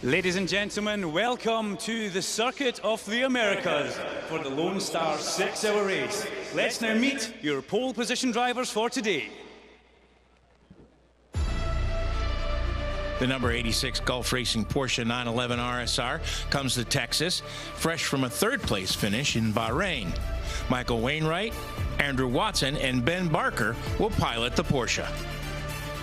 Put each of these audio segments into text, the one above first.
Ladies and gentlemen, welcome to the Circuit of the Americas for the Lone Star 6-hour race. Let's now meet your pole position drivers for today. The number 86 Gulf Racing Porsche 911 RSR comes to Texas, fresh from a third-place finish in Bahrain. Michael Wainwright, Andrew Watson, and Ben Barker will pilot the Porsche.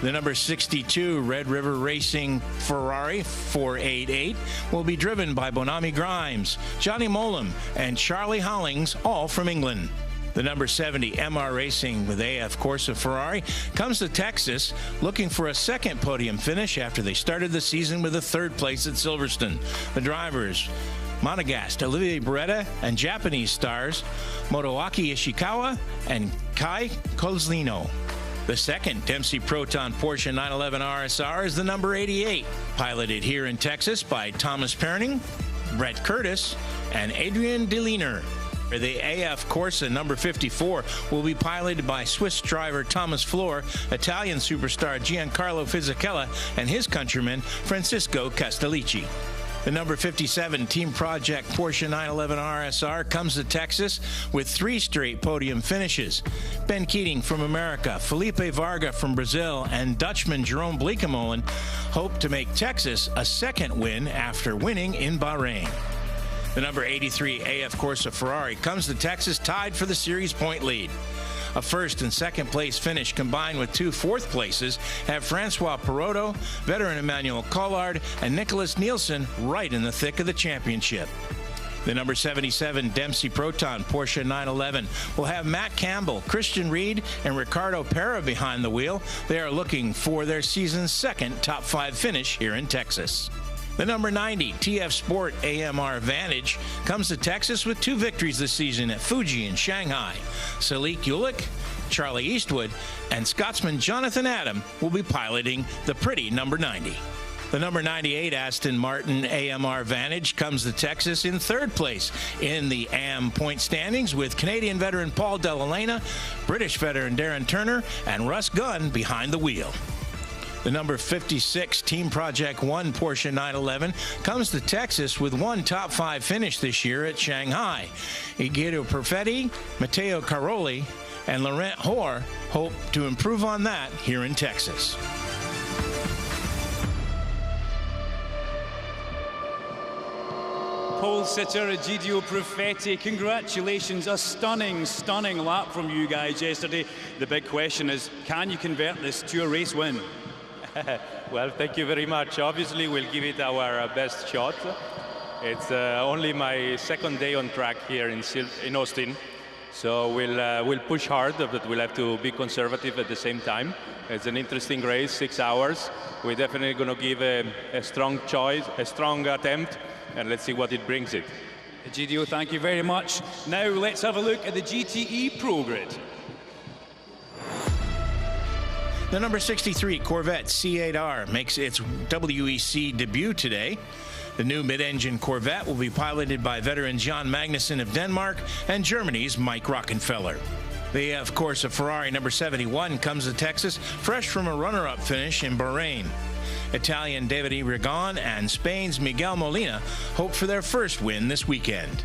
The number 62 Red River Racing Ferrari 488 will be driven by Bonami Grimes, Johnny Molam, and Charlie Hollings, all from England. The number 70 MR Racing with AF Corsa Ferrari comes to Texas looking for a second podium finish after they started the season with a third place at Silverstone. The drivers, Monegasque, Olivier Beretta, and Japanese stars Motoaki Ishikawa and Kai Kozlino. The second Dempsey Proton Porsche 911 RSR is the number 88, piloted here in Texas by Thomas Perning, Brett Curtis, and Adrian Deliner. The AF Corsa number 54 will be piloted by Swiss driver Thomas Floor, Italian superstar Giancarlo Fisichella, and his countryman Francisco Castellici. The number 57 Team Project Porsche 911 RSR comes to Texas with 3 straight podium finishes. Ben Keating from America, Felipe Varga from Brazil, and Dutchman Jerome Bleekemolen hope to make Texas a second win after winning in Bahrain. The number 83 AF Corsa Ferrari comes to Texas tied for the series point lead. A first and second place finish combined with 2 fourth places have Francois Perotto, veteran Emmanuel Collard, and Nicholas Nielsen right in the thick of the championship. The number 77 Dempsey Proton Porsche 911 will have Matt Campbell, Christian Reed, and Ricardo Pera behind the wheel. They are looking for their season's second top 5 finish here in Texas. The number 90 TF Sport AMR Vantage comes to Texas with 2 victories this season at Fuji and Shanghai. Salik Ulick, Charlie Eastwood, and Scotsman Jonathan Adam will be piloting the pretty number 90. The number 98 Aston Martin AMR Vantage comes to Texas in 3rd place in the AM point standings with Canadian veteran Paul Delalena, British veteran Darren Turner, and Russ Gunn behind the wheel. The number 56 Team Project 1 Porsche 911 comes to Texas with 1 top 5 finish this year at Shanghai. Guido Perfetti, Matteo Caroli, and Laurent Hoare hope to improve on that here in Texas. Pole sitter Egidio Perfetti, congratulations. A stunning lap from you guys yesterday. The big question is, can you convert this to a race win? Well, thank you very much. Obviously, we'll give it our best shot. It's only my second day on track here in Austin, so we'll push hard, but we'll have to be conservative at the same time. It's an interesting race, 6 hours. We're definitely going to give a strong choice, a strong attempt, and let's see what it brings it. Egidio, thank you very much. Now let's have a look at the GTE Pro Grid. The number 63 Corvette C8R makes its WEC debut today. The new mid-engine Corvette will be piloted by veteran John Magnussen of Denmark and Germany's Mike Rockenfeller. The AF Corsa Ferrari number 71 comes to Texas fresh from a runner-up finish in Bahrain. Italian Davide Rigon and Spain's Miguel Molina hope for their first win this weekend.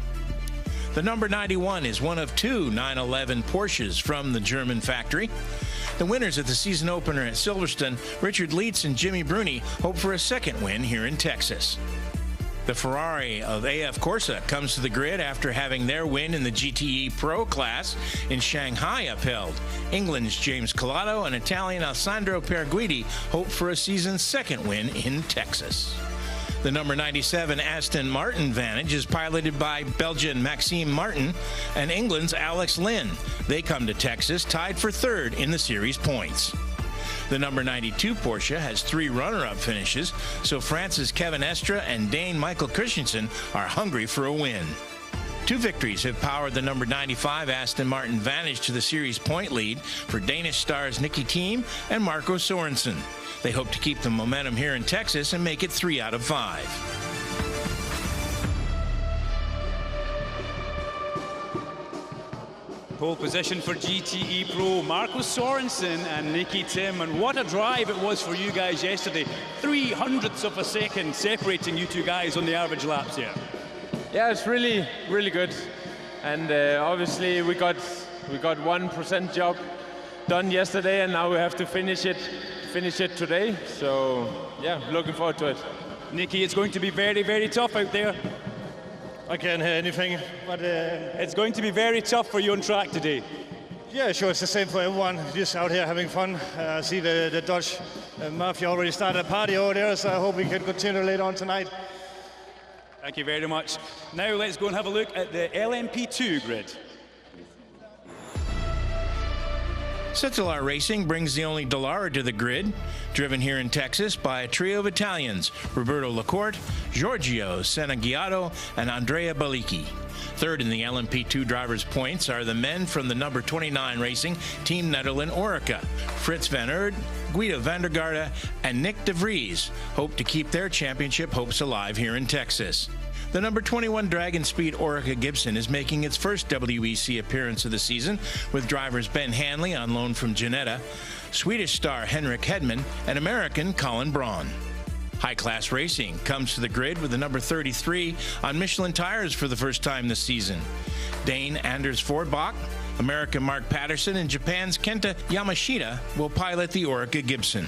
The number 91 is one of 2 911 Porsches from the German factory. The winners of the season opener at Silverstone, Richard Leitz and Jimmy Bruni, hope for a second win here in Texas. The Ferrari of AF Corsa comes to the grid after having their win in the GTE Pro class in Shanghai upheld. England's James Collado and Italian Alessandro Perguidi hope for a season's second win in Texas. The number 97 Aston Martin Vantage is piloted by Belgian Maxime Martin and England's Alex Lynn. They come to Texas tied for 3rd in the series points. The number 92 Porsche has 3 runner-up finishes, so France's Kevin Estra and Dane Michael Christensen are hungry for a win. 2 victories have powered the number 95 Aston Martin Vantage to the series point lead for Danish stars Nicky Thiem and Marco Sorensen. They hope to keep the momentum here in Texas and make it 3 out of 5. Pole position for GTE Pro, Marco Sorensen and Nicky Tim, and what a drive it was for you guys yesterday. 0.03 of a second separating you two guys on the average laps here. Yeah, it's really, really good. And obviously we got 1% job done yesterday, and now we have to finish it today. So yeah, looking forward to it. Nicky, it's going to be very, very tough out there. I can't hear anything, but it's going to be very tough for you on track today. Yeah, sure, it's the same for everyone. Just out here having fun. See the Dutch Mafia already started a party over there, so I hope we can continue later on tonight. Thank you very much. Now let's go and have a look at the LMP2 grid. Cetilar Racing brings the only Dallara to the grid, driven here in Texas by a trio of Italians, Roberto Lacorte, Giorgio Seneghiato, and Andrea Balicchi. Third in the LMP2 drivers' points are the men from the number 29 Racing Team Netherlands Orica. Frits van Aert, Guido van der Garde, and Nick de Vries hope to keep their championship hopes alive here in Texas. The number 21 Dragon Speed Orica Gibson is making its first WEC appearance of the season, with drivers Ben Hanley on loan from Ginetta, Swedish star Henrik Hedman, and American Colin Braun. High-class racing comes to the grid with the number 33 on Michelin tires for the first time this season. Dane Anders Fordbach, American Mark Patterson, and Japan's Kenta Yamashita will pilot the Orica Gibson.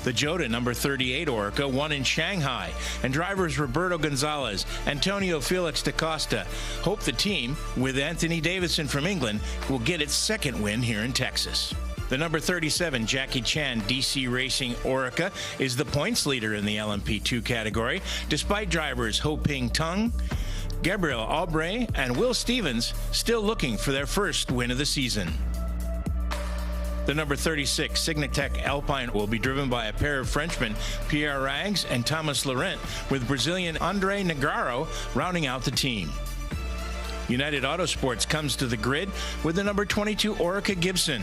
The Jota number 38 Orica won in Shanghai, and drivers Roberto Gonzalez, Antonio Felix da Costa hope the team, with Anthony Davidson from England, will get its second win here in Texas. The number 37 Jackie Chan DC Racing Orica is the points leader in the LMP2 category, despite drivers Ho Ping Tung, Gabriel Aubrey, and Will Stevens still looking for their first win of the season. The number 36 Signatec Alpine will be driven by a pair of Frenchmen, Pierre Rags and Thomas Laurent, with Brazilian Andre Negaro rounding out the team. United Autosports comes to the grid with the number 22 Orica Gibson.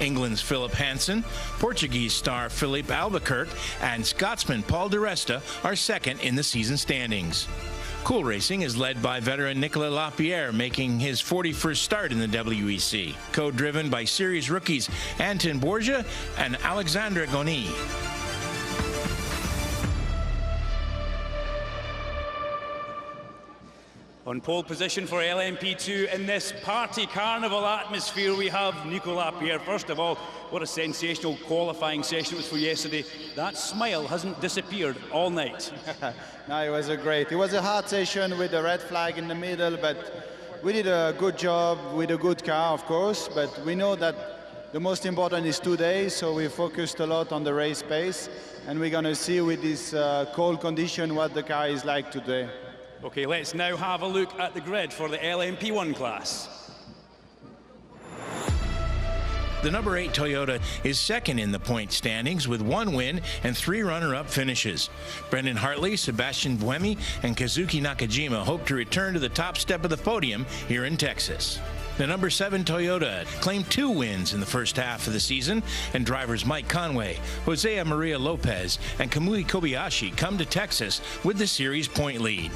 England's Philip Hansen, Portuguese star Philippe Albuquerque, and Scotsman Paul di Resta are second in the season standings. Cool Racing is led by veteran Nicolas Lapierre, making his 41st start in the WEC, co-driven by series rookies Anton Borgia and Alexandre Goni. On pole position for LMP2 in this party carnival atmosphere, we have Nicolas Lapierre. First of all, what a sensational qualifying session it was for yesterday. That smile hasn't disappeared all night. No, it was great. It was a hard session with the red flag in the middle, but we did a good job with a good car, of course, but we know that the most important is today, so we focused a lot on the race pace, and we're going to see with this cold condition what the car is like today. Okay, let's now have a look at the grid for the LMP1 class. The number 8 Toyota is second in the point standings with 1 win and 3 runner-up finishes. Brendan Hartley, Sebastian Buemi, and Kazuki Nakajima hope to return to the top step of the podium here in Texas. The number 7 Toyota claimed 2 wins in the first half of the season, and drivers Mike Conway, Josea Maria Lopez, and Kamui Kobayashi come to Texas with the series point lead.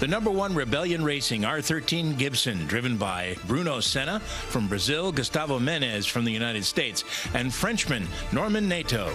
The number 1 Rebellion Racing R13 Gibson, driven by Bruno Senna from Brazil, Gustavo Menez from the United States, and Frenchman Norman Nato.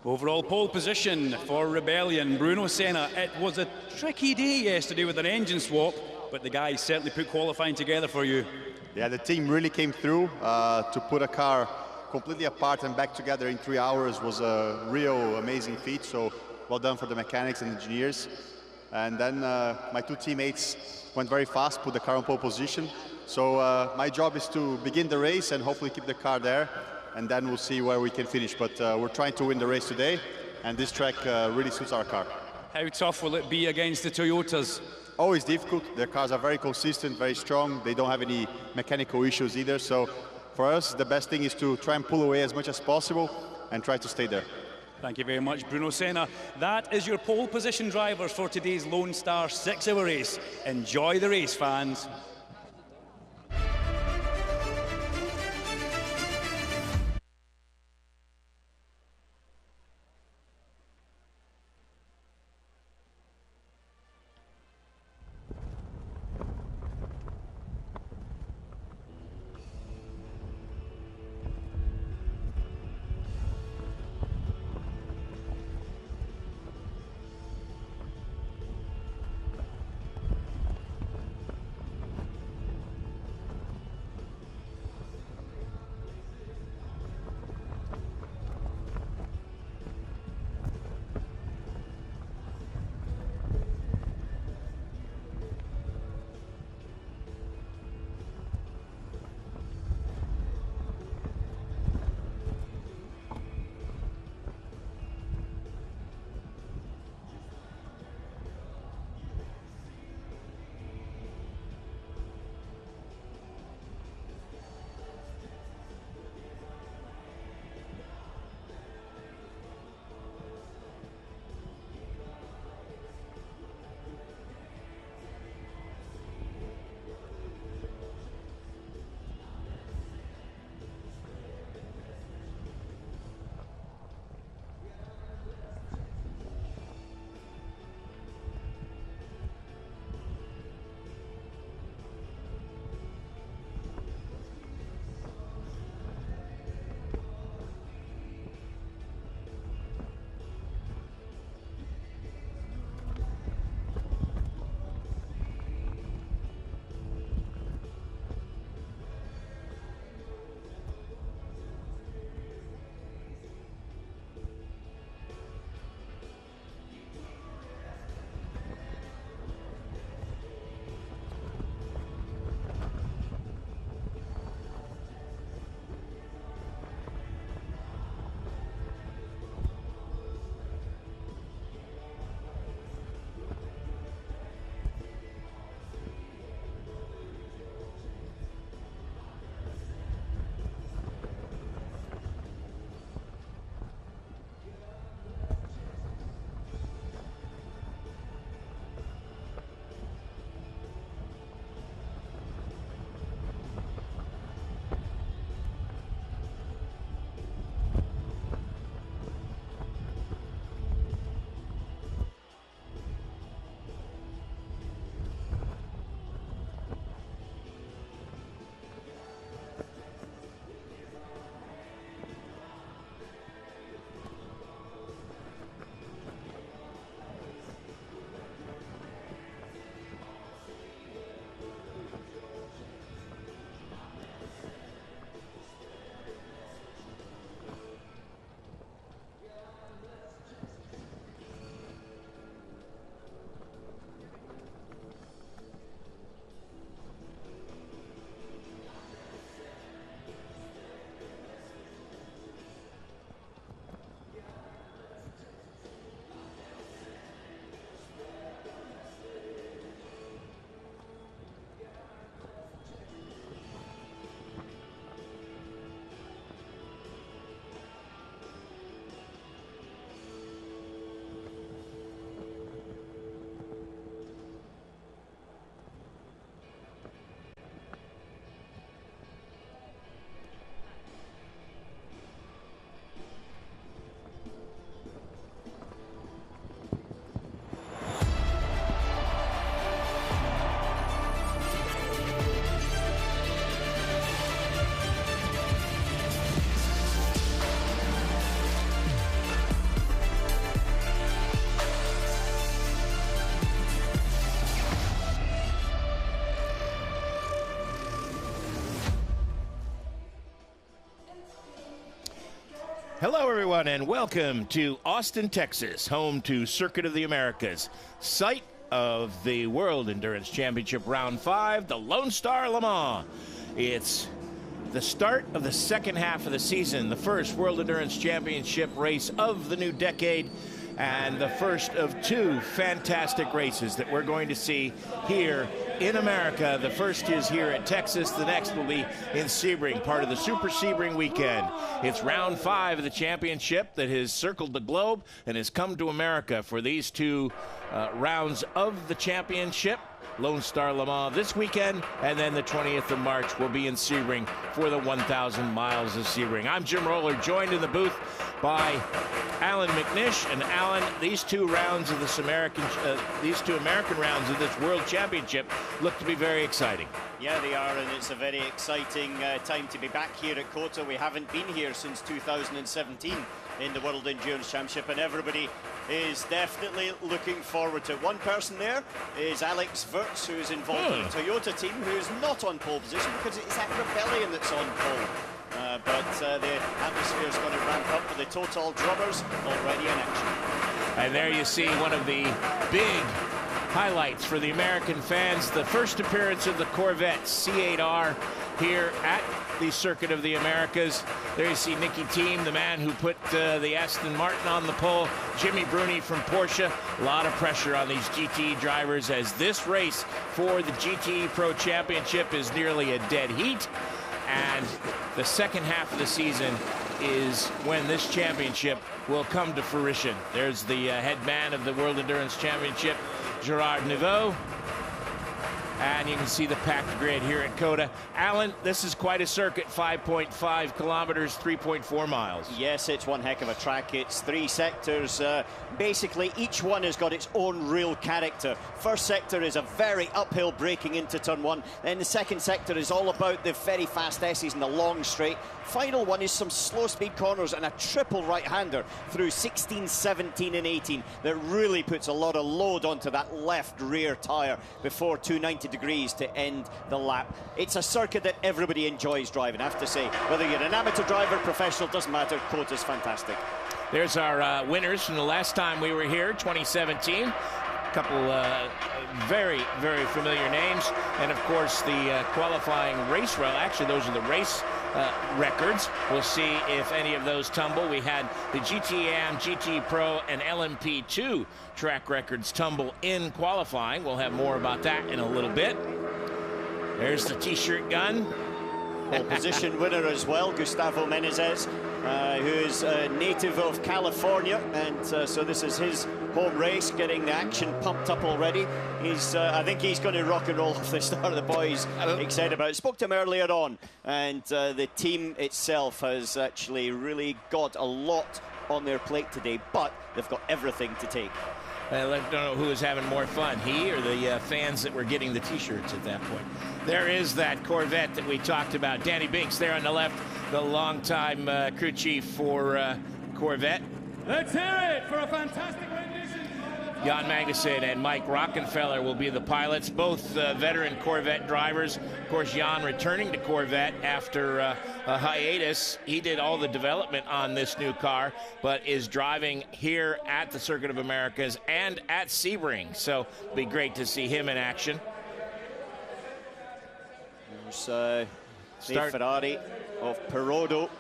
Overall pole position for Rebellion, Bruno Senna. It was a tricky day yesterday with an engine swap, but the guys certainly put qualifying together for you. Yeah, the team really came through to put a car completely apart and back together in 3 hours was a real amazing feat. So well done for the mechanics and engineers. And then my 2 teammates went very fast, put the car on pole position. So my job is to begin the race and hopefully keep the car there. And then we'll see where we can finish. But we're trying to win the race today. And this track really suits our car. How tough will it be against the Toyotas? Always difficult. Their cars are very consistent, very strong. They don't have any mechanical issues either. So for us, the best thing is to try and pull away as much as possible and try to stay there. Thank you very much, Bruno Senna. That is your pole position drivers for today's Lone Star 6-hour race. Enjoy the race, fans. Hello, everyone, and welcome to Austin, Texas, home to Circuit of the Americas, site of the World Endurance Championship Round 5, the Lone Star Le Mans. It's the start of the second half of the season, the first World Endurance Championship race of the new decade, and the first of two fantastic races that we're going to see here in America. The first is here at Texas. The next will be in Sebring, part of the Super Sebring weekend. It's round 5 of the championship that has circled the globe and has come to America for these two rounds of the championship. Lone Star Le Mans this weekend, and then the 20th of March will be in Sebring for the 1,000 miles of Sebring. I'm Jim Roller, joined in the booth by Alan McNish. And Alan, these two rounds of this these two American rounds of this World Championship look to be very exciting. Yeah, they are, and it's a very exciting time to be back here at COTA. We haven't been here since 2017 in the World Endurance Championship, and everybody is definitely looking forward to it. One person there is Alex Wirtz, who is involved in the Toyota team, who is not on pole position because it's that Rebellion that's on pole. But the atmosphere is going to ramp up with the Total drummers already in action. And there you see one of the big highlights for the American fans, the first appearance of the Corvette C8R here at the Circuit of the Americas. There you see Nicky Thiem, the man who put the Aston Martin on the pole. Jimmy Bruni from Porsche. A lot of pressure on these GTE drivers as this race for the GTE Pro Championship is nearly a dead heat. And the second half of the season is when this championship will come to fruition. There's the head man of the World Endurance Championship, Gerard Neveu. And you can see the packed grid here at COTA. Alan, this is quite a circuit, 5.5 kilometers, 3.4 miles. Yes, it's one heck of a track. It's 3 sectors. Basically, each one has got its own real character. First sector is a very uphill braking into turn 1. Then the second sector is all about the very fast S's and the long straight. Final one is some slow speed corners and a triple right-hander through 16, 17 and 18 that really puts a lot of load onto that left rear tyre before 290 degrees to end the lap. It's a circuit that everybody enjoys driving, I have to say. Whether you're an amateur driver, professional, doesn't matter. COTA's fantastic. There's our winners from the last time we were here, 2017. A couple very, very familiar names. And, of course, the qualifying race route. Actually, those are the race records. We'll see if any of those tumble. We had the GTM, GT Pro, and LMP2 track records tumble in qualifying. We'll have more about that in a little bit. There's the T-shirt gun. Pole position winner as well, Gustavo Menezes, who is a native of California, and so this is his home race, getting the action pumped up already. I think he's going to rock and roll off the start. The boys excited about it. Spoke to him earlier on, and the team itself has actually really got a lot on their plate today, but they've got everything to take. I don't know who was having more fun, he or the fans that were getting the T-shirts at that point. There is that Corvette that we talked about. Danny Binks there on the left, the longtime crew chief for Corvette. Let's hear it for a fantastic rendition. Jan Magnussen and Mike Rockenfeller will be the pilots, both veteran Corvette drivers. Of course, Jan returning to Corvette after a hiatus. He did all the development on this new car, but is driving here at the Circuit of Americas and at Sebring. So it'll be great to see him in action. There's the Ferrari of Perodo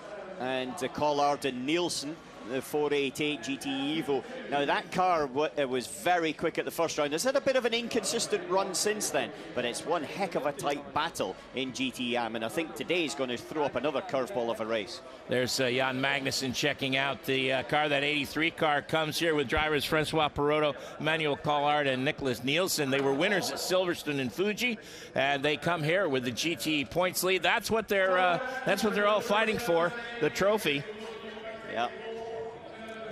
and Collard and Nielsen. The 488 GT Evo. Now that car was very quick at the first round. It's had a bit of an inconsistent run since then, but it's one heck of a tight battle in GTM, and I think today is going to throw up another curveball of a race. There's Jan Magnussen checking out the car. That 83 car comes here with drivers Francois Perotto, Emmanuel Collard, and Nicholas Nielsen. They were winners at Silverstone and Fuji, and they come here with the GT points lead. That's what they're all fighting for, the trophy. Yeah.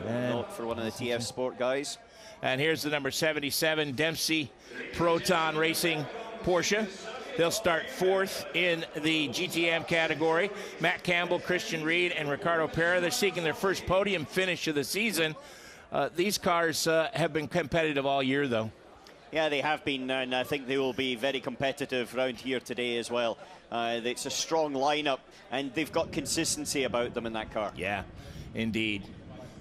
Note for one of the TF Sport guys. And here's the number 77 Dempsey Proton Racing Porsche. They'll start 4th in the GTM category. Matt Campbell, Christian Reed, and Ricardo Pera. They're seeking their first podium finish of the season. These cars have been competitive all year, though. Yeah, they have been, and I think they will be very competitive around here today as well. It's a strong lineup, and they've got consistency about them in that car. Yeah. Indeed.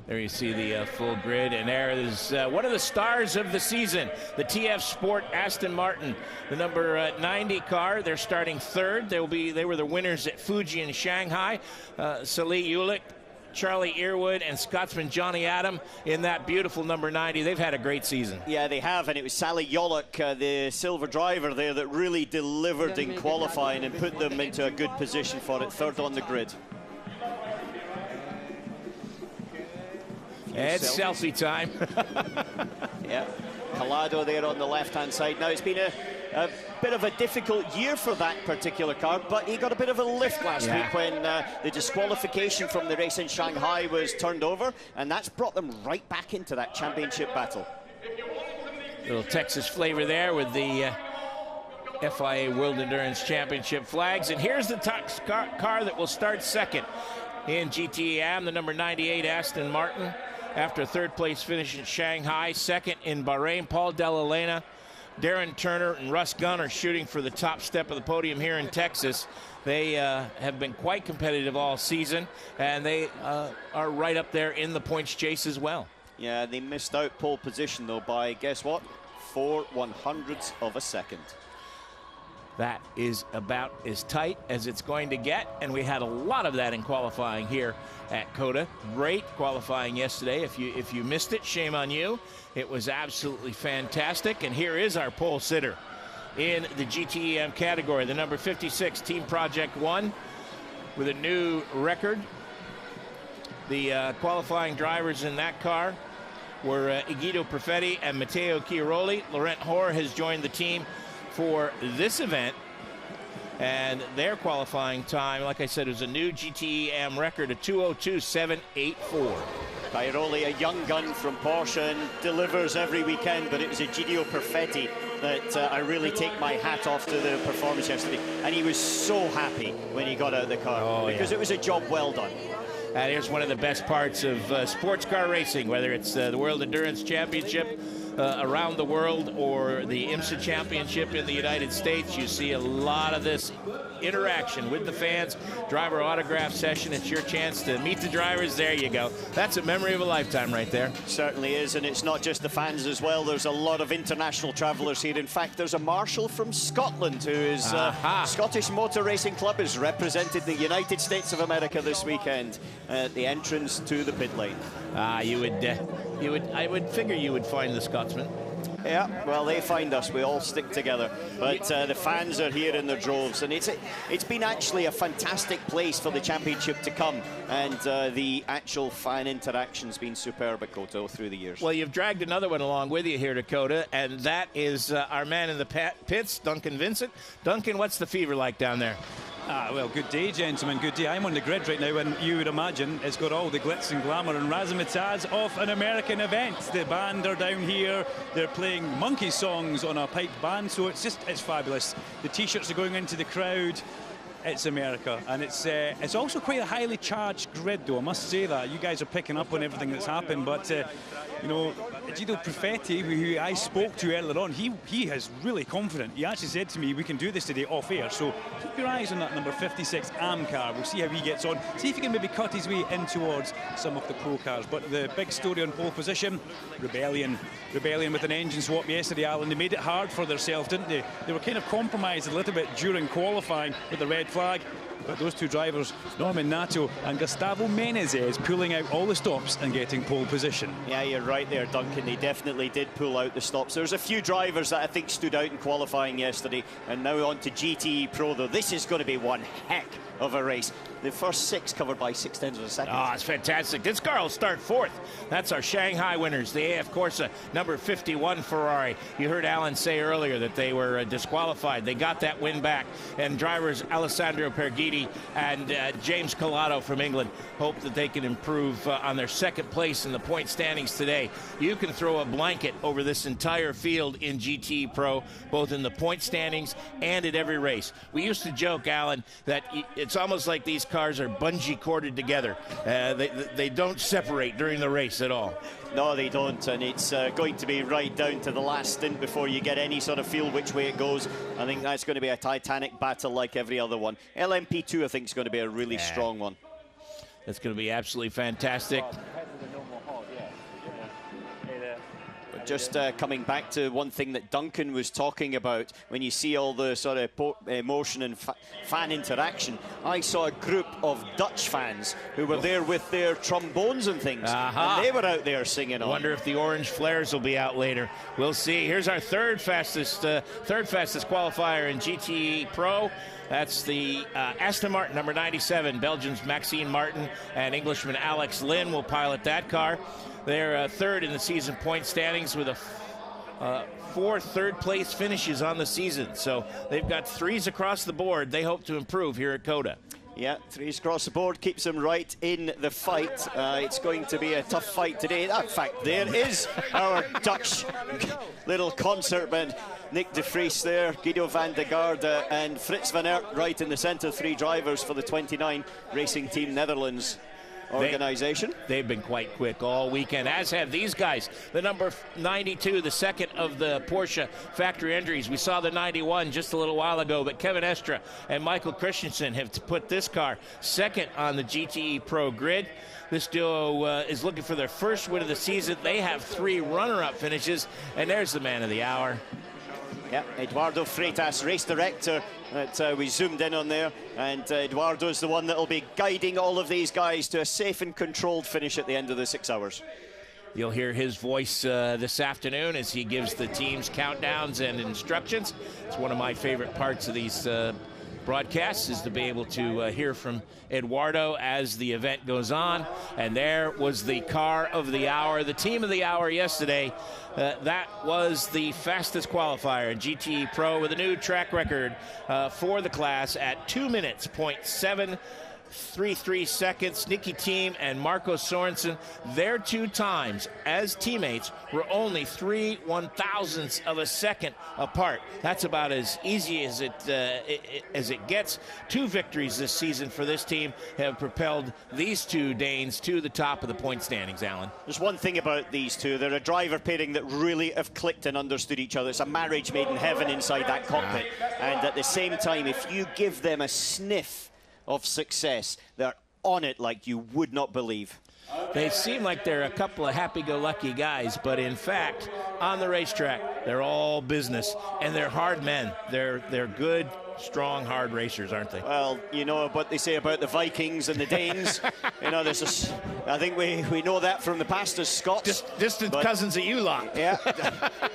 There you see the full grid, and there is one of the stars of the season, the TF Sport Aston Martin, the number 90 car. They're starting third. They were the winners at Fuji and Shanghai. Salih Ulick, Charlie Earwood, and Scotsman Johnny Adam in that beautiful number 90. They've had a great season. Yeah, they have, and it was Sally Yolok, the silver driver there, that really delivered in qualifying and put them into a good position for it, third on the grid. It's selfie time. Yeah, Collado there on the left-hand side. Now, it's been a bit of a difficult year for that particular car, but he got a bit of a lift last week when the disqualification from the race in Shanghai was turned over, and that's brought them right back into that championship battle. Little Texas flavor there with the FIA World Endurance Championship flags. And here's the car that will start second in GTEM, the number 98 Aston Martin. After a third-place finish in Shanghai, second in Bahrain, Paul Dell'Elena, Darren Turner, and Russ Gunn are shooting for the top step of the podium here in Texas. They have been quite competitive all season, and they are right up there in the points chase as well. Yeah, they missed out pole position, though, by, guess what, 4/100ths of a second. That is about as tight as it's going to get, and we had a lot of that in qualifying here at COTA. Great qualifying yesterday. If you missed it, shame on you. It was absolutely fantastic, and here is our pole sitter in the GTEM category, the number 56 Team Project 1 with a new record. The qualifying drivers in that car were Guido Perfetti and Matteo Chiaroli. Laurent Hoare has joined the team for this event, and their qualifying time, like I said, was a new GTEM record of 2:02.784. Chiaroli, a young gun from Porsche, and delivers every weekend, but it was a Guido Perfetti that I really take my hat off to the performance yesterday, and he was so happy when he got out of the car because it was a job well done. And here's one of the best parts of sports car racing, whether it's the World Endurance Championship around the world or the IMSA Championship in the United States. You see a lot of this interaction with the fans, driver autograph session. It's your chance to meet the drivers. There you go. That's a memory of a lifetime right there. Certainly is, and it's not just the fans as well. There's a lot of international travelers here. In fact, there's a marshal from Scotland who is Scottish Motor Racing Club has represented the United States of America this weekend at the entrance to the pit lane. I would figure you would find the Scotsman. Yeah, well, they find us. We all stick together. But the fans are here in their droves, and it's been actually a fantastic place for the championship to come, and the actual fan interaction's been superb at COTA through the years. Well, you've dragged another one along with you here to COTA, and that is our man in the pits, Duncan Vincent. Duncan, what's the fever like down there? Well, good day, gentlemen, good day. I'm on the grid right now, and you would imagine it's got all the glitz and glamour and razzmatazz of an American event. The band are down here. They're playing monkey songs on a piped band, so it's fabulous. The T-shirts are going into the crowd. It's America, and it's also quite a highly charged grid, though. I must say that. You guys are picking up on everything that's happened, but you know, Guido Perfetti, who I spoke to earlier on, he is really confident. He actually said to me, we can do this today off air, so keep your eyes on that number 56 AM car. We'll see how he gets on. See if he can maybe cut his way in towards some of the pro cars. But the big story on pole position, Rebellion with an engine swap yesterday, Alan. They made it hard for themselves, didn't they? They were kind of compromised a little bit during qualifying with the red flag. But those two drivers, Norman Nato and Gustavo Menezes, pulling out all the stops and getting pole position. Yeah, you're right there, Duncan. They definitely did pull out the stops. There's a few drivers that I think stood out in qualifying yesterday. And now on to GTE Pro, though. This is going to be one heck of a race. The first 6 covered by 0.6 of a second. Oh, it's fantastic. This car will start 4th. That's our Shanghai winners. The AF Corsa number 51 Ferrari. You heard Alan say earlier that they were disqualified. They got that win back. And drivers Alessandro Pergiti and James Collado from England hope that they can improve on their second place in the point standings today. You can throw a blanket over this entire field in GT Pro, both in the point standings and at every race. We used to joke, Alan, that it's almost like these cars are bungee corded together. They don't separate during the race at all. No, they don't, and it's going to be right down to the last stint before you get any sort of feel which way it goes. I think that's going to be a titanic battle like every other one. LMP2, I think, is going to be a really strong one. It's going to be absolutely fantastic. Just coming back to one thing that Duncan was talking about, when you see all the sort of emotion and fan interaction, I saw a group of Dutch fans who were there with their trombones and things, and they were out there singing on. Wonder if the orange flares will be out later. We'll see. Here's our third fastest qualifier in GTE Pro. That's the Aston Martin, number 97. Belgium's Maxime Martin and Englishman Alex Lynn will pilot that car. They're third in the season point standings with four third-place finishes on the season. So they've got threes across the board. They hope to improve here at COTA. Yeah, threes across the board keeps them right in the fight. It's going to be a tough fight today. In fact, there is our Dutch little concert band. Nick de Vries there, Guido van der Garde and Frits van Aert right in the centre. Three drivers for the 29 Racing Team Netherlands organization. They've been quite quick all weekend, as have these guys. The number 92, the second of the Porsche factory entries. We saw the 91 just a little while ago, but Kevin Estra and Michael Christensen have put this car second on the GTE Pro grid. This duo is looking for their first win of the season. They have three runner-up finishes, and there's the man of the hour. Yeah, Eduardo Freitas, race director, that we zoomed in on there, and Eduardo's the one that will be guiding all of these guys to a safe and controlled finish at the end of the 6 hours. You'll hear his voice this afternoon as he gives the teams countdowns and instructions. It's one of my favorite parts of these broadcasts, is to be able to hear from Eduardo as the event goes on. And there was the car of the hour, the team of the hour yesterday. That was the fastest qualifier in GTE Pro with a new track record for the class at 2 minutes, 0.733 seconds. Nicky Thiem and Marco Sorensen, their two times as teammates were only 3/1000ths of a second apart. That's about as easy as it gets. Two victories this season for this team have propelled these two Danes to the top of the point standings, Alan. There's one thing about these two. They're a driver pairing that really have clicked and understood each other. It's a marriage made in heaven inside that cockpit. And at the same time, if you give them a sniff of success, they're on it like you would not believe. They seem like they're a couple of happy-go-lucky guys, but in fact, on the racetrack, they're all business, and they're hard men. They're good, strong, hard racers, aren't they? Well, you know what they say about the Vikings and the Danes. You know, there's I think we know that from the past as Scots. Distant cousins of you lot. Yeah.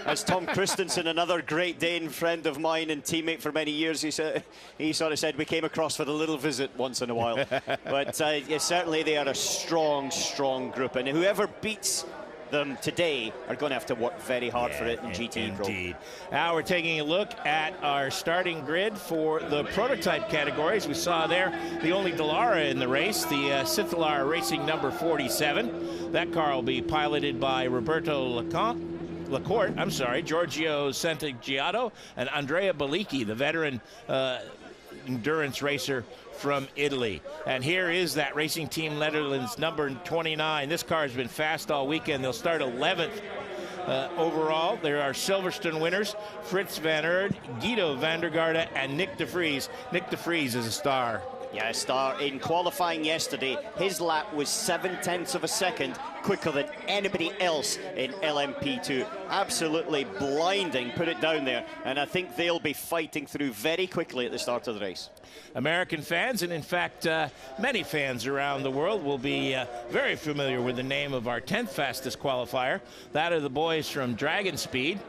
As Tom Christensen, another great Dane friend of mine and teammate for many years, he sort of said we came across for a little visit once in a while. But yeah, certainly they are a strong group, and whoever beats them today are going to have to work very hard for it in GT Pro. Indeed. Now we're taking a look at our starting grid for the prototype categories. We saw there the only Dallara in the race, the Cintalar Racing number 47. That car will be piloted by Roberto Lacorte, Giorgio Santagiato, and Andrea Bellicchi, the veteran endurance racer from Italy. And here is that Racing Team Netherlands number 29. This car has been fast all weekend. They'll start 11th overall. There are Silverstone winners, Frits van Aert, Guido van der Garde, and Nick de Vries. Nick de Vries is a star. Yeah, a star. In qualifying yesterday, his lap was 0.7 of a second quicker than anybody else in LMP2. Absolutely blinding, put it down there. And I think they'll be fighting through very quickly at the start of the race. American fans, and in fact, many fans around the world will be very familiar with the name of our 10th fastest qualifier, that of the boys from Dragon Speed.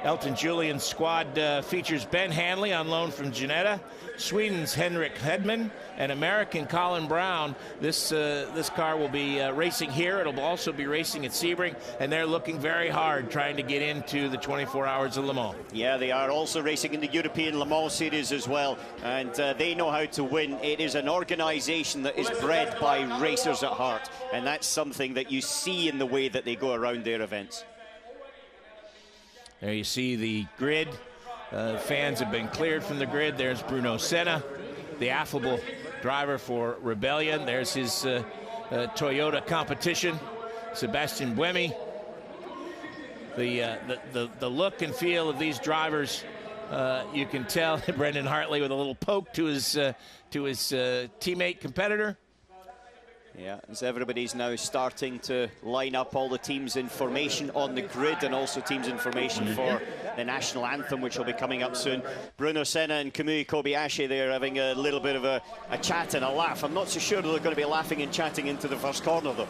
Elton Julian's squad features Ben Hanley on loan from Ginetta, Sweden's Henrik Hedman, and American Colin Brown. This car will be racing here. It'll also be racing at Sebring, and they're looking very hard trying to get into the 24 Hours of Le Mans. Yeah, they are also racing in the European Le Mans Series as well, and they know how to win. It is an organization that is bred by racers at heart, and that's something that you see in the way that they go around their events. There you see the grid. Fans have been cleared from the grid. There's Bruno Senna, the affable driver for Rebellion. There's his Toyota competition, Sebastian Buemi. The look and feel of these drivers, you can tell. Brendan Hartley with a little poke to his teammate competitor. Yeah, as everybody's now starting to line up all the teams' information on the grid and also teams' information for the national anthem, which will be coming up soon. Bruno Senna and Kamui Kobayashi there having a little bit of a chat and a laugh. I'm not so sure they're going to be laughing and chatting into the first corner, though.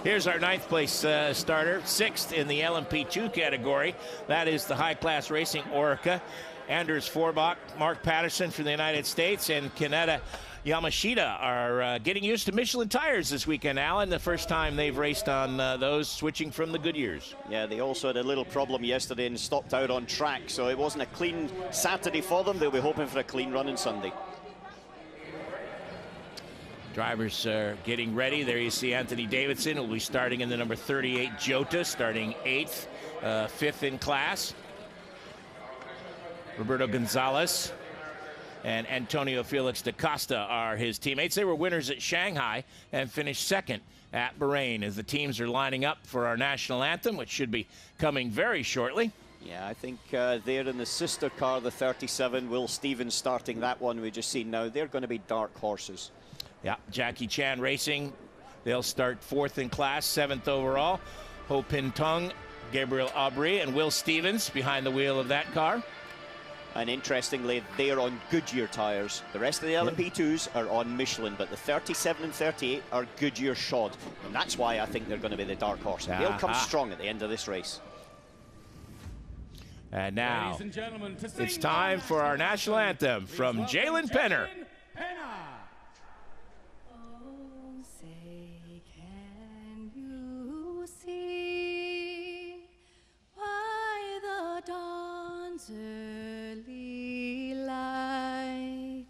Here's our 9th place starter, 6th in the LMP2 category. That is the high-class racing Orica. Anders Forbach, Mark Patterson from the United States, and Kaneda Yamashita are getting used to Michelin tires this weekend, Alan. The first time they've raced on those, switching from the Goodyears. Yeah, they also had a little problem yesterday and stopped out on track, so it wasn't a clean Saturday for them. They'll be hoping for a clean run on Sunday. Drivers are getting ready. There you see Anthony Davidson will be starting in the number 38 Jota, starting 8th, 5th in class. Roberto Gonzalez and Antonio Felix da Costa are his teammates. They were winners at Shanghai and finished 2nd at Bahrain as the teams are lining up for our national anthem, which should be coming very shortly. Yeah, I think there in the sister car, the 37, Will Stevens starting that one we just seen now. They're going to be dark horses. Yeah, Jackie Chan Racing, they'll start 4th in class, 7th overall. Ho Pin Tung, Gabriel Aubry, and Will Stevens behind the wheel of that car. And interestingly, they're on Goodyear tyres. The rest of the LMP2s are on Michelin, but the 37 and 38 are Goodyear shod. And that's why I think they're going to be the dark horse. They'll come strong at the end of this race. And now, it's time for our national anthem from Jalen Penner. Early light,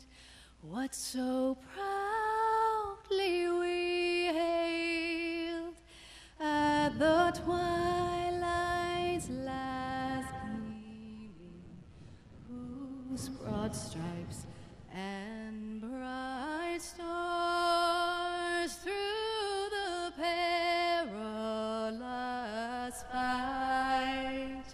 what so proudly we hailed at the twilight's last gleaming, whose broad stripes and bright stars through the perilous fight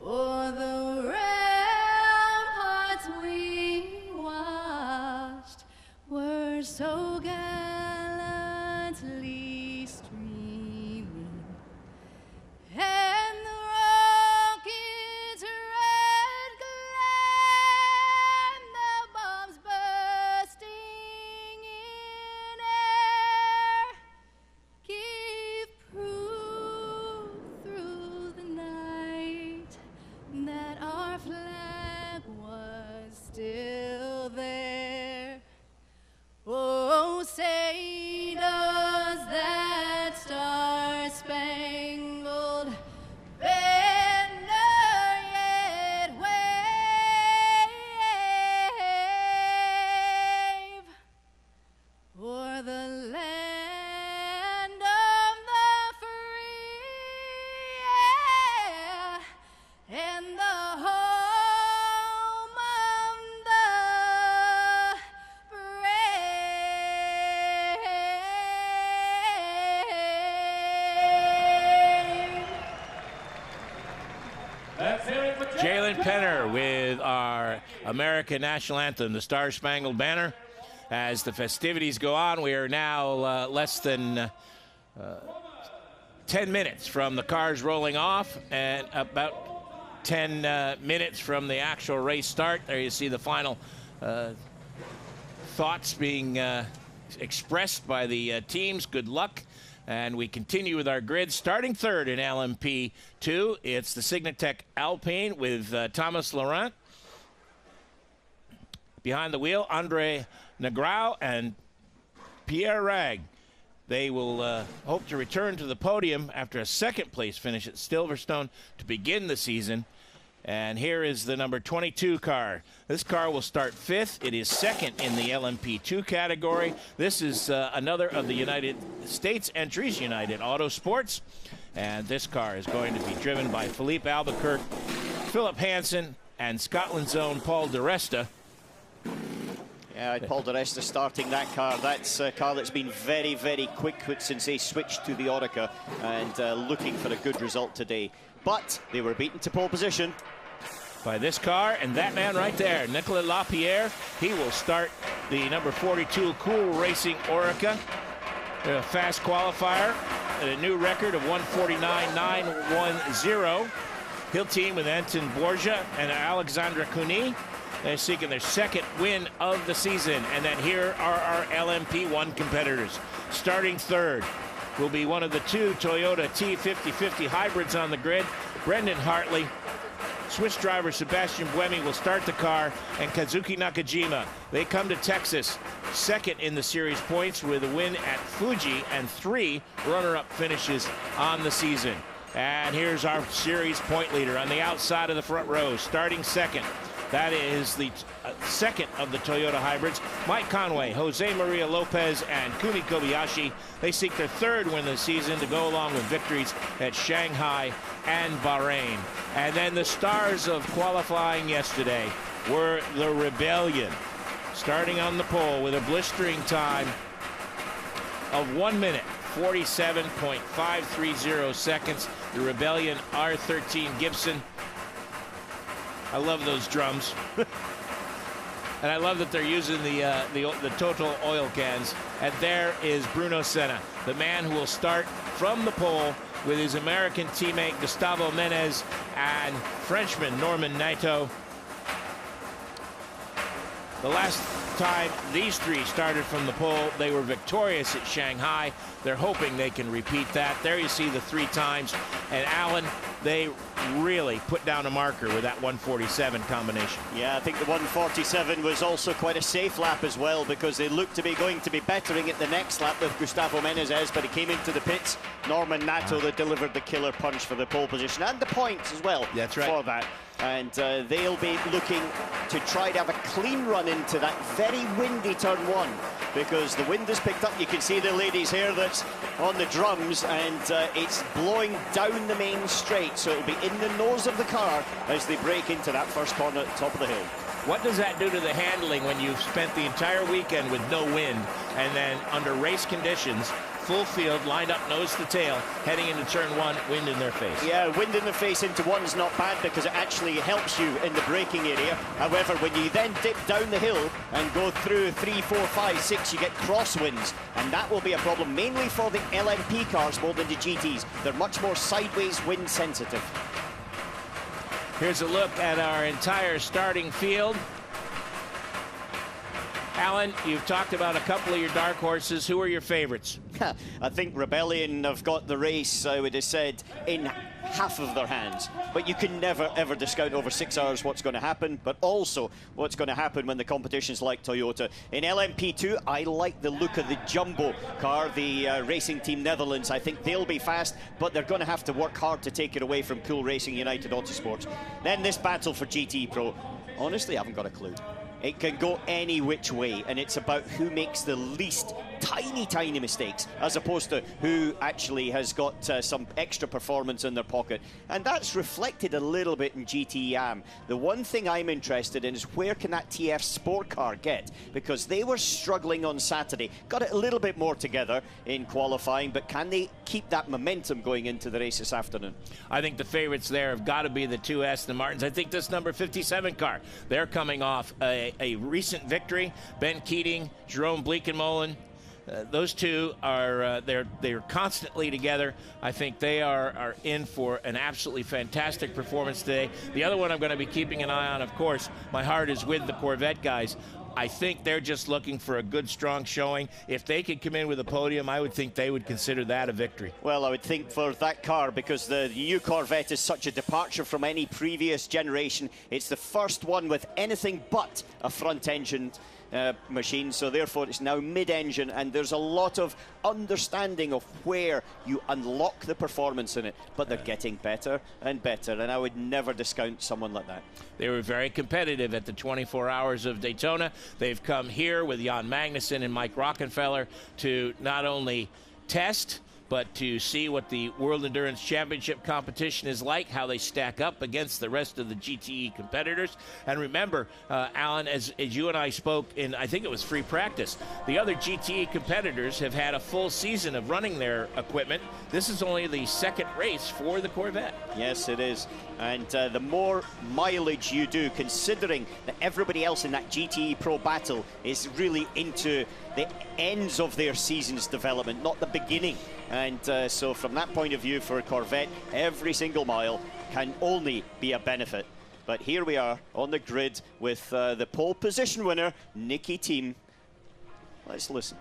o'er the ramparts we watched were so gallantly streaming, and the rocket's red gleam, the bombs bursting in air, give proof through the night that our flag was still there. Oh, say does that star-spangled banner yet wave o'er the land of the free, and the home of the brave. Jalen Penner with our American national anthem, the Star-Spangled Banner. As the festivities go on, we are now less than 10 minutes from the cars rolling off and about 10 minutes from the actual race start. There you see the final thoughts being expressed by the teams. Good luck. And we continue with our grid. Starting 3rd in LMP2, it's the Signatech Alpine with Thomas Laurent. Behind the wheel, Andre Negrão and Pierre Rag. They will hope to return to the podium after a 2nd place finish at Silverstone to begin the season. And here is the number 22 car. This car will start 5th. It is 2nd in the LMP2 category. This is another of the United States entries, United Autosports. And this car is going to be driven by Philippe Albuquerque, Philip Hansen, and Scotland's own Paul di Resta. Yeah, Paul di Resta starting that car. That's a car that's been very, very quick since they switched to the Orica and looking for a good result today. But they were beaten to pole position by this car, and that man right there, Nicolas Lapierre. He will start the number 42 Cool Racing Orica. A fast qualifier at a new record of 149.910. He'll team with Anton Borja and Alexandra Cuny. They're seeking their second win of the season. And then here are our LMP1 competitors. Starting third will be one of the two Toyota T5050 hybrids on the grid, Brendan Hartley. Swiss driver Sebastian Buemi will start the car, and Kazuki Nakajima. They come to Texas second in the series points with a win at Fuji and 3 runner-up finishes on the season. And here's our series point leader on the outside of the front row, starting second. That is the second of the Toyota hybrids. Mike Conway, Jose Maria Lopez, and Kumi Kobayashi. They seek their third win of the season to go along with victories at Shanghai and Bahrain. And then the stars of qualifying yesterday were the Rebellion, starting on the pole with a blistering time of 1 minute, 47.530 seconds. The Rebellion R13 Gibson. I love those drums. And I love that they're using the Total oil cans. And there is Bruno Senna, the man who will start from the pole with his American teammate Gustavo Menez and Frenchman Norman Naito. The last time these three started from the pole, they were victorious at Shanghai. They're hoping they can repeat that. There you see the 3 times. And Alan, they really put down a marker with that 147 combination. Yeah, I think the 147 was also quite a safe lap as well, because they looked to be going to be bettering it the next lap with Gustavo Menezes, but he came into the pits. Norman Nato that delivered the killer punch for the pole position and the points as well. That's right. For that. And they'll be looking to try to have a clean run into that very windy turn 1, because the wind has picked up. You can see the ladies here that's on the drums, and it's blowing down the main straight, so it'll be in the nose of the car as they break into that first corner at the top of the hill. What does that do to the handling when you've spent the entire weekend with no wind, and then under race conditions, full field, lined up nose to tail, heading into turn 1, wind in their face? Yeah, wind in the face into 1's not bad, because it actually helps you in the braking area. However, when you then dip down the hill and go through 3, 4, 5, 6, you get crosswinds, and that will be a problem mainly for the LMP cars more than the GTs. They're much more sideways wind sensitive. Here's a look at our entire starting field. Alan, you've talked about a couple of your dark horses. Who are your favorites? I think Rebellion have got the race, I would have said, in half of their hands. But you can never, ever discount over 6 hours what's going to happen, but also what's going to happen when the competition's like Toyota. In LMP2, I like the look of the Jumbo car, the Racing Team Netherlands. I think they'll be fast, but they're going to have to work hard to take it away from Cool Racing United Autosports. Then this battle for GT Pro. Honestly, I haven't got a clue. It can go any which way, and it's about who makes the least tiny mistakes, as opposed to who actually has got some extra performance in their pocket. And that's reflected a little bit in GT-AM. The one thing I'm interested in is where can that TF Sport car get? Because they were struggling on Saturday. Got it a little bit more together in qualifying, but can they keep that momentum going into the race this afternoon? I think the favorites there have got to be the 2 Aston Martins. I think this number 57 car, they're coming off a recent victory. Ben Keating, Jerome Bleekenmolen, those two are they're constantly together. I think they are in for an absolutely fantastic performance today. The other one I'm going to be keeping an eye on, of course, my heart is with the Corvette guys. I think they're just looking for a good, strong showing. If they could come in with a podium, I would think they would consider that a victory. Well, I would think for that car, because the new Corvette is such a departure from any previous generation. It's the first one with anything but a front-engine machine, so therefore it's now mid-engine, and there's a lot of understanding of where you unlock the performance in it, but they're getting better and better, and I would never discount someone like that. They were very competitive at the 24 Hours of Daytona. They've come here with Jan Magnussen and Mike Rockenfeller to not only test but to see what the World Endurance Championship competition is like, how they stack up against the rest of the GTE competitors. And remember, Alan, as you and I spoke in, I think it was free practice, the other GTE competitors have had a full season of running their equipment. This is only the second race for the Corvette. Yes, it is. And the more mileage you do, considering that everybody else in that GTE Pro Battle is really into the ends of their season's development, not the beginning. And so from that point of view for Corvette, every single mile can only be a benefit. But here we are on the grid with the pole position winner, Nicky Thiem. Let's listen.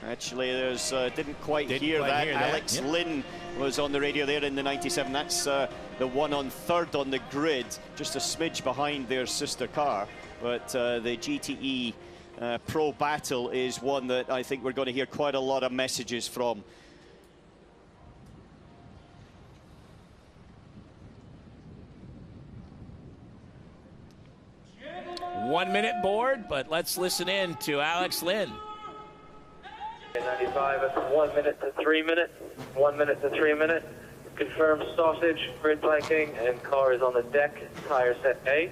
Actually, there's didn't quite hear that. Alex Lynn was on the radio there in the 97. That's the one on third on the grid, just a smidge behind their sister car. But the GTE Pro Battle is one that I think we're going to hear quite a lot of messages from. One minute board, but let's listen in to Alex Lynn. 95 at 1 minute to 3 minutes. 1 minute to 3 minutes. Confirmed sausage, grid blanking, and car is on the deck. Tire set A.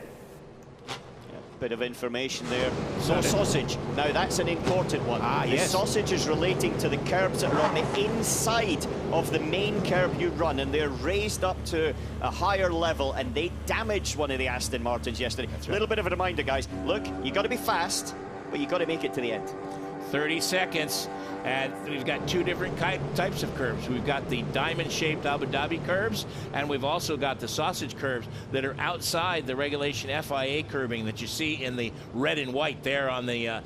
Bit of information there. So sausage, now that's an important one. The sausage is relating to the curbs that are on the inside of the main curb you run, and they're raised up to a higher level, and they damaged one of the Aston Martins yesterday. A little bit of a reminder, guys. Look, you got to be fast, but you got to make it to the end. 30 seconds, and we've got two different types of curbs. We've got the diamond-shaped Abu Dhabi curbs, and we've also got the sausage curbs that are outside the regulation FIA curbing that you see in the red and white there on the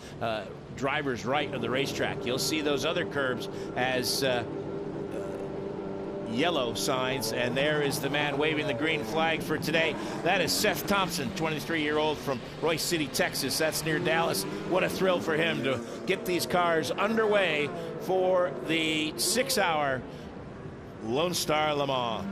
driver's right of the racetrack. You'll see those other curbs as yellow signs, and there is the man waving the green flag for today. That is Seth Thompson, 23-year-old from Royce City, Texas. That's near Dallas. What a thrill for him to get these cars underway for the 6-hour Lone Star Le Mans.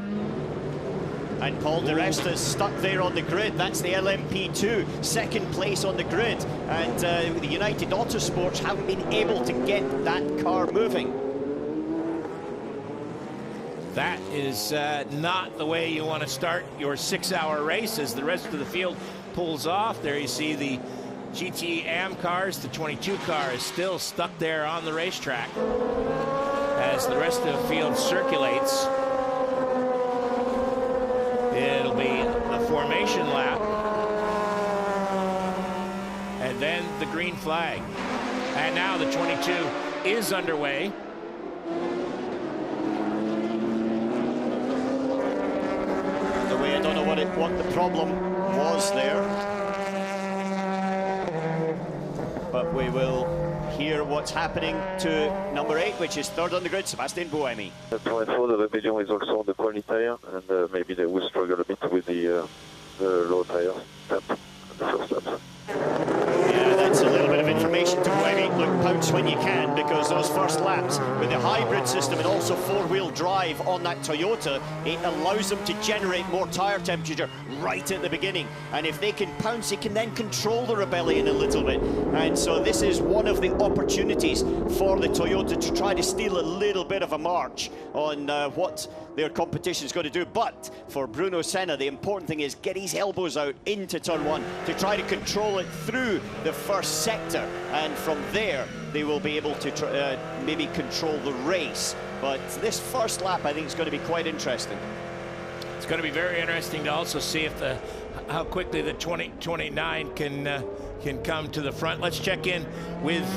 And Paul di Resta is stuck there on the grid. That's the LMP2, second place on the grid. And the United Autosports haven't been able to get that car moving. That is not the way you want to start your 6-hour race as the rest of the field pulls off. There you see the GT AM cars. The 22 car is still stuck there on the racetrack as the rest of the field circulates. It'll be the formation lap and then the green flag. And now the 22 is underway. I don't know what the problem was there, but we will hear what's happening to number 8, which is third on the grid, Sébastien Buemi. To info, the Podium is also on the quali tire, and maybe they will struggle a bit with the low tire lap, the first lap. Yeah, that's a little bit of information to Buemi. Look, pounce when you can, because those first laps with the hybrid system and also four-wheel drive on that Toyota, it allows them to generate more tire temperature right at the beginning. And if they can pounce, they can then control the rebellion a little bit. And so this is one of the opportunities for the Toyota to try to steal a little bit of a march on what their competition is going to do. But for Bruno Senna, the important thing is get his elbows out into turn 1 to try to control it through the first sector, and from there they will be able to maybe control the race. But this first lap, I think, is going to be quite interesting. It's going to be very interesting to also see if how quickly the 2029 can come to the front. Let's check in with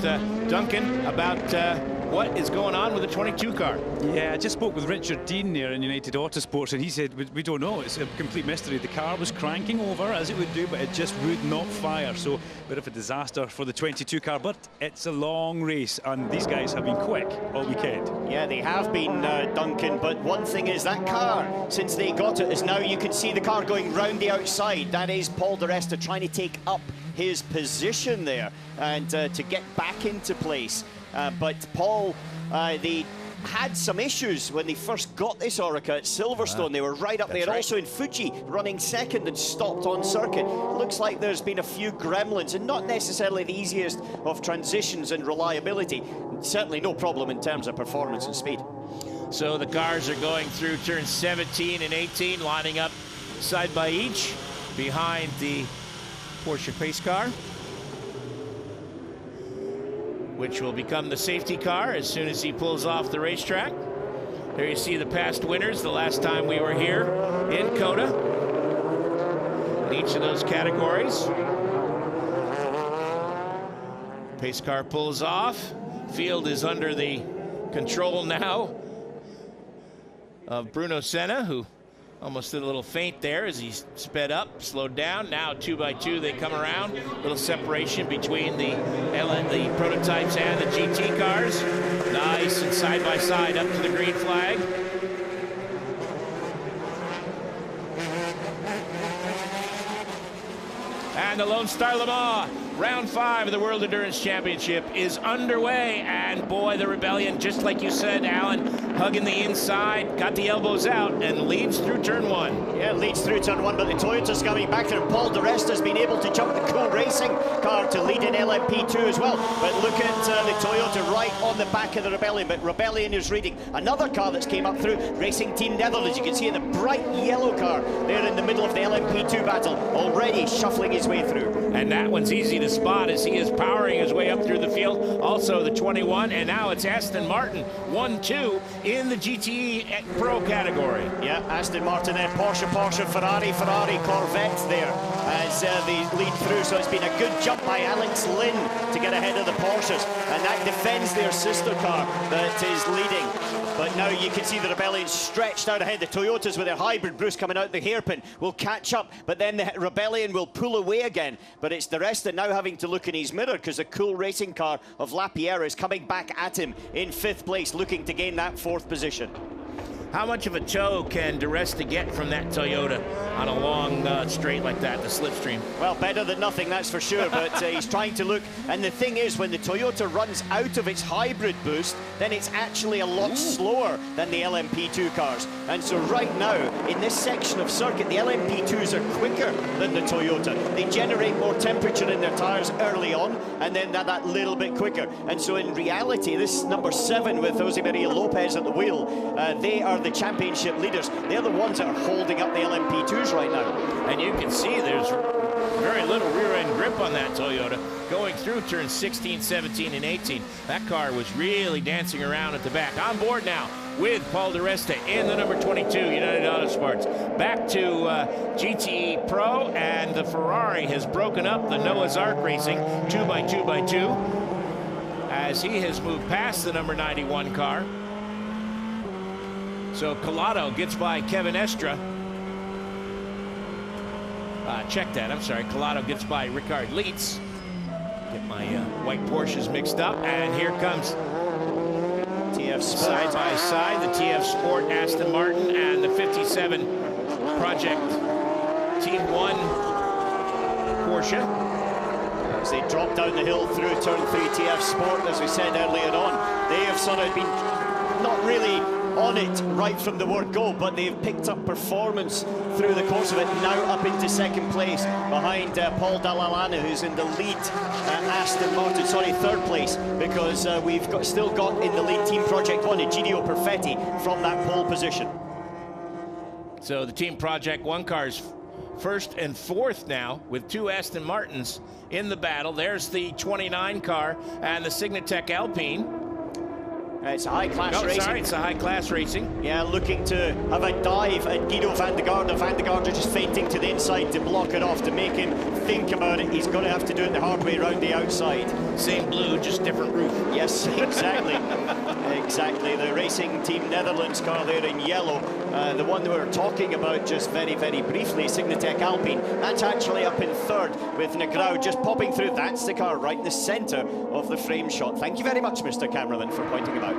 Duncan about what is going on with the 22 car. Yeah, I just spoke with Richard Dean there in United Autosports, and he said, we don't know, it's a complete mystery. The car was cranking over as it would do, but it just would not fire. So a bit of a disaster for the 22 car, but it's a long race, and these guys have been quick all weekend. Yeah, they have been, Duncan, but one thing is that car, since they got it, is now you can see the car going round the outside. That is Paul di Resta trying to take up his position there and to get back into place. But Paul, the had some issues when they first got this Orica at Silverstone. They were right up there. right. Also in Fuji, running second and stopped on circuit. Looks like there's been a few gremlins, and not necessarily the easiest of transitions and reliability. Certainly no problem in terms of performance and speed. So the cars are going through turns 17 and 18, lining up side by each behind the Porsche pace car, which will become the safety car as soon as he pulls off the racetrack. There you see the past winners the last time we were here in COTA in each of those categories. Pace car pulls off. Field is under the control now of Bruno Senna, who almost did a little feint there as he sped up, slowed down. Now 2 by 2 they come around. Little separation between the prototypes and the GT cars. Nice, and side by side up to the green flag. And the Lone Star Le Mans, round 5 of the World Endurance Championship is underway. And boy, the Rebellion, just like you said, Alan, hugging the inside, got the elbows out, and leads through turn 1. Yeah, leads through turn 1, but the Toyota's coming back there. Paul di Resta's been able to jump the Cool Racing car to lead in LMP2 as well. But look at the Toyota right on the back of the Rebellion. But Rebellion is reading another car that's came up through, Racing Team Netherlands. You can see the bright yellow car there in the middle of the LMP2 battle, already shuffling his way through. And that one's easy to spot as he is powering his way up through the field. Also the 21, and now it's Aston Martin, 1-2 in the GTE Pro category. Yeah, Aston Martin there, Porsche, Ferrari, Corvette there as they lead through. So it's been a good jump by Alex Lynn to get ahead of the Porsches, and that defends their sister car that is leading. But now you can see the Rebellion stretched out ahead. The Toyotas with their hybrid Bruce coming out the hairpin will catch up, but then the Rebellion will pull away again. But it's di Resta now having to look in his mirror because the Cool Racing car of Lapierre is coming back at him in 5th place, looking to gain that 4th position. How much of a tow can di Resta get from that Toyota on a long straight like that, the slipstream? Well, better than nothing, that's for sure, but he's trying to look. And the thing is, when the Toyota runs out of its hybrid boost, then it's actually a lot slower than the LMP2 cars. And so right now, in this section of circuit, the LMP2s are quicker than the Toyota. They generate more temperature in their tires early on, and then that little bit quicker. And so in reality, this number 7 with Jose Maria Lopez at the wheel, they are the championship leaders. They're the ones that are holding up the LMP2s right now. And you can see there's very little rear-end grip on that Toyota going through turns 16, 17, and 18. That car was really dancing around at the back. On board now with Paul di Resta in the number 22 United Autosports. Back to GTE Pro, and the Ferrari has broken up the Noah's Ark Racing 2 by 2 by 2 as he has moved past the number 91 car. So Collado gets by Kevin Estra. Check that, I'm sorry. Collado gets by Ricard Leitz. Get my white Porsches mixed up. And here comes TF Sport. Side by side, the TF Sport Aston Martin and the 57 Project Team 1 Porsche. As they drop down the hill through turn 3, TF Sport, as we said earlier on, they have sort of been not really on it right from the word go, but they've picked up performance through the course of it, now up into 2nd place behind Paul Dall'Anna, who's in the lead. Aston Martin, sorry, 3rd place, because we've still got in the lead Team Project 1 Egidio Perfetti from that pole position. So the Team Project 1 cars 1st and 4th now, with 2 Aston Martins in the battle. There's the 29 car and the Signatech Alpine. It's a high-class racing. Sorry, it's a high-class racing. Yeah, looking to have a dive at Guido van der Garde. Van der Garde just feinting to the inside to block it off, to make him think about it. He's going to have to do it the hard way around the outside. Same blue, just different roof. Yes, exactly. Exactly. The Racing Team Netherlands car there in yellow. The one we were talking about just very, very briefly, Signatech Alpine. That's actually up in 3rd with Negrão just popping through. That's the car right in the centre of the frame shot. Thank you very much, Mr. Cameraman, for pointing him out.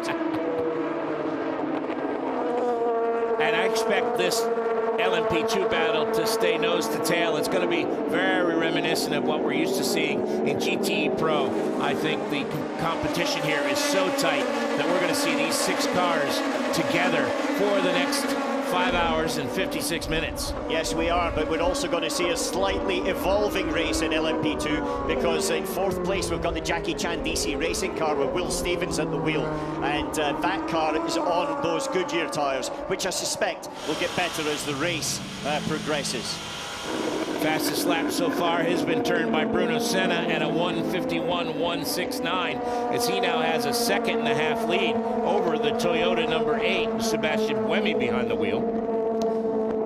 And I expect this LMP2 battle to stay nose to tail. It's going to be very reminiscent of what we're used to seeing in GTE Pro. I think the competition here is so tight that we're going to see these 6 cars together for the next 5 hours and 56 minutes. Yes, we are, but we're also going to see a slightly evolving race in LMP2, because in 4th place we've got the Jackie Chan DC racing car with Will Stevens at the wheel, and that car is on those Goodyear tyres, which I suspect will get better as the race progresses. Fastest lap so far has been turned by Bruno Senna at a 1:51.169, as he now has a 2.5-second lead over the Toyota number 8, Sebastian Buemi, behind the wheel.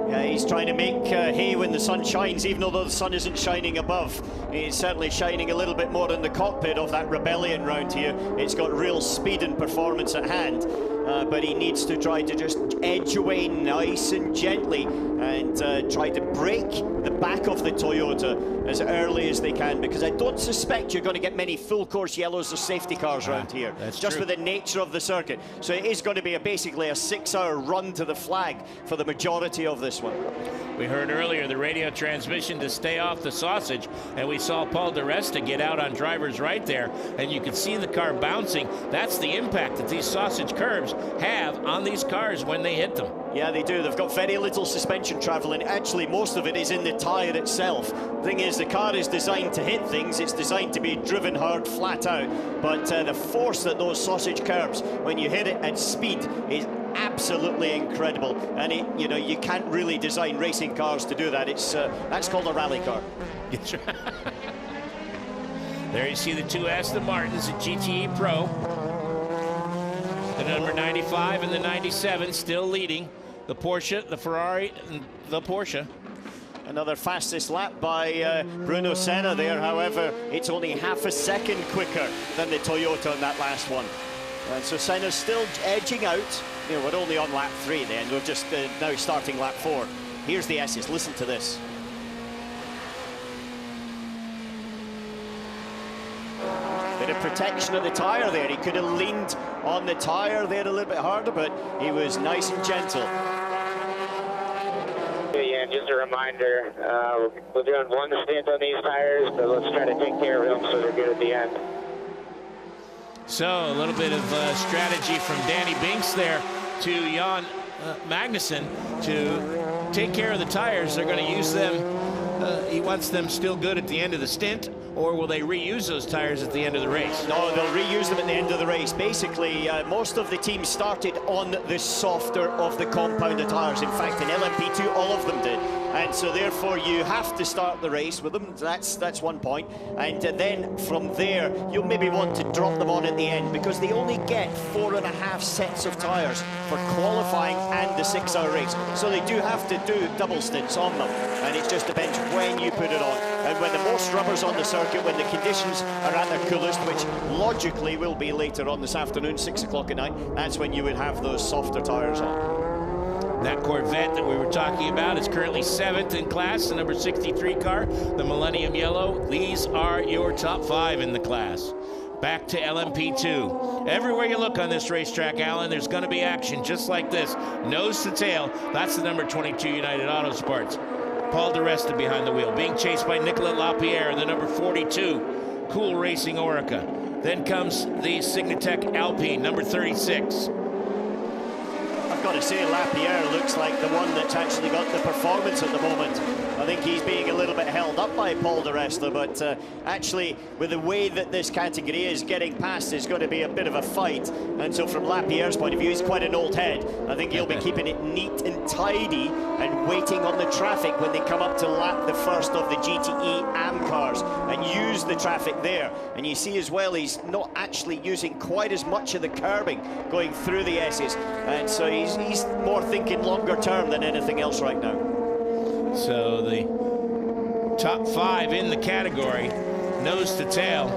Yeah, he's trying to make hay when the sun shines, even though the sun isn't shining above. He's certainly shining a little bit more in the cockpit of that Rebellion round here. It's got real speed and performance at hand, but he needs to try to just edge away nice and gently and try to break the back of the Toyota as early as they can, because I don't suspect you're going to get many full course yellows or safety cars around here. That's just true. with the nature of the circuit. So it is going to be basically a 6-hour run to the flag for the majority of this one. We heard earlier the radio transmission to stay off the sausage, and we saw Paul di Resta get out on driver's right there, and you can see the car bouncing. That's the impact that these sausage curbs have on these cars when they hit them. Yeah, they do. They've got very little suspension travel, and actually most of it is in the tyre itself. The thing is, the car is designed to hit things. It's designed to be driven hard, flat out. But the force that those sausage curbs, when you hit it at speed, is absolutely incredible. And you can't really design racing cars to do that. That's called a rally car. There you see the 2 Aston Martins at GTE Pro. The number 95 and the 97 still leading. The Porsche, the Ferrari, and the Porsche. Another fastest lap by Bruno Senna there. However, it's only 0.5 second quicker than the Toyota on that last one. And so Senna's still edging out. We're only on lap 3 then. We're just now starting lap 4. Here's the S's. Listen to this. Bit of protection of the tyre there. He could have leaned on the tyre there a little bit harder, but he was nice and gentle. Yeah, just a reminder, we're doing 1 stint on these tires, but let's try to take care of them so they're good at the end. So a little bit of strategy from Danny Binks there to Jan Magnussen to take care of the tires. They're going to use them. He wants them still good at the end of the stint, or will they reuse those tires at the end of the race? No, they'll reuse them at the end of the race. Basically, most of the teams started on the softer of the compounded tires. In fact, in LMP2, all of them did. And so therefore you have to start the race with them. That's one point. And then from there, you'll maybe want to drop them on at the end, because they only get 4.5 sets of tyres for qualifying and the 6-hour race. So they do have to do double stints on them. And it just depends when you put it on. And when the most rubber's on the circuit, when the conditions are at their coolest, which logically will be later on this afternoon, 6 o'clock at night, that's when you would have those softer tyres on. That Corvette that we were talking about is currently 7th in class, the number 63 car, the Millennium Yellow. These are your top 5 in the class. Back to LMP2. Everywhere you look on this racetrack, Alan, there's going to be action just like this. Nose to tail. That's the number 22 United Autosports. Paul di Resta behind the wheel, being chased by Nicolas Lapierre, the number 42 Cool Racing Orica. Then comes the Signatech Alpine, number 36. I've got to say, Lapierre looks like the one that's actually got the performance at the moment. I think he's being a little bit held up by Paul di Resta, but actually, with the way that this category is getting past, it's going to be a bit of a fight. And so from Lapierre's point of view, he's quite an old head. I think he'll be keeping it neat and tidy and waiting on the traffic when they come up to lap the first of the GTE AM cars and use the traffic there. And you see as well, he's not actually using quite as much of the curbing going through the S's. And so he's more thinking longer term than anything else right now. So the top 5 in the category, nose to tail.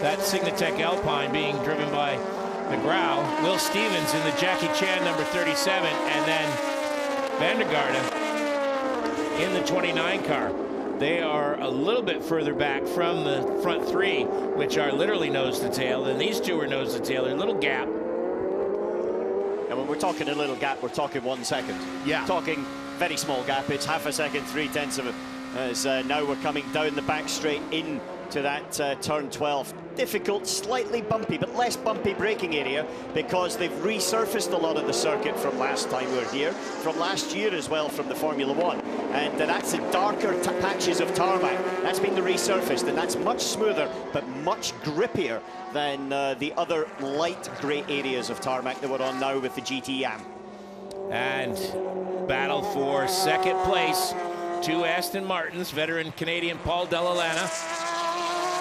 That Signatech Alpine being driven by McGraw. Will Stevens in the Jackie Chan number 37, and then Vandergarde in the 29 car. They are a little bit further back from the front 3, which are literally nose to tail, and these 2 are nose to tail. There's a little gap. And when we're talking a little gap, we're talking 1 second. Yeah. We're talking very small gap. It's half a second, 3/10 of it. As now we're coming down the back straight into that turn 12. Difficult, slightly bumpy, but less bumpy braking area because they've resurfaced a lot of the circuit from last time we were here, from last year as well, from the Formula One. And that's the darker patches of tarmac. That's been the resurfaced, and that's much smoother, but much grippier than the other light grey areas of tarmac that we're on now with the GT Am. And battle for second place. Two Aston Martins, veteran Canadian Paul Dell'Alana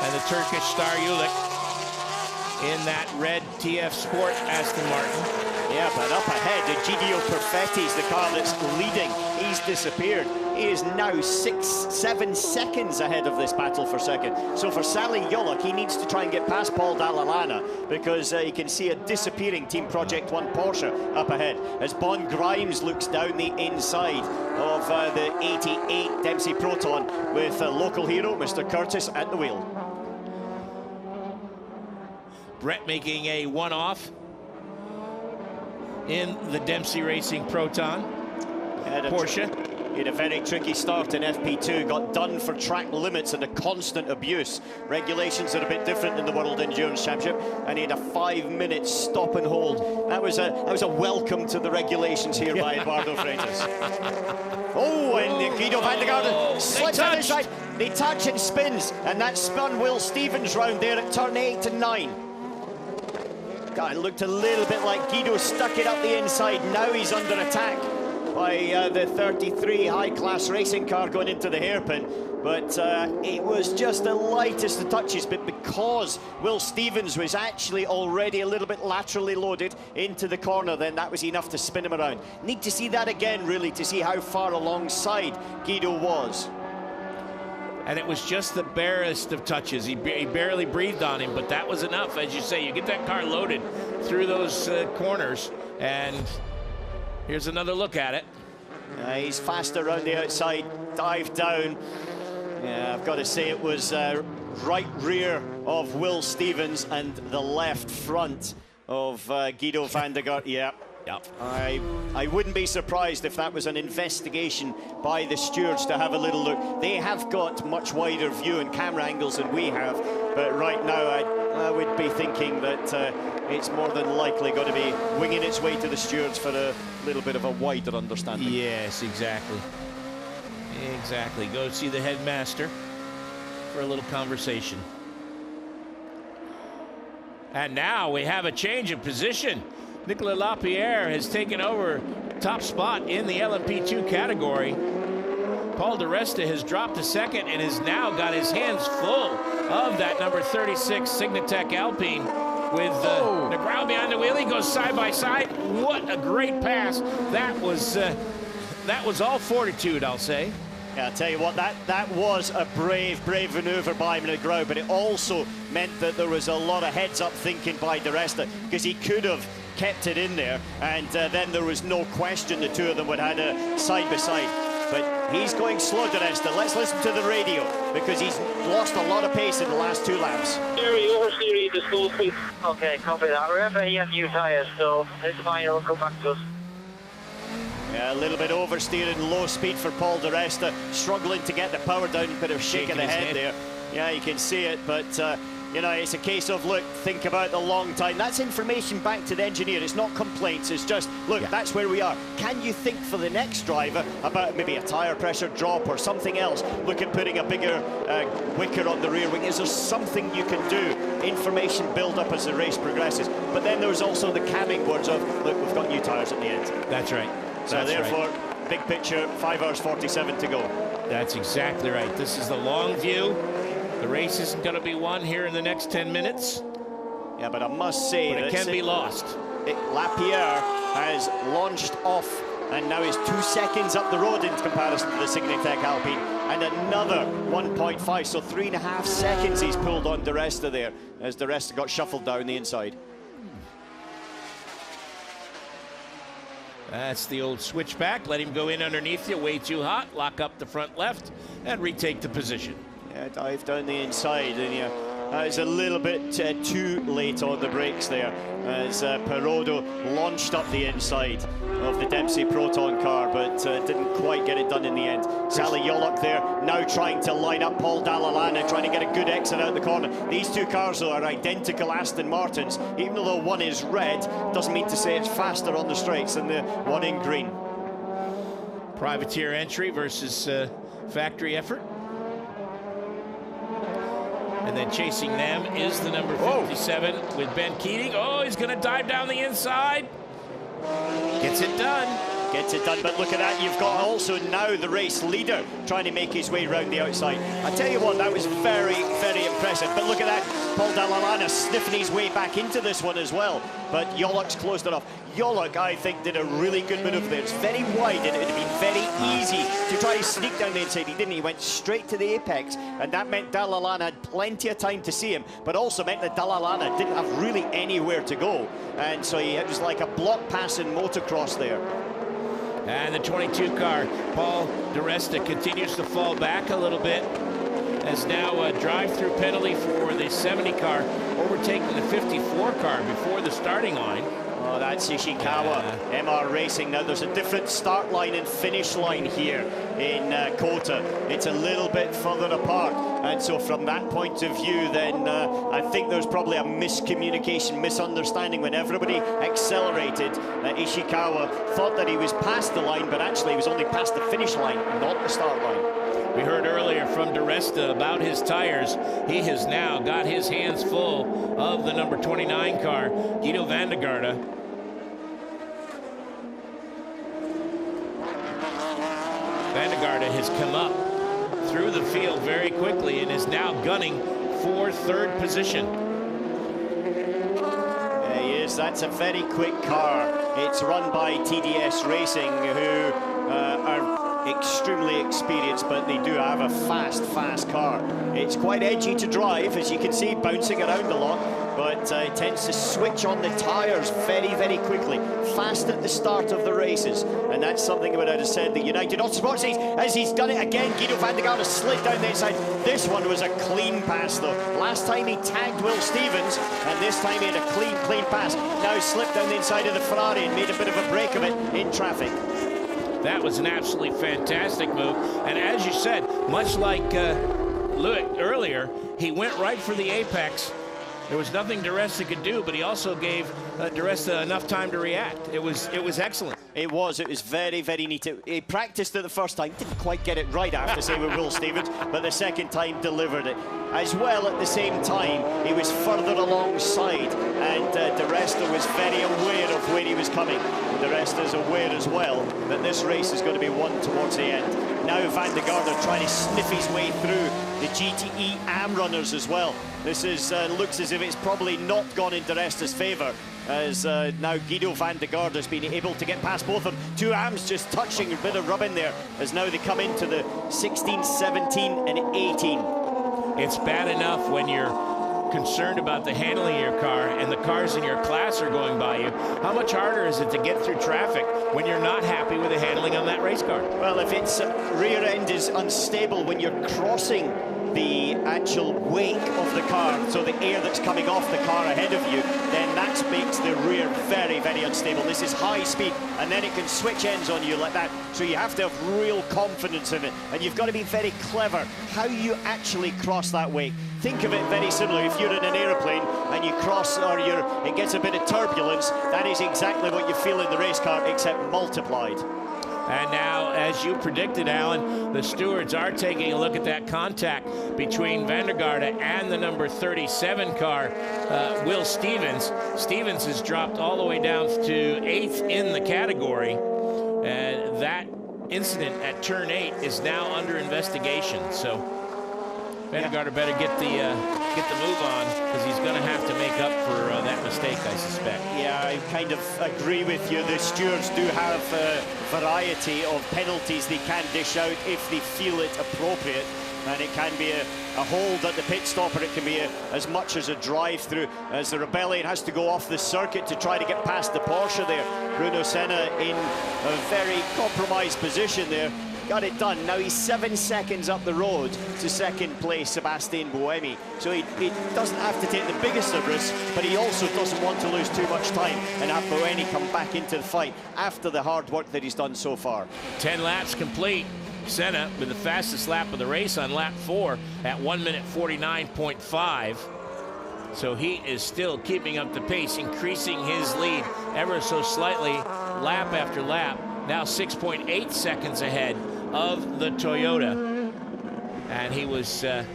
and the Turkish Star Ulik in that red TF Sport Aston Martin. Yeah, but up ahead, Egidio Perfetti's the car that's leading. He's disappeared. He is now 6-7 seconds ahead of this battle for second. So for Sally Yolok, he needs to try and get past Paul Dell'Alana because you can see a disappearing Team Project One Porsche up ahead as Bon Grimes looks down the inside of the 88 Dempsey Proton with local hero Mr. Curtis at the wheel. Brett making a one-off in the Dempsey Racing Proton Porsche. He had a very tricky start in FP2, got done for track limits and a constant abuse. Regulations are a bit different in the World Endurance Championship, and he had a 5-minute stop and hold. That was a welcome to the regulations here by Eduardo Freitas. Oh, and Guido van der Garde slips on his side. They touch and spins, and that spun Will Stevens round there at turn 8 and 9. God, it looked a little bit like Guido stuck it up the inside. Now he's under attack by the 33 high-class racing car going into the hairpin. But it was just the lightest of touches, but because Will Stevens was actually already a little bit laterally loaded into the corner, then that was enough to spin him around. Need to see that again, really, to see how far alongside Guido was. And it was just the barest of touches. He barely breathed on him, but that was enough. As you say, you get that car loaded through those corners, and here's another look at it. He's fast around the outside, dive down. Yeah, I've got to say it was right rear of Will Stevens and the left front of Guido van der Garde. Yeah. Yep. I wouldn't be surprised if that was an investigation by the stewards to have a little look. They have got much wider view and camera angles than we have, but right now I would be thinking that it's more than likely going to be winging its way to the stewards for a little bit of a wider understanding. Yes, exactly. Exactly. Go see the headmaster for a little conversation. And now we have a change of position. Nicolas Lapierre has taken over top spot in the LMP2 category. Paul DeResta has dropped to second and has now got his hands full of that number 36 Signatech Alpine with Negrão behind the wheel. He goes side by side. What a great pass. That was all fortitude, I'll say. Yeah, I'll tell you what, that was a brave maneuver by Negrão, but it also meant that there was a lot of heads-up thinking by DeResta, because he could have kept it in there, and then there was no question the two of them would have had a side-by-side. But he's going slow, DeResta. Let's listen to the radio, because he's lost a lot of pace in the last 2 laps. Jerry, oversteer the slow speed. Okay, copy that. Remember, he has new tyres, so it's fine, it'll go back to us. Yeah, a little bit oversteering, low speed for Paul DeResta, struggling to get the power down, bit of shake of the head there. Yeah, you can see it, but you know, it's a case of, look, think about the long time. That's information back to the engineer. It's not complaints. It's just, look, that's where we are. Can you think for the next driver about maybe a tyre pressure drop or something else? Look at putting a bigger wicker on the rear wing. Is there something you can do? Information build up as the race progresses. But then there's also the calming words of, look, we've got new tyres at the end. That's right. So therefore, big picture, 5 hours 47 to go. That's exactly right. This is the long view. The race isn't going to be won here in the next 10 minutes. Yeah, but I must say that it can be lost. Lapierre has launched off and now is 2 seconds up the road in comparison to the Signatech Alpine, and another 1.5, so 3.5 seconds he's pulled on DeResta there as DeResta got shuffled down the inside. That's the old switchback. Let him go in underneath you, way too hot, lock up the front left, and retake the position. Yeah, dive down the inside, and yeah, that was a little bit too late on the brakes there as Perodo launched up the inside. of the Dempsey Proton car, but didn't quite get it done in the end. Sally Yolok there, now trying to line up Paul Dallalana, trying to get a good exit out the corner. These two cars are identical Aston Martins. Even though one is red, doesn't mean to say it's faster on the straights than the one in green. Privateer entry versus factory effort. And then chasing them is the number 57 with Ben Keating. Oh, he's going to dive down the inside. Gets it done. Gets it done, but look at that. You've got also now the race leader trying to make his way round the outside. I tell you what, that was very, very impressive. But look at that. Paul Dallalana sniffing his way back into this one as well. But Yolok's closed it off. Yolok, I think, did a really good manoeuvre there. It's very wide, and it would have been very easy to try to sneak down the inside. He didn't. He went straight to the apex, and that meant Dallalana had plenty of time to see him, but also meant that Dallalana didn't have really anywhere to go. And so it was like a block pass in motocross there. And the 22 car, Paul di Resta, continues to fall back a little bit, as now a drive-through penalty for the 70 car, overtaking the 54 car before the starting line. Oh, that's Ishikawa, MR Racing. Now, there's a different start line and finish line here in Kota. It's a little bit further apart. And so from that point of view, then I think there's probably a miscommunication, misunderstanding when everybody accelerated. Ishikawa thought that he was past the line, but actually he was only past the finish line, not the start line. We heard earlier from di Resta about his tires. He has now got his hands full of the number 29 car, Guido van der Garde. Van der Garde has come up through the field very quickly and is now gunning for third position. There he is. That's a very quick car. It's run by TDS Racing, who are extremely experienced, but they do have a fast car. It's quite edgy to drive, as you can see, bouncing around a lot, but it tends to switch on the tires very, very quickly, fast at the start of the races, and that's something that I have said the United Autosport says, as he's done it again. Guido van der Garde slid down the inside. This one was a clean pass, though. Last time he tagged Will Stevens, and this time he had a clean pass. Now slipped down the inside of the Ferrari and made a bit of a break of it in traffic. That was an absolutely fantastic move, and as you said, much like Lewitt earlier, he went right for the apex. There was nothing di Resta could do, but he also gave di Resta enough time to react. It was excellent. It was very, very neat. He practiced it the first time, didn't quite get it right, I have to say, with Will Stevens, but the second time delivered it. As well, at the same time, he was further alongside, and di Resta was very aware of where he was coming. Di Resta is aware as well that this race is going to be won towards the end. Now van der Garde trying to sniff his way through the GTE AM runners as well. This is looks as if it's probably not gone in di Resta's favour, as now Guido van der Garde has been able to get past both of them. Two AMs just touching, a bit of rub in there, as now they come into the 16, 17 and 18. It's bad enough when you're concerned about the handling of your car and the cars in your class are going by you. How much harder is it to get through traffic when you're not happy with the handling on that race car? Well, if its rear end is unstable when you're crossing the actual wake of the car, so the air that's coming off the car ahead of you, then that makes the rear very, very unstable. This is high speed, and then it can switch ends on you like that, so you have to have real confidence in it, and you've got to be very clever how you actually cross that wake. Think of it very similar. If you're in an aeroplane and you cross, or it gets a bit of turbulence, that is exactly what you feel in the race car, except multiplied. And now, as you predicted, Alan, the stewards are taking a look at that contact between van der Garde and the number 37 car, Will Stevens. Stevens has dropped all the way down to 8th in the category. And that incident at turn 8 is now under investigation. So van der Garde better get the move on, because he's going to have to make up for that mistake, I suspect. Yeah, I kind of agree with you. The stewards do have a variety of penalties they can dish out if they feel it appropriate. And it can be a hold at the pit stop, or it can be as much as a drive-through, as the Rebellion has to go off the circuit to try to get past the Porsche there. Bruno Senna in a very compromised position there. got it done. Now he's 7 seconds up the road to second place, Sebastian Buemi. So he doesn't have to take the biggest of risks, but he also doesn't want to lose too much time and have Buemi come back into the fight after the hard work that he's done so far. 10 laps complete. Senna with the fastest lap of the race on lap 4 at 1 minute 49.5. So he is still keeping up the pace, increasing his lead ever so slightly lap after lap. Now 6.8 seconds ahead of the Toyota. And he was 9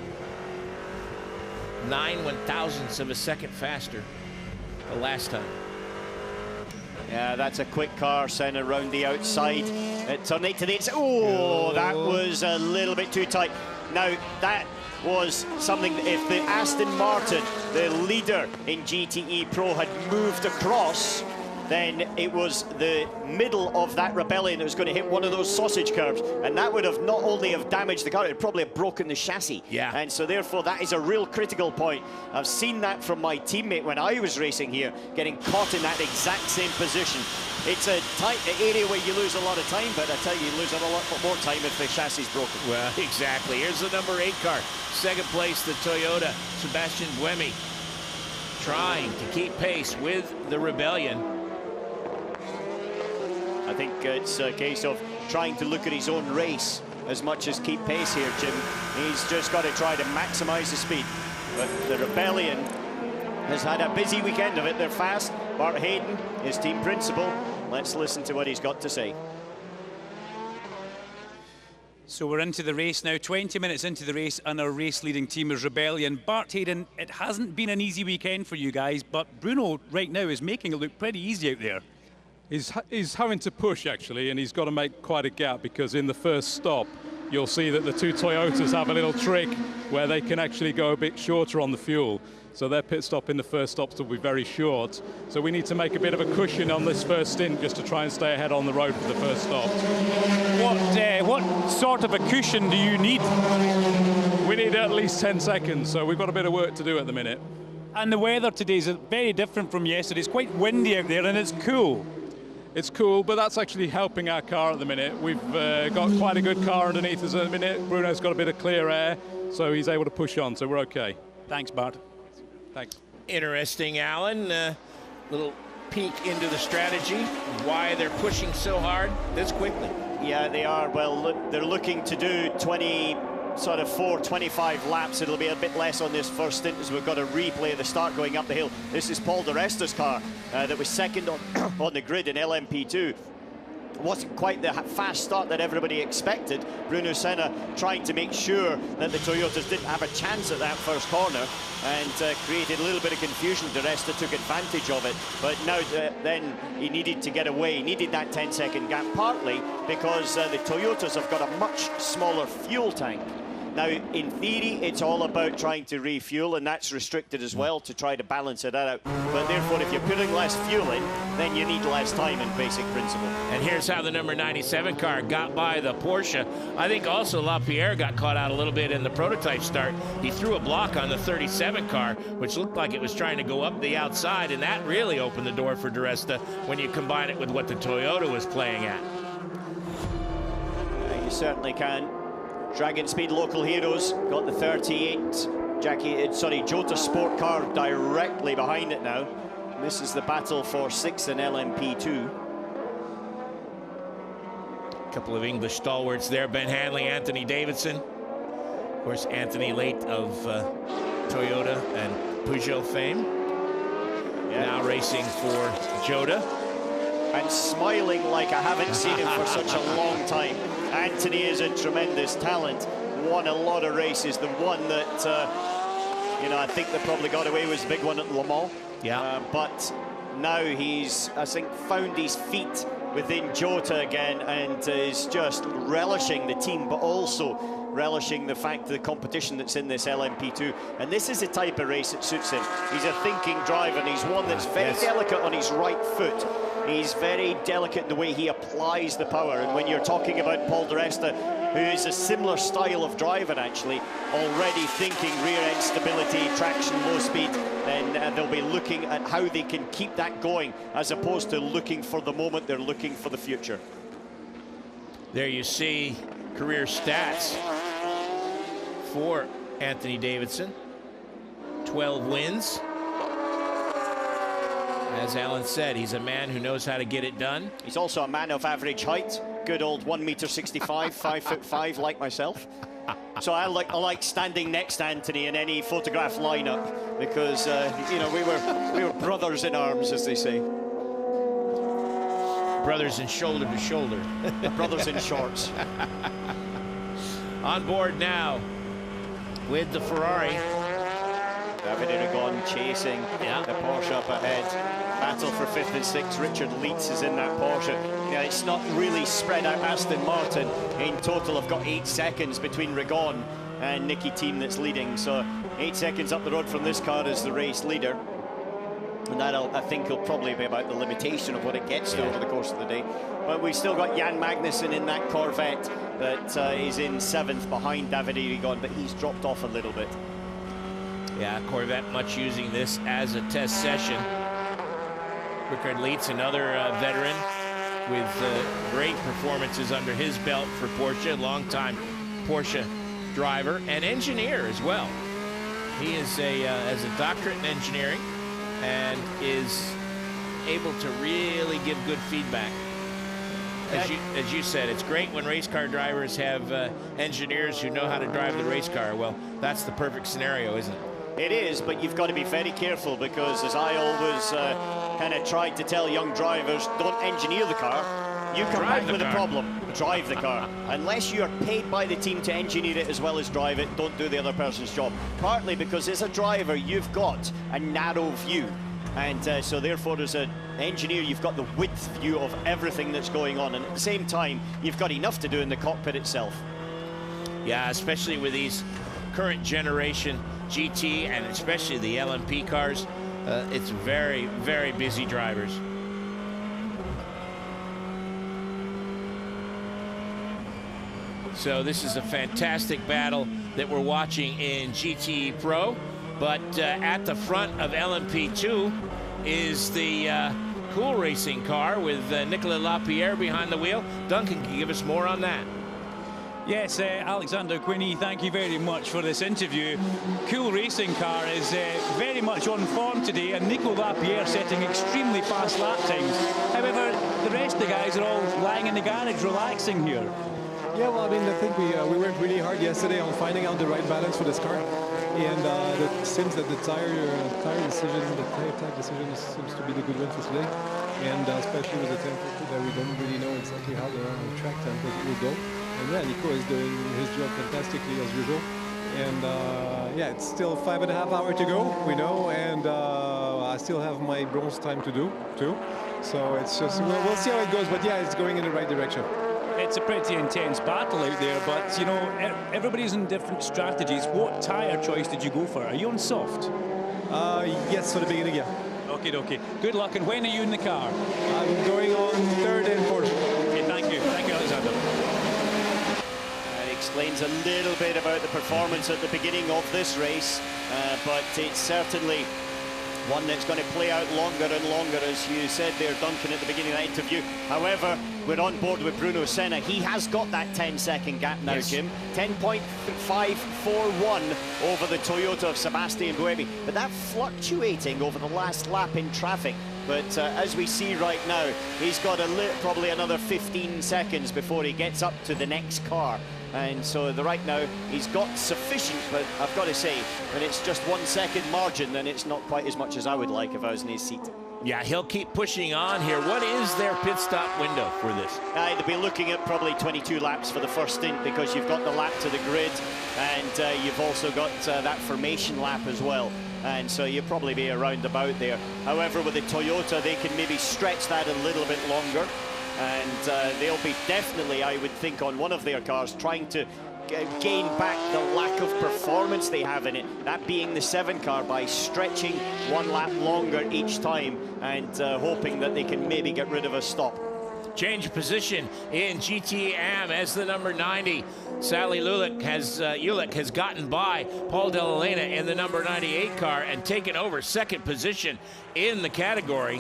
one-thousandths of a second faster the last time. Yeah, that's a quick car, Senna around the outside at turn 8 to the inside. Oh, that was a little bit too tight. Now, that was something that if the Aston Martin, the leader in GTE Pro, had moved across, then it was the middle of that Rebellion that was going to hit one of those sausage curbs, and that would have not only have damaged the car, it would probably have broken the chassis. Yeah. And so therefore that is a real critical point. I've seen that from my teammate when I was racing here, getting caught in that exact same position. It's a tight area where you lose a lot of time, but I tell you, you lose a lot more time if the chassis is broken. Well, exactly. Here's the number 8 car. Second place, the Toyota, Sebastian Buemi, trying to keep pace with the Rebellion. I think it's a case of trying to look at his own race as much as keep pace here, Jim. He's just got to try to maximize the speed. But the Rebellion has had a busy weekend of it. They're fast. Bart Hayden, his team principal. Let's listen to what he's got to say. So we're into the race now, 20 minutes into the race, and our race-leading team is Rebellion. Bart Hayden, it hasn't been an easy weekend for you guys, but Bruno right now is making it look pretty easy out there. He's having to push, actually, and he's got to make quite a gap, because in the first stop, you'll see that the two Toyotas have a little trick where they can actually go a bit shorter on the fuel. So their pit stop in the first stops will be very short. So we need to make a bit of a cushion on this first stint just to try and stay ahead on the road for the first stop. What sort of a cushion do you need? We need at least 10 seconds, so we've got a bit of work to do at the minute. And the weather today is very different from yesterday. It's quite windy out there and it's cool. It's cool, but that's actually helping our car at the minute. We've got quite a good car underneath us at the minute. Bruno's got a bit of clear air, so he's able to push on, so we're okay. Thanks, Bart. Thanks. Interesting, Alan. Little peek into the strategy, why they're pushing so hard this quickly. Yeah, they are. Well, look, they're looking to do 25 laps. It'll be a bit less on this first stint as we've got to replay the start going up the hill. This is Paul Di Resta's car that was second on the grid in LMP2. It wasn't quite the fast start that everybody expected. Bruno Senna trying to make sure that the Toyotas didn't have a chance at that first corner and created a little bit of confusion. Di Resta took advantage of it, but now then he needed to get away. He needed that 10-second gap, partly because the Toyotas have got a much smaller fuel tank. Now, in theory, it's all about trying to refuel, and that's restricted as well to try to balance it out. But therefore, if you're putting less fuel in, then you need less time in basic principle. And here's how the number 97 car got by the Porsche. I think also Lapierre got caught out a little bit in the prototype start. He threw a block on the 37 car, which looked like it was trying to go up the outside, and that really opened the door for Di Resta when you combine it with what the Toyota was playing at. You certainly can. Dragon Speed local heroes got the 38 Jota Sport car directly behind it now. This is the battle for 6th in LMP2. A couple of English stalwarts there, Ben Hanley, Anthony Davidson. Of course, Anthony late of Toyota and Peugeot fame. Yeah. Now racing for Jota. And smiling like I haven't seen him for such a long time. Anthony is a tremendous talent. Won a lot of races. The one that, I think they probably got away was the big one at Le Mans. Yeah. But now he's, I think, found his feet within Jota again and is just relishing the team, but also relishing the fact of the competition that's in this LMP2. And this is the type of race that suits him. He's a thinking driver, and he's one that's very delicate on his right foot. He's very delicate in the way he applies the power. And when you're talking about Paul Di Resta, who is a similar style of driver, actually, already thinking rear end stability, traction, low speed, then they'll be looking at how they can keep that going, as opposed to looking for the moment. They're looking for the future. There you see career stats for Anthony Davidson. 12 wins. As Alan said, he's a man who knows how to get it done. He's also a man of average height. Good old 1.65 m, 5'5", like myself. So I like standing next to Anthony in any photograph lineup because you know, we were brothers in arms, as they say. Brothers in shoulder to shoulder. Brothers in shorts. On board now with the Ferrari. David Aragon chasing the Porsche up ahead. Battle for 5th and 6th. Richard Leeds is in that Porsche. Yeah, it's not really spread out. Aston Martin in total have got 8 seconds between Aragon and Nicky Team that's leading. So 8 seconds up the road from this car as the race leader. And that, I think, will probably be about the limitation of what it gets to over the course of the day. But we've still got Jan Magnussen in that Corvette that is in 7th behind David Aragon, but he's dropped off a little bit. Yeah, Corvette much using this as a test session. Richard Leeds, another veteran with great performances under his belt for Porsche, longtime Porsche driver and engineer as well. He is has a doctorate in engineering and is able to really give good feedback. As you said, it's great when race car drivers have engineers who know how to drive the race car. Well, that's the perfect scenario, isn't it? It is, but you've got to be very careful because, as I always kind of tried to tell young drivers, don't engineer the car. You come back with a problem. Drive the car. Unless you're paid by the team to engineer it as well as drive it, don't do the other person's job. Partly because as a driver, you've got a narrow view. And so therefore, as an engineer, you've got the width view of everything that's going on. And at the same time, you've got enough to do in the cockpit itself. Yeah, especially with these current generation GT and especially the LMP cars, it's very, very busy drivers. So this is a fantastic battle that we're watching in GT Pro, but at the front of LMP2 is the Cool Racing car with Nicolas Lapierre behind the wheel. Duncan can give us more on that. Yes, Alexander Quinney, thank you very much for this interview. Cool Racing car is very much on form today, and Nico Lapierre setting extremely fast lap times. However, the rest of the guys are all lying in the garage relaxing here. Yeah, well, I mean, I think we worked really hard yesterday on finding out the right balance for this car. And it seems that the tire decision, the tire type decision seems to be the good one for today. And especially with the temperature that we don't really know exactly how the track temperature will go. And yeah, Nico is doing his job fantastically as usual. And yeah, it's still 5.5 hours to go, we know, and I still have my bronze time to do too. So it's just, we'll see how it goes, but yeah, it's going in the right direction. It's a pretty intense battle out there, but you know, everybody's in different strategies. What tyre choice did you go for? Are you on soft? Yes, for the beginning, yeah. Okay. Good luck, and when are you in the car? I'm going on 3rd and 4th. Okay, thank you, Alexander. That explains a little bit about the performance at the beginning of this race, but it's certainly one that's going to play out longer and longer, as you said there, Duncan, at the beginning of that interview. However, we're on board with Bruno Senna. He has got that 10-second gap now, yes. Jim. 10.541 over the Toyota of Sebastian Buemi. But that fluctuating over the last lap in traffic. But as we see right now, he's got probably another 15 seconds before he gets up to the next car. And so right now, he's got sufficient, but I've got to say, when it's just 1 second margin, then it's not quite as much as I would like if I was in his seat. Yeah, he'll keep pushing on here. What is their pit stop window for this? They'll be looking at probably 22 laps for the first stint, because you've got the lap to the grid, and you've also got that formation lap as well. And so you'll probably be around about there. However, with the Toyota, they can maybe stretch that a little bit longer. And they'll be definitely, I would think, on one of their cars trying to gain back the lack of performance they have in it, that being the 7 car, by stretching 1 lap longer each time and hoping that they can maybe get rid of a stop. Change position in GT-AM as the number 90. Sally Ulick has gotten by Paul Della Lena in the number 98 car and taken over 2nd position in the category.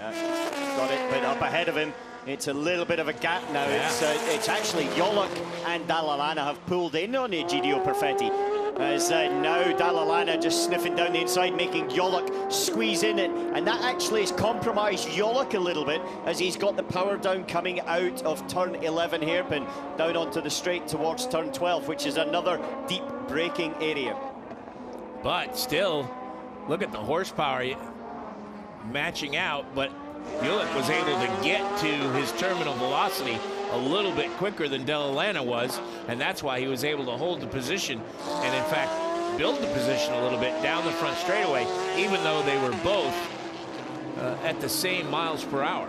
Got it, but up ahead of him It's a little bit of a gap now. It's actually Yolok and Dalla Lana have pulled in on Egidio Perfetti. As now Dalla Lana just sniffing down the inside, making Yolok squeeze in it. And that actually has compromised Yolok a little bit as he's got the power down coming out of turn 11 hairpin, down onto the straight towards turn 12, which is another deep braking area. But still, look at the horsepower matching out, but Yolok was able to get to his terminal velocity a little bit quicker than Dalla Lana was, and that's why he was able to hold the position and, in fact, build the position a little bit down the front straightaway, even though they were both at the same miles per hour.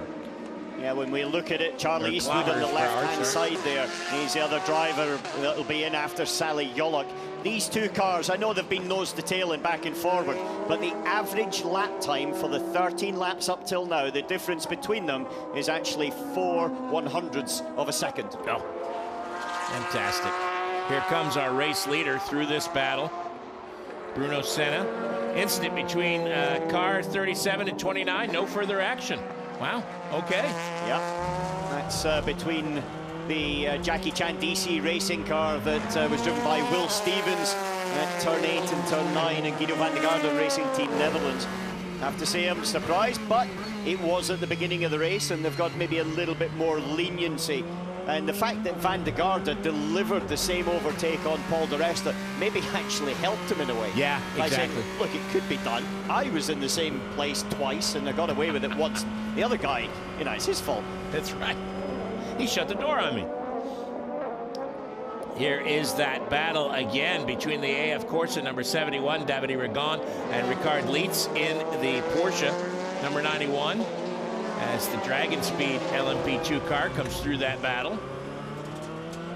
Yeah, when we look at it, Charlie Eastwood on the left-hand side there. He's the other driver that'll be in after Sally Yolok. These two cars, I know they've been nose to tail and back and forward, but the average lap time for the 13 laps up till now, the difference between them is actually 4/100ths of a second. Oh, fantastic. Here comes our race leader through this battle, Bruno Senna. Incident between car 37 and 29, no further action. Wow, okay. Yeah, that's between the Jackie Chan DC racing car that was driven by Will Stevens at turn 8 and turn 9, and Guido van der Garde Racing Team Netherlands. Have to say I'm surprised, but it was at the beginning of the race, and they've got maybe a little bit more leniency. And the fact that Van der Garde delivered the same overtake on Paul de Resta maybe actually helped him in a way. Yeah, by exactly. saying, look, it could be done. I was in the same place twice, and I got away with it once. The other guy, you know, it's his fault. That's right. He shut the door on me. Here is that battle again between the AF Corsa number 71, Davide Regon, and Ricard Leitz in the Porsche number 91. As the Dragon Speed LMP2 car comes through that battle.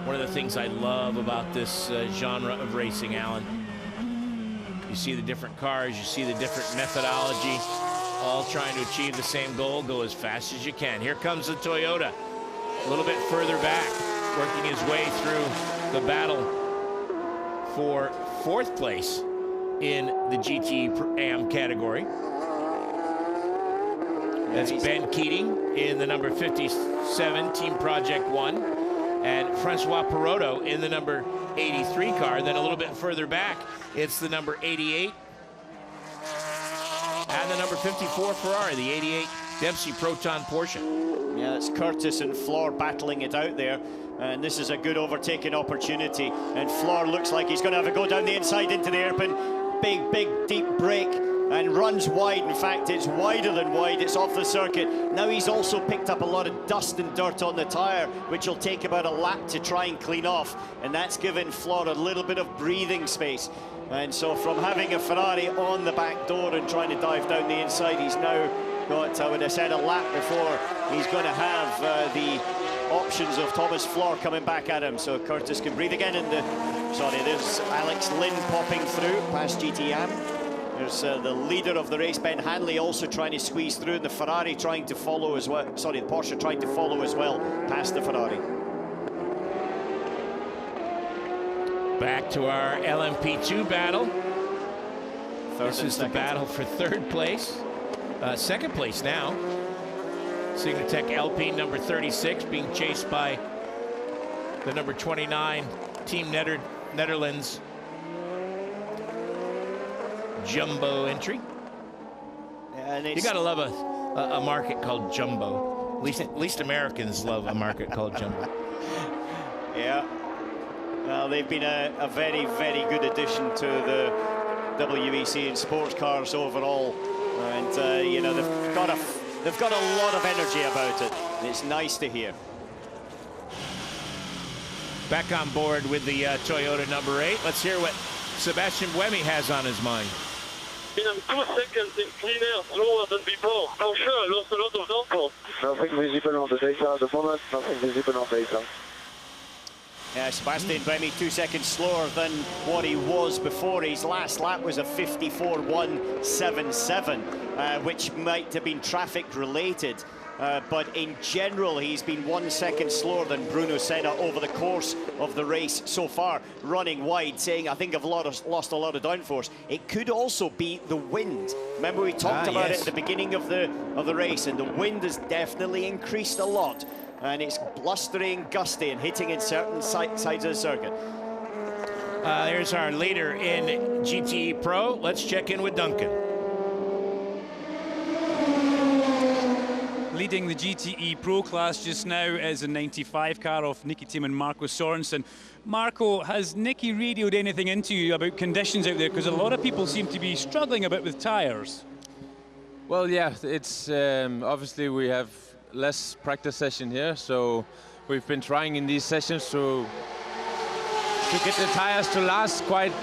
One of the things I love about this genre of racing, Alan, you see the different cars, you see the different methodology, all trying to achieve the same goal, go as fast as you can. Here comes the Toyota, a little bit further back, working his way through the battle for 4th place in the GT AM category. That's Ben Keating in the number 57 Team Project 1, and Francois Perotto in the number 83 car. Then a little bit further back, it's the number 88 and the number 54 Ferrari, the 88 Dempsey Proton Porsche. Yeah, it's Curtis and Floor battling it out there. And this is a good overtaking opportunity. And Floor looks like he's going to have a go down the inside into the hairpin. Big, big, deep break. And runs wide. In fact, it's wider than wide. It's off the circuit. Now he's also picked up a lot of dust and dirt on the tyre, which will take about a lap to try and clean off. And that's given Floor a little bit of breathing space. And so from having a Ferrari on the back door and trying to dive down the inside, he's now got, I would have said, a lap before he's going to have the options of Thomas Floor coming back at him. So Curtis can breathe again. And there's Alex Lynn popping through past GTM. There's the leader of the race, Ben Hanley, also trying to squeeze through, and the Ferrari trying to follow as well. Sorry, the Porsche trying to follow as well past the Ferrari. Back to our LMP2 battle. This is the battle for 3rd place. 2nd place now. Signatech Alpine number 36 being chased by the number 29 Team Netherlands Jumbo entry. And you gotta love a market called Jumbo. At least Americans love a market called Jumbo. Yeah. Well, they've been a very, very good addition to the WEC and sports cars overall. And you know, they've got a lot of energy about it. And it's nice to hear. Back on board with the Toyota number 8. Let's hear what Sebastian Buemi has on his mind. I'm 2 seconds cleaner, slower than before. For sure, I lost a lot of downforce. Nothing visible on the data at the moment, nothing visible on data. Yeah, Sebastian Buemi 2 seconds slower than what he was before. His last lap was a 54.177, which might have been traffic related. but in general he's been 1 second slower than Bruno Senna over the course of the race so far, running wide, saying, I think I've lost a lot of downforce. It could also be the wind. Remember we talked about it at the beginning of the race, and the wind has definitely increased a lot, and it's blustering, gusty, and hitting in certain sides of the circuit. There's our leader in GTE Pro. Let's check in with Duncan. Leading the GTE Pro class just now is a 95 car of Nicky Tim and Marco Sorensen. Marco, has Nicky radioed anything into you about conditions out there? Because a lot of people seem to be struggling a bit with tyres. Well, yeah, it's obviously we have less practice session here, so we've been trying in these sessions to get the tires to last quite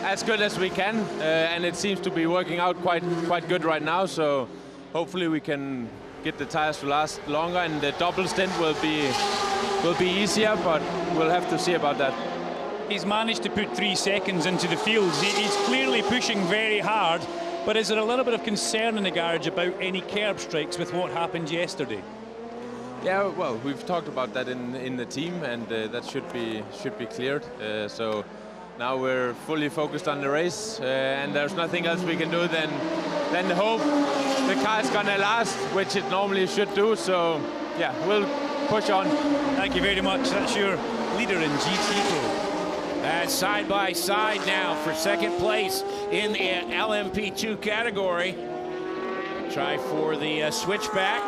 as good as we can, and it seems to be working out quite good right now. So hopefully we can get the tires to last longer, and the double stint will be easier, but we'll have to see about that. He's managed to put 3 seconds into the fields. He's clearly pushing very hard, but is there a little bit of concern in the garage about any curb strikes with what happened yesterday? Yeah, well, we've talked about that in the team, and that should be cleared. So now we're fully focused on the race, and there's nothing else we can do than hope the car is gonna last, which it normally should do. So yeah, we'll push on. Thank you very much. That's your leader in GT Pro. And side by side now for second place in the LMP2 category. Try for the switchback.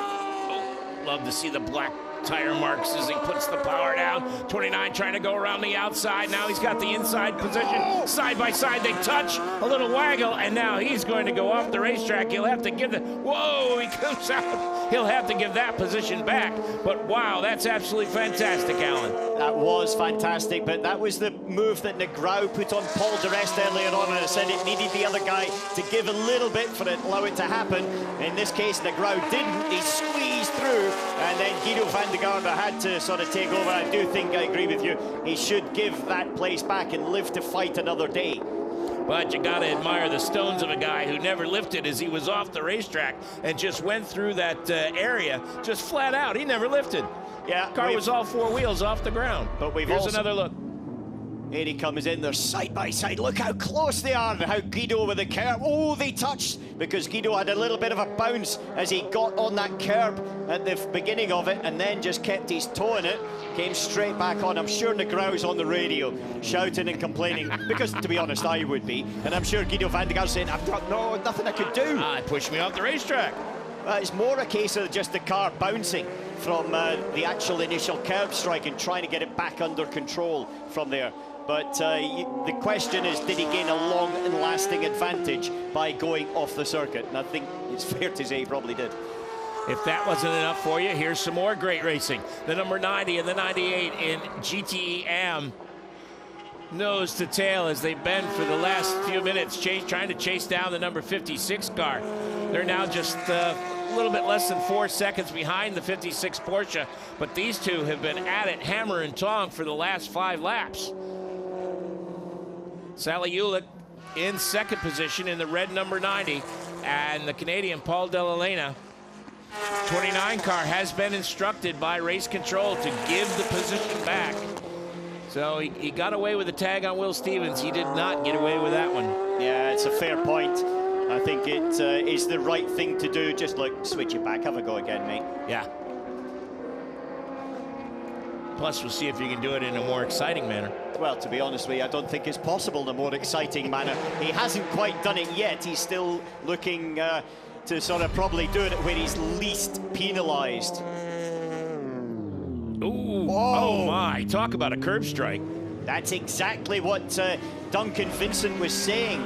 Love to see the black tire marks as he puts the power down. 29 trying to go around the outside. Now he's got the inside position. Side by side, they touch, a little waggle, and now he's going to go off the racetrack. He'll have to give the, whoa, he comes out. He'll have to give that position back. But wow, that's absolutely fantastic, Alan. That was fantastic, but that was the move that Negrão put on Paul de Rest earlier on, and I said it needed the other guy to give a little bit for it, allow it to happen. In this case, Negrão didn't. He squeezed through, and then Guido van de Garde had to sort of take over. I do think I agree with you. He should give that place back and live to fight another day. But you got to admire the stones of a guy who never lifted as he was off the racetrack and just went through that area just flat out. He never lifted. Yeah, car was all 4 wheels off the ground. But we've Here's also another look. Here he comes in, they're side by side. Look how close they are, and how Guido with the curb. Oh, they touched, because Guido had a little bit of a bounce as he got on that curb at the beginning of it, and then just kept his toe in it, came straight back on. I'm sure Negrão's on the radio shouting and complaining, because to be honest, I would be. And I'm sure Guido van de Garde saying, I've got nothing I could do. It pushed me off the racetrack. It's more a case of just the car bouncing from the actual initial curb strike and trying to get it back under control from there. But the question is, did he gain a long and lasting advantage by going off the circuit? And I think it's fair to say he probably did. If that wasn't enough for you, here's some more great racing. The number 90 and the 98 in GTE Am. Nose to tail as they've been for the last few minutes, trying to chase down the number 56 car. They're now just a little bit less than 4 seconds behind the 56 Porsche, but these two have been at it hammer and tong for the last 5 laps. Sally Ulick in second position in the red number 90, and the Canadian Paul Della Lena. 29 car has been instructed by race control to give the position back. So he got away with the tag on Will Stevens. He did not get away with that one. Yeah, it's a fair point. I think it is the right thing to do. Just look, switch it back, have a go again, mate. Yeah. Plus, we'll see if you can do it in a more exciting manner. Well, to be honest with you, I don't think it's possible in a more exciting manner. He hasn't quite done it yet. He's still looking to sort of probably do it where he's least penalised. Ooh, oh my, talk about a curb strike. That's exactly what Duncan Vincent was saying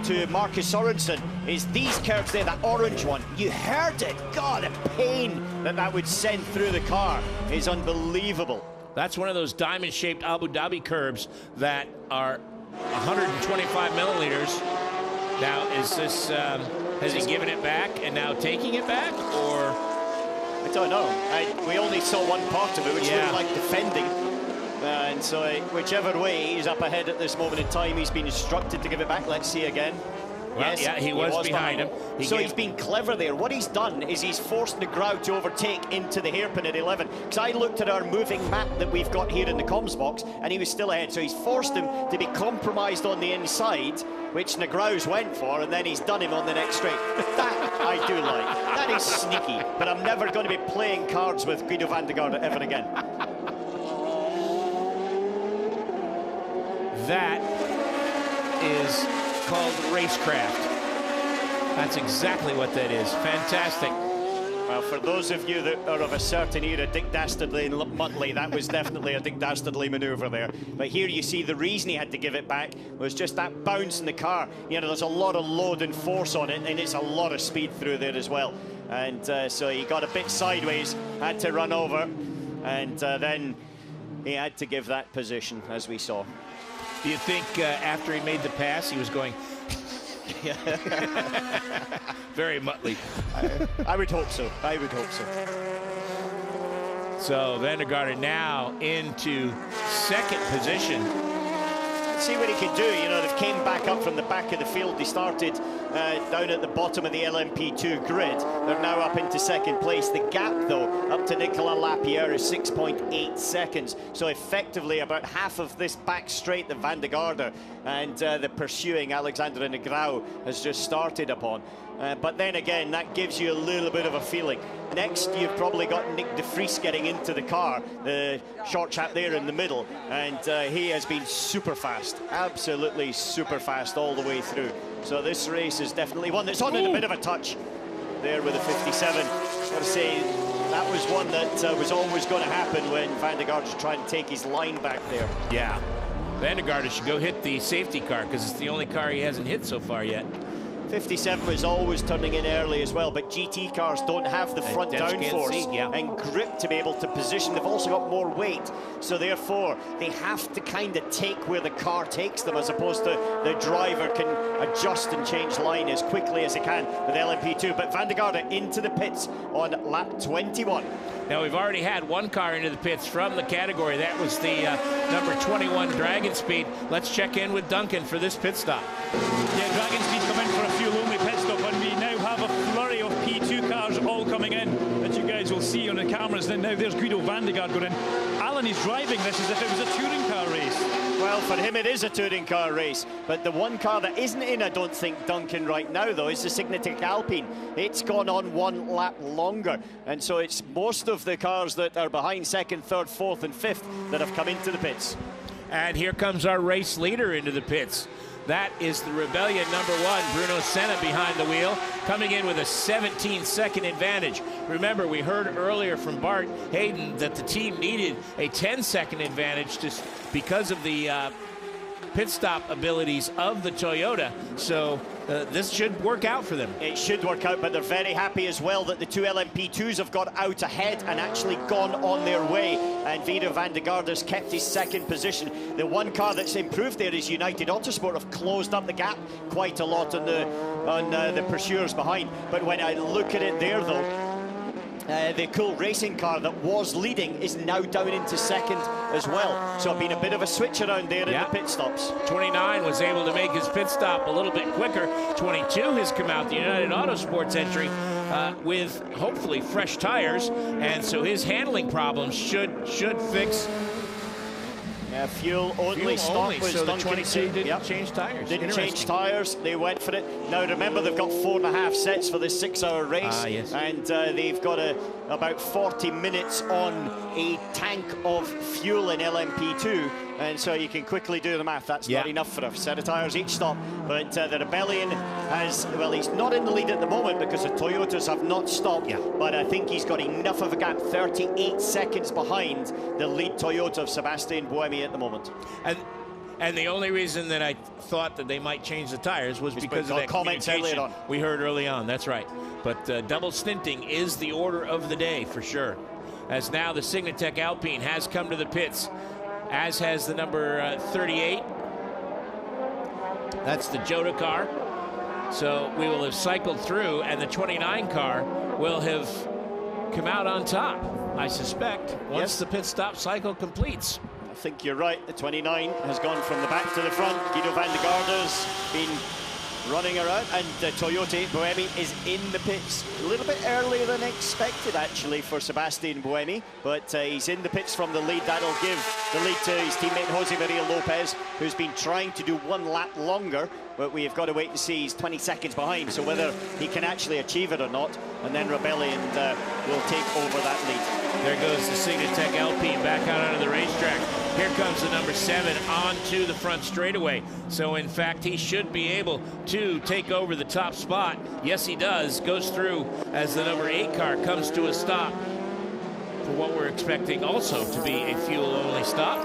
to Marcus Sorensen, is these curbs there, that orange one, you heard it. God, the pain that would send through the car is unbelievable. That's one of those diamond-shaped Abu Dhabi curbs that are 125 milliliters. Now, is this, has he given it back and now taking it back, or? I don't know. We only saw one part of it, which looked like defending. And so whichever way, he's up ahead at this moment in time. He's been instructed to give it back. Let's see again. Well, yes, yeah, he was behind him. He's been clever there. What he's done is he's forced Negrau to overtake into the hairpin at 11. Because I looked at our moving map that we've got here in the comms box, and he was still ahead. So he's forced him to be compromised on the inside, which Negrau's went for, and then he's done him on the next straight. That I do like. That is sneaky, but I'm never going to be playing cards with Guido van der Garde ever again. That is called racecraft. That's exactly what that is. Fantastic. Well, for those of you that are of a certain era, Dick Dastardly and Muttley, that was definitely a Dick Dastardly manoeuvre there. But here you see the reason he had to give it back was just that bounce in the car. You know, there's a lot of load and force on it, and it's a lot of speed through there as well. And so he got a bit sideways, had to run over, and then he had to give that position, as we saw. Do you think after he made the pass, he was going... Very Muttley. I would hope so. I would hope so. So van der Garde now into second position. See what he can do. You know, they came back up from the back of the field. They started down at the bottom of the LMP2 grid. They're now up into second place. The gap, though, up to Nicolas Lapierre is 6.8 seconds. So effectively about half of this back straight that van der Garde and the pursuing Alexandre Negrau has just started upon. But then again, that gives you a little bit of a feeling. Next, you've probably got Nick de Vries getting into the car, the short chap there in the middle, and he has been super fast, absolutely super fast all the way through. So this race is definitely one that's on in a bit of a touch there with the 57. I've got to say, that was one that was always going to happen when van der Garde trying to take his line back there. Yeah, van der Garde should go hit the safety car because it's the only car he hasn't hit so far yet. 57 was always turning in early as well, but GT cars don't have the front downforce and grip to be able to position. They've also got more weight, so therefore they have to kind of take where the car takes them, as opposed to the driver can adjust and change line as quickly as he can with LMP2. But van der Garde into the pits on lap 21. Now, we've already had one car into the pits from the category. That was the number 21 Dragon Speed. Let's check in with Duncan for this pit stop. Yeah, Dragon Speed come in for a fuel-only pit stop, and we now have a flurry of P2 cars all coming in that you guys will see on the cameras. And now there's Guido van der Garde going in. Alan is driving this as if it was a touring car race. Well, for him it is a touring car race, but the one car that isn't in, I don't think, Duncan, right now, though, is the Signatec Alpine. It's gone on one lap longer, and so it's most of the cars that are behind second, third, fourth and fifth that have come into the pits. And here comes our race leader into the pits. That is the Rebellion #1, Bruno Senna behind the wheel, coming in with a 17-second advantage. Remember, we heard earlier from Bart Hayden that the team needed a 10-second advantage just because of the pit stop abilities of the Toyota. So this should work out for them. It should work out, but they're very happy as well that the two LMP2s have got out ahead and actually gone on their way. And Guido van der Garde has kept his second position. The one car that's improved there is United Autosport, have closed up the gap quite a lot on the pursuers behind. But when I look at it there, though, the Cool Racing car that was leading is now down into second as well. So it's been a bit of a switch around there in the pit stops. 29 was able to make his pit stop a little bit quicker. 22 has come out, the United Autosports entry, with hopefully fresh tires, and so his handling problems should fix. Yeah, fuel only stop was so the Duncan 22 didn't change tires. Didn't change tires. They went for it. Now remember, they've got 4.5 sets for this 6-hour race, and they've got about 40 minutes on a tank of fuel in LMP2, and so you can quickly do the math. That's not enough for a set of tires each stop. But the Rebellion has, well, he's not in the lead at the moment because the Toyotas have not stopped. But I think he's got enough of a gap, 38 seconds behind the lead Toyota of Sebastian Buemi at the moment. And the only reason that I thought that they might change the tires was because of that communication we heard early on. That's right. But double stinting is the order of the day for sure. As now the Signatec Alpine has come to the pits, as has the number 38. That's the Jota car. So we will have cycled through, and the 29 car will have come out on top, I suspect, once the pit stop cycle completes. I think you're right. The 29 has gone from the back to the front. Guido van der Garde has been running around, and Toyota Buemi is in the pits a little bit earlier than expected, actually, for Sebastian Buemi, but he's in the pits from the lead. That'll give the lead to his teammate Jose Maria Lopez, who's been trying to do one lap longer, but we've got to wait and see. He's 20 seconds behind, so whether he can actually achieve it or not, and then Rebellion will take over that lead. There goes the Signatech Alpine back out onto the racetrack. Here comes the number 7 onto the front straightaway. So, in fact, he should be able to take over the top spot. Yes, he does. Goes through as the number 8 car comes to a stop for what we're expecting also to be a fuel-only stop.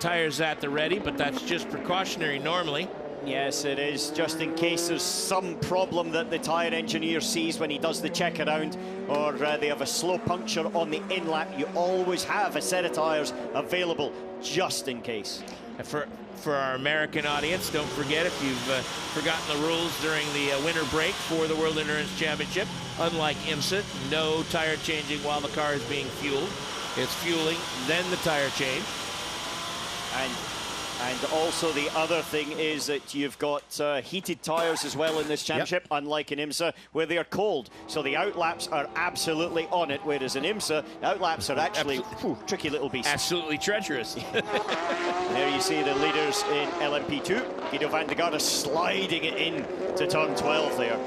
Tires at the ready, but that's just precautionary normally. Yes, it is, just in case there's some problem that the tyre engineer sees when he does the check around, or they have a slow puncture on the in-lap. You always have a set of tyres available just in case. For our American audience, don't forget, if you've forgotten the rules during the winter break for the World Endurance Championship, unlike IMSA, no tire changing while the car is being fueled. It's fueling, then the tire change. And also the other thing is that you've got heated tyres as well in this championship, unlike in IMSA, where they are cold. So the outlaps are absolutely on it, whereas in IMSA, outlaps are actually tricky little beasts. Absolutely treacherous. There you see the leaders in LMP2. Guido van der Garde sliding it in to turn 12 there.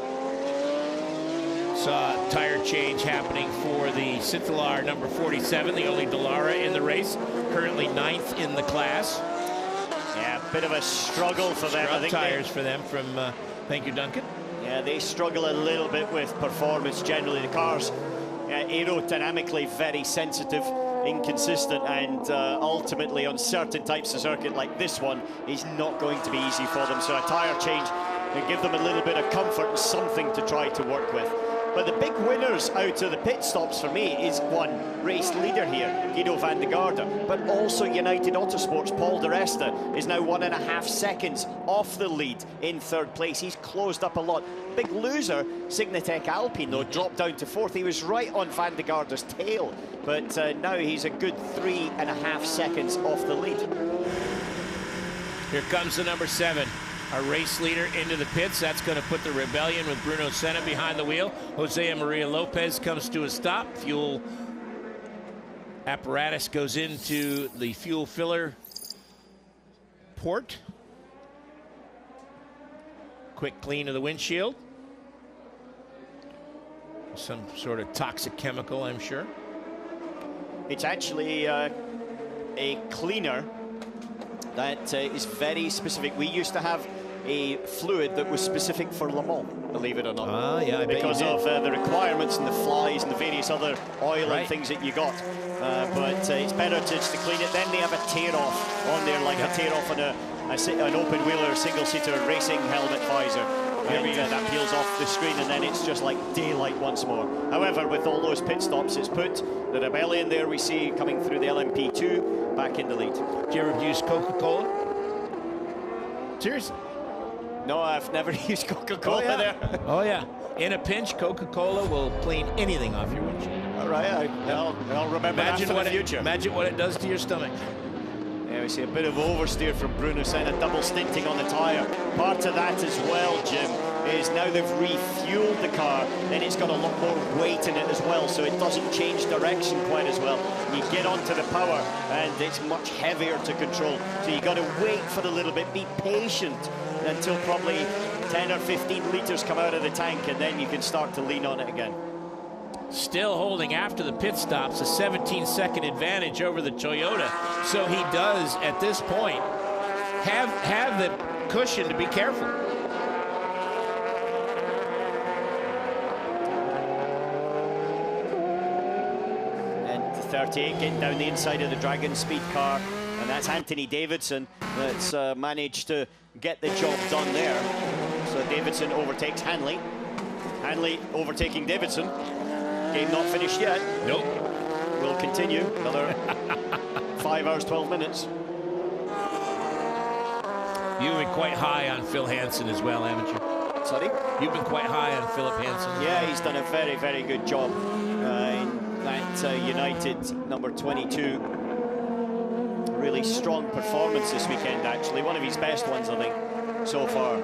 Saw a tire change happening for the Cintalar number 47, the only Dallara in the race, currently 9th in the class. Yeah, bit of a struggle for them. I think tires for them from, thank you, Duncan. Yeah, they struggle a little bit with performance generally. The car's aerodynamically very sensitive, inconsistent, and ultimately on certain types of circuit like this one is not going to be easy for them. So a tire change can give them a little bit of comfort and something to try to work with. But the big winners out of the pit stops for me is one race leader here, Guido van der Garde, but also United Autosports, Paul de Resta, is now 1.5 seconds off the lead in 3rd place. He's closed up a lot. Big loser, Signatech Alpine, though, dropped down to 4th. He was right on van der Garde's tail, but now he's a good 3.5 seconds off the lead. Here comes the number 7. Our race leader into the pits. That's going to put the Rebellion with Bruno Senna behind the wheel. Jose Maria Lopez comes to a stop. Fuel apparatus goes into the fuel filler port. Quick clean of the windshield. Some sort of toxic chemical, I'm sure. It's actually a cleaner that is very specific. We used to have a fluid that was specific for Le Mans, believe it or not. Yeah, because of the requirements and the flies and the various other oil and things that you got. But it's better just to clean it. Then they have a tear-off on there, like a tear-off on an open-wheeler, single-seater racing helmet visor. And that peels off the screen, and then it's just like daylight once more. However, with all those pit stops, it's put the Rebellion there we see coming through the LMP2 back in the lead. Do you ever use Coca-Cola? Seriously? No, I've never used Coca-Cola there. Oh, yeah. In a pinch, Coca-Cola will clean anything off your windshield. All right, I'll remember that for the future. Imagine what it does to your stomach. Yeah, we see a bit of oversteer from Bruno Senna, double stinting on the tyre. Part of that as well, Jim, is now they've refueled the car, then it's got a lot more weight in it as well, so it doesn't change direction quite as well. You get onto the power, and it's much heavier to control. So you got to wait for a little bit, be patient until probably 10 or 15 litres come out of the tank, and then you can start to lean on it again. Still holding after the pit stops, a 17-second advantage over the Toyota. So he does, at this point, have the cushion to be careful. And the 38 getting down the inside of the Dragon Speed car, and that's Anthony Davidson that's managed to get the job done there. So Davidson overtakes Hanley. Hanley overtaking Davidson. Game not finished yet. Nope. Will continue another 5 hours, 12 minutes. You've been quite high on Phil Hansen as well, haven't you? Sorry? You've been quite high on Philip Hansen. Yeah, he's done a very, very good job in that United number 22. Really strong performance this weekend, actually. One of his best ones, I think, so far.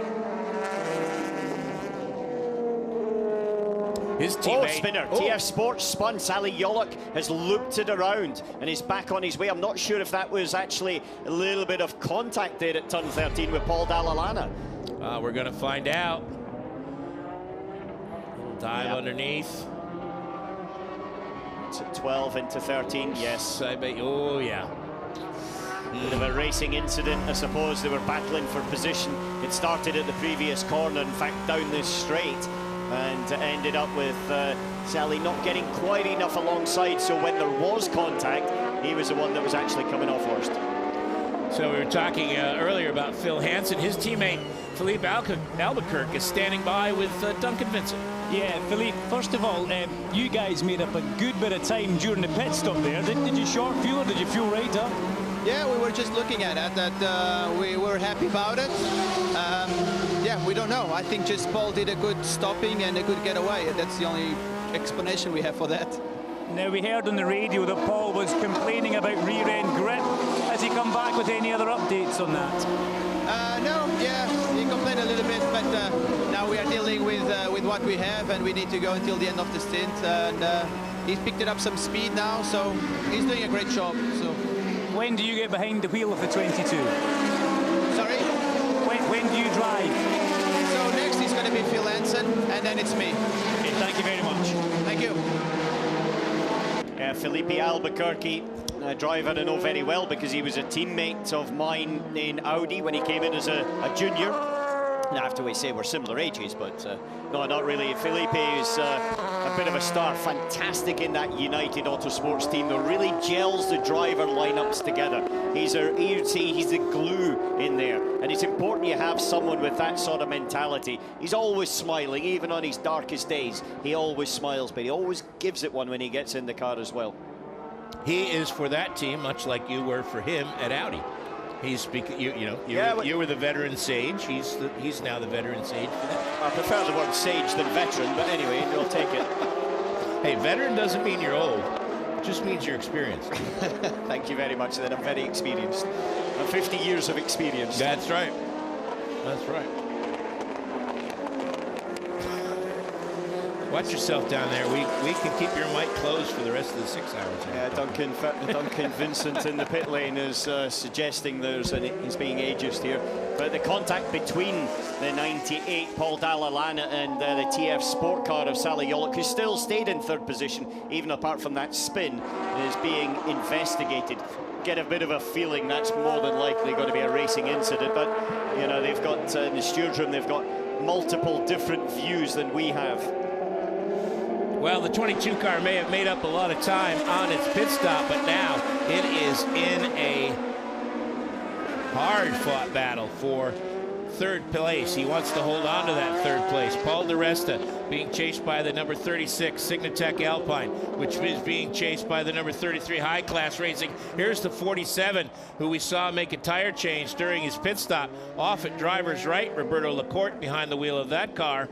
His teammate. Spinner. TF Sports spun. Sally Yolok has looped it around and is back on his way. I'm not sure if that was actually a little bit of contact there at turn 13 with Paul Dalla Lana. We're going to find out. Dive underneath. It's at 12 into 13, yes. I bet. Oh, yeah. Bit of a racing incident, I suppose. They were battling for position. It started at the previous corner, in fact, down this straight, and ended up with Sally not getting quite enough alongside, so when there was contact, he was the one that was actually coming off worst. So we were talking earlier about Phil Hansen. His teammate, Philippe Albuquerque, is standing by with Duncan Vincent. Yeah, Philippe, first of all, you guys made up a good bit of time during the pit stop there. Did you short fuel or did you fuel right up? Yeah, we were just looking at it, that we were happy about it. Yeah, we don't know. I think just Paul did a good stopping and a good getaway. That's the only explanation we have for that. Now, we heard on the radio that Paul was complaining about rear-end grip. Has he come back with any other updates on that? No, yeah, he complained a little bit, but now we are dealing with what we have, and we need to go until the end of the stint. And he's picked it up some speed now, so he's doing a great job. So. When do you get behind the wheel of the 22? Sorry? When do you drive? So next is going to be Phil Hansen, and then it's me. Okay, thank you very much. Thank you. Felipe Albuquerque, a driver I know very well because he was a teammate of mine in Audi when he came in as a junior. I have to say we're similar ages, but no, not really. Felipe is a bit of a star, fantastic in that United Autosports team that really gels the driver lineups together. He's the glue in there, and it's important you have someone with that sort of mentality. He's always smiling, even on his darkest days. He always smiles, but he always gives it one when he gets in the car as well. He is for that team, much like you were for him at Audi. He's you were the veteran sage. He's now the veteran sage for that. I prefer the word sage than veteran, but anyway, we'll take it. Hey, veteran doesn't mean you're old. It just means you're experienced. Thank you very much. Then I'm very experienced. I'm 50 years of experience. That's right. That's right. Watch yourself down there. We can keep your mic closed for the rest of the 6 hours. Yeah, Duncan Vincent in the pit lane is suggesting he's being ageist here. But the contact between the 98 Paul Dalla Lana and the TF Sport car of Sally Yolok, who still stayed in third position, even apart from that spin, is being investigated. Get a bit of a feeling that's more than likely going to be a racing incident. But, you know, they've got in the stewards room, they've got multiple different views than we have. Well, the 22 car may have made up a lot of time on its pit stop, but now it is in a hard-fought battle for third place. He wants to hold on to that third place. Paul di Resta being chased by the number 36 Signatech Alpine, which is being chased by the number 33 High Class Racing. Here's the 47, who we saw make a tire change during his pit stop. Off at driver's right, Roberto Lacorte behind the wheel of that car.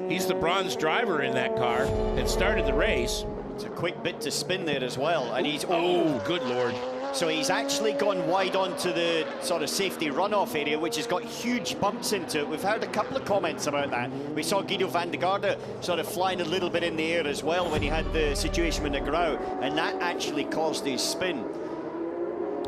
He's the bronze driver in that car and started the race. It's a quick bit to spin there as well, and he's... Oh, good Lord. So he's actually gone wide onto the sort of safety runoff area, which has got huge bumps into it. We've heard a couple of comments about that. We saw Guido van der Garde sort of flying a little bit in the air as well when he had the situation with Negrão, and that actually caused his spin.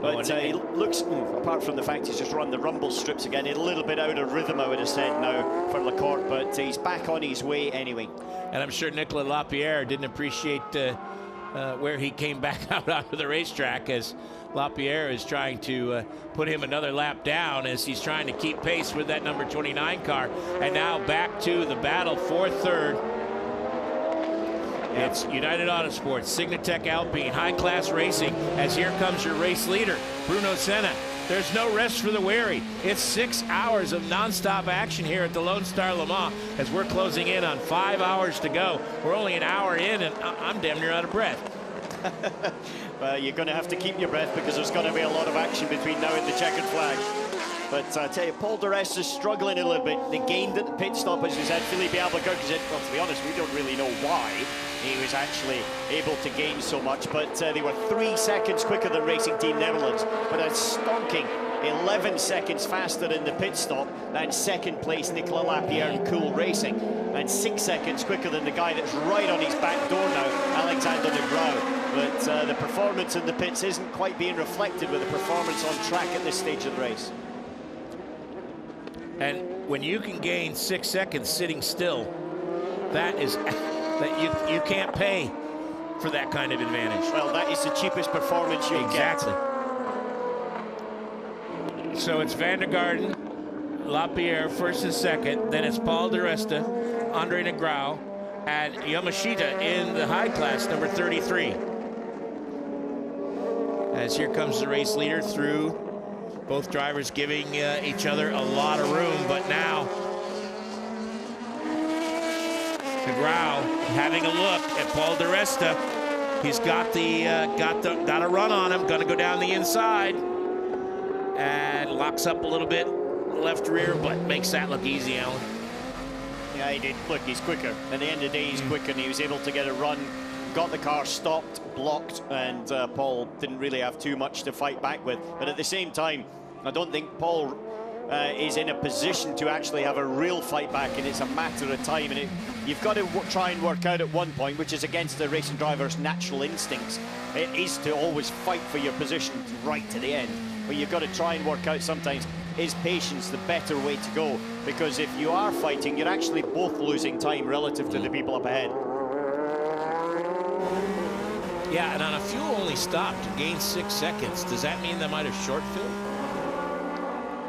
But he looks, apart from the fact he's just run the rumble strips again, a little bit out of rhythm, I would have said now, for Lacorte, but he's back on his way anyway. And I'm sure Nicolas Lapierre didn't appreciate where he came back out onto the racetrack, as Lapierre is trying to put him another lap down as he's trying to keep pace with that number 29 car. And now back to the battle for third. It's United Autosports, Signatech Alpine, High Class Racing, as here comes your race leader, Bruno Senna. There's no rest for the weary. It's 6 hours of nonstop action here at the Lone Star Le Mans as we're closing in on 5 hours to go. We're only an hour in, and I'm damn near out of breath. Well, you're going to have to keep your breath because there's going to be a lot of action between now and the checkered flag. But I tell you, Paul di Resta is struggling a little bit. They gained at the pit stop, as we said. Philippe Albuquerque said, well, to be honest, we don't really know why he was actually able to gain so much. But they were 3 seconds quicker than Racing Team Netherlands, but a stonking 11 seconds faster in the pit stop than second place Nicolas Lapierre and Cool Racing, and 6 seconds quicker than the guy that's right on his back door now, Alexander de Grau. But the performance in the pits isn't quite being reflected with the performance on track at this stage of the race. And when you can gain 6 seconds sitting still, that is that you can't pay for that kind of advantage. Well, that is the cheapest performance you'll exactly. So it's Van der Garden, Lapierre first and second, then it's Paul di Resta, Andre de Grau, and Yamashita in the high class, number 33. As here comes the race leader through, both drivers giving each other a lot of room, but now de Grau having a look at Paul di Resta. He's got a run on him, gonna go down the inside, and locks up a little bit left rear, but makes that look easy, Alan. Yeah, he did. Look, he's quicker. At the end of the day, he's quicker, and he was able to get a run, got the car stopped, blocked, and Paul didn't really have too much to fight back with. But at the same time, I don't think Paul is in a position to actually have a real fight back, and it's a matter of time. And you've got to try and work out at one point, which is against the racing driver's natural instincts. It is to always fight for your position right to the end. But you've got to try and work out sometimes, is patience the better way to go? Because if you are fighting, you're actually both losing time relative to the people up ahead. Yeah, and on a fuel-only stop to gain 6 seconds, does that mean they might have short-filled?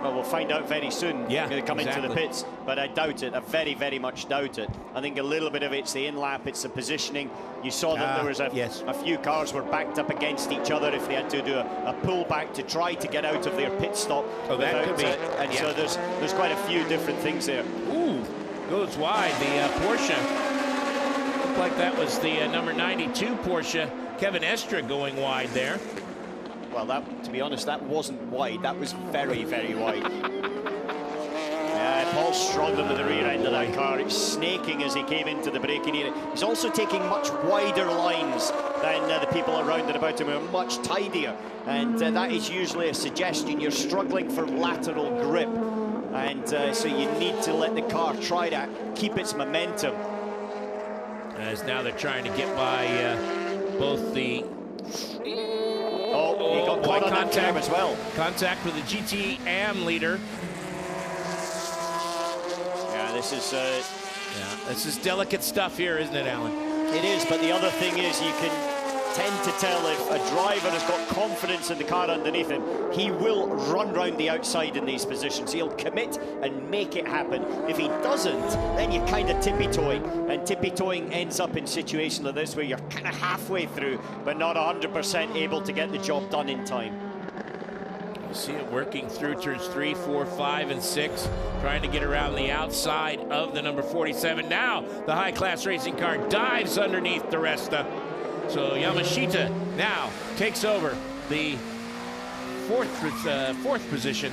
Well, we'll find out very soon. Yeah, going to come exactly. into the pits, but I doubt it. I very, very much doubt it. I think a little bit of it's the in-lap, it's the positioning. You saw that there was a few cars were backed up against each other if they had to do a pullback to try to get out of their pit stop. Oh, that could be. And so there's quite a few different things there. Ooh, goes wide. The Porsche, looked like that was the number 92 Porsche, Kevin Estra, going wide there. Well, that, to be honest, that wasn't wide. That was very, very wide. Paul's struggling with the rear end of that car. It's snaking as he came into the braking area. He's also taking much wider lines than the people around and about him who are much tidier. And that is usually a suggestion. You're struggling for lateral grip. And so you need to let the car try to keep its momentum. As now they're trying to get by both the... Oh, he got caught on that curve as well. Contact with the GT AM leader. Yeah, this is... this is delicate stuff here, isn't it, Alan? It is, but the other thing is you can tend to tell if a driver has got confidence in the car underneath him, he will run round the outside in these positions. He'll commit and make it happen. If he doesn't, then you're kind of tippy-toeing, and tippy-toeing ends up in situations like this where you're kind of halfway through, but not 100% able to get the job done in time. You see it working through turns 3, 4, 5, and 6, trying to get around the outside of the number 47. Now the high-class racing car dives underneath di Resta. So Yamashita now takes over the fourth position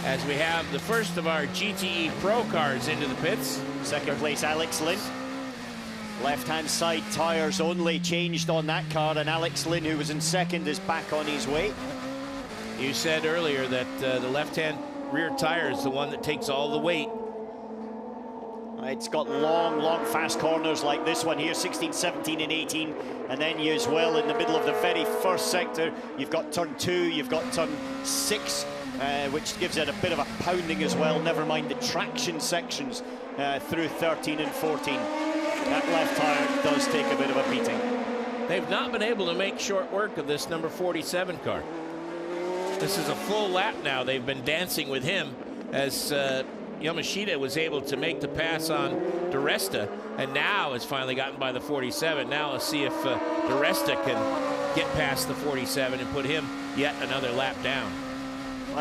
as we have the first of our GTE Pro cars into the pits. Second place, Alex Lynn. Left-hand side tyres only changed on that car, and Alex Lynn, who was in second, is back on his way. You said earlier that the left-hand rear tire is the one that takes all the weight. It's got long, long, fast corners like this one here, 16, 17, and 18. And then you as well, in the middle of the very first sector, you've got turn 2, you've got turn 6, which gives it a bit of a pounding as well. Never mind the traction sections through 13 and 14. That left tire does take a bit of a beating. They've not been able to make short work of this number 47 car. This is a full lap now. They've been dancing with him as Yamashita was able to make the pass on di Resta, and now has finally gotten by the 47. Now let's see if di Resta can get past the 47 and put him yet another lap down.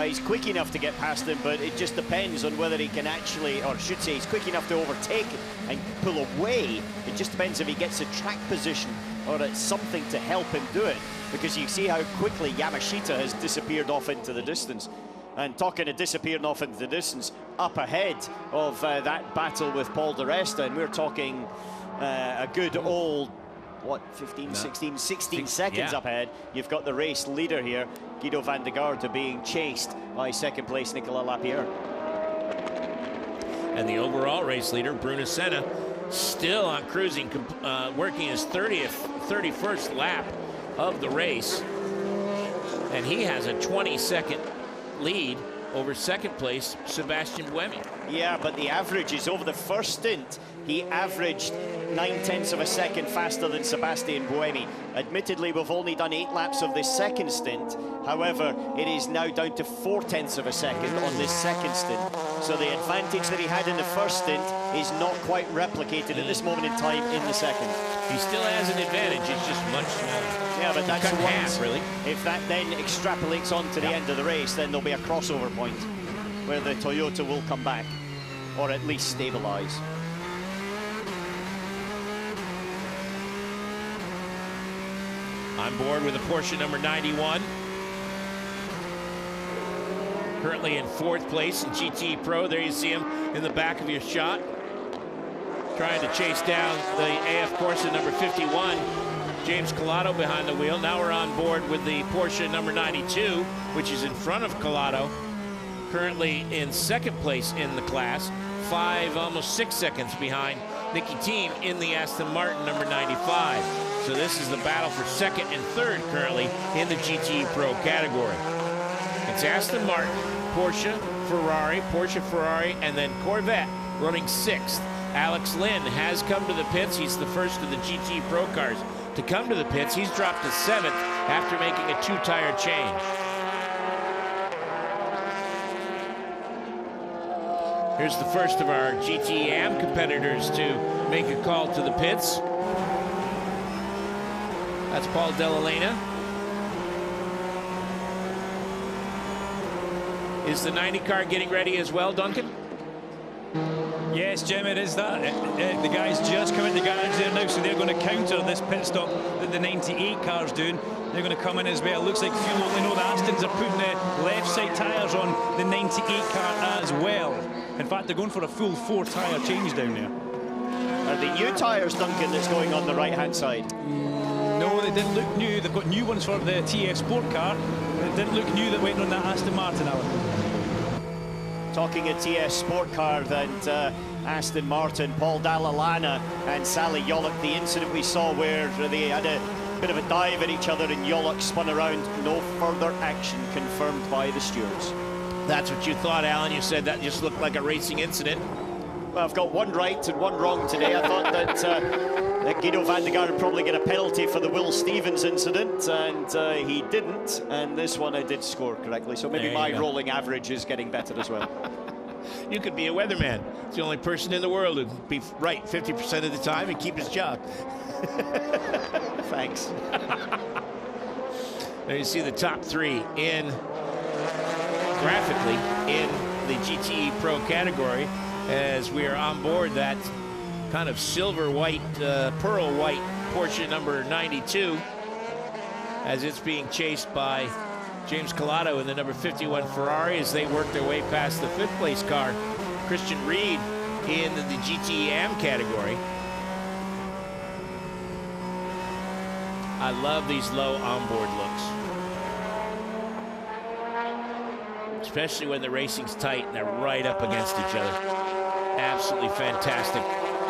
He's quick enough to get past him, but it just depends on whether he can actually, or I should say, he's quick enough to overtake and pull away. It just depends if he gets a track position or it's something to help him do it, because you see how quickly Yamashita has disappeared off into the distance. And talking of disappearing off into the distance, up ahead of that battle with Paul di Resta, and we're talking a good old, what, 15, 16 seconds up ahead. You've got the race leader here, Guido van der Garde, being chased by second place Nicolas Lapierre. And the overall race leader, Bruno Senna, still on cruising, working his 31st lap of the race. And he has a 20-second lead over second place Sebastian Buemi. Yeah, but the average is over the first stint. He averaged 9/10 of a second faster than Sebastian Buemi. Admittedly, we've only done 8 laps of this second stint. However, it is now down to 4/10 of a second on this second stint. So the advantage that he had in the first stint is not quite replicated at this moment in time in the second. He still has an advantage, it's just much smaller. Yeah, but that's cut half, really. If that then extrapolates on to the end of the race, then there'll be a crossover point where the Toyota will come back, or at least stabilize. On board with a Porsche number 91. Currently in 4th place in GT Pro. There you see him in the back of your shot. Trying to chase down the AF Corsa number 51. James Collado behind the wheel. Now we're on board with the Porsche number 92, which is in front of Collado. Currently in 2nd place in the class. 5, almost 6 seconds behind Nicky Team in the Aston Martin number 95. So this is the battle for 2nd and 3rd currently in the GT Pro category. It's Aston Martin, Porsche, Ferrari, and then Corvette running 6th. Alex Lynn has come to the pits. He's the first of the GT Pro cars to come to the pits. He's dropped to 7th after making a 2-tire change. Here's the first of our GT-AM competitors to make a call to the pits. That's Paul Dell'Elena. Is the 90 car getting ready as well, Duncan? Yes, Jim, it is that. The guys just come in the garage there now, so they're going to counter this pit stop that the 98 car's doing. They're going to come in as well. Looks like fuel only. No, the Astons are putting the left side tyres on the 98 car as well. In fact, they're going for a full 4-tyre change down there. Are the new tyres, Duncan, that's going on the right-hand side? No, they didn't look new. They've got new ones for the TF Sport car. It didn't look new that went on that Aston Martin, Alan. Talking a TS Sport car and Aston Martin, Paul Dall'Elena and Sally Yolok, the incident we saw where they had a bit of a dive at each other and Yolok spun around. No further action confirmed by the stewards. That's what you thought, Alan. You said that just looked like a racing incident. Well, I've got one right and one wrong today. I thought that Guido van der Garde would probably get a penalty for the Will Stevens incident, and he didn't. And this one I did score correctly, so maybe my rolling average is getting better as well. You could be a weatherman. It's the only person in the world who'd be right 50% of the time and keep his job. Thanks. There you see the top 3 in graphically in the GT Pro category as we are on board that kind of silver white, pearl white Porsche number 92 as it's being chased by James Collado in the number 51 Ferrari as they work their way past the 5th place car, Christian Reed in the GT-AM category. I love these low onboard looks. Especially when the racing's tight and they're right up against each other. Absolutely fantastic.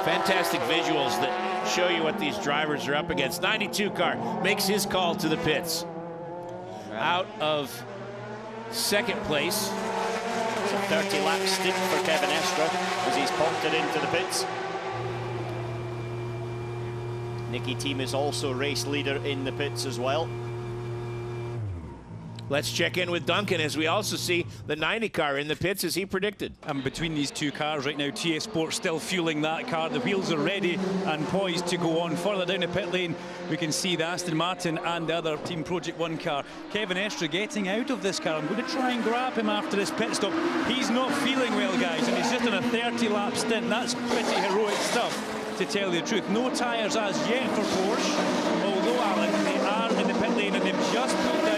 Fantastic visuals that show you what these drivers are up against. 92 car makes his call to the pits. Out of 2nd place. It's a 30-lap stint for Kevin Estra as he's popped it into the pits. Nicky Team is also race leader in the pits as well. Let's check in with Duncan as we also see the 90 car in the pits as he predicted. And between these two cars right now, TS Sport still fueling that car. The wheels are ready and poised to go on. Further down the pit lane, we can see the Aston Martin and the other Team Project 1 car. Kevin Estra getting out of this car. I'm going to try and grab him after this pit stop. He's not feeling well, guys, and he's just on a 30-lap stint. That's pretty heroic stuff, to tell you the truth. No tyres as yet for Porsche, although, Alan, they are in the pit lane and they've just put down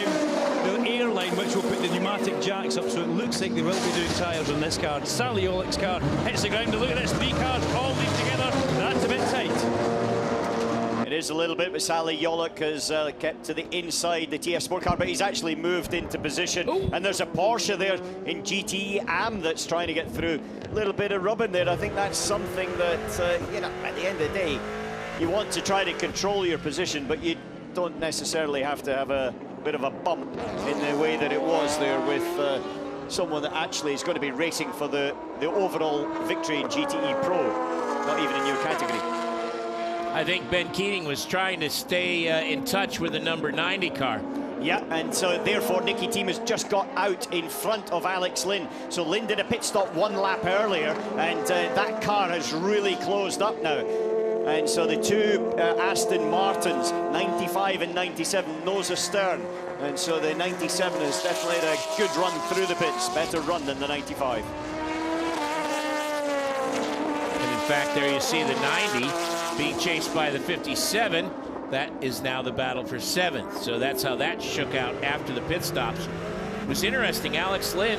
the airline which will put the pneumatic jacks up, so it looks like they will be doing tyres on this car. Sally Yolik's car hits the ground. Look at this, 3 cars all lead together. That's a bit tight. It is a little bit, but Sally Yolik has kept to the inside the TF Sport car, but he's actually moved into position. Ooh. And there's a Porsche there in GTE AM that's trying to get through. A little bit of rubbing there. I think that's something that, you know, at the end of the day, you want to try to control your position, but you don't necessarily have to have a bit of a bump in the way that it was there with someone that actually is going to be racing for the overall victory in GTE Pro, not even in your category. I think Ben Keating was trying to stay in touch with the number 90 car. Yeah, and so therefore Nicky Thiem has just got out in front of Alex Lynn. So Lynn did a pit stop 1 lap earlier, and that car has really closed up now. And so the 2 Aston Martins, 95 and 97, nose astern. And so the 97 has definitely had a good run through the pits, better run than the 95. And in fact, there you see the 90 being chased by the 57. That is now the battle for 7th. So that's how that shook out after the pit stops. It was interesting. Alex Lynn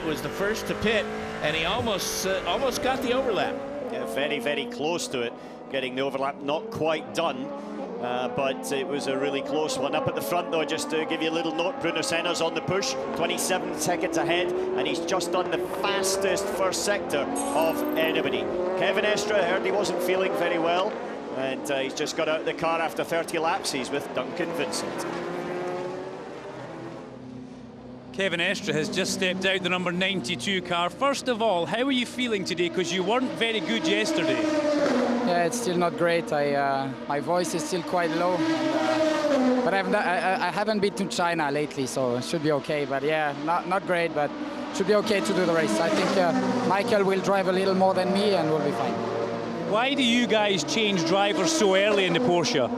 was the first to pit, and he almost got the overlap. Yeah, very, very close to it. Getting the overlap, not quite done, but it was a really close one. Up at the front, though, just to give you a little note, Bruno Senna's on the push, 27 seconds ahead, and he's just done the fastest first sector of anybody. Kevin Estre, I heard he wasn't feeling very well, and he's just got out of the car after 30 laps. He's with Duncan Vincent. Kevin Estre has just stepped out the number 92 car. First of all, how are you feeling today? Because you weren't very good yesterday. Yeah, it's still not great. My voice is still quite low. And, but I haven't been to China lately, so it should be okay. But yeah, not great, but should be okay to do the race. I think Michael will drive a little more than me and we'll be fine. Why do you guys change drivers so early in the Porsche?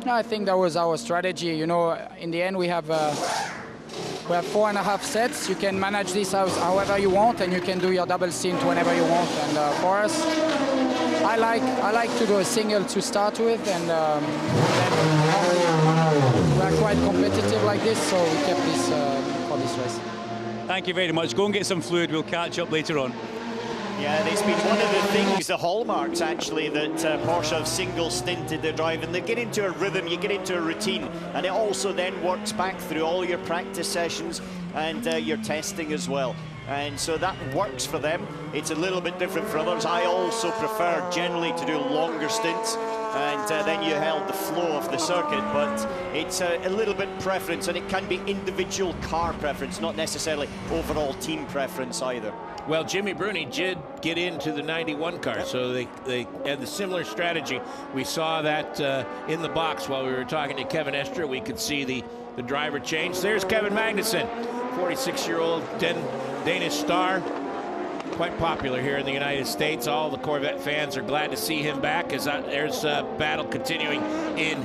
No, I think that was our strategy. You know, in the end we have 4.5 sets. You can manage this however you want, and you can do your double stint whenever you want. And for us, I like to do a single to start with, and then we're quite competitive like this, so we kept this for this race. Thank you very much. Go and get some fluid. We'll catch up later on. Yeah, it's been one of the things, the hallmarks actually, that Porsche have single stinted their driving. They get into a rhythm, you get into a routine, and it also then works back through all your practice sessions and your testing as well. And so that works for them. It's a little bit different for others. I also prefer generally to do longer stints, and then you held the flow of the circuit, but it's a little bit preference, and it can be individual car preference, not necessarily overall team preference either. Well, Jimmy Bruni did get into the 91 car, so they had the similar strategy. We saw that in the box while we were talking to Kevin Estre. We could see the driver change. There's Kevin Magnussen, 46-year-old Danish star, quite popular here in the United States. All the Corvette fans are glad to see him back, as there's a battle continuing in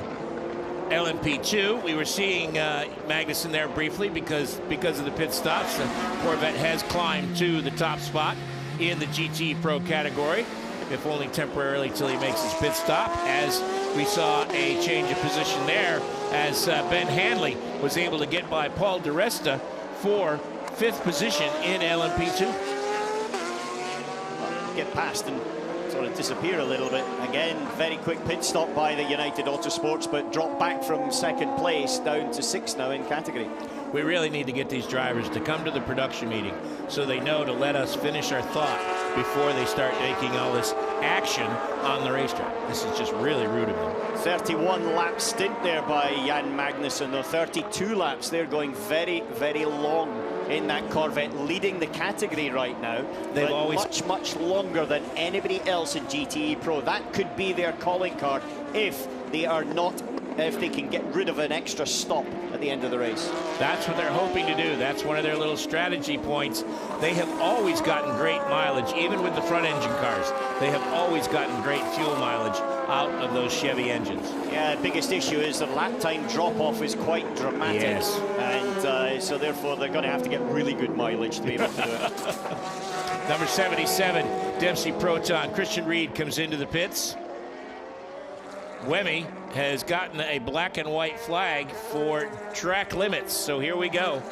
LMP2. We were seeing Magnussen there briefly because of the pit stops. The Corvette has climbed to the top spot in the GT Pro category, if only temporarily till he makes his pit stop, as we saw a change of position there as Ben Hanley was able to get by Paul di Resta for 5th position in LMP2. Get past and sort of disappear a little bit. Again, very quick pit stop by the United Autosports, but drop back from 2nd place down to 6th now in category. We really need to get these drivers to come to the production meeting so they know to let us finish our thought before they start making all this action on the racetrack. This is just really rude of them. 31 lap stint there by Jan Magnussen, though 32 laps. They're going very, very long in that Corvette, leading the category right now. They've always much longer than anybody else in GTE Pro. That could be their calling card if they can get rid of an extra stop at the end of the race. That's what they're hoping to do. That's one of their little strategy points. They have always gotten great mileage, even with the front engine cars. They have always gotten great fuel mileage out of those Chevy engines. Yeah, the biggest issue is the lap time drop-off is quite dramatic. Yes. And so therefore they're going to have to get really good mileage to be able to do it. Number 77, Dempsey Proton. Christian Reed comes into the pits. Wemmy has gotten a black and white flag for track limits. So here we go.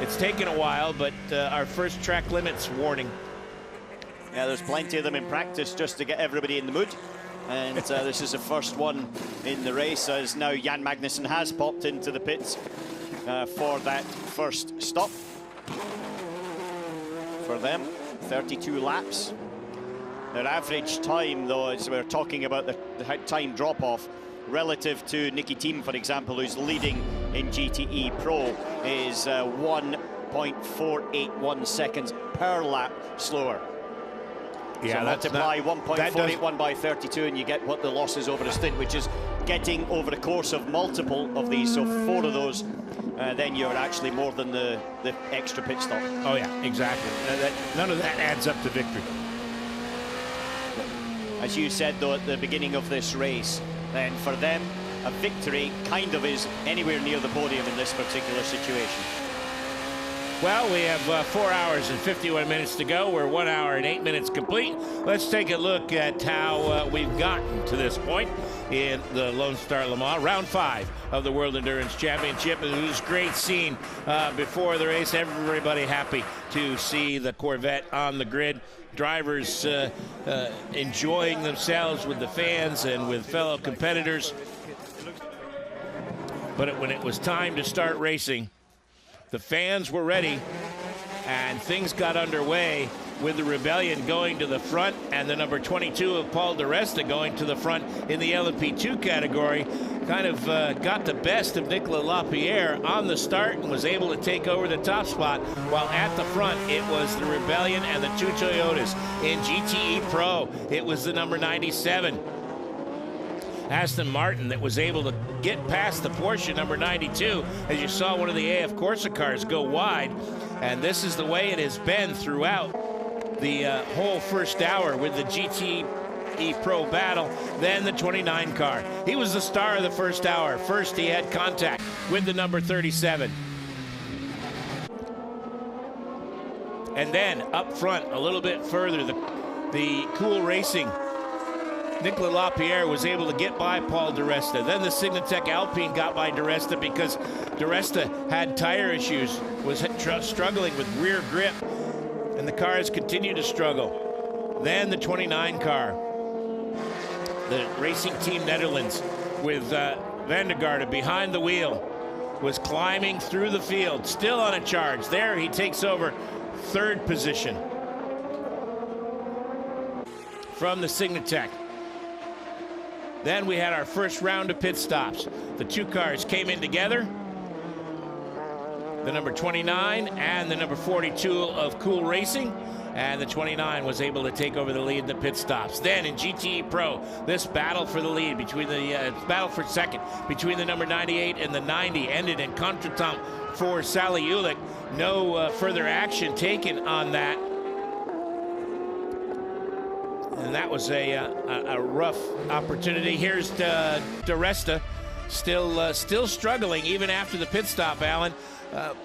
It's taken a while, but our first track limits warning. Yeah, there's plenty of them in practice just to get everybody in the mood. And this is the first one in the race, as now Jan Magnussen has popped into the pits for that first stop. For them, 32 laps. Their average time, though, as we're talking about the time drop-off, relative to Nicky Thiem, for example, who's leading in GTE Pro, is 1.481 seconds per lap slower. Yeah, so multiply 1.481 by 32 and you get what the loss is over a stint, which is getting over the course of multiple of these, so 4 of those, then you're actually more than the extra pit stop. Oh yeah, exactly. None of that adds up to victory. As you said, though, at the beginning of this race, then for them, a victory kind of is anywhere near the podium in this particular situation. Well, we have 4 hours and 51 minutes to go. We're 1 hour and 8 minutes complete. Let's take a look at how we've gotten to this point in the Lone Star Le Mans, round 5 of the World Endurance Championship. It was a great scene before the race. Everybody happy to see the Corvette on the grid. Drivers enjoying themselves with the fans and with fellow competitors. But when it was time to start racing, the fans were ready, and things got underway with the Rebellion going to the front and the number 22 of Paul di Resta going to the front in the LMP2 category. Kind of got the best of Nicolas Lapierre on the start and was able to take over the top spot, while at the front it was the Rebellion and the 2 Toyotas. In GTE Pro, it was the number 97 Aston Martin that was able to get past the Porsche number 92, as you saw one of the AF Corsa cars go wide. And this is the way it has been throughout the whole first hour with the GTE Pro battle. Then the 29 car. He was the star of the first hour. First, he had contact with the number 37. And then up front, a little bit further, the Cool Racing Nicolas Lapierre was able to get by Paul di Resta. Then the Signatech Alpine got by di Resta because di Resta had tire issues, was struggling with rear grip, and the cars continued to struggle. Then the 29 car, the Racing Team Netherlands with Van der Garde behind the wheel, was climbing through the field, still on a charge. There he takes over 3rd position from the Signatech. Then we had our first round of pit stops. The 2 cars came in together. The number 29 and the number 42 of Cool Racing. And the 29 was able to take over the lead in the pit stops. Then in GTE Pro, this battle for the lead between the battle for second between the number 98 and the 90 ended in contretemps for Sally Ulick. No further action taken on that. And that was a rough opportunity. Here's di Resta, still struggling even after the pit stop, Alan. A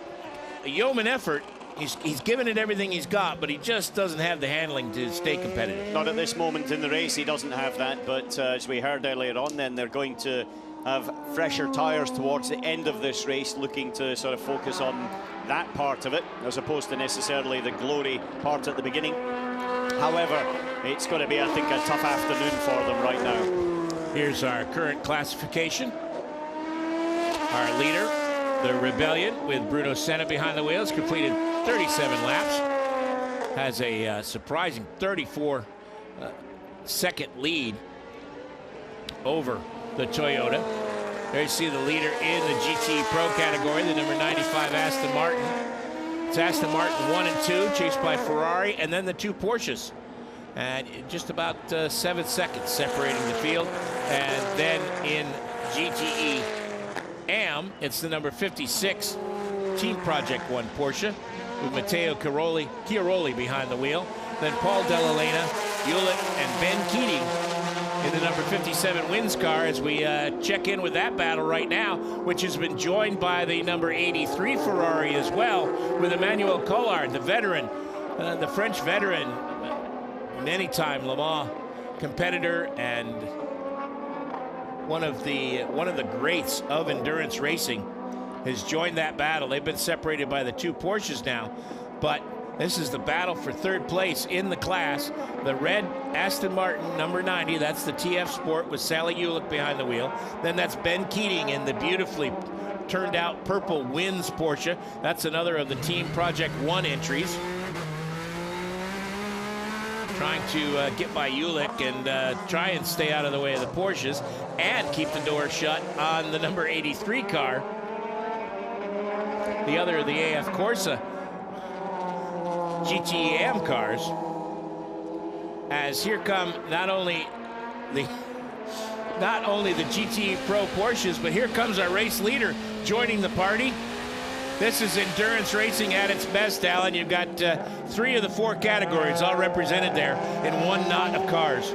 yeoman effort. He's given it everything he's got, but he just doesn't have the handling to stay competitive. Not at this moment in the race, he doesn't have that, but as we heard earlier on, then they're going to have fresher tyres towards the end of this race, looking to sort of focus on that part of it, as opposed to necessarily the glory part at the beginning. However, it's going to be, I think, a tough afternoon for them right now. Here's our current classification. Our leader, the Rebellion, with Bruno Senna behind the wheels, completed 37 laps. Has a surprising 34-second lead over the Toyota. There you see the leader in the GT Pro category, the number 95 Aston Martin. It's Aston Martin 1 and 2, chased by Ferrari, and then the 2 Porsches. And just about 7 seconds separating the field. And then in GTE AM, it's the number 56 Team Project 1 Porsche with Matteo Chiaroli behind the wheel. Then Paul Dell'Elena, Hewlett, and Ben Keating in the number 57 Wins car as we check in with that battle right now, which has been joined by the number 83 Ferrari as well, with Emmanuel Collard, the veteran, the French veteran, many-time Le Mans competitor and one of the greats of endurance racing, has joined that battle. They've been separated by the 2 Porsches now, but this is the battle for 3rd place in the class. The red Aston Martin number 90, that's the TF Sport with Sally Ulick behind the wheel. Then that's Ben Keating in the beautifully turned out purple Wins Porsche. That's another of the Team Project 1 entries. Trying to get by Ulick and try and stay out of the way of the Porsches and keep the door shut on the number 83 car. The other of the AF Corsa GTEM cars. As here come not only the GT Pro Porsches, but here comes our race leader joining the party. This is endurance racing at its best, Alan. You've got 3 of the 4 categories all represented there in one knot of cars. A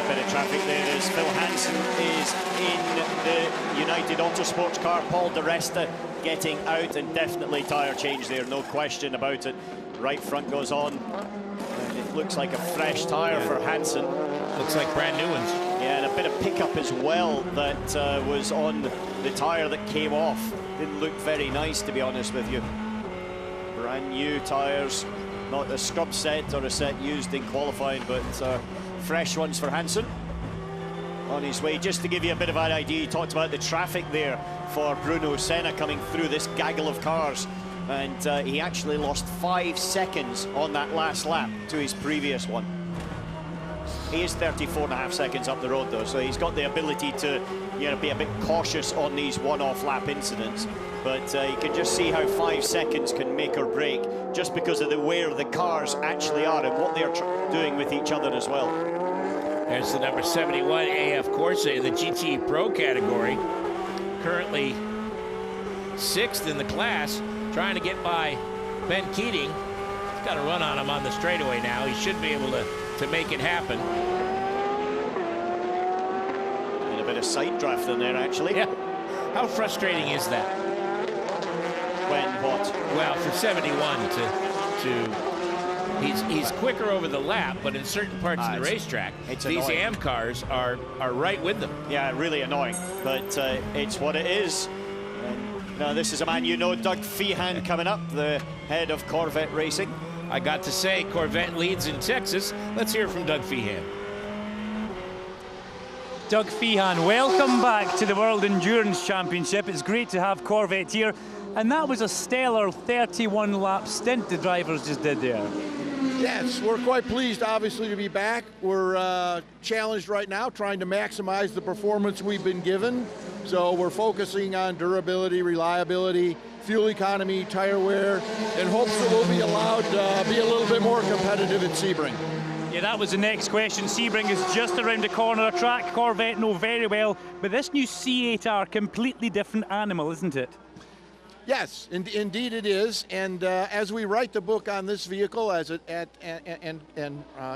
bit of traffic there as Phil Hansen is in the United Autosports car. Paul Di Resta getting out, and definitely tyre change there, no question about it. Right front goes on, and it looks like a fresh tyre for Hansen. Looks like brand new ones. Yeah, and a bit of pickup as well that was on the tyre that came off. Didn't look very nice, to be honest with you. Brand new tyres, not a scrub set or a set used in qualifying, but fresh ones for Hansen. On his way, just to give you a bit of an idea, he talked about the traffic there for Bruno Senna coming through this gaggle of cars, and he actually lost 5 seconds on that last lap to his previous one. He is 34.5 seconds up the road though, so he's got the ability to, you know, be a bit cautious on these one-off lap incidents. But you can just see how 5 seconds can make or break, just because of the where the cars actually are and what they're doing with each other as well. There's the number 71 AF Corsa in the GT Pro category, currently 6th in the class, trying to get by Ben Keating. He's got a run on him on the straightaway now. He should be able to make it happen. And a bit of side draft in there, actually. Yeah. How frustrating is that? When what? Well, for 71 he's quicker over the lap, but in certain parts of the racetrack, these annoying. AM cars are right with them. Yeah, really annoying, but it's what it is. And now this is a man you know, Doug Feehan, coming up, the head of Corvette Racing. I got to say, Corvette leads in Texas. Let's hear from Doug Feehan. Doug Feehan, welcome back to the World Endurance Championship. It's great to have Corvette here. And that was a stellar 31-lap stint the drivers just did there. Yes, we're quite pleased, obviously, to be back. We're challenged right now, trying to maximize the performance we've been given. So we're focusing on durability, reliability, fuel economy, tire wear, and hopes that we'll be allowed to be a little bit more competitive at Sebring. Yeah, that was the next question. Sebring is just around the corner. A track Corvette know very well, but this new C8R, completely different animal, isn't it? Yes, indeed it is. And as we write the book on this vehicle, as it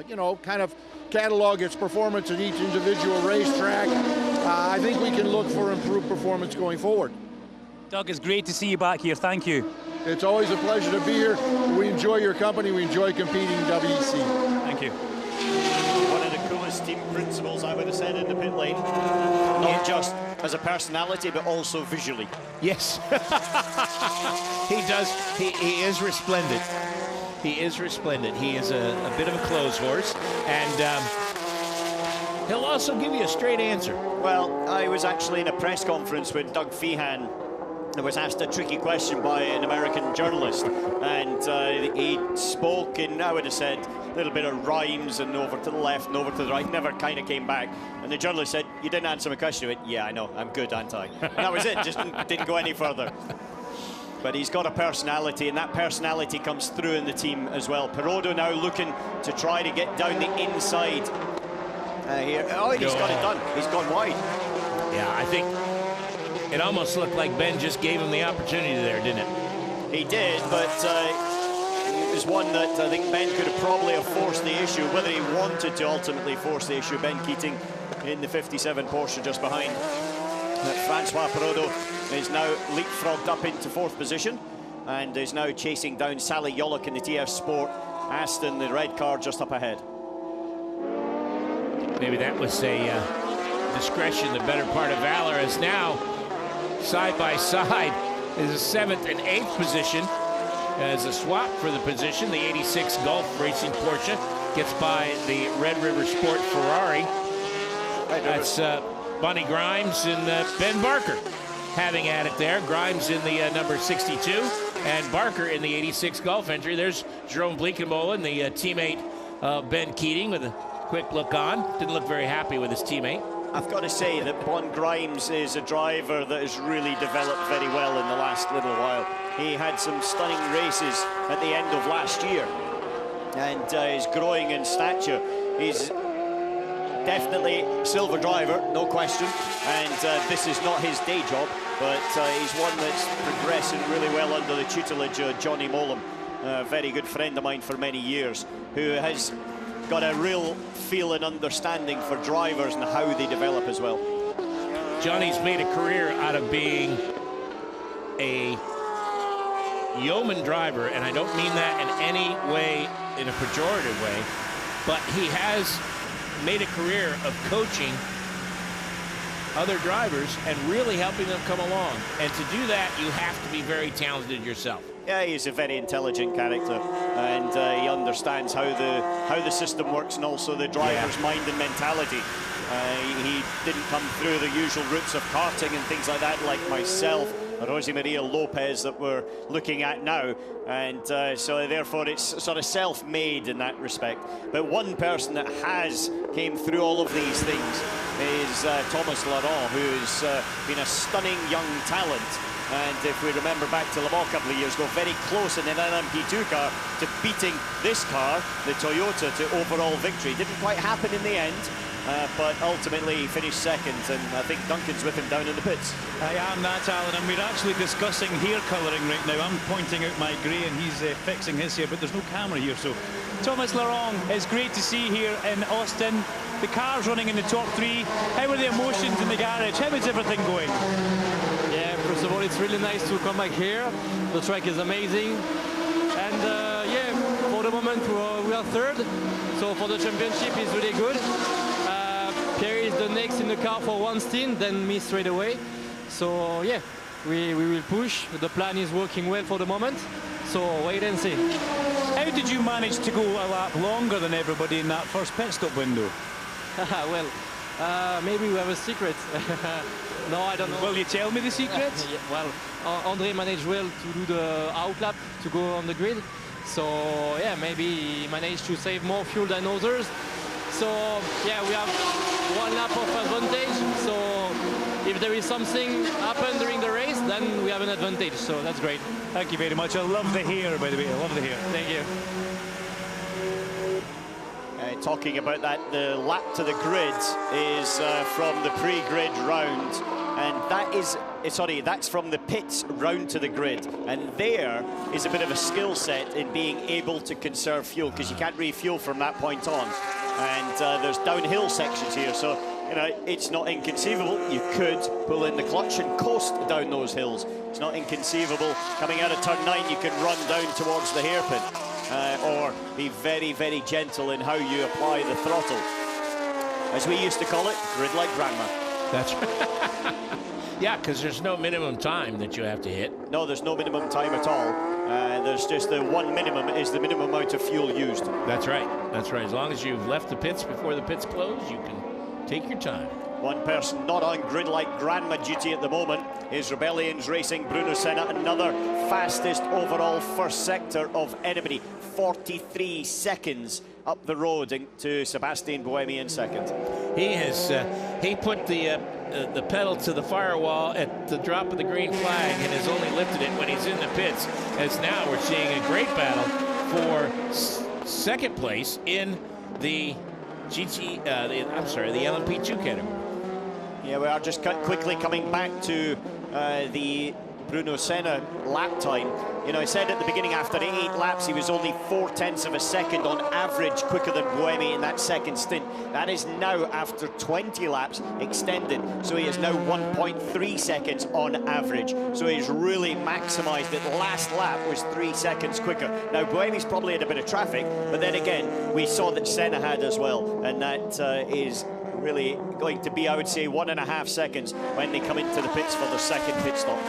you know, kind of catalog its performance at each individual racetrack, I think we can look for improved performance going forward. Doug, it's great to see you back here. Thank you. It's always a pleasure to be here. We enjoy your company. We enjoy competing in WEC. Thank you. One of the coolest team principals, I would have said, in the pit lane. Not just as a personality, but also visually. Yes. He does. He is resplendent. He is resplendent. He is a bit of a clothes horse. And he'll also give you a straight answer. Well, I was actually in a press conference with Doug Feehan. I was asked a tricky question by an American journalist, and he spoke in, I would have said, a little bit of rhymes and over to the left and over to the right, never kind of came back. And the journalist said, "You didn't answer my question." I went, "Yeah, I know, I'm good, aren't I?" And that was it, just didn't go any further. But he's got a personality, and that personality comes through in the team as well. Perodo now looking to try to get down the inside here. Oh, he's got it done. He's gone wide. Yeah, I think it almost looked like Ben just gave him the opportunity there, didn't it? He did, but it was one that I think Ben could have probably have forced the issue. Whether he wanted to ultimately force the issue, Ben Keating in the 57 Porsche just behind. Francois Perodo is now leapfrogged up into 4th position and is now chasing down Sally Yollick in the TF Sport. Aston, the red car, just up ahead. Maybe that was a discretion, the better part of valor, as now side by side is a 7th and 8th position as a swap for the position. The 86 Gulf Racing Porsche gets by the Red River Sport Ferrari. That's Bonnie Grimes and Ben Barker having at it there. Grimes in the number 62 and Barker in the 86 Gulf entry. There's Jerome Bleekenmolen, the teammate of Ben Keating, with a quick look on. Didn't look very happy with his teammate. I've got to say that Bon Grimes is a driver that has really developed very well in the last little while. He had some stunning races at the end of last year and is growing in stature. He's definitely silver driver, no question, and this is not his day job, but he's one that's progressing really well under the tutelage of Johnny Molam, a very good friend of mine for many years, who has got a real feel and understanding for drivers and how they develop as well. Johnny's made a career out of being a yeoman driver, and I don't mean that in any way, in a pejorative way, but he has made a career of coaching other drivers and really helping them come along. And to do that, you have to be very talented yourself. Yeah, he's a very intelligent character, and he understands how the system works and also the driver's mind and mentality. He didn't come through the usual routes of karting and things like that, like myself or Jose Maria Lopez that we're looking at now, and so therefore it's sort of self-made in that respect. But one person that has came through all of these things is Thomas Laurent, who's been a stunning young talent. And if we remember back to Le Mans a couple of years ago, very close in an LMP2 car to beating this car, the Toyota, to overall victory. Didn't quite happen in the end, but ultimately he finished second, and I think Duncan's with him down in the pits. I am that, Alan, and we're actually discussing hair colouring right now. I'm pointing out my grey and he's fixing his hair, but there's no camera here, so. Thomas Laurent, it's great to see here in Austin. The car's running in the top 3. How are the emotions in the garage? How is everything going? Yeah, first of all, it's really nice to come back here. The track is amazing. And yeah, for the moment, we are third. So for the championship, it's really good. Pierre is the next in the car for one stint, then me straight away. So yeah, we will push. The plan is working well for the moment. So wait and see. How did you manage to go a lap longer than everybody in that first pit stop window? Well, maybe we have a secret. No, I don't know. Will you tell me the secret? Yeah, well, Andre managed well to do the outlap to go on the grid. So yeah, maybe he managed to save more fuel than others. So yeah, we have one lap of advantage. So if there is something happen during the race, then we have an advantage. So that's great. Thank you very much. I love the hair, by the way. I love the hair. Thank you. Talking about that, the lap to the grid is from the pre-grid round, and that is, sorry, that's from the pits round to the grid, and there is a bit of a skill set in being able to conserve fuel, because you can't refuel from that point on, and there's downhill sections here, so you know it's not inconceivable. You could pull in the clutch and coast down those hills. It's not inconceivable. Coming out of turn 9, you can run down towards the hairpin. Or be very, very gentle in how you apply the throttle. As we used to call it, grid like grandma. That's right. Yeah, because there's no minimum time that you have to hit. No, there's no minimum time at all. There's just the one minimum is the minimum amount of fuel used. That's right. That's right. As long as you've left the pits before the pits close, you can take your time. One person not on grid like grandma duty at the moment is Rebellions Racing Bruno Senna, another fastest overall first sector of anybody. 43 seconds up the road to Sebastian Buemi in second. He has he put the pedal to the firewall at the drop of the green flag and has only lifted it when he's in the pits. As now we're seeing a great battle for second place in the the LMP2 category. Yeah, we are just quickly coming back to the Bruno Senna lap time. You know, I said at the beginning after 8 laps he was only 0.4 of a second on average quicker than Buemi in that second stint. That is now after 20 laps extended, so he is now 1.3 seconds on average. So he's really maximised it. Last lap was 3 seconds quicker. Now Buemi's probably had a bit of traffic, but then again we saw that Senna had as well, and that is really going to be, I would say, 1.5 seconds when they come into the pits for the second pit stop.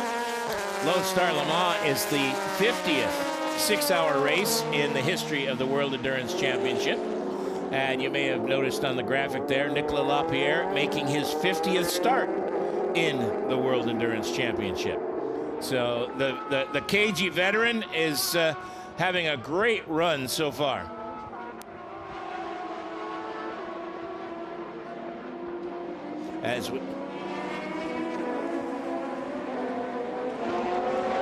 Lone Star Le Mans is the 50th 6-hour race in the history of the World Endurance Championship. And you may have noticed on the graphic there, Nicolas Lapierre making his 50th start in the World Endurance Championship. So the KG veteran is having a great run so far.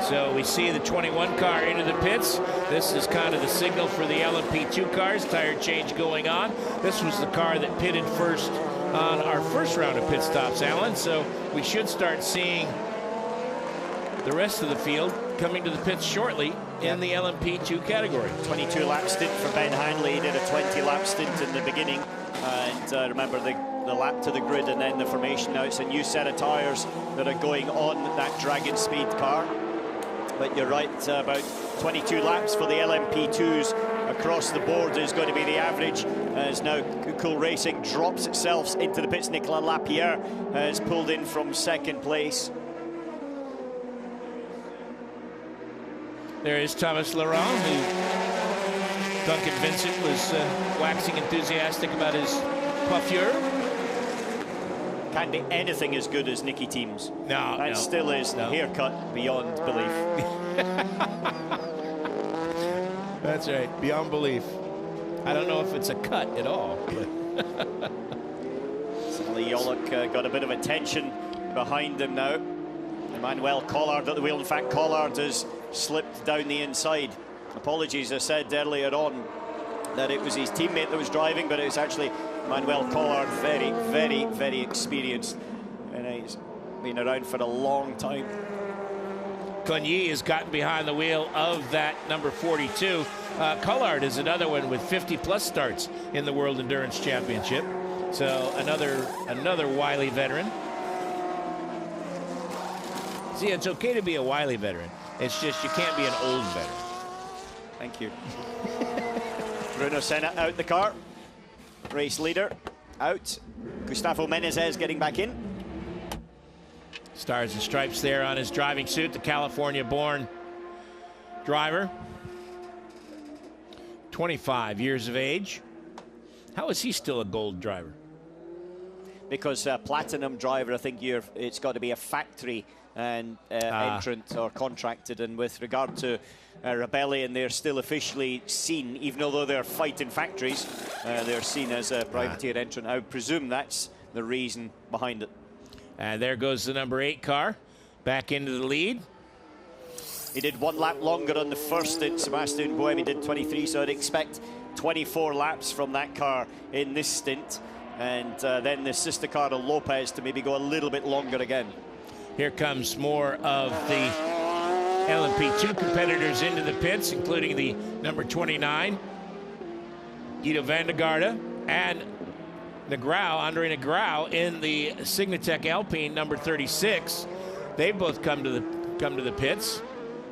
So we see the 21 car into the pits. This is kind of the signal for the LMP2 cars. Tire change going on. This was the car that pitted first on our first round of pit stops, Alan. So we should start seeing the rest of the field coming to the pits shortly in the LMP2 category. 22 lap stint for Ben Hanley. He did a 20 lap stint in the beginning. And remember the lap to the grid and then the formation. Now it's a new set of tires that are going on that Dragon Speed car. But you're right, about 22 laps for the LMP2s across the board is going to be the average, as now Cool Racing drops itself into the pits. Nicolas Lapierre has pulled in from second place. There is Thomas Laurent, who Duncan Vincent was waxing enthusiastic about his coiffure. Can't be anything as good as Nicky Teams. No, that still is haircut beyond belief. That's right, beyond belief. I don't know if it's a cut at all. Suddenly Yolok got a bit of attention behind him now. Emmanuel Collard at the wheel. In fact, Collard has slipped down the inside. Apologies, I said earlier on that it was his teammate that was driving, but it was actually Emmanuel Collard, very, very, very experienced, and he's been around for a long time. Cogny has gotten behind the wheel of that number 42. Collard is another one with 50+ starts in the World Endurance Championship. So another wily veteran. See, it's okay to be a wily veteran. It's just you can't be an old veteran. Thank you. Bruno Senna out the car. Race leader out. Gustavo Menezes getting back in. Stars and stripes there on his driving suit, the California-born driver. 25 years of age. How is he still a gold driver? Because platinum driver, I think it's got to be a factory and entrant or contracted. And with regard to Rebellion, they're still officially seen, even though they're fighting factories, they're seen as a privateer entrant. I would presume that's the reason behind it. And there goes the number 8 car back into the lead. He did 1 lap longer on the first stint. Sebastian Buemi did 23, so I'd expect 24 laps from that car in this stint. And then the sister car of Lopez to maybe go a little bit longer again. Here comes more of the LMP2 competitors into the pits, including the number 29, Guido van der Garde, and Andre Negrão in the Signatech Alpine number 36. They both come to the pits.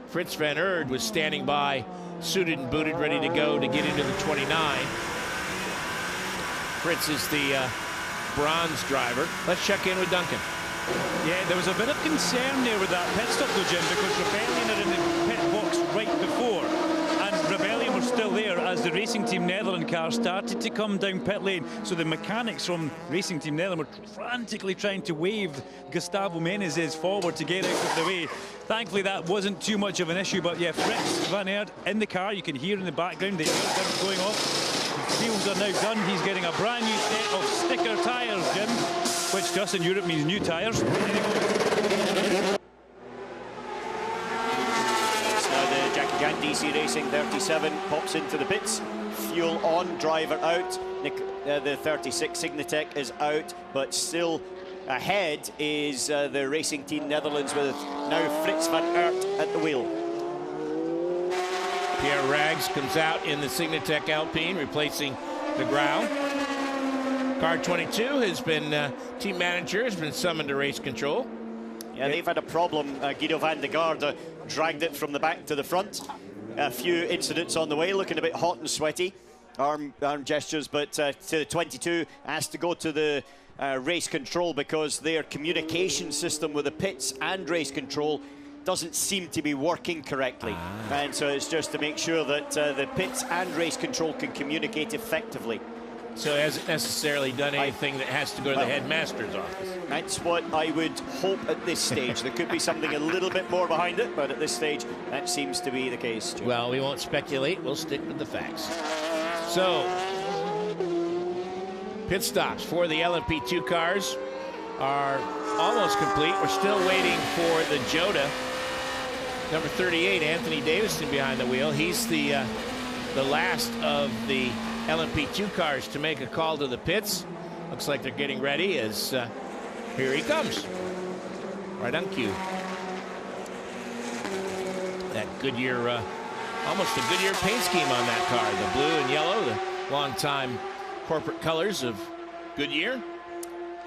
Fritz van Oord was standing by, suited and booted, ready to go to get into the 29. Fritz is the bronze driver. Let's check in with Duncan. Yeah, there was a bit of concern there with that pit stop though, Jim, because Rebellion are in the pit box right before, and Rebellion were still there as the Racing Team Netherlands car started to come down pit lane. So the mechanics from Racing Team Netherlands were frantically trying to wave Gustavo Menezes forward to get out of the way. Thankfully, that wasn't too much of an issue, but yeah, Fritz van Oord in the car. You can hear in the background the air guns going off. The fields are now done. He's getting a brand new set of sticker tyres, Jim, which just in Europe means new tyres. It's now the Jackie Jan DC Racing 37 pops into the pits. Fuel on, driver out. The 36 Signatech is out, but still Ahead is the Racing Team Netherlands with now Frits van Aert at the wheel. Pierre Rags comes out in the Signatech Alpine, replacing de Grauw. Car 22 has been, team manager has been summoned to race control. Yeah, they've had a problem. Guido van de Garde dragged it from the back to the front. A few incidents on the way, looking a bit hot and sweaty. Arm gestures, but to the 22 has to go to the race control because their communication system with the pits and race control doesn't seem to be working correctly. And so it's just to make sure that the pits and race control can communicate effectively. So it hasn't necessarily done anything that has to go to the headmaster's office. That's what I would hope at this stage. There could be something a little bit more behind it, but at this stage, that seems to be the case, Jim. Well, we won't speculate. We'll stick with the facts. So, pit stops for the LMP2 cars are almost complete. We're still waiting for the Jota. Number 38, Anthony Davison behind the wheel. He's the last of the LMP2 cars to make a call to the pits. Looks like they're getting ready as here he comes. Right on cue. That Goodyear, almost a Goodyear paint scheme on that car. The blue and yellow, the longtime corporate colors of Goodyear.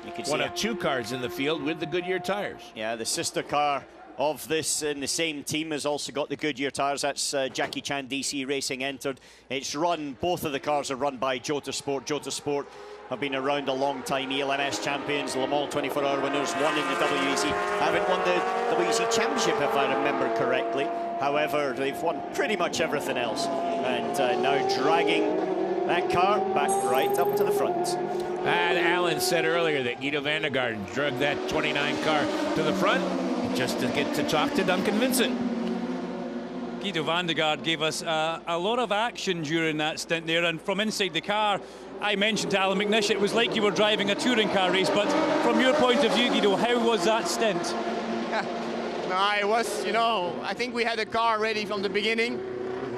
You can One see of two cars in the field with the Goodyear tires. Yeah, the sister car of this in the same team has also got the Goodyear tires. That's Jackie Chan DC Racing entered. It's run, both of the cars are run by Jota Sport. Jota Sport have been around a long time, ELMS champions, Le Mans 24-hour winners, won in the WEC. Haven't won the WEC Championship, if I remember correctly. However, they've won pretty much everything else. And now dragging that car back right up to the front. And Alan said earlier that Guido van der Garde dragged that 29 car to the front just to get to talk to Duncan Vincent. Guido van der Garde gave us a lot of action during that stint there, and from inside the car, I mentioned to Alan McNish it was like you were driving a touring car race, but from your point of view, Guido, how was that stint? No, it was, you know, I think we had the car ready from the beginning.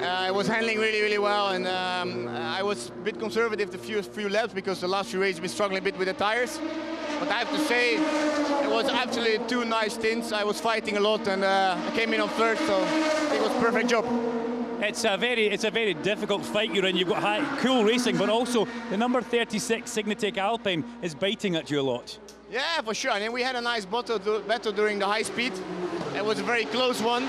It was handling really, really well, and I was a bit conservative the few laps because the last few races we struggling a bit with the tires. But I have to say, it was absolutely two nice stints. I was fighting a lot, and I came in on third, so it was a perfect job. It's a very difficult fight you're in. You've got cool racing, but also the number 36 Signatech Alpine is biting at you a lot. Yeah, for sure. I mean, we had a nice battle during the high speed. It was a very close one,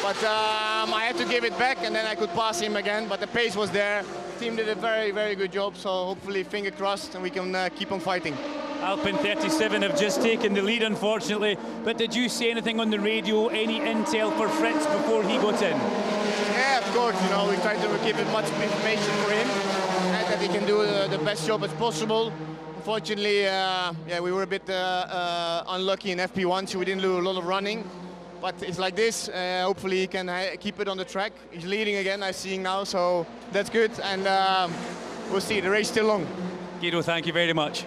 but I had to give it back, and then I could pass him again. But the pace was there. The team did a very, very good job. So hopefully, finger crossed, and we can keep on fighting. Alpine 37 have just taken the lead, unfortunately. But did you say anything on the radio, any intel for Fritz before he got in? Yeah, of course. You know, we try to give as much information for him, and that he can do the best job as possible. Unfortunately, yeah, we were a bit unlucky in FP1, so we didn't do a lot of running. But it's like this. Hopefully, he can keep it on the track. He's leading again, I'm seeing now, so that's good. And we'll see. The race is still long. Guido, thank you very much.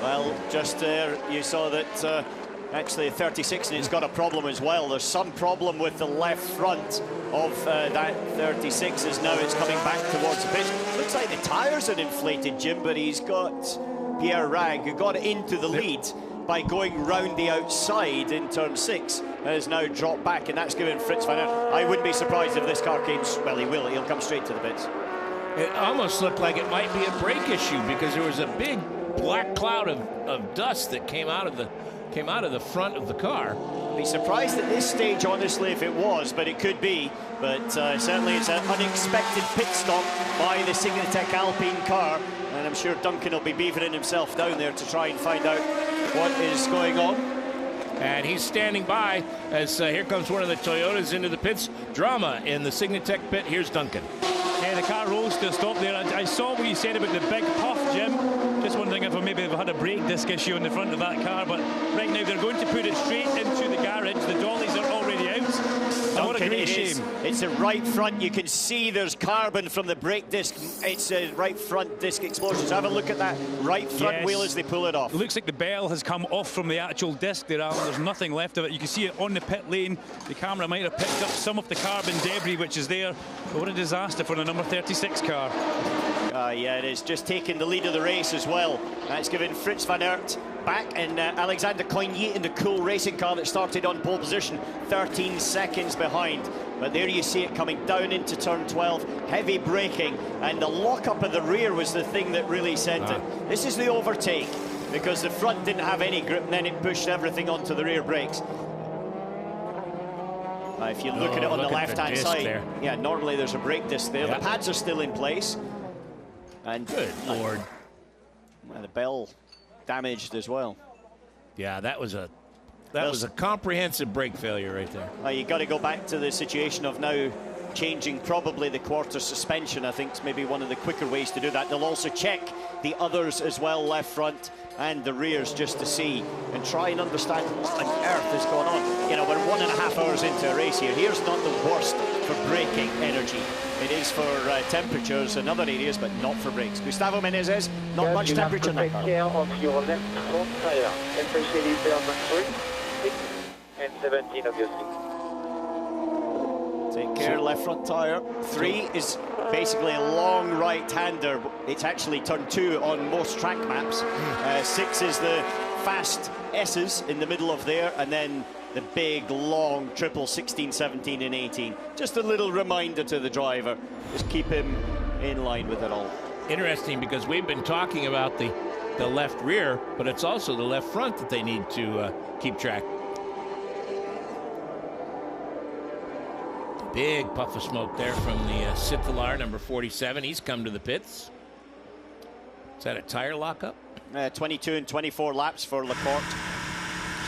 Well, just there, you saw that actually 36, and it's got a problem as well. There's some problem with the left front of that 36 as now it's coming back towards the pitch. Looks like the tyres are inflated, Jim, but he's got Pierre Rag, who got into the lead by going round the outside in turn 6, and has now dropped back, and that's given Frits van Aert. I wouldn't be surprised if this car came, well, he will, he'll come straight to the pits. It almost looked like it might be a brake issue because there was a big black cloud of dust that came out of the front of the car. I'd be surprised at this stage, honestly, if it was, but it could be. But certainly it's an unexpected pit stop by the Signatech Alpine car, and I'm sure Duncan will be beavering himself down there to try and find out what is going on. And he's standing by as here comes one of the Toyotas into the pits. Drama in the Signatech pit. Here's Duncan. Yeah, the car rolls to a stop there. I saw what you said about the big puff, Jim. Just wondering if maybe they've had a brake disc issue in the front of that car, but right now they're going to put it straight into the garage. The dollies are already out. Oh, what a great shame. It's a right front. You can see there's carbon from the brake disc. It's a right front disc explosion. So have a look at that right front wheel as they pull it off. It looks like the bell has come off from the actual disc there, Alan. There's nothing left of it. You can see it on the pit lane. The camera might have picked up some of the carbon debris which is there. But what a disaster for the number 36 car. Yeah, it is. Just taking the lead of the race as well. That's given Frits van Aert back, and Alexander Coigny in the cool racing car that started on pole position, 13 seconds behind. But there you see it coming down into turn 12, heavy braking, and the lock-up of the rear was the thing that really sent it. This is the overtake, because the front didn't have any grip, and then it pushed everything onto the rear brakes. If you look at it on the left-hand side, there. Yeah, normally there's a brake disc there. The pads are still in place. And good Lord. The bell damaged as well. Yeah, that was a comprehensive brake failure right there. You got to go back to the situation of now changing probably the quarter suspension. I think it's maybe one of the quicker ways to do that. They'll also check the others as well, left front and the rears, just to see and try and understand what on earth is going on. You know, we're 1.5 hours into a race here. Here's not the worst for braking energy. It is for temperatures in other areas, but not for brakes. Gustavo Menezes, not much temperature in that car. Take care of your left front tire, especially turn 3, 6, and 17 obviously. Take care, left front tire. 3 is basically a long right-hander. It's actually turn 2 on most track maps. 6 is the fast S's in the middle of there, and then the big, long triple 16, 17, and 18. Just a little reminder to the driver. Just keep him in line with it all. Interesting, because we've been talking about the left rear, but it's also the left front that they need to keep track. Big puff of smoke there from the Cittilar, number 47. He's come to the pits. Is that a tire lockup? 22 and 24 laps for Laporte.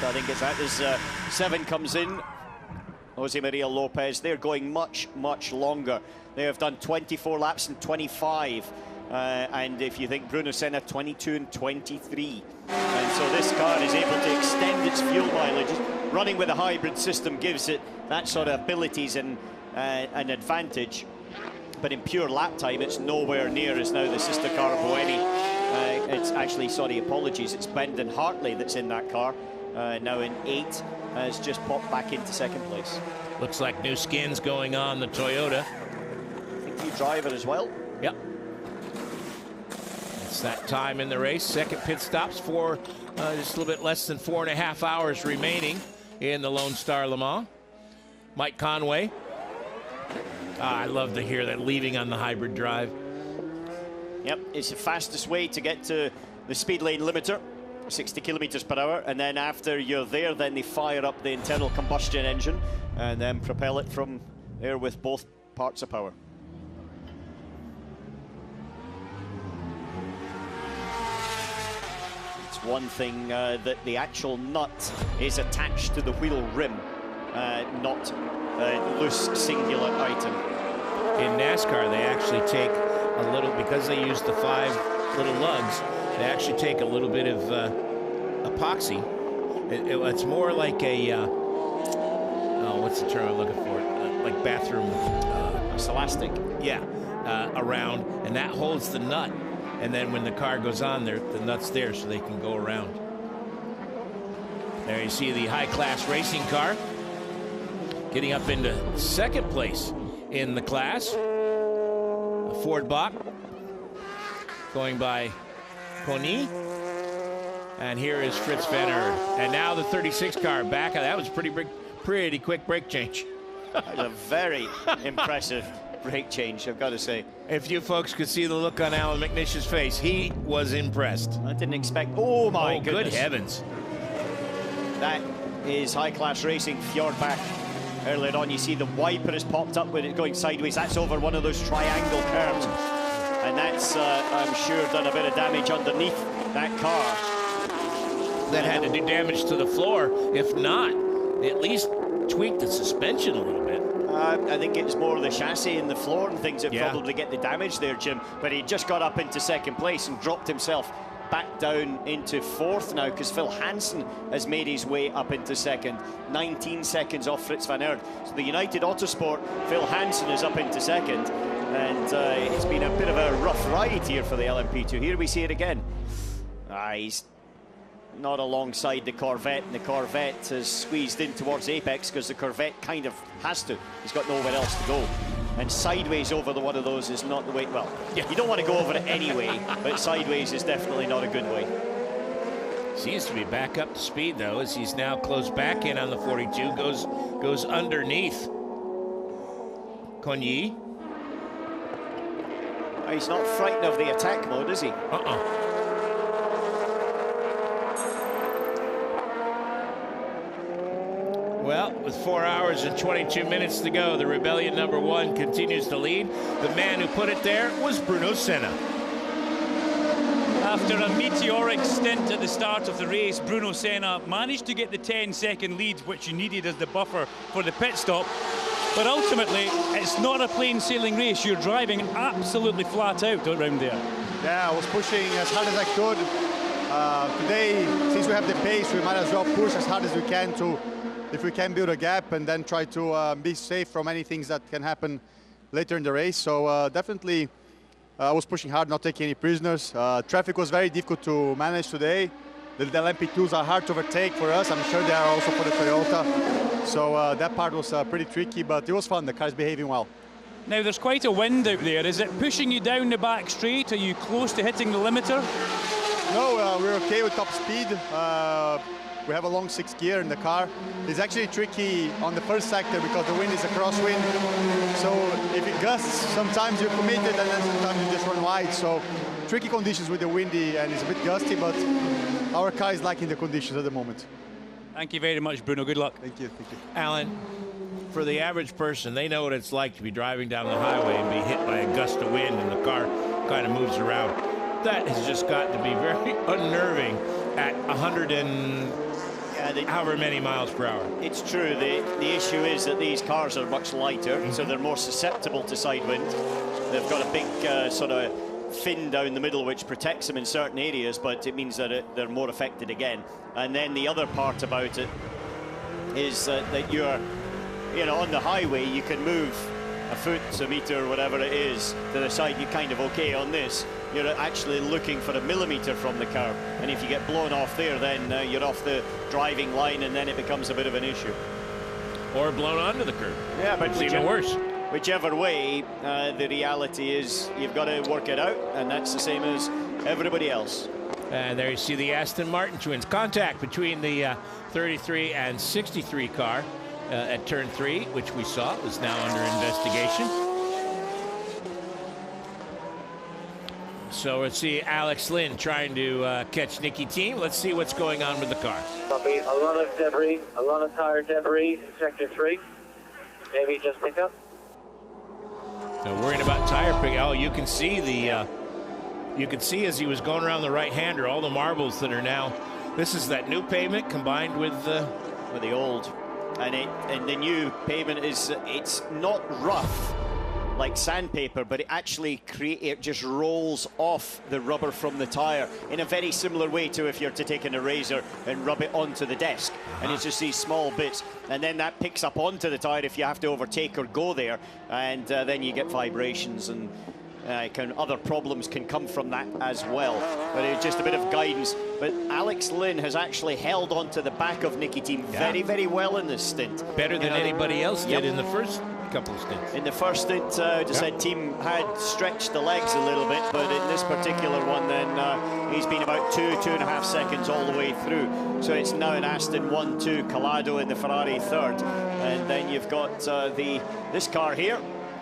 So I think it's that as 7 comes in. Jose Maria Lopez, they're going much, much longer. They have done 24 laps and 25. And if you think Bruno Senna, 22 and 23. And so this car is able to extend its fuel mileage. Running with a hybrid system gives it that sort of abilities and an advantage. But in pure lap time, it's nowhere near as now the sister car of Buemi. It's actually, sorry, apologies, it's Brendan Hartley that's in that car. Now in 8, has just popped back into second place. Looks like new skins going on the Toyota. I think new driver as well. Yep. It's that time in the race. Second pit stops for just a little bit less than 4.5 hours remaining in the Lone Star Le Mans. Mike Conway. I love to hear that leaving on the hybrid drive. Yep, it's the fastest way to get to the speed lane limiter, 60 kilometers per hour, and then after you're there, then they fire up the internal combustion engine and then propel it from there with both parts of power. It's one thing that the actual nut is attached to the wheel rim, not a loose singular item. In NASCAR, they actually take a little, because they use the 5 little lugs, they actually take a little bit of epoxy. It's more like a, oh, what's the term I'm looking for? Like bathroom. It's elastic. Yeah, around, and that holds the nut. And then when the car goes on there, the nut's there so they can go around. There you see the high-class racing car getting up into second place in the class. A Ford Bach going by Pony. And here is Fritz Van Aert. And now the 36 car back. That was pretty quick brake change. That was a very impressive brake change, I've got to say. If you folks could see the look on Alan McNish's face, he was impressed. I didn't expect. Oh my goodness. Good heavens. That is high-class racing. Fjordbach. Earlier on, you see the wiper has popped up with it going sideways. That's over one of those triangle curves. And that's, I'm sure, done a bit of damage underneath that car. That had to do damage to the floor. If not, at least tweak the suspension a little bit. I think it's more the chassis and the floor and things that probably get the damage there, Jim. But he just got up into second place and dropped himself back down into fourth now, because Phil Hansen has made his way up into second. 19 seconds off Fritz Van Aert. So the United Autosport, Phil Hansen is up into second. And it's been a bit of a rough ride here for the LMP2. Here we see it again. He's not alongside the Corvette, and the Corvette has squeezed in towards apex because the Corvette kind of has to. He's got nowhere else to go. And sideways over the one of those is not the way. Well, you don't want to go over it anyway, but sideways is definitely not a good way. Seems to be back up to speed, though, as he's now closed back in on the 42, goes underneath Cogny. He's not frightened of the attack mode, is he? Well, with 4 hours and 22 minutes to go, the Rebellion #1 continues to lead. The man who put it there was Bruno Senna. After a meteoric stint at the start of the race, Bruno Senna managed to get the 10-second lead, which you needed as the buffer for the pit stop. But ultimately, it's not a plain sailing race. You're driving absolutely flat out around there. Yeah, I was pushing as hard as I could. Today, since we have the pace, we might as well push as hard as we can to, if we can build a gap and then try to be safe from any things that can happen later in the race. So definitely, I was pushing hard, not taking any prisoners. Traffic was very difficult to manage today. The LMP2s are hard to overtake for us. I'm sure they are also for the Toyota. So that part was pretty tricky, but it was fun. The car is behaving well. Now, there's quite a wind out there. Is it pushing you down the back straight? Are you close to hitting the limiter? No, we're okay with top speed. We have a long 6th gear in the car. It's actually tricky on the first sector because the wind is a crosswind. So if it gusts, sometimes you're committed and then sometimes you just run wide. So tricky conditions with the windy and it's a bit gusty, but our car is liking the conditions at the moment. Thank you very much, Bruno. Good luck. Thank you. Thank you. Alan, for the average person, they know what it's like to be driving down the highway and be hit by a gust of wind and the car kind of moves around. That has just got to be very unnerving at 100 and however many miles per hour. It's true. The issue is that these cars are much lighter, so they're more susceptible to side wind. They've got a big sort of fin down the middle which protects them in certain areas, but it means that they're more affected again. And then the other part about it is that you're, on the highway, you can move a foot, a meter, whatever it is, to the side. You're kind of okay. On this, you're actually looking for a millimeter from the curb, and if you get blown off there, then you're off the driving line, and then it becomes a bit of an issue. Or blown onto the curb. Yeah, but it's even worse. Whichever way, the reality is you've got to work it out, and that's the same as everybody else. And there you see the Aston Martin twins. Contact between the 33 and 63 car at turn 3, which we saw was now under investigation. So let's see Alex Lynn trying to catch Nicky Team. Let's see what's going on with the car. Copy. A lot of debris, a lot of tire debris in sector 3. Maybe just pick up. Now worrying about tire pick. Oh, you can see the you can see as he was going around the right-hander all the marbles that are now. This is that new pavement combined with the old, and the new pavement is it's not rough like sandpaper, but it actually it just rolls off the rubber from the tire in a very similar way to if you're to take an eraser and rub it onto the desk. And it's just these small bits, and then that picks up onto the tire if you have to overtake or go there, and then you get vibrations, and other problems can come from that as well. But it's just a bit of guidance. But Alex Lynn has actually held on to the back of Nicky Team very, very well in this stint. Better than anybody else did in the first couple of stints. In the first stint, just said Team had stretched the legs a little bit, but in this particular one, then he's been about 2.5 seconds all the way through. So it's now an Aston 1-2, Collado in the Ferrari 3rd, and then you've got this car here,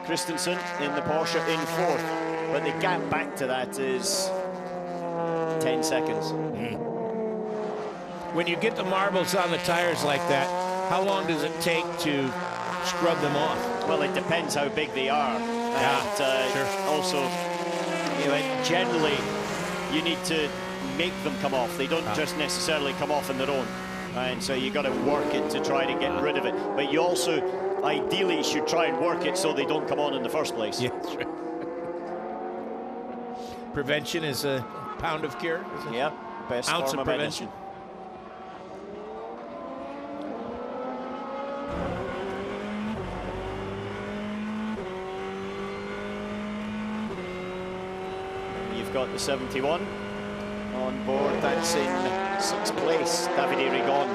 Christensen in the Porsche in 4th, but the gap back to that is 10 seconds. When you get the marbles on the tires like that, how long does it take to scrub them off? Well, it depends how big they are. And sure. Also, generally, you need to make them come off. They don't just necessarily come off on their own. And so you got to work it to try to get rid of it. But you also, ideally, should try and work it so they don't come on in the first place. Yeah, that's right. Prevention is a pound of cure. Isn't it? Yeah, best ounce form of prevention. Medicine. You've got the 71 on board. That's in 6th place, Davide Rigon.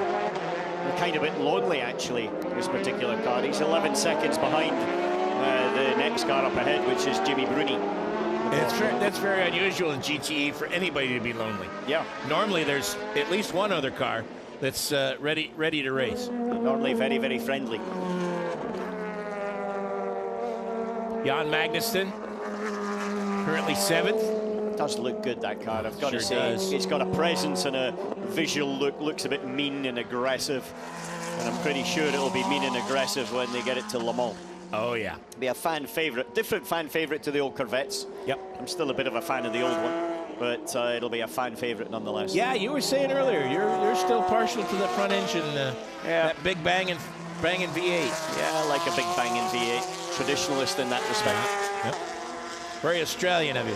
They're kind of a bit lonely, actually, this particular car. He's 11 seconds behind the next car up ahead, which is Jimmy Bruni. the board. That's very unusual in GTE for anybody to be lonely. Yeah. Normally there's at least one other car that's ready to race. Normally very, very friendly. Jan Magnussen, currently 7th. Does look good, that car, I've got Sure to say. does. It's got a presence and a visual look, looks a bit mean and aggressive. And I'm pretty sure it'll be mean and aggressive when they get it to Le Mans. Oh, yeah. Be a fan favorite, different fan favorite to the old Corvettes. Yep. I'm still a bit of a fan of the old one, but it'll be a fan favorite nonetheless. Yeah, you were saying earlier, you're still partial to the front engine, that big banging V8. Yeah, I like a big banging V8. Traditionalist in that respect. Yep. Very Australian of you.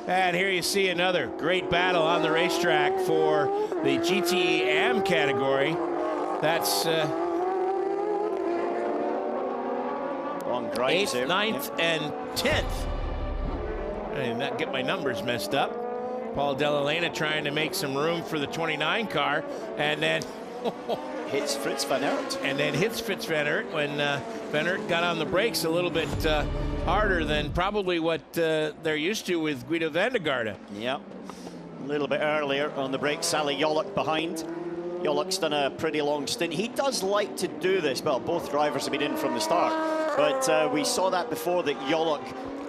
And here you see another great battle on the racetrack for the GTE AM category. That's long drives 8th, 9th, and 10th. I did not get my numbers messed up. Paul Delalena trying to make some room for the 29 car, and then hits Fritz van Aert. And then hits Fritz van Aert when Van Aert got on the brakes a little bit harder than probably what they're used to with Guido van der Garde. Yeah, a little bit earlier on the brakes, Sally Jolok behind. Jolok's done a pretty long stint. He does like to do this. Well, both drivers have been in from the start, but we saw that before, that Jolok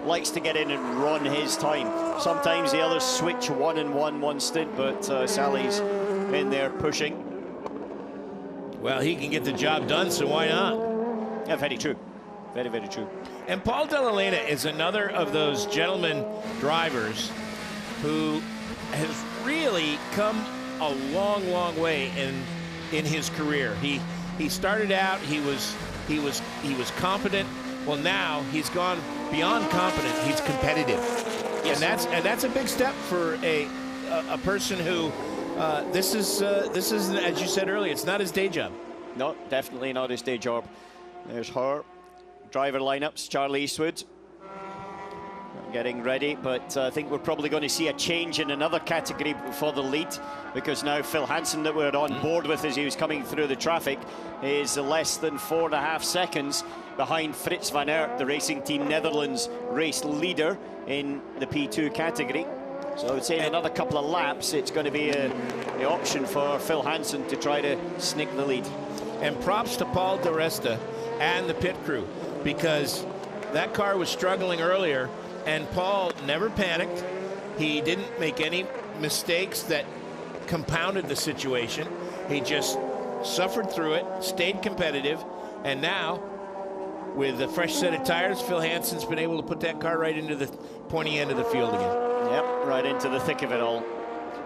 likes to get in and run his time. Sometimes the others switch one stint, but Sally's in there pushing. Well, he can get the job done, so why not? Yeah, very true. Very, very true. And Paul Delalena is another of those gentleman drivers who has really come a long, long way in his career. He started out, he was competent. Well, now he's gone beyond competent. He's competitive. Yes. And that's a big step for a person who this is as you said earlier, it's not his day job. No, definitely not his day job. There's her driver lineups. Charlie Eastwood getting ready, but I think we're probably going to see a change in another category for the lead, because now Phil Hansen, that we're on board with as he was coming through the traffic, is less than 4.5 seconds behind Fritz van Aert, the Racing Team Netherlands race leader in the P2 category. So I would say in another couple of laps, it's going to be the option for Phil Hansen to try to sneak the lead. And props to Paul Di Resta and the pit crew, because that car was struggling earlier, and Paul never panicked. He didn't make any mistakes that compounded the situation. He just suffered through it, stayed competitive, and now, with a fresh set of tires, Phil Hansen's been able to put that car right into the pointy end of the field again. Yep, right into the thick of it all.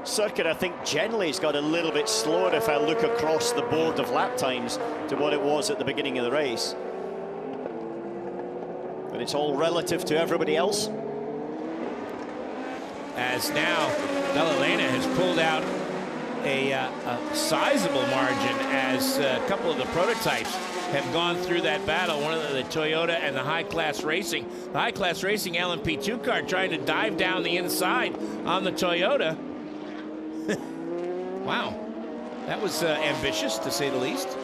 Circuit, I think, generally has got a little bit slower if I look across the board of lap times to what it was at the beginning of the race. But it's all relative to everybody else. As now, Delalena has pulled out a sizable margin as a couple of the prototypes have gone through that battle. One of the Toyota and the high-class racing. The high-class racing LMP2 car trying to dive down the inside on the Toyota. Wow, that was ambitious, to say the least.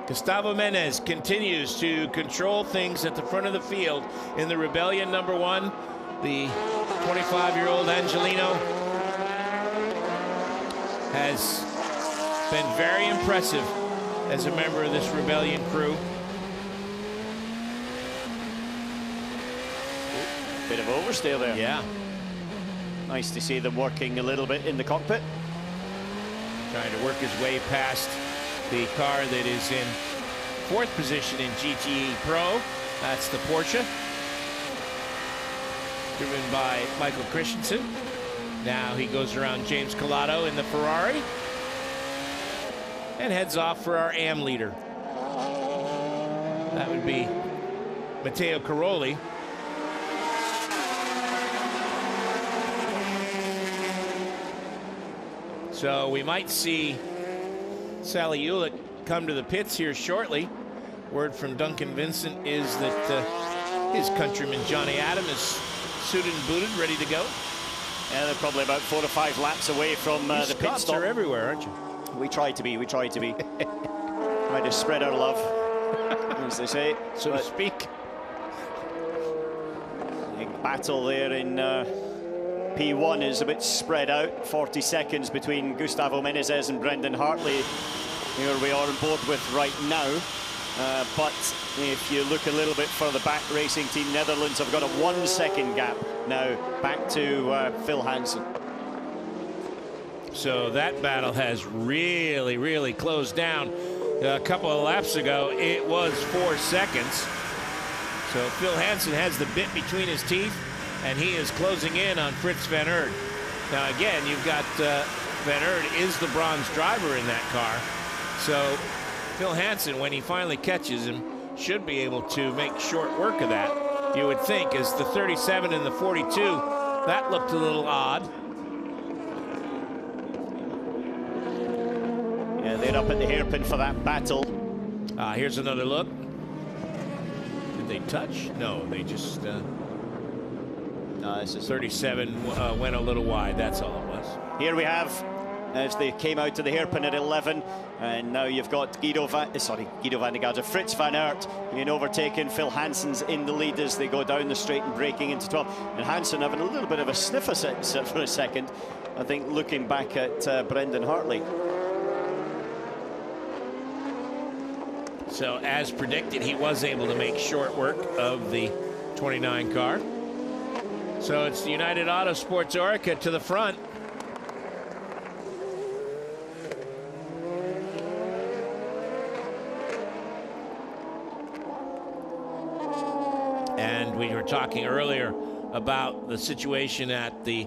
Gustavo Menez continues to control things at the front of the field in the Rebellion #1. The 25-year-old Angelino has been very impressive as a member of this Rebellion crew. Bit of oversteer there. Yeah. Nice to see them working a little bit in the cockpit. Trying to work his way past the car that is in 4th position in GTE Pro. That's the Porsche, driven by Michael Christensen. Now he goes around James Colato in the Ferrari and heads off for our AM leader. That would be Matteo Caroli. So we might see Sally Jolok come to the pits here shortly. Word from Duncan Vincent is that his countryman Johnny Adam is suited and booted, ready to go. Yeah, they're probably about 4 or 5 laps away from the pit Scots stop. are everywhere, aren't you? We try to be. We try to be. Try to spread our love. as they say, so to speak. Big battle there in P1 is a bit spread out. 40 seconds between Gustavo Menezes and Brendan Hartley. Here we are on board with right now. But if you look a little bit further back, Racing Team Netherlands have got a 1 second gap now back to Phil Hansen. So that battle has really, really closed down. A couple of laps ago, it was 4 seconds. So Phil Hansen has the bit between his teeth, and he is closing in on Fritz van Aert. Now again, you've got van Aert is the bronze driver in that car. So Phil Hansen, when he finally catches him, should be able to make short work of that. You would think, as the 37 and the 42, that looked a little odd. Yeah, they're up at the hairpin for that battle. Here's another look. Did they touch? No, they just... this is 37 went a little wide, that's all it was. Here we have, as they came out to the hairpin at 11, and now you've got Guido van de Garde, Fritz van Aert being overtaken. Phil Hansen's in the lead as they go down the straight and breaking into 12. And Hansen having a little bit of a sniff for a second, I think, looking back at Brendan Hartley. So, as predicted, he was able to make short work of the 29 car. So it's United Autosports Orica to the front. And we were talking earlier about the situation at the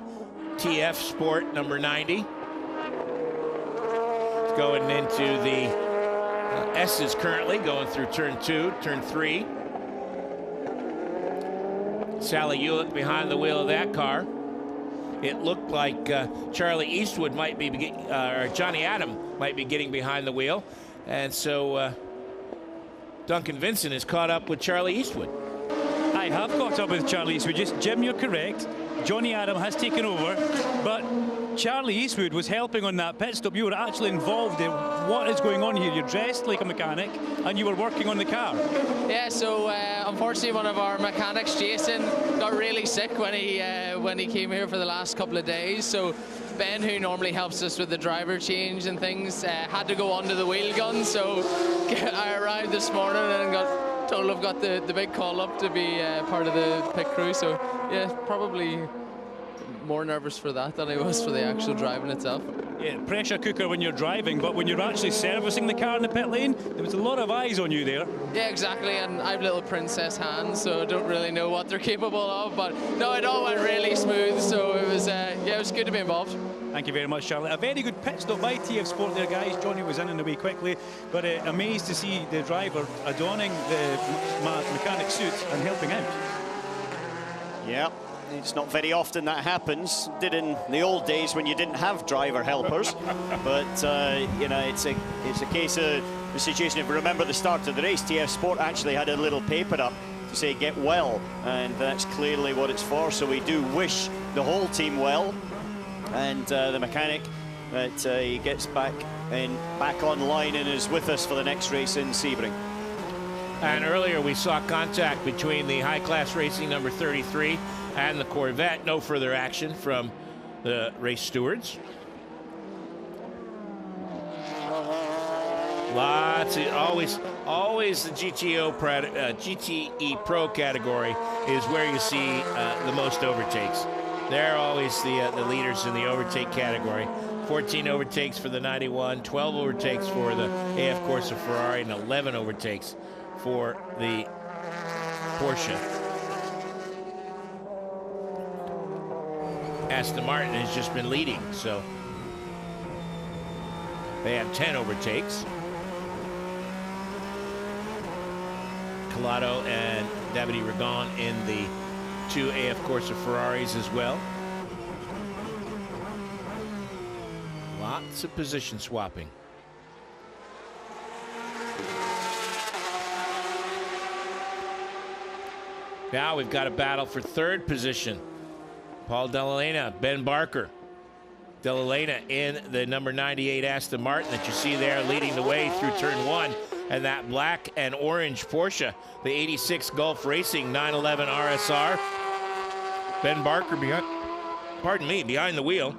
TF Sport number 90. It's going into the S's currently, going through turn 2, turn 3. Sally Hewlett behind the wheel of that car. It looked like Charlie Eastwood might be, or Johnny Adam might be getting behind the wheel. And so Duncan Vincent is caught up with Charlie Eastwood. I have caught up with Charlie Eastwood. Just, Jim, you're correct. Johnny Adam has taken over, but Charlie Eastwood was helping on that pit stop. You were actually involved in what is going on here. You're dressed like a mechanic, and you were working on the car. Yeah, so unfortunately one of our mechanics, Jason, got really sick when he came here for the last couple of days. So Ben, who normally helps us with the driver change and things, had to go onto the wheel gun. So I arrived this morning and got told I've got the big call up to be part of the pit crew. So yeah, probably more nervous for that than I was for the actual driving itself. Yeah, pressure cooker when you're driving, but when you're actually servicing the car in the pit lane, there was a lot of eyes on you there. Yeah, exactly, and I have little princess hands, so I don't really know what they're capable of, but no, it all went really smooth, so it was, yeah, it was good to be involved. Thank you very much, Charlie. A very good pit stop by TF Sport there, guys. Johnny was in and away quickly, but amazed to see the driver adorning the mechanic suit and helping out. Yeah. It's not very often that happens. Did in the old days when you didn't have driver helpers, but you know, it's a case of the situation. If you remember the start of the race, TF Sport actually had a little paper up to say "get well," and that's clearly what it's for. So we do wish the whole team well, and the mechanic that he gets back online and is with us for the next race in Sebring. And earlier we saw contact between the high-class racing number 33 and the Corvette. No further action from the race stewards. Lots of, always the GTE Pro category is where you see the most overtakes. They're always the leaders in the overtake category. 14 overtakes for the 91, 12 overtakes for the AF Corsa Ferrari, and 11 overtakes for the Porsche. Aston Martin has just been leading, so they have 10 overtakes. Collado and Davide Rigon in the 2 AF Corsa Ferraris as well. Lots of position swapping. Now we've got a battle for third position. Paul Dell'Elena, Ben Barker. Dell'Elena in the number 98 Aston Martin that you see there leading the way through turn 1. and that black and orange Porsche, the 86 Gulf Racing 911 RSR. Ben Barker behind the wheel.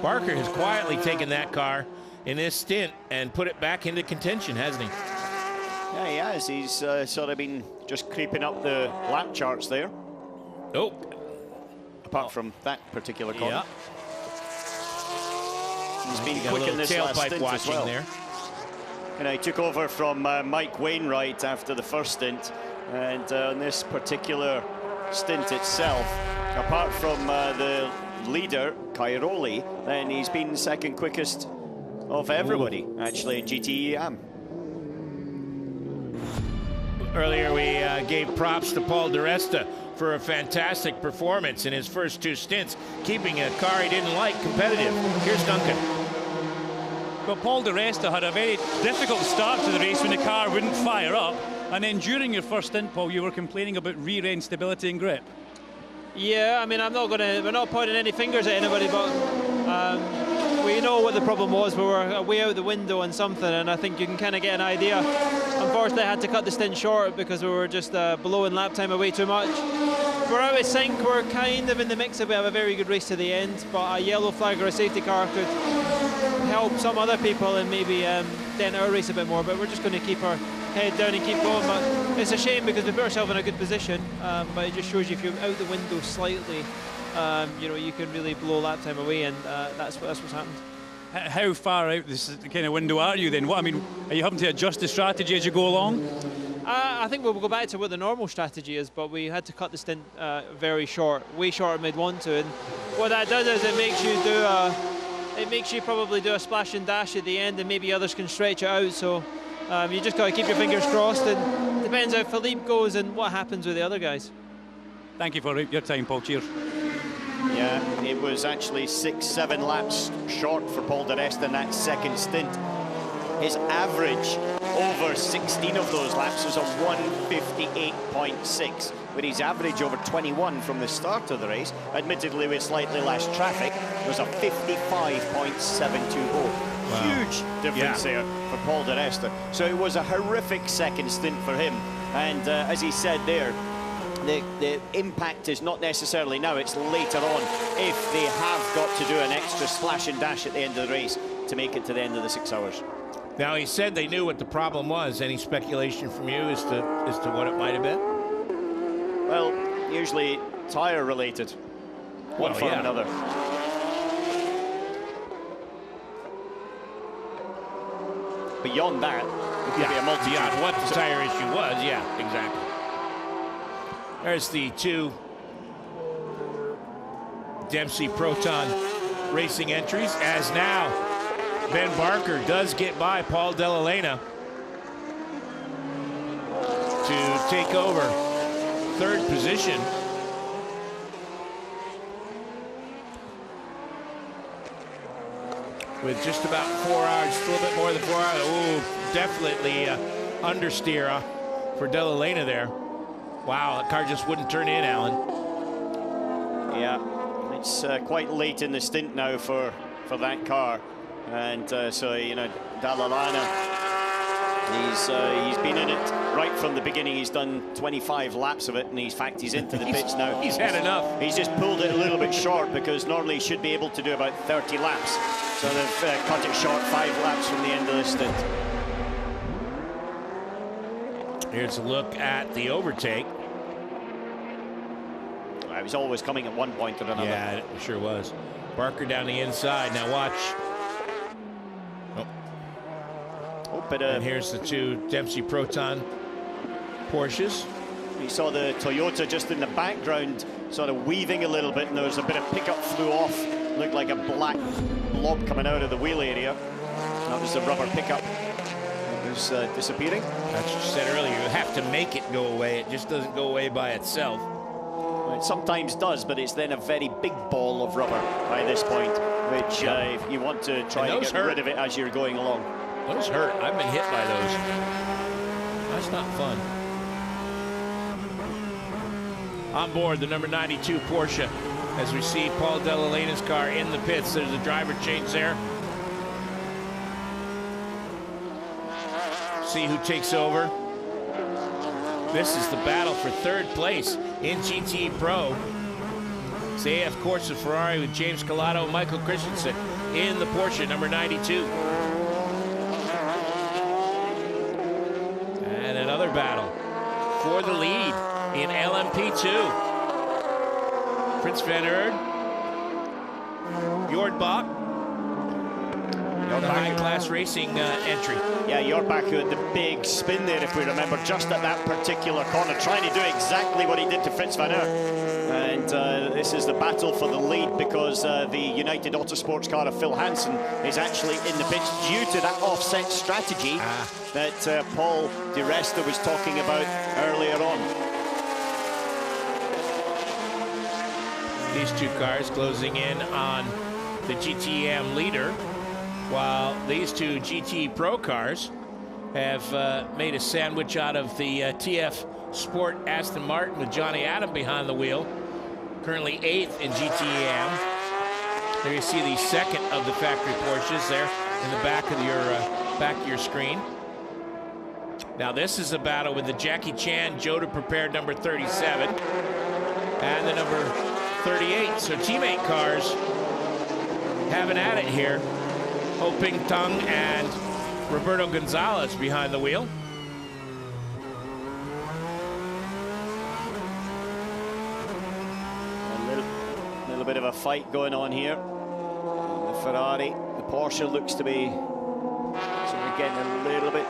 Barker has quietly taken that car in this stint and put it back into contention, hasn't he? Yeah, he has. He's sort of been just creeping up the lap charts there. Oh. Apart from that particular corner. Yeah. He's been quick in this last stint as well. There. And he took over from Mike Wainwright after the first stint. And on this particular stint itself, apart from the leader, Cairoli, then he's been second quickest of everybody, actually, in GTE AM. Earlier we gave props to Paul di Resta for a fantastic performance in his first two stints, keeping a car he didn't like competitive. Here's Duncan. Well, Paul di Resta had a very difficult start to the race when the car wouldn't fire up. And then during your first stint, Paul, you were complaining about rear end stability and grip. Yeah, I mean, we're not pointing any fingers at anybody, but we know what the problem was. We were way out the window on something, and I think you can kind of get an idea. Unfortunately, I had to cut the stint short because we were just blowing lap time away too much. We're out of sync. We're kind of in the mix. We have a very good race to the end, but a yellow flag or a safety car could help some other people and maybe dent our race a bit more. But we're just going to keep our head down and keep going. But it's a shame because we put ourselves in a good position. But it just shows you if you're out the window slightly, you know, you can really blow lap time away, and that's what's happened. How far out this kind of window are you then? What, I mean, are you having to adjust the strategy as you go along? I think we'll go back to what the normal strategy is, but we had to cut the stint very short, way shorter than we'd want to. And what that does is it makes you probably do a splash and dash at the end, and maybe others can stretch it out. So you just got to keep your fingers crossed, and depends how Philippe goes and what happens with the other guys. Thank you for your time, Paul. Cheers. Yeah, it was actually 6-7 laps short for Paul di Resta in that second stint. His average over 16 of those laps was a 158.6, with his average over 21 from the start of the race, admittedly with slightly less traffic, was a 55.72. Wow. Huge difference there for Paul di Resta. So it was a horrific second stint for him, and as he said there, the impact is not necessarily now, it's later on if they have got to do an extra splash and dash at the end of the race to make it to the end of the 6 hours. Now, he said they knew what the problem was. Any speculation from you as to what it might have been? Well, usually tire related, one from another. Beyond that, it could be a multi. Beyond what the tire issue was, yeah, exactly. There's the two Dempsey Proton Racing entries, as now Ben Barker does get by Paul Della Lana to take over third position. With just about 4 hours, just a little bit more than 4 hours. Oh, definitely understeer for Della Lana there. Wow, the car just wouldn't turn in, Alan. Yeah, it's quite late in the stint now for that car. And so, you know, Dalla Lana, he's been in it right from the beginning. He's done 25 laps of it, and he's into the pits now. He's had enough. He's just pulled it a little bit short because normally he should be able to do about 30 laps. So they've cut it short 5 laps from the end of the stint. Here's a look at the overtake. He was always coming at one point or another. Yeah, it sure was. Barker down the inside. Now watch. And here's the two Dempsey Proton Porsches. You saw the Toyota just in the background sort of weaving a little bit, and there was a bit of pickup flew off. Looked like a black blob coming out of the wheel area. That was the rubber pickup. It was disappearing. That's what you said earlier. You have to make it go away. It just doesn't go away by itself. It sometimes does, but it's then a very big ball of rubber by this point, which you want to try and get rid of it as you're going along. Those hurt. I've been hit by those. That's not fun. On board the number 92 Porsche as we see Paul Della Lana's car in the pits. There's a driver change there. See who takes over. This is the battle for third place in GTE Pro. It's AF Corsa Ferrari with James Colato and Michael Christensen in the Porsche, number 92. And another battle for the lead in LMP2. Fritz van Aert, Jordbach, the high-class racing entry. Yeah, Jordbach who had the big spin there, if we remember, just at that particular corner, trying to do exactly what he did to Fritz van Aert. And this is the battle for the lead because the United Autosports car of Phil Hansen is actually in the pits due to that offset strategy that Paul Di Resta was talking about earlier on. These two cars closing in on the GTM leader, while these two GT Pro cars have made a sandwich out of the TF Sport Aston Martin with Johnny Adam behind the wheel, currently 8th in GTM. There you see the second of the factory Porsches there in the back of your screen. Now this is a battle with the Jackie Chan Jota prepared number 37 and the number 38. So teammate cars having at it here. Ho Ping Tung and Roberto Gonzalez behind the wheel. A little bit of a fight going on here. The Ferrari, the Porsche looks to be sort of getting a little bit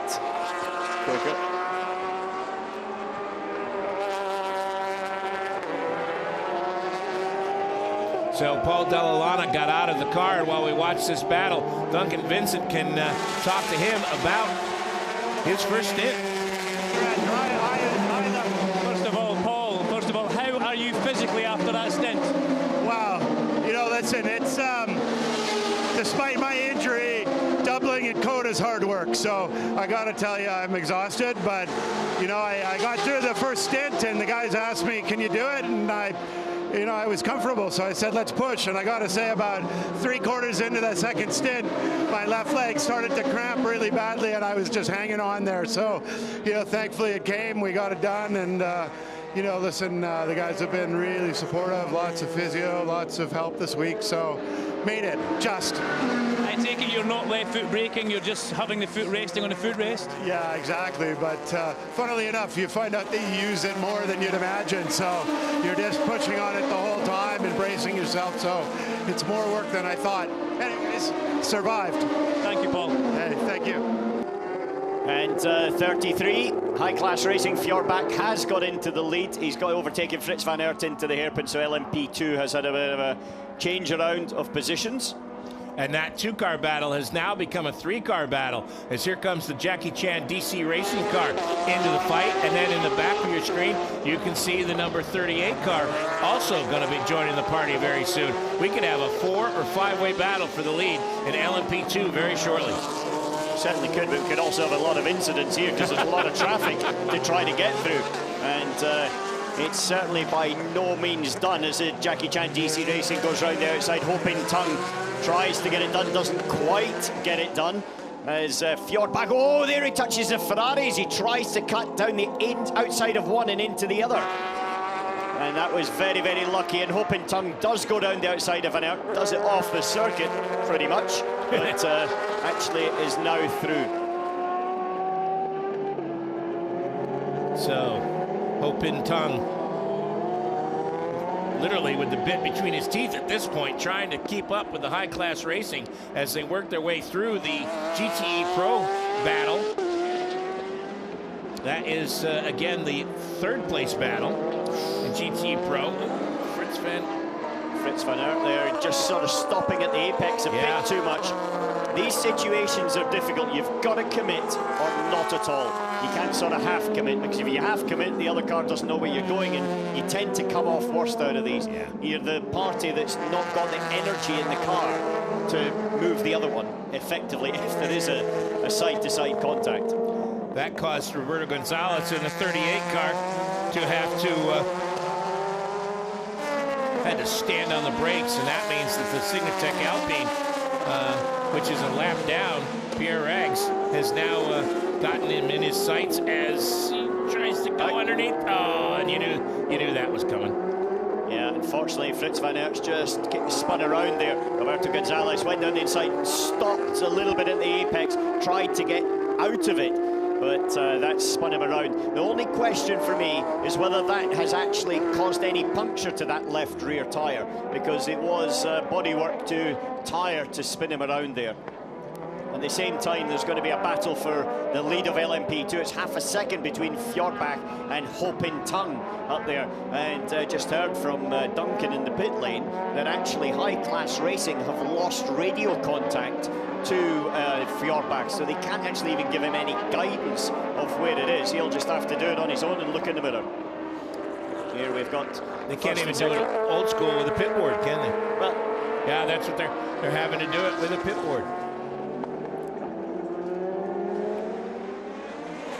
quicker. So Paul Dalla Lana got out of the car, and while we watch this battle, Duncan Vincent can talk to him about his first stint. First of all, Paul, how are you physically after that stint? Wow, you know, listen, it's despite my injury, doubling in Coda is hard work. So I got to tell you, I'm exhausted. But you know, I got through the first stint, and the guys asked me, "Can you do it?" And I was comfortable, so I said, let's push. And I got to say, about 3/4 into that second stint, my left leg started to cramp really badly, and I was just hanging on there. So, you know, thankfully it came, we got it done, and, you know, listen, the guys have been really supportive, lots of physio, lots of help this week, so made it, just. I take it you're not left foot braking, you're just having the foot resting on the foot rest? Yeah, exactly, but funnily enough, you find out that you use it more than you'd imagine, so you're just pushing on it the whole time and bracing yourself, so it's more work than I thought. Anyways, survived. Thank you, Paul. Hey, thank you. And 33, high-class racing, Fjordbach has got into the lead. He's got overtaken Fritz van Aert into the hairpin, so LMP2 has had a bit of a change around of positions. And that 2-car battle has now become a 3-car battle, as here comes the Jackie Chan DC racing car into the fight. And then in the back of your screen, you can see the number 38 car also going to be joining the party very soon. We could have a 4- or 5-way battle for the lead in LMP2 very shortly. Certainly could, but we could also have a lot of incidents here because there's a lot of traffic to try to get through. And it's certainly by no means done as Jackie Chan DC Racing goes round the outside. Ho Ping Tung tries to get it done, doesn't quite get it done. As Fjordbach, oh, there he touches the Ferraris. He tries to cut down the outside of one and into the other. And that was very, very lucky. And Ho Ping Tung does go down the outside of Van Aert, does it off the circuit, pretty much. But actually is now through. So, Ho Ping Tung, literally with the bit between his teeth at this point, trying to keep up with the high-class racing as they work their way through the GTE Pro battle. That is, again, the 3rd place battle in GTE Pro. Fritz van Aert there, just sort of stopping at the apex a bit too much. These situations are difficult. You've got to commit or not at all. You can't sort of half commit, because if you half commit, the other car doesn't know where you're going, and you tend to come off worst out of these. You're the party that's not got the energy in the car to move the other one effectively if there is a side-to-side contact. That caused Roberto Gonzalez in the 38 car to have to had to stand on the brakes, and that means that the Signatech Alpine which is a lap down. Pierre Rags has now gotten him in his sights as he tries to go underneath. Oh, and you knew that was coming. Yeah, unfortunately, Fritz van Aert's just spun around there. Roberto Gonzalez went down the inside, stopped a little bit at the apex, tried to get out of it, but that spun him around. The only question for me is whether that has actually caused any puncture to that left rear tyre, because it was bodywork to tyre to spin him around there. At the same time, there's going to be a battle for the lead of LMP2. It's half a second between Fjordbach and Hopin Tung up there. And just heard from Duncan in the pit lane that actually High Class Racing have lost radio contact to Fjordbach, so they can't actually even give him any guidance of where it is. He'll just have to do it on his own and look in the mirror. Here we've got... They can't even do it old school with a pit board, can they? Well, yeah, that's what they're having to do it with a pit board.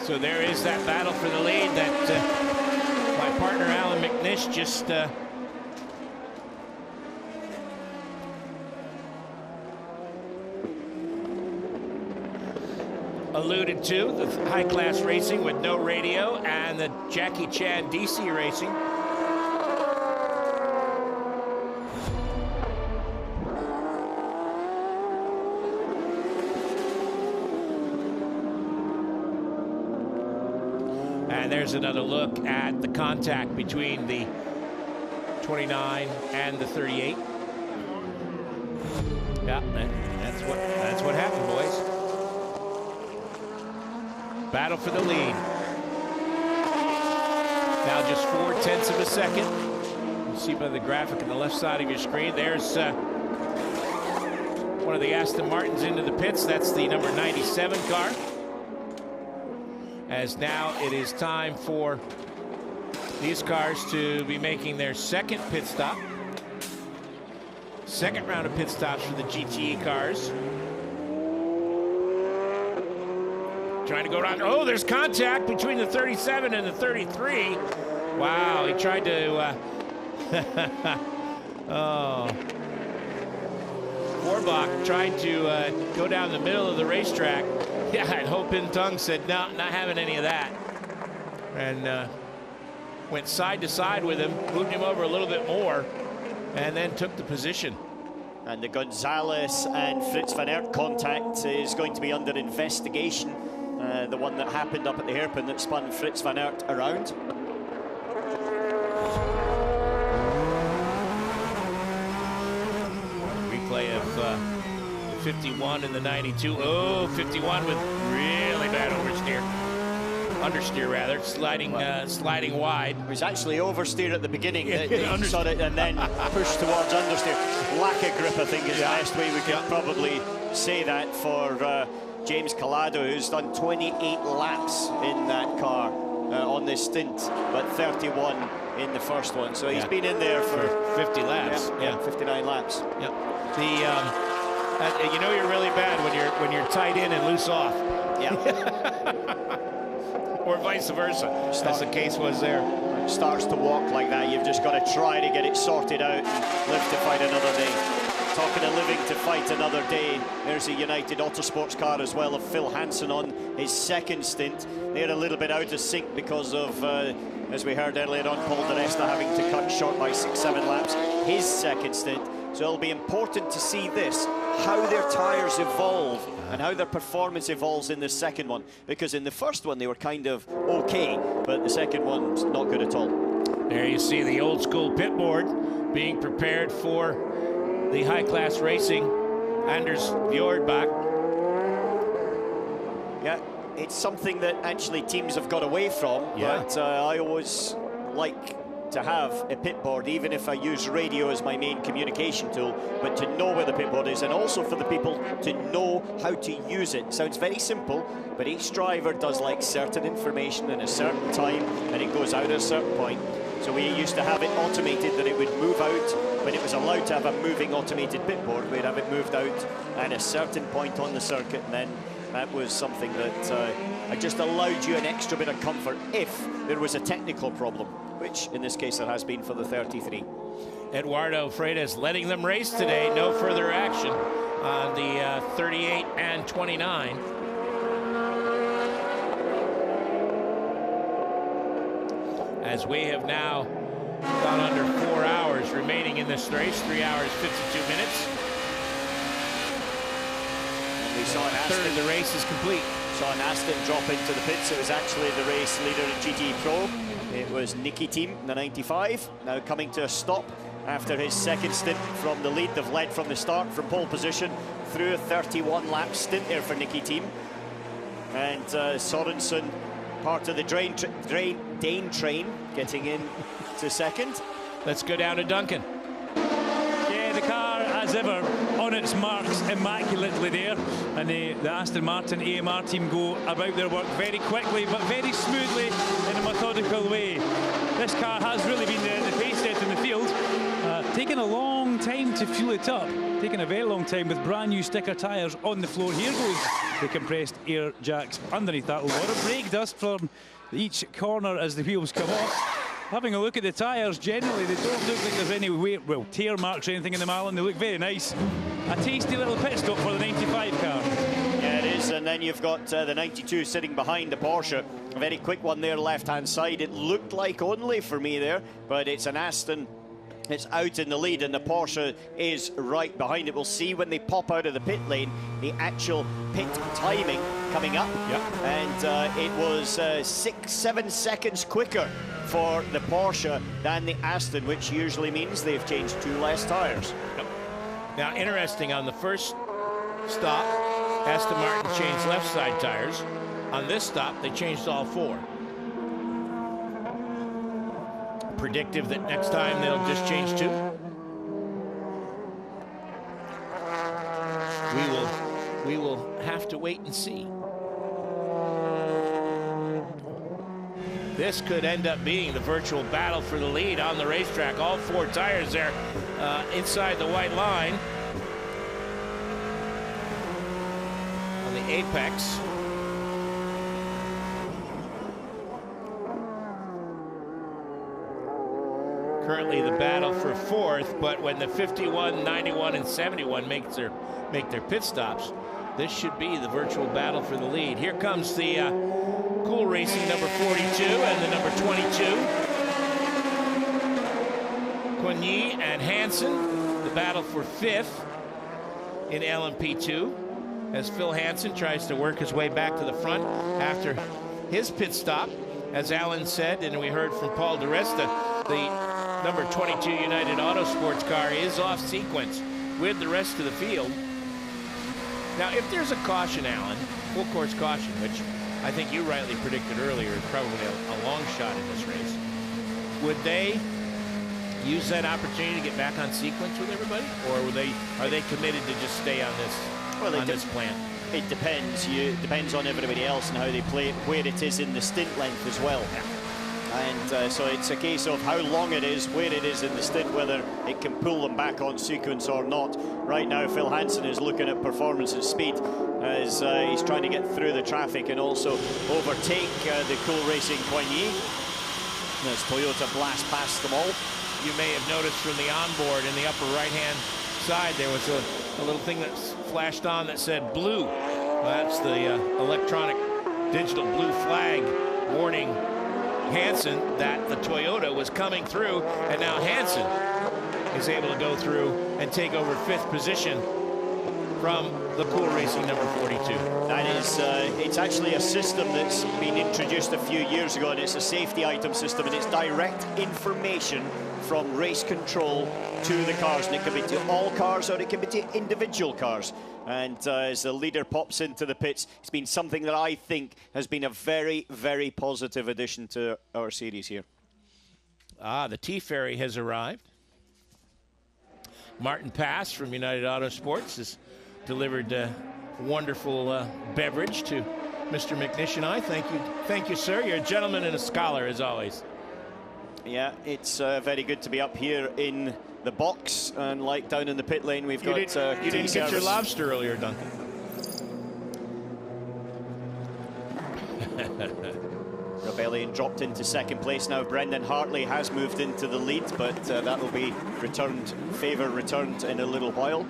So there is that battle for the lead that my partner Alan McNish just alluded to. The High Class Racing with no radio and the Jackie Chan DC Racing. And there's another look at the contact between the 29 and the 38. Yeah, that's what happened, boys. Battle for the lead. Now just 0.4 of a second. You see by the graphic on the left side of your screen. There's one of the Aston Martins into the pits. That's the number 97 car. As now it is time for these cars to be making their second pit stop. Second round of pit stops for the GTE cars. Trying to go around. Oh, there's contact between the 37 and the 33. Wow, he tried to... oh. Forbach tried to go down the middle of the racetrack. Yeah, and Ho Pin Tung said, no, not having any of that. And went side to side with him, moved him over a little bit more, and then took the position. And the Gonzalez and Fritz van Aert contact is going to be under investigation. The one that happened up at the hairpin that spun Fritz van Aert around. Replay of the 51 and the 92. Oh, 51 with really bad oversteer. Understeer, rather. Sliding wide. It was actually oversteer at the beginning. Saw it and then pushed towards understeer. Lack of grip, I think, is the best way we can probably say that for James Collado, who's done 28 laps in that car on this stint, but 31 in the first one. So he's been in there for 50 laps. Yeah, 59 laps. Yep. You know you're really bad when you're tight in and loose off. Yeah. Or vice versa, as the case was there. It starts to walk like that, you've just got to try to get it sorted out and live to fight another day. Talking of living to fight another day, there's a United Autosports car as well of Phil Hansen on his second stint. They're a little bit out of sync because of, as we heard earlier on, Paul Di Resta having to cut short by 6-7 laps, his second stint. So it'll be important to see this, how their tyres evolve and how their performance evolves in the second one. Because in the first one, they were kind of okay, but the second one's not good at all. There you see the old school pit board being prepared for the High Class Racing Anders Fjordbach. Yeah, it's something that actually teams have got away from, but I always like to have a pit board, even if I use radio as my main communication tool, but to know where the pit board is, and also for the people to know how to use it. Sounds very simple, but each driver does like certain information in a certain time, and it goes out at a certain point. So we used to have it automated that it would move out when it was allowed to have a moving automated pit board. We'd have it moved out at a certain point on the circuit, and then that was something that just allowed you an extra bit of comfort if there was a technical problem, which in this case there has been for the 33. Eduardo Freitas letting them race today, no further action. on the 38 and 29. As we have now gone under 4 hours remaining in this race, 3 hours, 52 minutes. And we saw an Aston. Third of the race is complete. Saw an Aston drop into the pits. It was actually the race leader in GT Pro. It was Nicky Team, the 95, now coming to a stop after his second stint from the lead. They've led from the start from pole position through a 31-lap stint there for Nicky Team. And Sorensen, part of the Dane train, getting in to second. Let's go down to Duncan. Yeah, the car, as ever, on its marks immaculately there. And the Aston Martin AMR team go about their work very quickly, but very smoothly in a methodical way. This car has really been the pace set in the field. Taking a long time to fuel it up. Taking a very long time with brand new sticker tyres on the floor. Here goes the compressed air jacks underneath that. A lot of brake dust from each corner as the wheels come off. Having a look at the tyres, generally they don't look like there's any tear marks or anything in them, Alan. They look very nice. A tasty little pit stop for the 95 car. Yeah, it is. And then you've got the 92 sitting behind the Porsche. A very quick one there, left-hand side. It looked like only for me there, but it's an Aston. It's out in the lead, and the Porsche is right behind it. We'll see when they pop out of the pit lane the actual pit timing coming up. Yep. And it was 6-7 seconds quicker for the Porsche than the Aston, which usually means they've changed 2 less tyres. Yep. Now, interesting, on the first stop, Aston Martin changed left side tyres. On this stop, they changed all 4. Predictive that next time they'll just change 2. We will have to wait and see. This could end up being the virtual battle for the lead on the racetrack. All 4 tires there inside the white line on the apex. Currently the battle for 4th, but when the 51, 91, and 71 make their pit stops, this should be the virtual battle for the lead. Here comes the Cool Racing number 42 and the number 22. Coigny and Hansen, the battle for 5th in LMP2, as Phil Hansen tries to work his way back to the front after his pit stop. As Alan said, and we heard from Paul Di Resta, the number 22 United Autosports car is off sequence with the rest of the field. Now, if there's a caution, Alan, full course caution, which I think you rightly predicted earlier is probably a long shot in this race, would they use that opportunity to get back on sequence with everybody, or are they committed to just stay on this plan? It depends. It depends on everybody else and how they play it, where it is in the stint length as well. Yeah. And so it's a case of how long it is, where it is in the stint, whether it can pull them back on sequence or not. Right now, Phil Hansen is looking at performance and speed as he's trying to get through the traffic and also overtake the Cool Racing Coigny. As Toyota blast past them all. You may have noticed from the onboard in the upper right-hand side, there was a little thing that flashed on that said blue. Well, that's the electronic digital blue flag warning Hansen that the Toyota was coming through, and now Hansen is able to go through and take over 5th position from the Cool Racing number 42. That is, it's actually a system that's been introduced a few years ago, and it's a safety item system, and it's direct information from race control to the cars, and it can be to all cars or it can be to individual cars. And as the leader pops into the pits, it's been something that I think has been a very, very positive addition to our series here. The T-Ferry has arrived. Martin Pass from United Autosports has delivered a wonderful beverage to Mr. McNish and I. Thank you, sir. You're a gentleman and a scholar, as always. Yeah, it's very good to be up here in the box, and like down in the pit lane, we've got you didn't get your lobster earlier, Duncan. Rebellion dropped into second place. Now Brendan Hartley has moved into the lead, but that will be returned in a little while.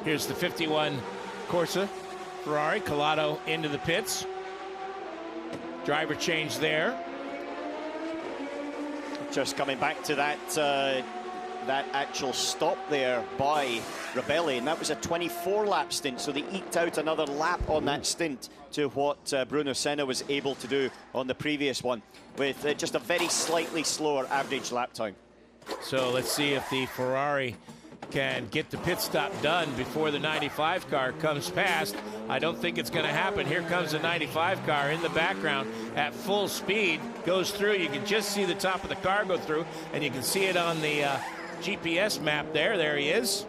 Here's the 51 Corsa Ferrari. Collado into the pits. Driver change there. Just coming back to that that actual stop there by Rebelli, and that was a 24-lap stint, so they eked out another lap on that stint to what Bruno Senna was able to do on the previous one, with just a very slightly slower average lap time. So let's see if the Ferrari can get the pit stop done before the 95 car comes past. I don't think it's going to happen. Here comes the 95 car in the background at full speed, goes through. You can just see the top of the car go through, and you can see it on the GPS map there. There he is.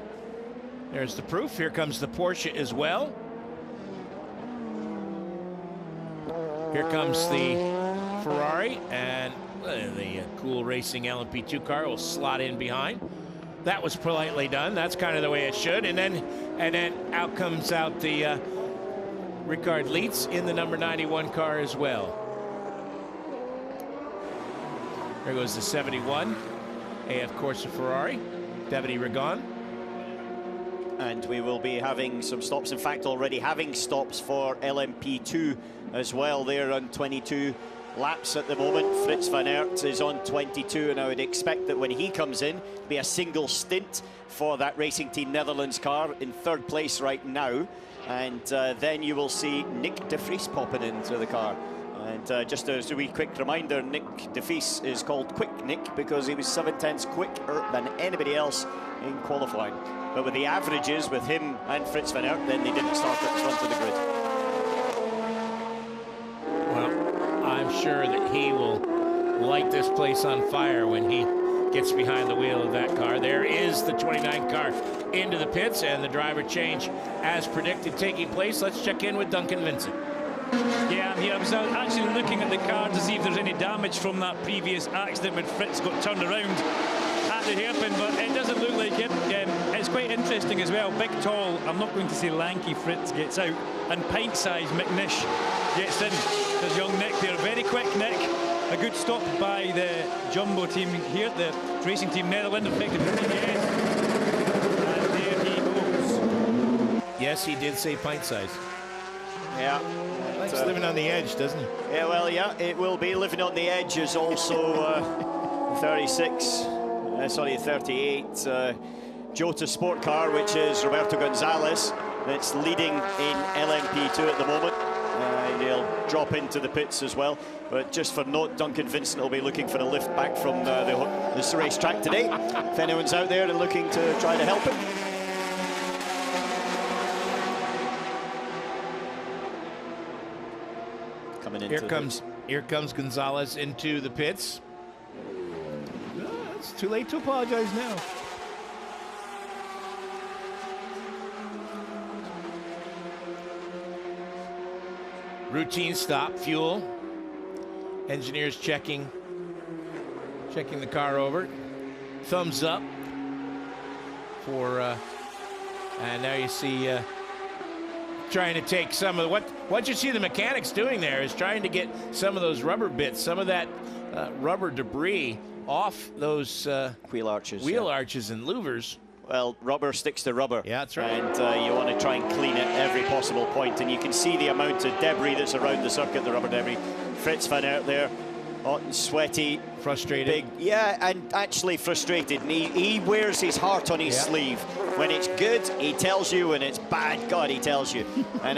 There's the proof. Here comes the Porsche as well. Here comes the Ferrari, and the cool racing LMP2 car will slot in behind. That was politely done. That's kind of the way it should. And then out comes out the Ricard Leitz in the number 91 car as well. There goes the 71 AF Corsa Ferrari, Davide Rigon. And we will be having some stops. In fact, already having stops for LMP2 as well. They're on 22 laps at the moment. Fritz van Aert is on 22, and I would expect that when he comes in, it'll be a single stint for that Racing Team Netherlands car in third place right now. And then you will see Nick de Vries popping into the car. And just as a wee quick reminder, Nick de Vries is called Quick Nick because he was 7/10 quicker than anybody else in qualifying. But with the averages with him and Fritz van Aert, then they didn't start at the front of the grid. Well, I'm sure that he will light this place on fire when he gets behind the wheel of that car. There is the 29 car into the pits, and the driver change as predicted taking place. Let's check in with Duncan Vincent. Yeah, I'm here. I was actually looking at the car to see if there's any damage from that previous accident when Fritz got turned around at the hairpin, but it doesn't look like it. It's quite interesting as well. Big, tall, I'm not going to say lanky, Fritz gets out, and pint-sized McNish gets in. There's young Nick there, very quick Nick. A good stop by the Jumbo team here, the Racing Team Netherlands, effectively. Yes. And there he goes. Yes, he did say pint-sized. Yeah. Likes living on the edge, doesn't he? Yeah, well, yeah, it will be. Living on the edge is also 38 Jota Sport car, which is Roberto Gonzalez, that's leading in LMP2 at the moment. He'll drop into the pits as well. But just for note, Duncan Vincent will be looking for a lift back from this racetrack today. If anyone's out there and looking to try to help him. Coming into Here comes Gonzalez into the pits. It's too late to apologize now. Routine stop, fuel. Engineers checking the car over. Thumbs up for, and now you see trying to take some of what you see the mechanics doing there is trying to get some of those rubber bits, some of that rubber debris off those wheel arches and louvers. Well, rubber sticks to rubber. Yeah, that's right. And you want to try and clean it every possible point. And you can see the amount of debris that's around the circuit, the rubber debris. Fritz van Aert there, hot and sweaty. Frustrated. Big, yeah, and actually frustrated. And he wears his heart on his sleeve. When it's good, he tells you. When it's bad, God, he tells you. And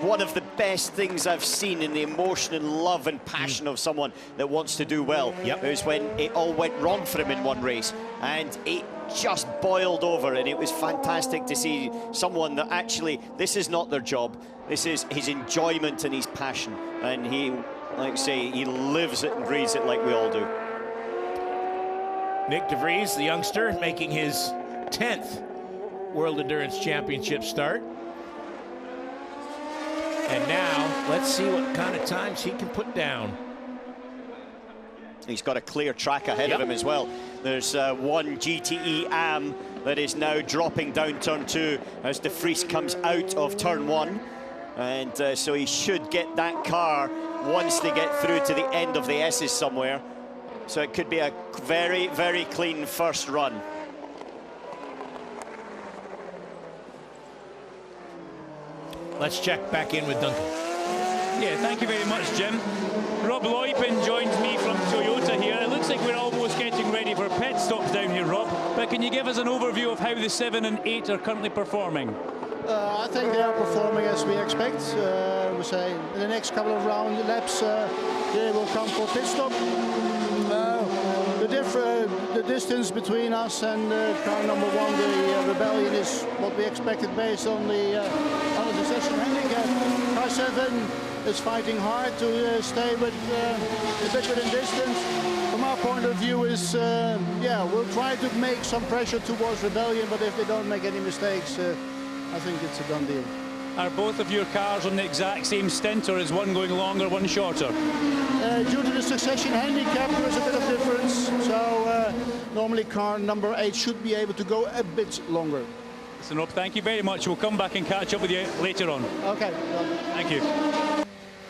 one of the best things I've seen in the emotion and love and passion of someone that wants to do well is when it all went wrong for him in one race. And it just boiled over, and it was fantastic to see someone that actually, this is not their job. This is his enjoyment and his passion. And he, like I say, he lives it and breathes it like we all do. Nick de Vries, the youngster, making his 10th World Endurance Championship start. And now, let's see what kind of times he can put down. He's got a clear track ahead of him as well. There's one GTE AM that is now dropping down turn 2 as de Vries comes out of turn 1. And so he should get that car once they get through to the end of the S's somewhere. So it could be a very, very clean first run. let's check back in with Duncan. Yeah, thank you very much, Jim. Rob Loypin joins me from Toyota here. It looks like we're almost getting ready for pit stops down here, Rob. But can you give us an overview of how the 7 and 8 are currently performing? I think they are performing as we expect. We say in the next couple of laps, they will come for pit stop. The distance between us and car number 1, the Rebellion, is what we expected based on the succession handicap. Car 7 is fighting hard to stay with a bit within distance. From our point of view is, yeah, we'll try to make some pressure towards Rebellion, but if they don't make any mistakes, I think it's a done deal. Are both of your cars on the exact same stint, or is one going longer, one shorter? Due to the succession handicap, there is a bit of difference. So normally car number 8 should be able to go a bit longer. Listen, Rob, thank you very much. We'll come back and catch up with you later on. Okay. Thank you.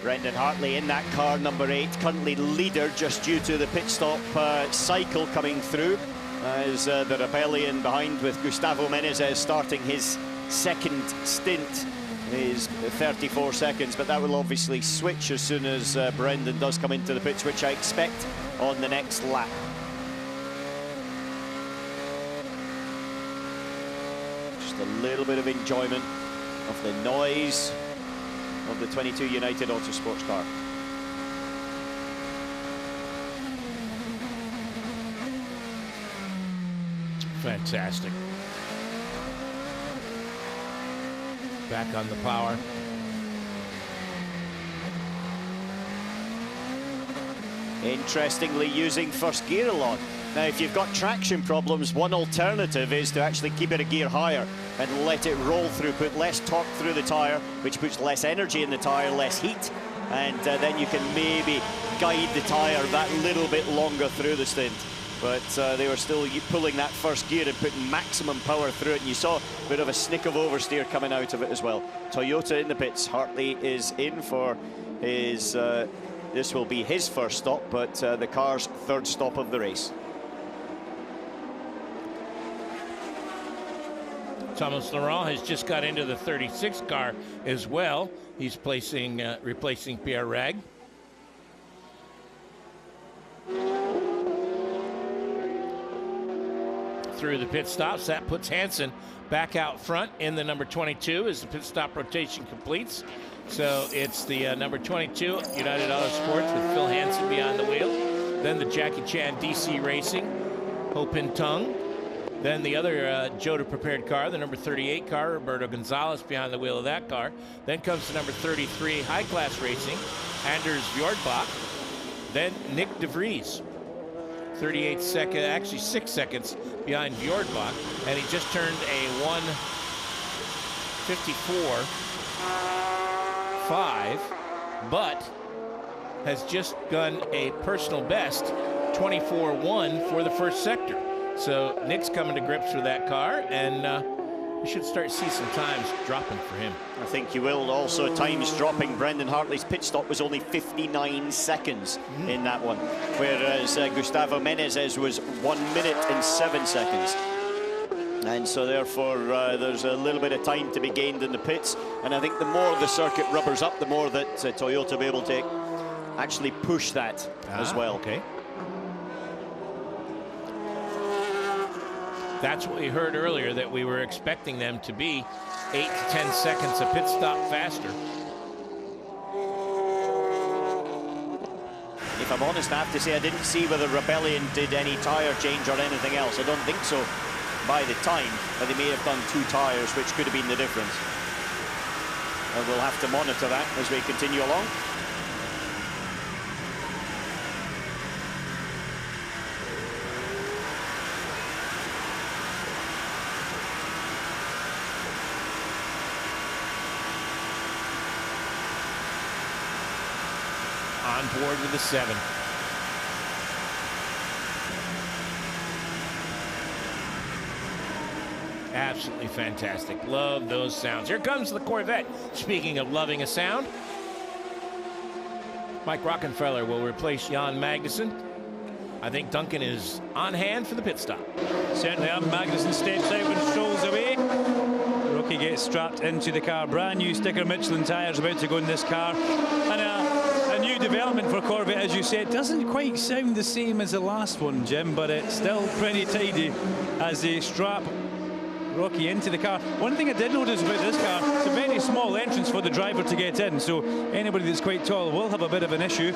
Brendan Hartley in that car number 8, currently leader just due to the pit stop cycle coming through, as the Rebellion behind with Gustavo Menezes starting his second stint is 34 seconds, but that will obviously switch as soon as Brendan does come into the pits, which I expect on the next lap. Just a little bit of enjoyment of the noise of the 22 United Autosports car. Fantastic. Back on the power. Interestingly, using first gear a lot. Now, if you've got traction problems, one alternative is to actually keep it a gear higher and let it roll through, put less torque through the tyre, which puts less energy in the tyre, less heat, and then you can maybe guide the tyre that little bit longer through the stint. But they were still pulling that first gear and putting maximum power through it, and you saw a bit of a snick of oversteer coming out of it as well. Toyota in the pits. Hartley is in for his, this will be his first stop, but the car's third stop of the race. Thomas Laurent has just got into the 36 car as well. He's replacing Pierre Rag. Through the pit stops, that puts Hansen back out front in the number 22 as the pit stop rotation completes. So it's the number 22 United Autosports with Phil Hansen behind the wheel. Then the Jackie Chan DC Racing, Ho Pin Tung. Then the other Jota prepared car, the number 38 car, Roberto Gonzalez behind the wheel of that car. Then comes the number 33 High Class Racing, Anders Bjordbach. Then Nick De Vries. 38 seconds, actually 6 seconds behind Bjordbach, and he just turned a 1:54.5, but has just done a personal best 24.1 for the first sector. So Nick's coming to grips with that car, and we should start to see some times dropping for him. I think you will. Also times dropping. Brendan Hartley's pit stop was only 59 seconds in that one, whereas Gustavo Menezes was 1 minute and 7 seconds. And so therefore there's a little bit of time to be gained in the pits, and I think the more the circuit rubbers up, the more that Toyota will be able to actually push that as well. Okay. That's what we heard earlier, that we were expecting them to be 8 to 10 seconds a pit stop faster. If I'm honest, I have to say I didn't see whether Rebellion did any tyre change or anything else. I don't think so by the time, but they may have done 2 tyres, which could have been the difference. And we'll have to monitor that as we continue along. On board with the 7. Absolutely fantastic. Love those sounds. Here comes the Corvette. Speaking of loving a sound, Mike Rockenfeller will replace Jan Magnussen. I think Duncan is on hand for the pit stop. Certainly, Magnussen steps out and strolls away. Rookie Rocky gets strapped into the car. Brand new sticker Michelin tyres about to go in this car. And a new development for Corvette, as you said. Doesn't quite sound the same as the last one, Jim, but it's still pretty tidy as they strap Rocky into the car. One thing I did notice about this car, it's a very small entrance for the driver to get in, so anybody that's quite tall will have a bit of an issue.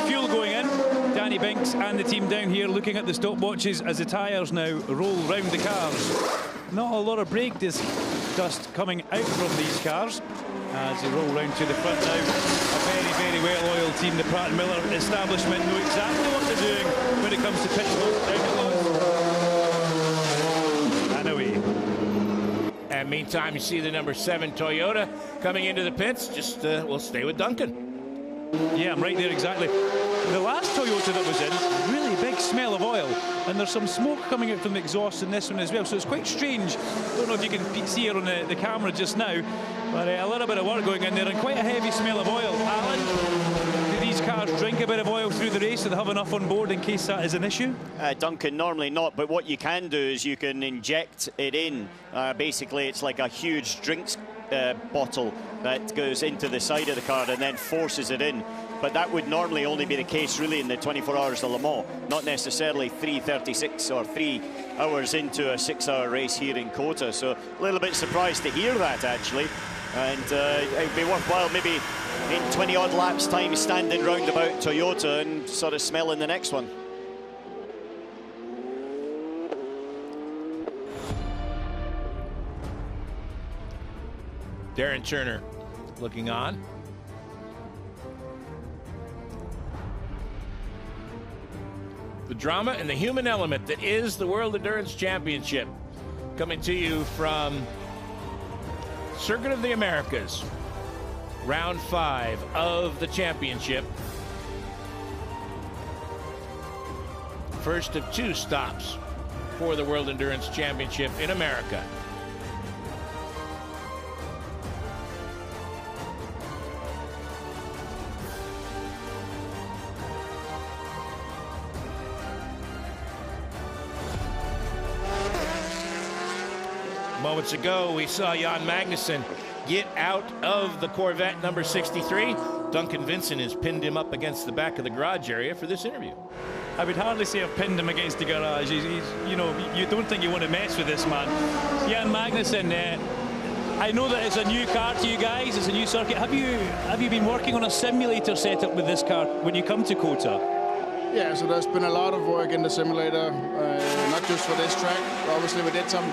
Fuel going in. Danny Binks and the team down here looking at the stopwatches as the tyres now roll round the cars. Not a lot of brake disc dust coming out from these cars as they roll round to the front now. A very, very well-oiled team. The Pratt & Miller establishment know exactly what they're doing when it comes to pit stops down at Lewis. And away. And meantime, you see the number 7 Toyota coming into the pits. Just we'll stay with Duncan. Yeah, I'm right there exactly. The last Toyota that was in, really big smell of oil, and there's some smoke coming out from the exhaust in this one as well, so it's quite strange. Don't know if you can see it on the camera just now, but a little bit of work going in there and quite a heavy smell of oil. Alan, do these cars drink a bit of oil through the race? Do they have enough on board in case that is an issue? Duncan, normally not, but what you can do is you can inject it in. Basically, it's like a huge drinks bottle that goes into the side of the car and then forces it in. But that would normally only be the case really in the 24 hours of Le Mans, not necessarily 3:36 or 3 hours into a 6-hour race here in COTA. So a little bit surprised to hear that actually, and it'd be worthwhile maybe in 20-odd laps time standing round about Toyota and sort of smelling the next one. Darren Turner looking on. The drama and the human element that is the World Endurance Championship, coming to you from Circuit of the Americas, round 5 of the championship. First of 2 stops for the World Endurance Championship in America. Moments ago, we saw Jan Magnussen get out of the Corvette number 63. Duncan Vincent has pinned him up against the back of the garage area for this interview. I would hardly say I've pinned him against the garage. He's, you know, you don't think you want to mess with this man. Jan Magnussen, I know that it's a new car to you guys, it's a new circuit. Have you been working on a simulator setup with this car when you come to COTA? Yeah, so there's been a lot of work in the simulator, not just for this track. Obviously, we did some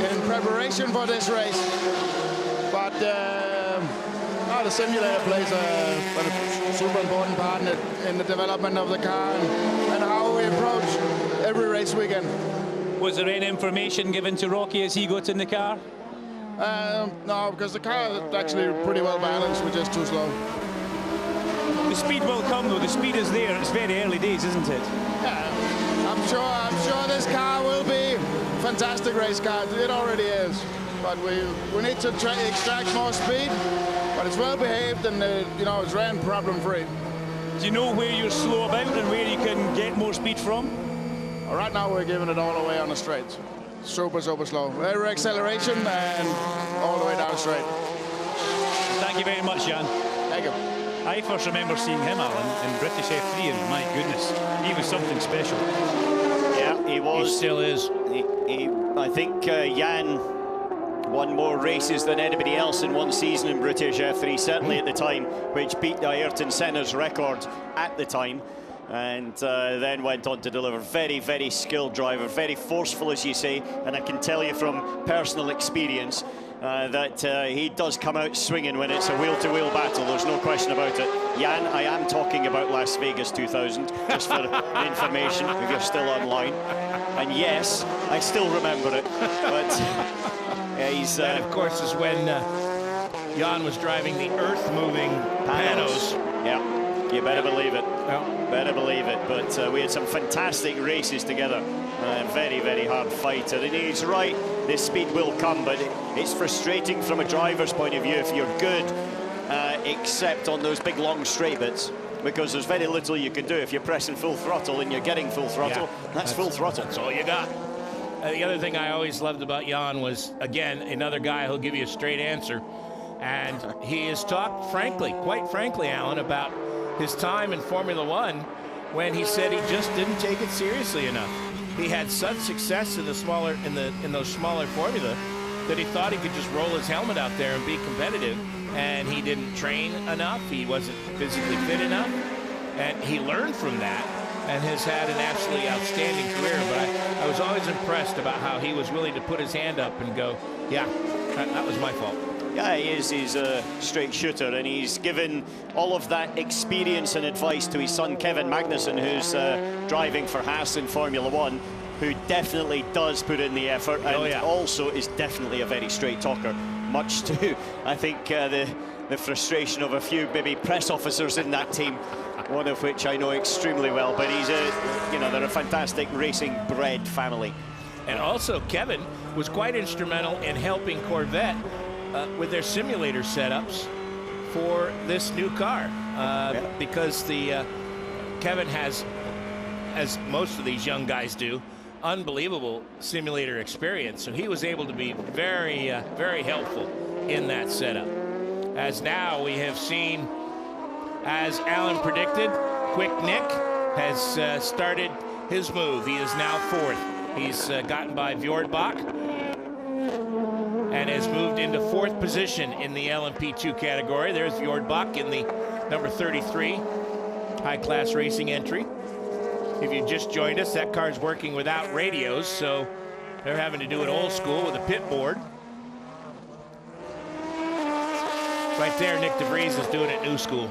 in preparation for this race, but the simulator plays a super important part in the development of the car and how we approach every race weekend. Was there any information given to Rocky as he got in the car? No, because the car is actually pretty well balanced. We're just too slow. The speed will come though. The speed is there. It's very early days, isn't it? Yeah, I'm sure this car will be a fantastic race car. It already is, but we need to extract more speed. But it's well behaved and you know, it's ran problem free. Do you know where you're slow about and where you can get more speed from? Right now we're giving it all the way on the straights. Super slow. Very acceleration and all the way down straight. Thank you very much, Jan. Thank you. I first remember seeing him, Alan, in British F3, and my goodness, he was something special. Yeah, he was. He still is. I think Jan won more races than anybody else in one season in British F3, certainly at the time, which beat Ayrton Senna's record at the time. And then went on to deliver. Very, very skilled driver, very forceful, as you say. And I can tell you from personal experience that he does come out swinging when it's a wheel-to-wheel battle. There's no question about it. Jan, I am talking about Las Vegas 2000, just for information, if you're still online. And yes, I still remember it. But he's... that, of course, is when Jan was driving the earth-moving Panos. Yeah. You better believe it. Yeah. Better believe it. But we had some fantastic races together. Very, very hard fighter. And he's right, this speed will come, but it's frustrating from a driver's point of view if you're good, except on those big, long straight bits, because there's very little you can do. If you're pressing full throttle and you're getting full throttle, that's full throttle. That's all you got. The other thing I always loved about Jan was, again, another guy who'll give you a straight answer. And he has talked frankly, quite frankly, Alan, about his time in Formula One when he said he just didn't take it seriously enough. He had such success in in those smaller formula that he thought he could just roll his helmet out there and be competitive. And he didn't train enough. He wasn't physically fit enough. And he learned from that and has had an absolutely outstanding career. But I was always impressed about how he was willing to put his hand up and go, yeah, that was my fault. Yeah, he is. He's a straight shooter, and he's given all of that experience and advice to his son, Kevin Magnussen, who's driving for Haas in Formula One, who definitely does put in the effort and also is definitely a very straight talker, much to, I think, the frustration of a few maybe press officers in that team, one of which I know extremely well. But he's they're a fantastic racing bred family. And also, Kevin was quite instrumental in helping Corvette with their simulator setups for this new car, because Kevin has, as most of these young guys do, unbelievable simulator experience. So he was able to be very, very helpful in that setup. As now we have seen, as Alan predicted, Quick Nick has started his move. He is now fourth. He's gotten by Bjordbach and has moved into fourth position in the LMP2 category. There's Bjordbach in the number 33 high-class racing entry. If you just joined us, that car's working without radios, so they're having to do it old school with a pit board. Right there, Nick DeVries is doing it new school.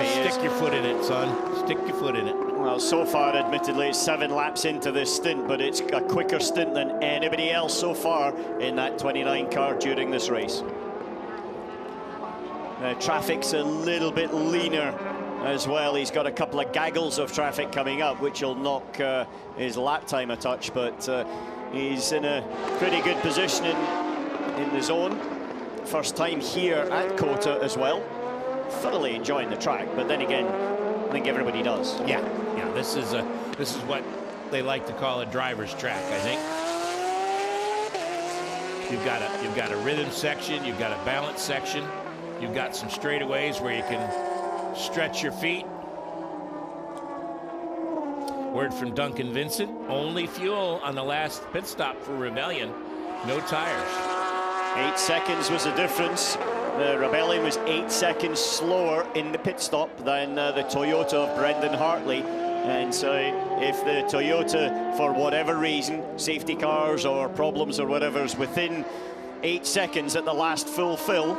Stick your foot in it, son. Stick your foot in it. Well, so far, admittedly, it's 7 laps into this stint, but it's a quicker stint than anybody else so far in that 29 car during this race. Traffic's a little bit leaner as well. He's got a couple of gaggles of traffic coming up, which will knock his lap time a touch, but he's in a pretty good position in the zone. First time here at COTA as well. Thoroughly enjoying the track, but then again, I think everybody does. Yeah. This is what they like to call a driver's track, I think. You've got a rhythm section, you've got a balance section, you've got some straightaways where you can stretch your feet. Word from Duncan Vincent: only fuel on the last pit stop for Rebellion, no tires. 8 seconds was the difference. The Rebellion was 8 seconds slower in the pit stop than the Toyota of Brendan Hartley. And so if the Toyota, for whatever reason, safety cars or problems or whatever, is within 8 seconds at the last full fill,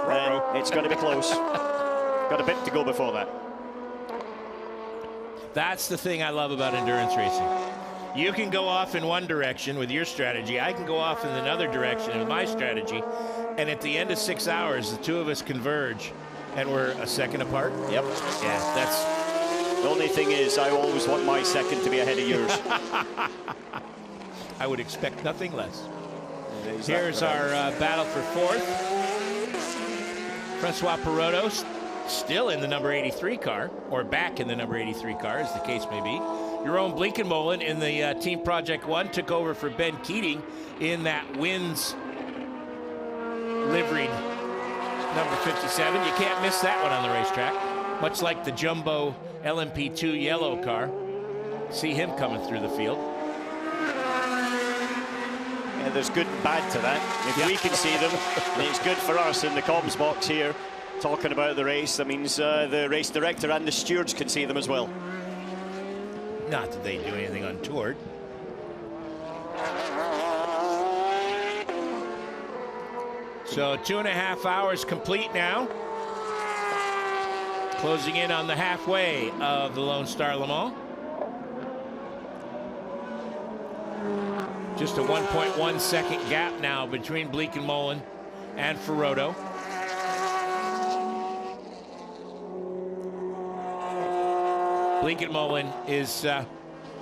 then it's going to be close. Got a bit to go before that. That's the thing I love about endurance racing. You can go off in one direction with your strategy. I can go off in another direction with my strategy. And at the end of 6 hours, the two of us converge, and we're a second apart. Yep. Yeah, that's... The only thing is, I always want my second to be ahead of yours. I would expect nothing less. Here's our battle for fourth. Francois Perotto still in the number 83 car, or back in the number 83 car, as the case may be. Jeroen Bleekenmolen in the Team Project One took over for Ben Keating in that wins liveried number 57. You can't miss that one on the racetrack. Much like the jumbo LMP2 yellow car. See him coming through the field. Yeah, there's good and bad to that. If we can see them, and it's good for us in the comms box here, talking about the race. That means the race director and the stewards can see them as well. Not that they do anything untoward. So 2.5 hours complete now. Closing in on the halfway of the Lone Star Le Mans. Just a 1.1 second gap now between Bleekenmolen and Perotto. Bleekenmolen is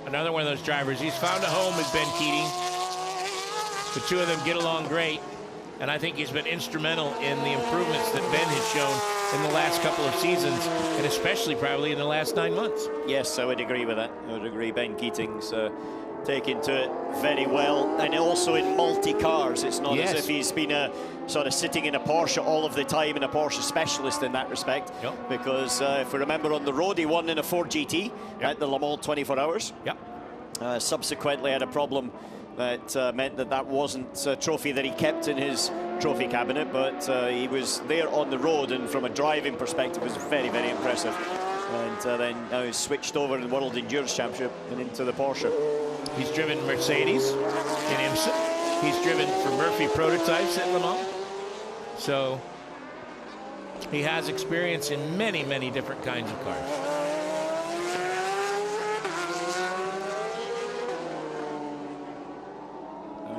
another one of those drivers. He's found a home with Ben Keating. The two of them get along great, and I think he's been instrumental in the improvements that Ben has shown in the last couple of seasons, and especially probably in the last 9 months. Yes, I would agree with that. I would agree. Ben Keating's taking to it very well, and also in multi-cars. It's not as if he's been sort of sitting in a Porsche all of the time, and a Porsche specialist in that respect. Because if we remember, on the road he won in a Ford GT at the Le Mans 24 Hours. Subsequently had a problem that meant that wasn't a trophy that he kept in his trophy cabinet, but he was there on the road, and from a driving perspective was very, very impressive. And then now he's switched over in the World Endurance Championship and into the Porsche. He's driven Mercedes in IMSA. He's driven for Murphy prototypes at Le Mans. So he has experience in many, many different kinds of cars.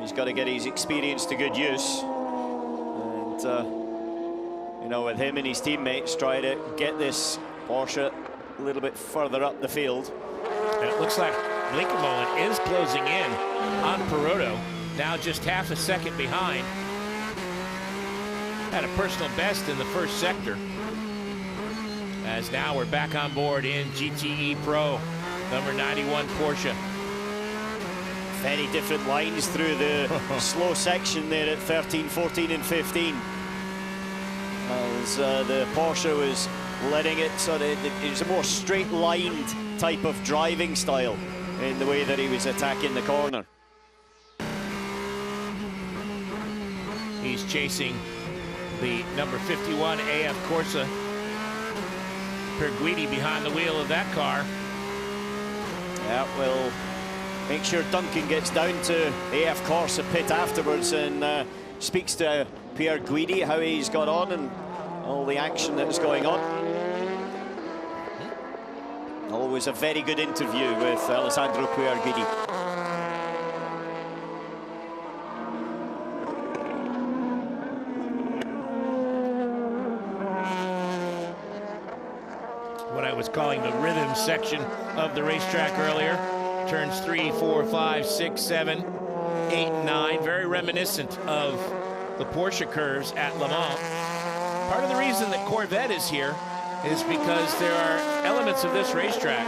He's got to get his experience to good use. And, you know, with him and his teammates try to get this Porsche a little bit further up the field. And it looks like Blinkermolen is closing in on Perotto, now just half a second behind. Had a personal best in the first sector. As now we're back on board in GTE Pro, number 91 Porsche. Very different lines through the slow section there at 13, 14 and 15. As the Porsche was letting it sort of, it was a more straight-lined type of driving style in the way that he was attacking the corner. He's chasing the number 51 AF Corsa. Perguidi behind the wheel of that car. Yeah, well, make sure Duncan gets down to AF Corsa pit afterwards and speaks to Pierre Guidi, how he's got on and all the action that was going on. Always a very good interview with Alessandro Pierre Guidi. What I was calling the rhythm section of the racetrack earlier. Turns 3, 4, 5, 6, 7, 8, and 9. Very reminiscent of the Porsche curves at Le Mans. Part of the reason that Corvette is here is because there are elements of this racetrack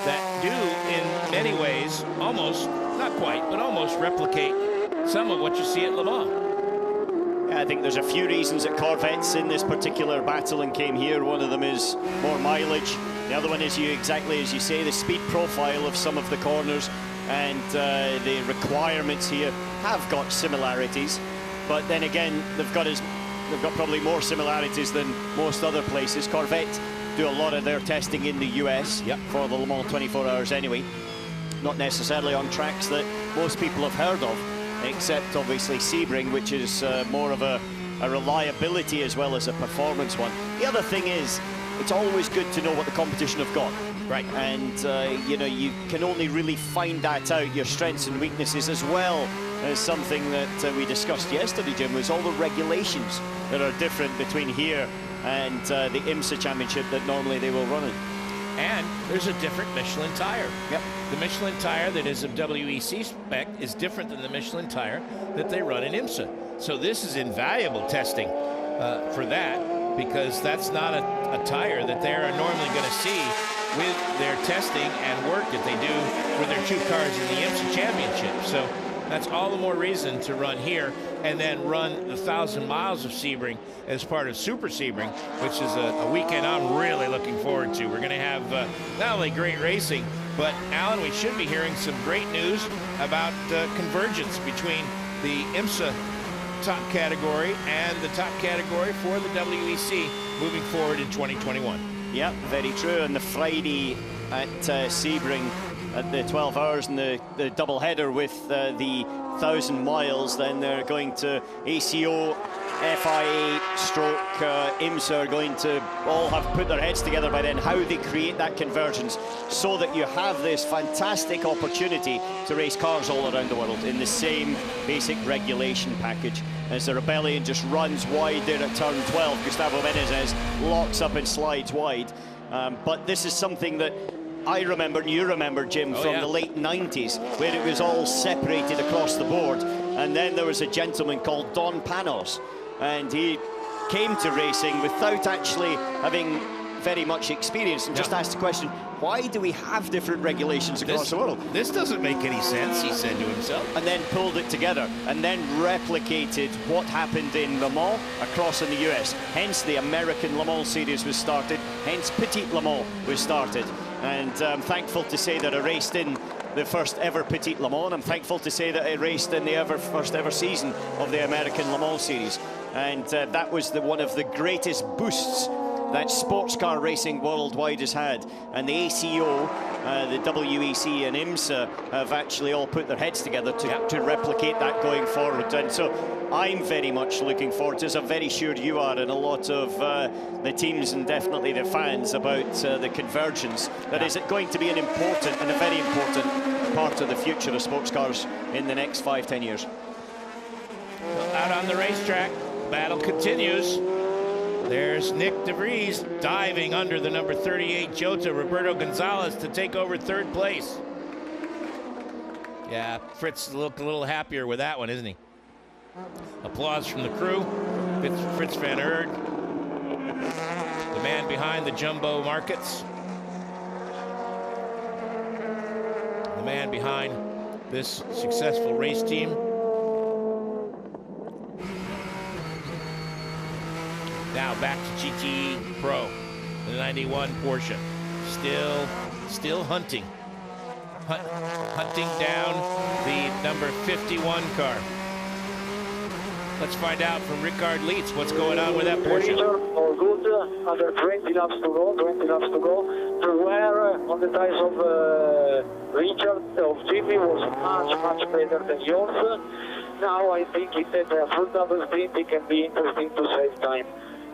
that do, in many ways, almost, not quite, but almost replicate some of what you see at Le Mans. I think there's a few reasons that Corvette's in this particular battle and came here. One of them is more mileage. The other one is, exactly as you say, the speed profile of some of the corners, and the requirements here have got similarities. But then again, they've got probably more similarities than most other places. Corvette do a lot of their testing in the US for the Le Mans 24 Hours anyway. Not necessarily on tracks that most people have heard of, except obviously Sebring, which is more of a reliability as well as a performance one. The other thing is, it's always good to know what the competition have got. Right. And, you know, you can only really find that out, your strengths and weaknesses, as well as something that we discussed yesterday, Jim, was all the regulations that are different between here and the IMSA Championship that normally they will run in. And there's a different Michelin tire. Yep. The Michelin tire that is of WEC spec is different than the Michelin tire that they run in IMSA. So this is invaluable testing for that, because that's not a tire that they're normally going to see with their testing and work that they do with their two cars in the IMSA Championship. So that's all the more reason to run here and then run the 1,000 miles of Sebring as part of Super Sebring, which is a weekend I'm really looking forward to. We're going to have not only great racing, but, Alan, we should be hearing some great news about convergence between the IMSA top category and the top category for the WEC moving forward in 2021. Yeah, very true. And the Friday at Sebring at the 12 hours and the double header with the 1,000 miles, then they're going to ACO, FIA stroke IMSA are going to all have put their heads together by then how they create that convergence so that you have this fantastic opportunity to race cars all around the world in the same basic regulation package. As the Rebellion just runs wide there at turn 12, Gustavo Menezes locks up and slides wide. But this is something that I remember, and you remember, Jim, from the late 90s, where it was all separated across the board. And then there was a gentleman called Don Panos, and he came to racing without actually having very much experience, and just asked the question, why do we have different regulations across the world? This doesn't make any sense, he said to himself. And then pulled it together and then replicated what happened in Le Mans across in the US. Hence the American Le Mans series was started, hence Petit Le Mans was started. And I'm thankful to say that I raced in the first ever Petit Le Mans. I'm thankful to say that I raced in the first ever season of the American Le Mans series. And that was one of the greatest boosts that sports car racing worldwide has had. And the ACO, the WEC and IMSA have actually all put their heads together to replicate that going forward. And so I'm very much looking forward to, as I'm very sure you are, and a lot of the teams and definitely the fans, about the convergence that is going to be an important and a very important part of the future of sports cars in the next 5-10 years. Out on the racetrack, battle continues. There's Nick De Vries diving under the number 38 Jota, Roberto Gonzalez, to take over third place. Yeah, Fritz looked a little happier with that one, isn't he? Applause from the crew. Fritz van Aert, the man behind the Jumbo Markets, the man behind this successful race team. Now back to GTE Pro, the 91 Porsche, still hunting down the number 51 car. Let's find out from Ricard Leitz what's going on with that Porsche. All good, under 20 laps to go. The wear on the tires of Richard, of Jimmy, was much better than yours. Now I think he said a full double sprint, it can be interesting to save time.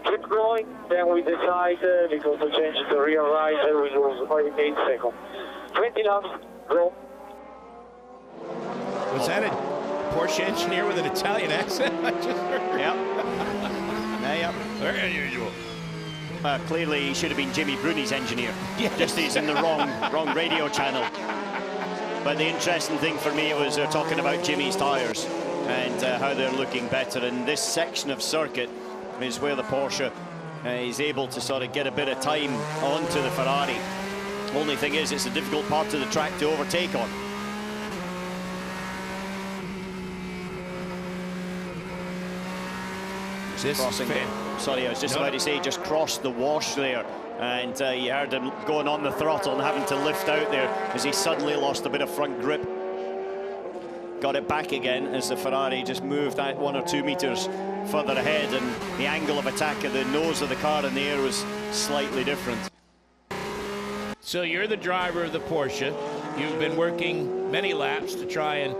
Keep going, then we decide, because to change the rear rider, we lose 8 seconds. 20 laps, go. Was that a Porsche engineer with an Italian accent? I just heard. Yep. Very unusual. Clearly he should have been Jimmy Bruni's engineer. Yes. Just he's in the wrong radio channel. But the interesting thing for me was they're talking about Jimmy's tyres and how they're looking better. And this section of circuit is where the Porsche is able to sort of get a bit of time onto the Ferrari. Only thing is, it's a difficult part of the track to overtake on. Sorry, I was just about to say, just crossed the wash there, and you heard him going on the throttle and having to lift out there as he suddenly lost a bit of front grip. Got it back again as the Ferrari just moved out 1 or 2 meters further ahead, and the angle of attack at the nose of the car in the air was slightly different. So you're the driver of the Porsche. You've been working many laps to try and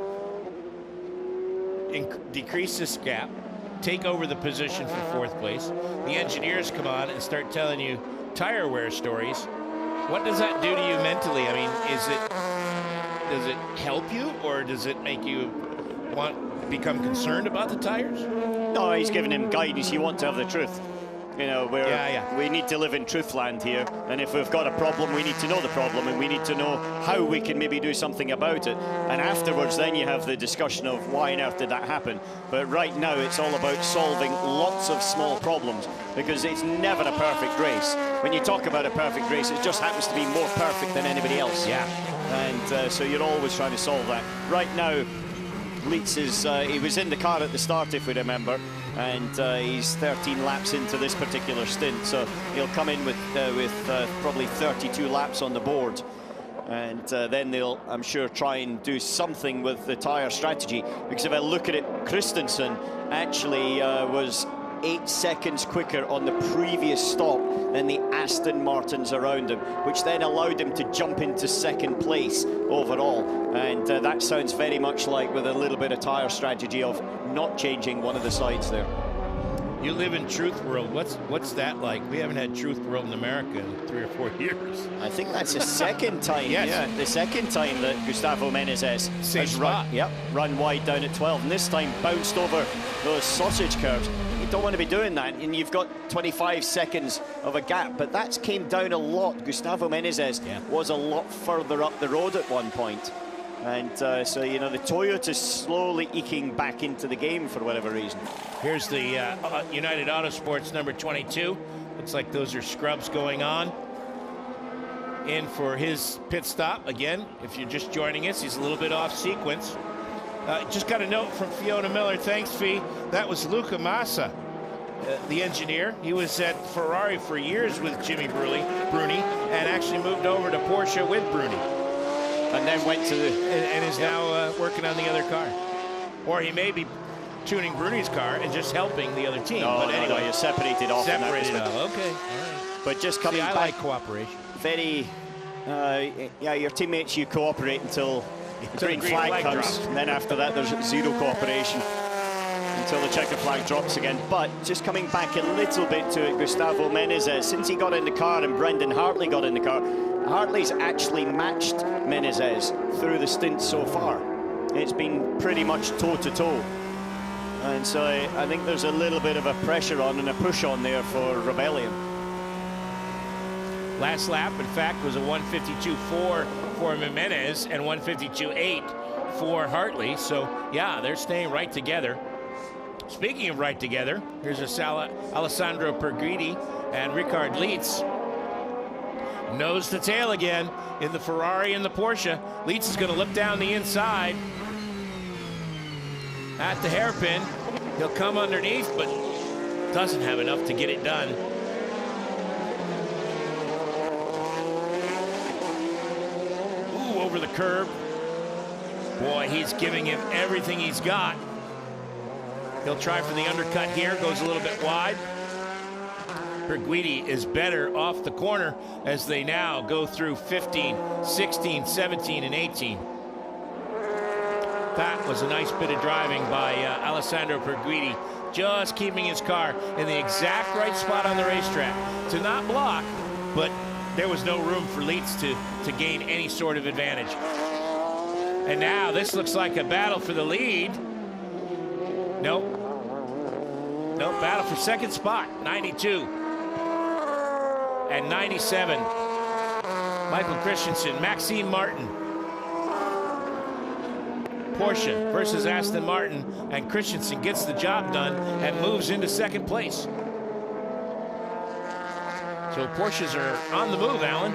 decrease this gap, take over the position for fourth place. The engineers come on and start telling you tire wear stories. What does that do to you mentally? I mean, does it help you, or does it make you become concerned about the tires? No, he's giving him guidance. You want to have the truth. You know, we need to live in truth land here, and if we've got a problem, we need to know the problem, and we need to know how we can maybe do something about it. And afterwards, then you have the discussion of why on earth did that happen. But right now, it's all about solving lots of small problems, because it's never a perfect race. When you talk about a perfect race, it just happens to be more perfect than anybody else. Yeah. And so you're always trying to solve that. Right now, Leitz is, he was in the car at the start, if we remember, and he's 13 laps into this particular stint, so he'll come in with probably 32 laps on the board, and then they'll, I'm sure, try and do something with the tyre strategy, because if I look at it, Christensen actually was 8 seconds quicker on the previous stop than the Aston Martins around him, which then allowed him to jump into second place overall. And that sounds very much like with a little bit of tyre strategy of not changing one of the sides there. You live in Truth World. What's that like? We haven't had Truth World in America in 3 or 4 years. I think that's the second time. Yes. Yeah, the second time that Gustavo Menezes has run wide down at 12, and this time bounced over those sausage curves. You don't want to be doing that, and you've got 25 seconds of a gap, but that's came down a lot. Gustavo Menezes was a lot further up the road at one point. And so, you know, the Toyota's slowly eking back into the game for whatever reason. Here's the United Autosports number 22. Looks like those are scrubs going on. in for his pit stop. Again, if you're just joining us, he's a little bit off sequence. Just got a note from Fiona Miller. Thanks, Fee. That was Luca Massa, the engineer. He was at Ferrari for years with Jimmy Bruni, and actually moved over to Porsche with Bruni. And then went to the... And is now working on the other car. Or he may be tuning Bruni's car and just helping the other team. No, but anyway, you're separated off. Separated off, okay. All right. But just coming back... I like cooperation. Very... yeah, your teammates, you cooperate until the green flag comes. drops. And then after that, there's zero cooperation until the checker flag drops again. But just coming back a little bit to Gustavo Menezes, since he got in the car and Brendan Hartley got in the car, Hartley's actually matched Menezes through the stint so far. It's been pretty much toe-to-toe. And so I think there's a little bit of a pressure on and a push on there for Rebellion. Last lap, in fact, was a 152.4 for Jimenez and 152.8 for Hartley. So, yeah, they're staying right together. Speaking of right together, here's Alessandro Perguidi and Ricard Lietz. Nose to tail again in the Ferrari and the Porsche. Lietz is going to look down the inside at the hairpin. He'll come underneath, but doesn't have enough to get it done. Ooh, over the curb. Boy, he's giving him everything he's got. He'll try for the undercut here, goes a little bit wide. Perguidi is better off the corner as they now go through 15, 16, 17, and 18. That was a nice bit of driving by Alessandro Perguidi, just keeping his car in the exact right spot on the racetrack to not block, but there was no room for Lietz to gain any sort of advantage. And now this looks like a battle for the lead. Nope. Nope, battle for second spot, 92. And 97. Michael Christensen, Maxime Martin. Porsche versus Aston Martin, and Christensen gets the job done and moves into second place. So Porsches are on the move, Alan.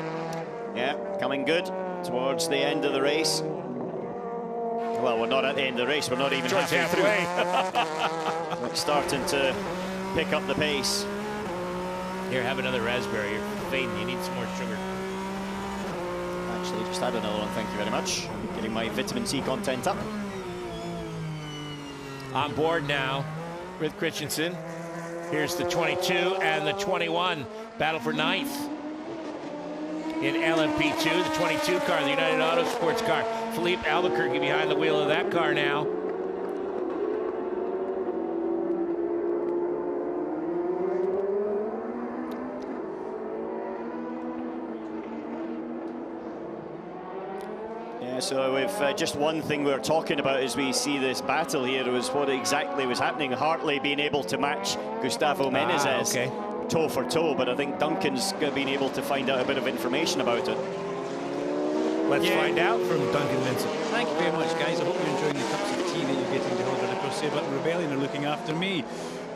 Yeah, coming good towards the end of the race. Well, we're not at the end of the race, we're not even halfway through. We're starting to pick up the pace. Here, have another raspberry. You're fading, you need some more sugar. Actually, just had another one, thank you very much. Getting my vitamin C content up. On board now with Christensen. Here's the 22 and the 21. Battle for ninth in LMP2. The 22 car, the United Auto Sports car. Philippe Albuquerque behind the wheel of that car now. So we've just one thing we're talking about as we see this battle here was what exactly was happening. Hartley being able to match Gustavo Menezes toe for toe, but I think Duncan's been able to find out a bit of information about it. Let's find out from Duncan Vincent. Thank you very much, guys. I hope you're enjoying the cups of tea that you're getting to hold. And of course, but Rebellion are looking after me.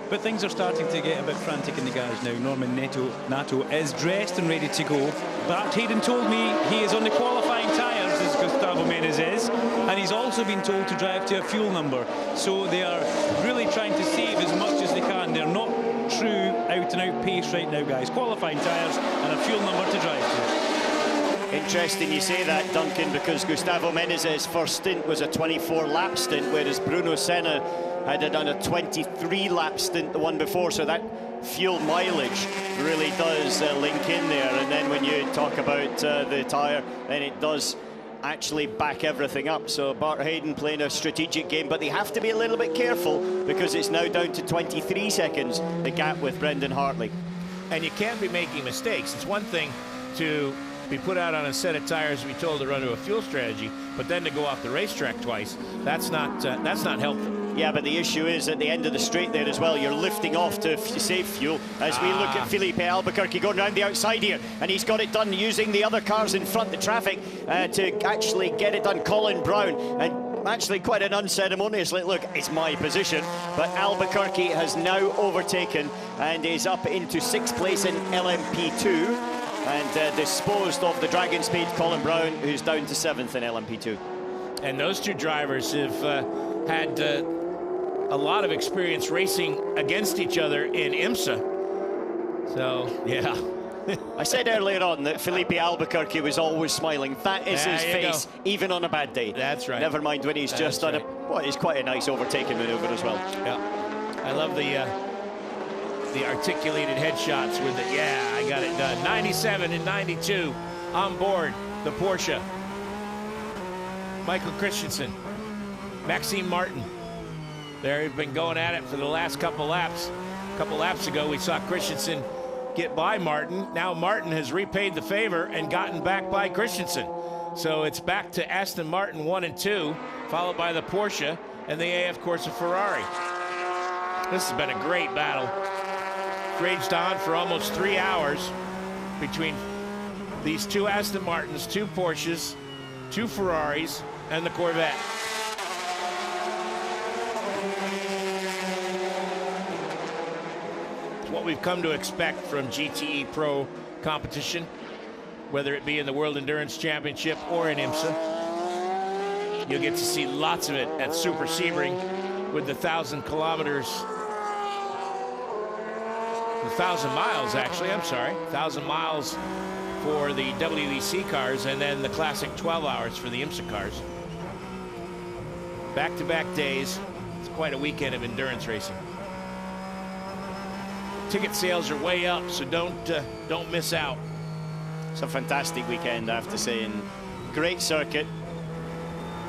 But things are starting to get a bit frantic in the garage now. Norman Nato is dressed and ready to go. Bart Hayden told me he is on the qualifying tyres as Gustavo Menezes, and he's also been told to drive to a fuel number. So they are really trying to save as much as they can. They're not true out-and-out pace right now, guys. Qualifying tyres and a fuel number to drive to. Interesting you say that, Duncan, because Gustavo Menezes' first stint was a 24-lap stint, whereas Bruno Senna had done a 23-lap stint the one before, so that fuel mileage really does link in there. And then when you talk about the tyre, then it does actually back everything up. So Bart Hayden playing a strategic game, but they have to be a little bit careful because it's now down to 23 seconds, the gap with Brendan Hartley. And you can't be making mistakes. It's one thing to be put out on a set of tires and be told to run to a fuel strategy, but then to go off the racetrack twice, that's not helpful. Yeah, but the issue is at the end of the straight there as well, you're lifting off to save fuel as we look at Felipe Albuquerque going around the outside here, and he's got it done using the other cars in front, the traffic, to actually get it done. Colin Brown, and actually quite an unceremoniously, look, it's my position, but Albuquerque has now overtaken and is up into 6th place in LMP2. and disposed of the Dragon Speed Colin Brown, who's down to 7th in LMP2. And those two drivers have had a lot of experience racing against each other in IMSA. So, yeah. I said earlier on that Felipe Albuquerque was always smiling. That is his face, even on a bad day. That's right. Never mind when he's just done what is quite a nice overtaking maneuver as well. Yeah. I love the articulated headshots with it. Yeah, I got it done. 97 and 92 on board the Porsche. Michael Christensen, Maxime Martin. They've been going at it for the last couple laps. A couple laps ago, we saw Christensen get by Martin. Now Martin has repaid the favor and gotten back by Christensen. So it's back to Aston Martin 1 and 2, followed by the Porsche and the AF Corsa Ferrari. This has been a great battle. Raged on for almost 3 hours between these two Aston Martins, two Porsches, two Ferraris, and the Corvette. It's what we've come to expect from GTE Pro competition, whether it be in the World Endurance Championship or in IMSA. You'll get to see lots of it at Super Sebring with the 1,000 kilometers, 1,000 miles actually, I'm sorry, 1,000 miles for the WEC cars, and then the classic 12 hours for the IMSA cars. Back-to-back days. It's quite a weekend of endurance racing. Ticket sales are way up, so don't miss out. It's a fantastic weekend, I have to say, and great circuit.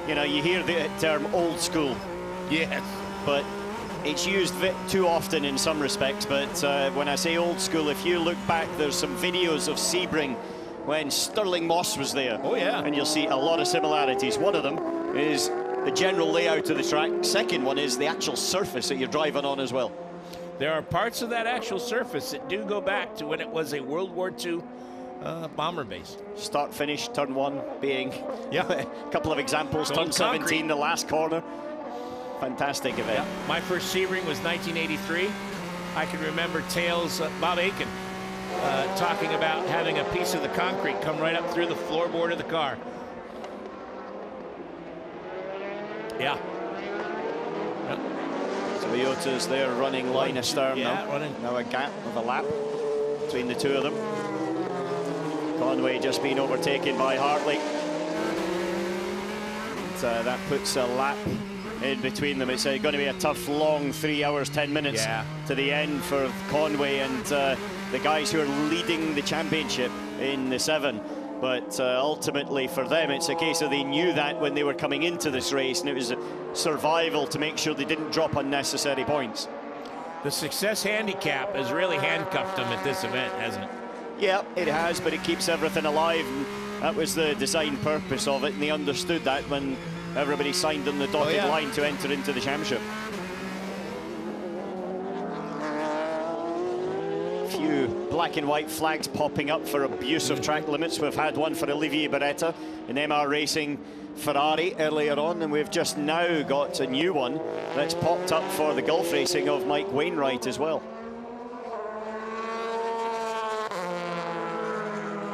You know, you hear the term old school. Yes. But it's used too often in some respects, but when I say old school, if you look back, there's some videos of Sebring when Stirling Moss was there. Oh, yeah. And you'll see a lot of similarities. One of them is the general layout of the track. Second one is the actual surface that you're driving on as well. There are parts of that actual surface that do go back to when it was a World War II bomber base. Start finish, turn 1 being a couple of examples. Turn 17, the last corner. Fantastic event. Yeah. My first Sebring was 1983. I can remember tales, Bob Aiken, talking about having a piece of the concrete come right up through the floorboard of the car. Yeah. Yep. Toyota's there running line astern now. Running. Now a gap of a lap between the two of them. Conway just being overtaken by Hartley. And, that puts a lap in between them. It's going to be a tough, long 3 hours, 10 minutes to the end for Conway and the guys who are leading the championship in the 7. But ultimately for them, it's a case of they knew that when they were coming into this race, and it was a survival to make sure they didn't drop unnecessary points. The success handicap has really handcuffed them at this event, hasn't it? Yeah, it has, but it keeps everything alive. And that was the design purpose of it, and they understood that when everybody signed on the dotted line to enter into the championship. Few black and white flags popping up for abuse of track limits. We've had one for Olivier Beretta in MR Racing Ferrari earlier on, and we've just now got a new one that's popped up for the Gulf Racing of Mike Wainwright as well.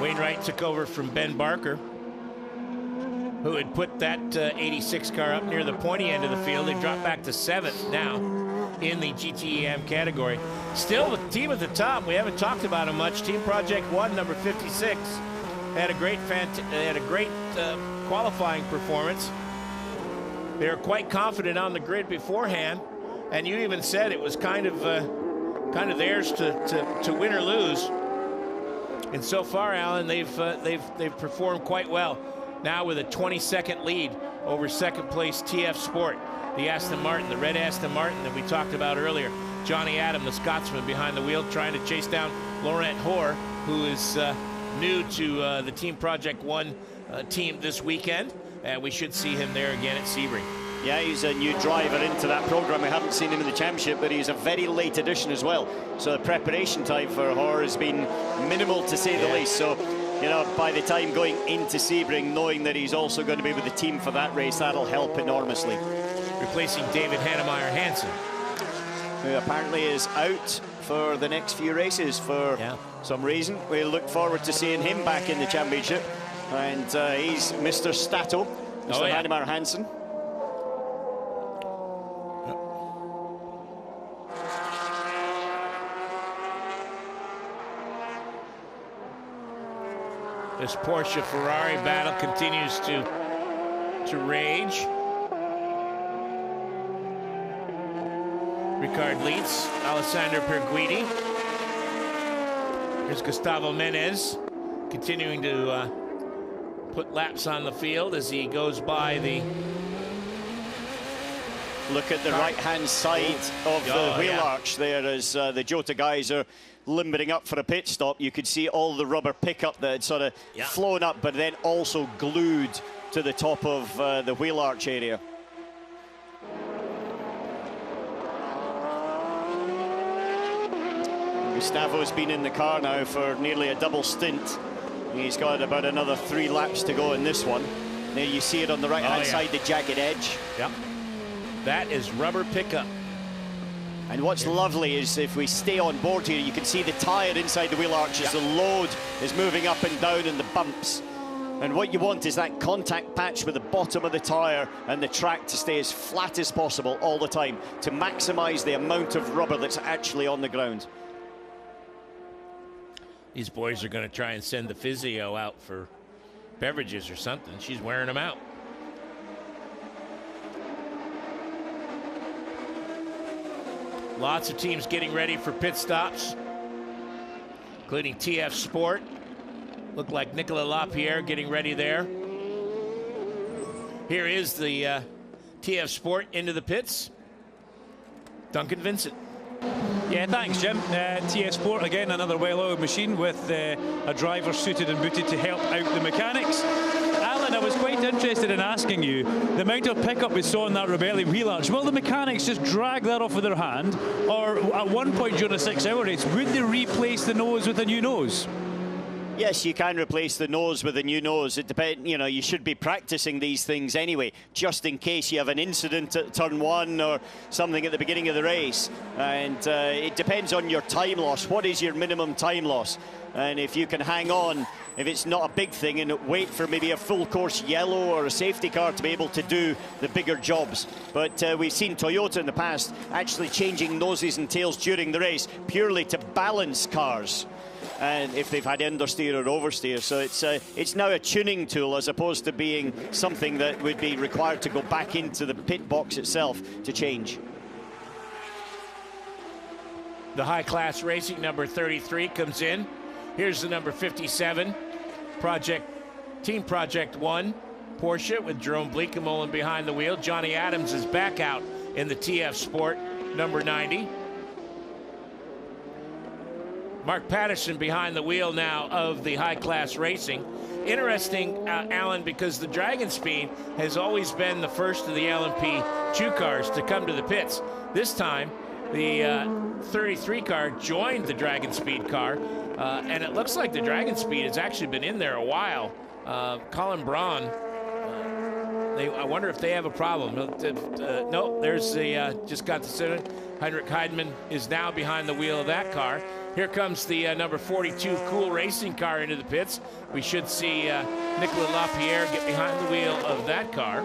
Wainwright took over from Ben Barker, who had put that 86 car up near the pointy end of the field. They've dropped back to 7th now in the GTEM category. Still the team at the top. We haven't talked about them much. Team Project 1, number 56, had a great qualifying performance. They were quite confident on the grid beforehand, and you even said it was kind of theirs to win or lose. And so far, Alan, they've performed quite well. Now with a 20-second lead over second place TF Sport, the Aston Martin, the red Aston Martin that we talked about earlier. Johnny Adam, the Scotsman behind the wheel, trying to chase down Laurent Hoare, who is new to the Team Project 1 team this weekend. And we should see him there again at Sebring. Yeah, he's a new driver into that program. We haven't seen him in the championship, but he's a very late addition as well. So the preparation time for Hoare has been minimal, to say the least. So, you know, by the time going into Sebring, knowing that he's also going to be with the team for that race, that'll help enormously. Replacing David Hannemeyer Hansen, who apparently is out for the next few races for some reason. We look forward to seeing him back in the championship. And he's Mr. Stato, Mr. Hadimar Hansen. This Porsche-Ferrari battle continues to rage. Ricard Leitz, Alessandro Perguidi. Here's Gustavo Menez continuing to put laps on the field as he goes by the... Look at the right-hand side of the wheel arch there as the Jota guys are limbering up for a pit stop. You could see all the rubber pickup that had sort of flown up, but then also glued to the top of the wheel arch area. Gustavo's been in the car now for nearly a double stint. He's got about another 3 laps to go in this one. There you see it on the right-hand side, the jagged edge. Yep. That is rubber pickup. And what's lovely is if we stay on board here, you can see the tyre inside the wheel arch as the load is moving up and down in the bumps. And what you want is that contact patch with the bottom of the tyre and the track to stay as flat as possible all the time to maximise the amount of rubber that's actually on the ground. These boys are going to try and send the physio out for beverages or something. She's wearing them out. Lots of teams getting ready for pit stops, including TF Sport. Look like Nicolas Lapierre getting ready there. Here is the TF Sport into the pits. Duncan Vincent. Yeah, thanks, Jim. TF Sport, again, another well-oiled machine with a driver suited and booted to help out the mechanics. Alan, I was quite interested in asking you, the amount of pickup we saw in that Rebelli wheel arch, will the mechanics just drag that off with their hand? Or at one point during a 6-hour race, would they replace the nose with a new nose? Yes, you can replace the nose with a new nose. It depends, you know, you should be practicing these things anyway, just in case you have an incident at turn 1 or something at the beginning of the race. And it depends on your time loss. What is your minimum time loss? And if you can hang on, if it's not a big thing, and wait for maybe a full course yellow or a safety car to be able to do the bigger jobs. But we've seen Toyota in the past actually changing noses and tails during the race purely to balance cars. And if they've had understeer or oversteer, so it's now a tuning tool as opposed to being something that would be required to go back into the pit box itself to change. The high-class racing number 33 comes in. Here's the number 57, Team Project 1, Porsche with Jerome Bleekemolen behind the wheel. Johnny Adams is back out in the TF Sport number 90. Mark Patterson behind the wheel now of the high-class racing. Interesting, Alan, because the Dragon Speed has always been the first of the LMP2 cars to come to the pits. This time, the 33 car joined the Dragon Speed car, and it looks like the Dragon Speed has actually been in there a while. Colin Braun, I wonder if they have a problem. No, there's the, just got the center. Heinrich Heidmann is now behind the wheel of that car. Here comes the number 42 Cool Racing car into the pits. We should see Nicolas Lapierre get behind the wheel of that car.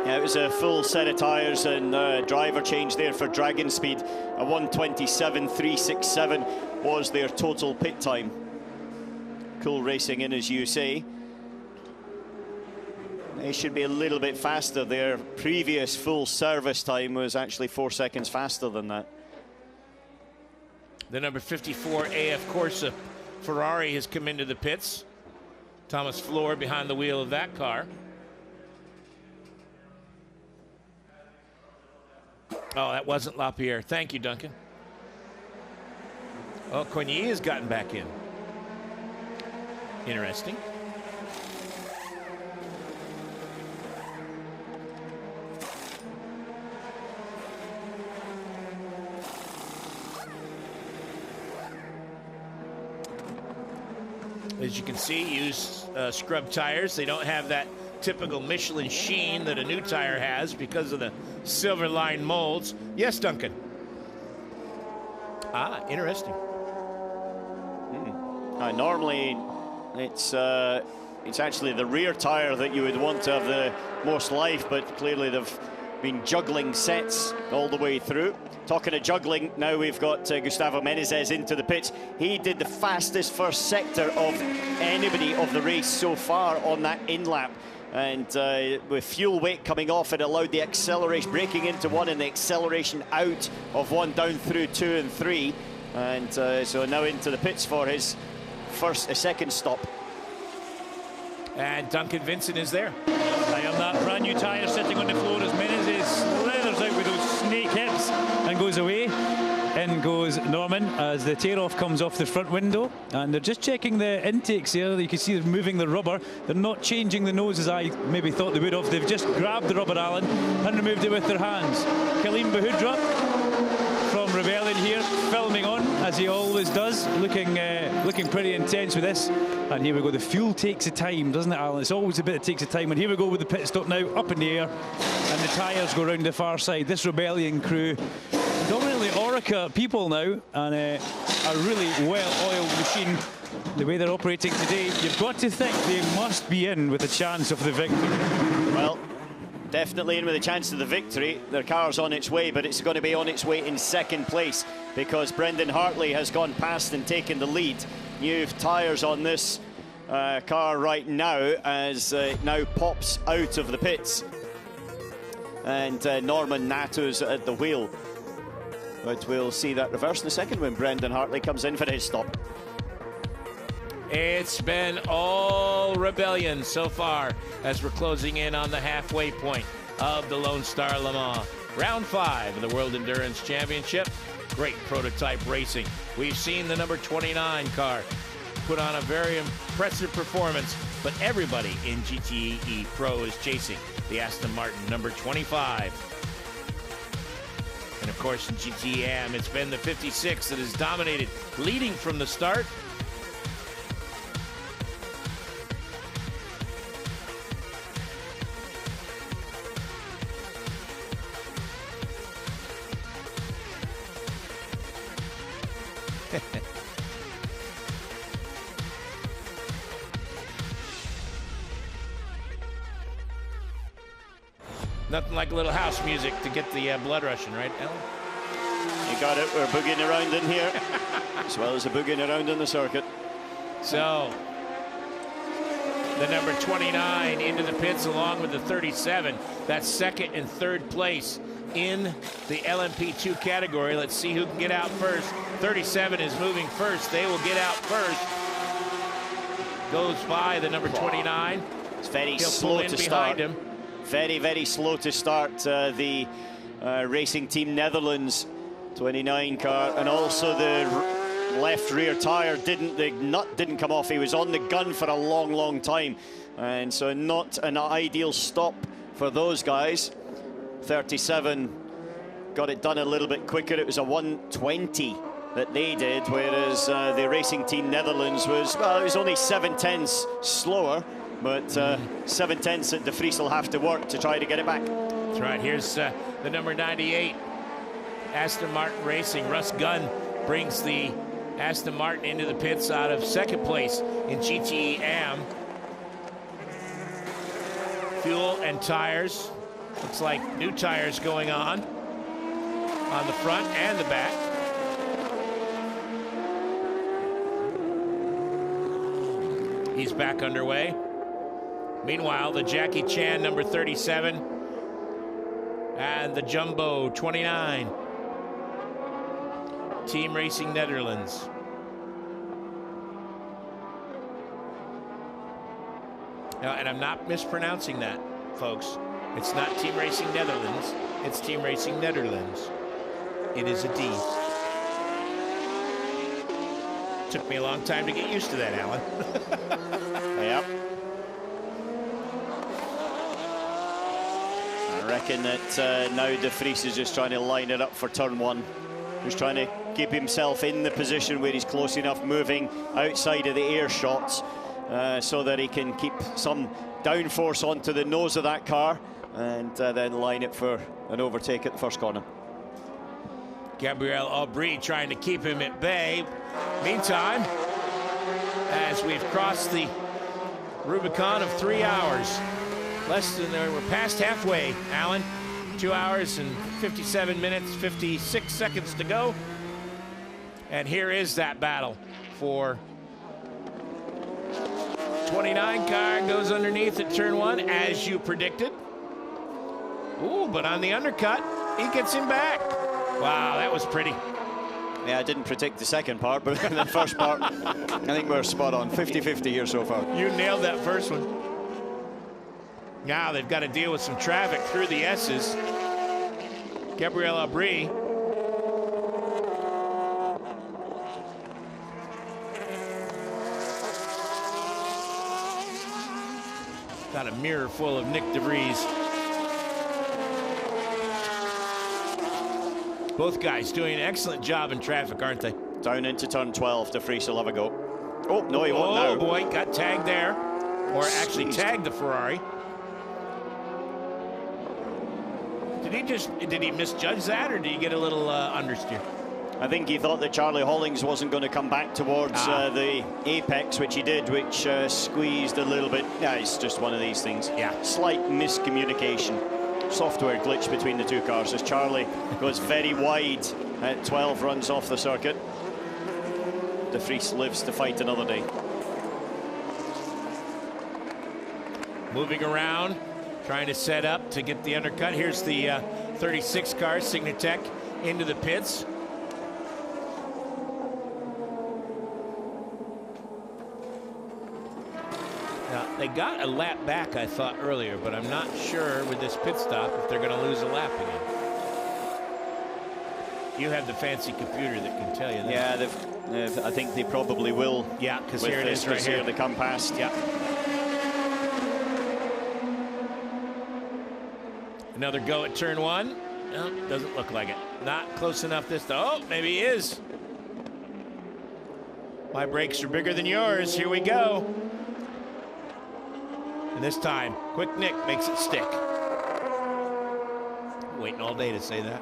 Yeah, it was a full set of tyres and driver change there for Dragon Speed. A 1:27.367 was their total pit time. Cool Racing in, as you say. They should be a little bit faster. Their previous full service time was actually 4 seconds faster than that. The number 54 AF Corsa Ferrari has come into the pits. Thomas Floor behind the wheel of that car. Oh, that wasn't Lapierre. Thank you, Duncan. Oh, Coigny has gotten back in. Interesting. As you can see, use scrub tires. They don't have that typical Michelin sheen that a new tire has because of the silver line molds. Yes, Duncan. Ah, interesting. Normally, it's actually the rear tyre that you would want to have the most life, but clearly they've been juggling sets all the way through. Talking of juggling, now we've got Gustavo Menezes into the pits. He did the fastest first sector of anybody of the race so far on that in-lap. And with fuel weight coming off, it allowed the acceleration, breaking into one and the acceleration out of one down through 2 and 3. And so now into the pits for his second stop. And Duncan Vincent is there. I am that brand new tyre sitting on the floor as Menezes slithers out with those snake hips and goes away. In goes Norman as the tear-off comes off the front window, and they're just checking the intakes here. You can see they're moving the rubber. They're not changing the nose as I maybe thought they would have. They've just grabbed the rubber, Alan, and removed it with their hands. Kaleem Bahudra from Rebellion here, filming on as he always does, looking pretty intense with this. And here we go. The fuel takes a time, doesn't it, Alan? It's always a bit that takes a time. And here we go with the pit stop now, up in the air, and the tyres go round the far side. This Rebellion crew, predominantly Orica people now, and a really well-oiled machine. The way they're operating today, you've got to think they must be in with a chance of the victory. Well, definitely in with a chance of the victory. Their car's on its way, but it's going to be on its way in second place because Brendan Hartley has gone past and taken the lead. New tyres on this car right now as it now pops out of the pits. And Norman Nato's at the wheel. But we'll see that reverse in a second when Brendan Hartley comes in for his stop. It's been all Rebellion so far as we're closing in on the halfway point of the Lone Star Le Mans. Round 5 of the World Endurance Championship. Great prototype racing. We've seen the number 29 car put on a very impressive performance, but everybody in GTE Pro is chasing the Aston Martin number 25. And of course in GTE AM, it's been the 56 that has dominated, leading from the start. Nothing like a little house music to get the blood rushing, right, Alan? You got it. We're boogieing around in here, as well as the boogieing around in the circuit. So, the number 29 into the pits along with the 37. That's second and third place in the LMP2 category. Let's see who can get out first. 37 is moving first. They will get out first. Goes by the number 29. It's very slow to start. Him. Very, very slow to start the Racing Team Netherlands 29 car, and also the left rear tire the nut didn't come off. He was on the gun for a long, long time, and so not an ideal stop for those guys. 37 got it done a little bit quicker. It was a 1:20 that they did, whereas the Racing Team Netherlands was, well, it was only 7/10ths slower. But 7/10ths that De Vries will have to work to try to get it back. That's right. Here's the number 98 Aston Martin Racing. Russ Gunn brings the Aston Martin into the pits out of second place in GTE AM. Fuel and tires. Looks like new tires going on the front and the back. He's back underway. Meanwhile, the Jackie Chan number 37 and the Jumbo 29. Team Racing Netherlands. Now, and I'm not mispronouncing that, folks. It's not Team Racing Netherlands. It's Team Racing Netherlands. It is a D. Took me a long time to get used to that, Alan. Yep. I reckon that now De Vries is just trying to line it up for turn one. He's trying to keep himself in the position where he's close enough, moving outside of the air shots, so that he can keep some downforce onto the nose of that car and then line it for an overtake at the first corner. Gabriel Aubry trying to keep him at bay. Meantime, as we've crossed the Rubicon of 3 hours. We're past halfway, Alan. 2 hours and 57 minutes, 56 seconds to go. And here is that battle for 29 car goes underneath at turn 1, as you predicted. Ooh, but on the undercut, he gets him back. Wow, that was pretty. Yeah, I didn't predict the second part, but the first part, I think we're spot on. 50-50 here so far. You nailed that first one. Now they've got to deal with some traffic through the S's. Gabriel Aubry. Got a mirror full of Nick DeVries. Both guys doing an excellent job in traffic, aren't they? Down into turn 12, DeVries will have a go. Oh, no, he won't now. Oh, boy, got tagged there. Or actually tagged the Ferrari. Did he misjudge that, or did he get a little understeer? I think he thought that Charlie Hollings wasn't going to come back towards the apex, which he did, which squeezed a little bit. Yeah, it's just one of these things. Yeah. Slight miscommunication. Software glitch between the two cars as Charlie goes very wide at 12 runs off the circuit. De Vries lives to fight another day. Moving around, trying to set up to get the undercut. Here's the 36 car, Signatech, into the pits. Now, they got a lap back, I thought, earlier, but I'm not sure with this pit stop if they're going to lose a lap again. You have the fancy computer that can tell you that. Yeah, I think they probably will. Yeah, because here it is right here. They come past. Yeah. Another go at turn 1. No, doesn't look like it. Not close enough this time. Oh, maybe he is. My brakes are bigger than yours. Here we go. And this time, Quick Nick makes it stick. Waiting all day to say that.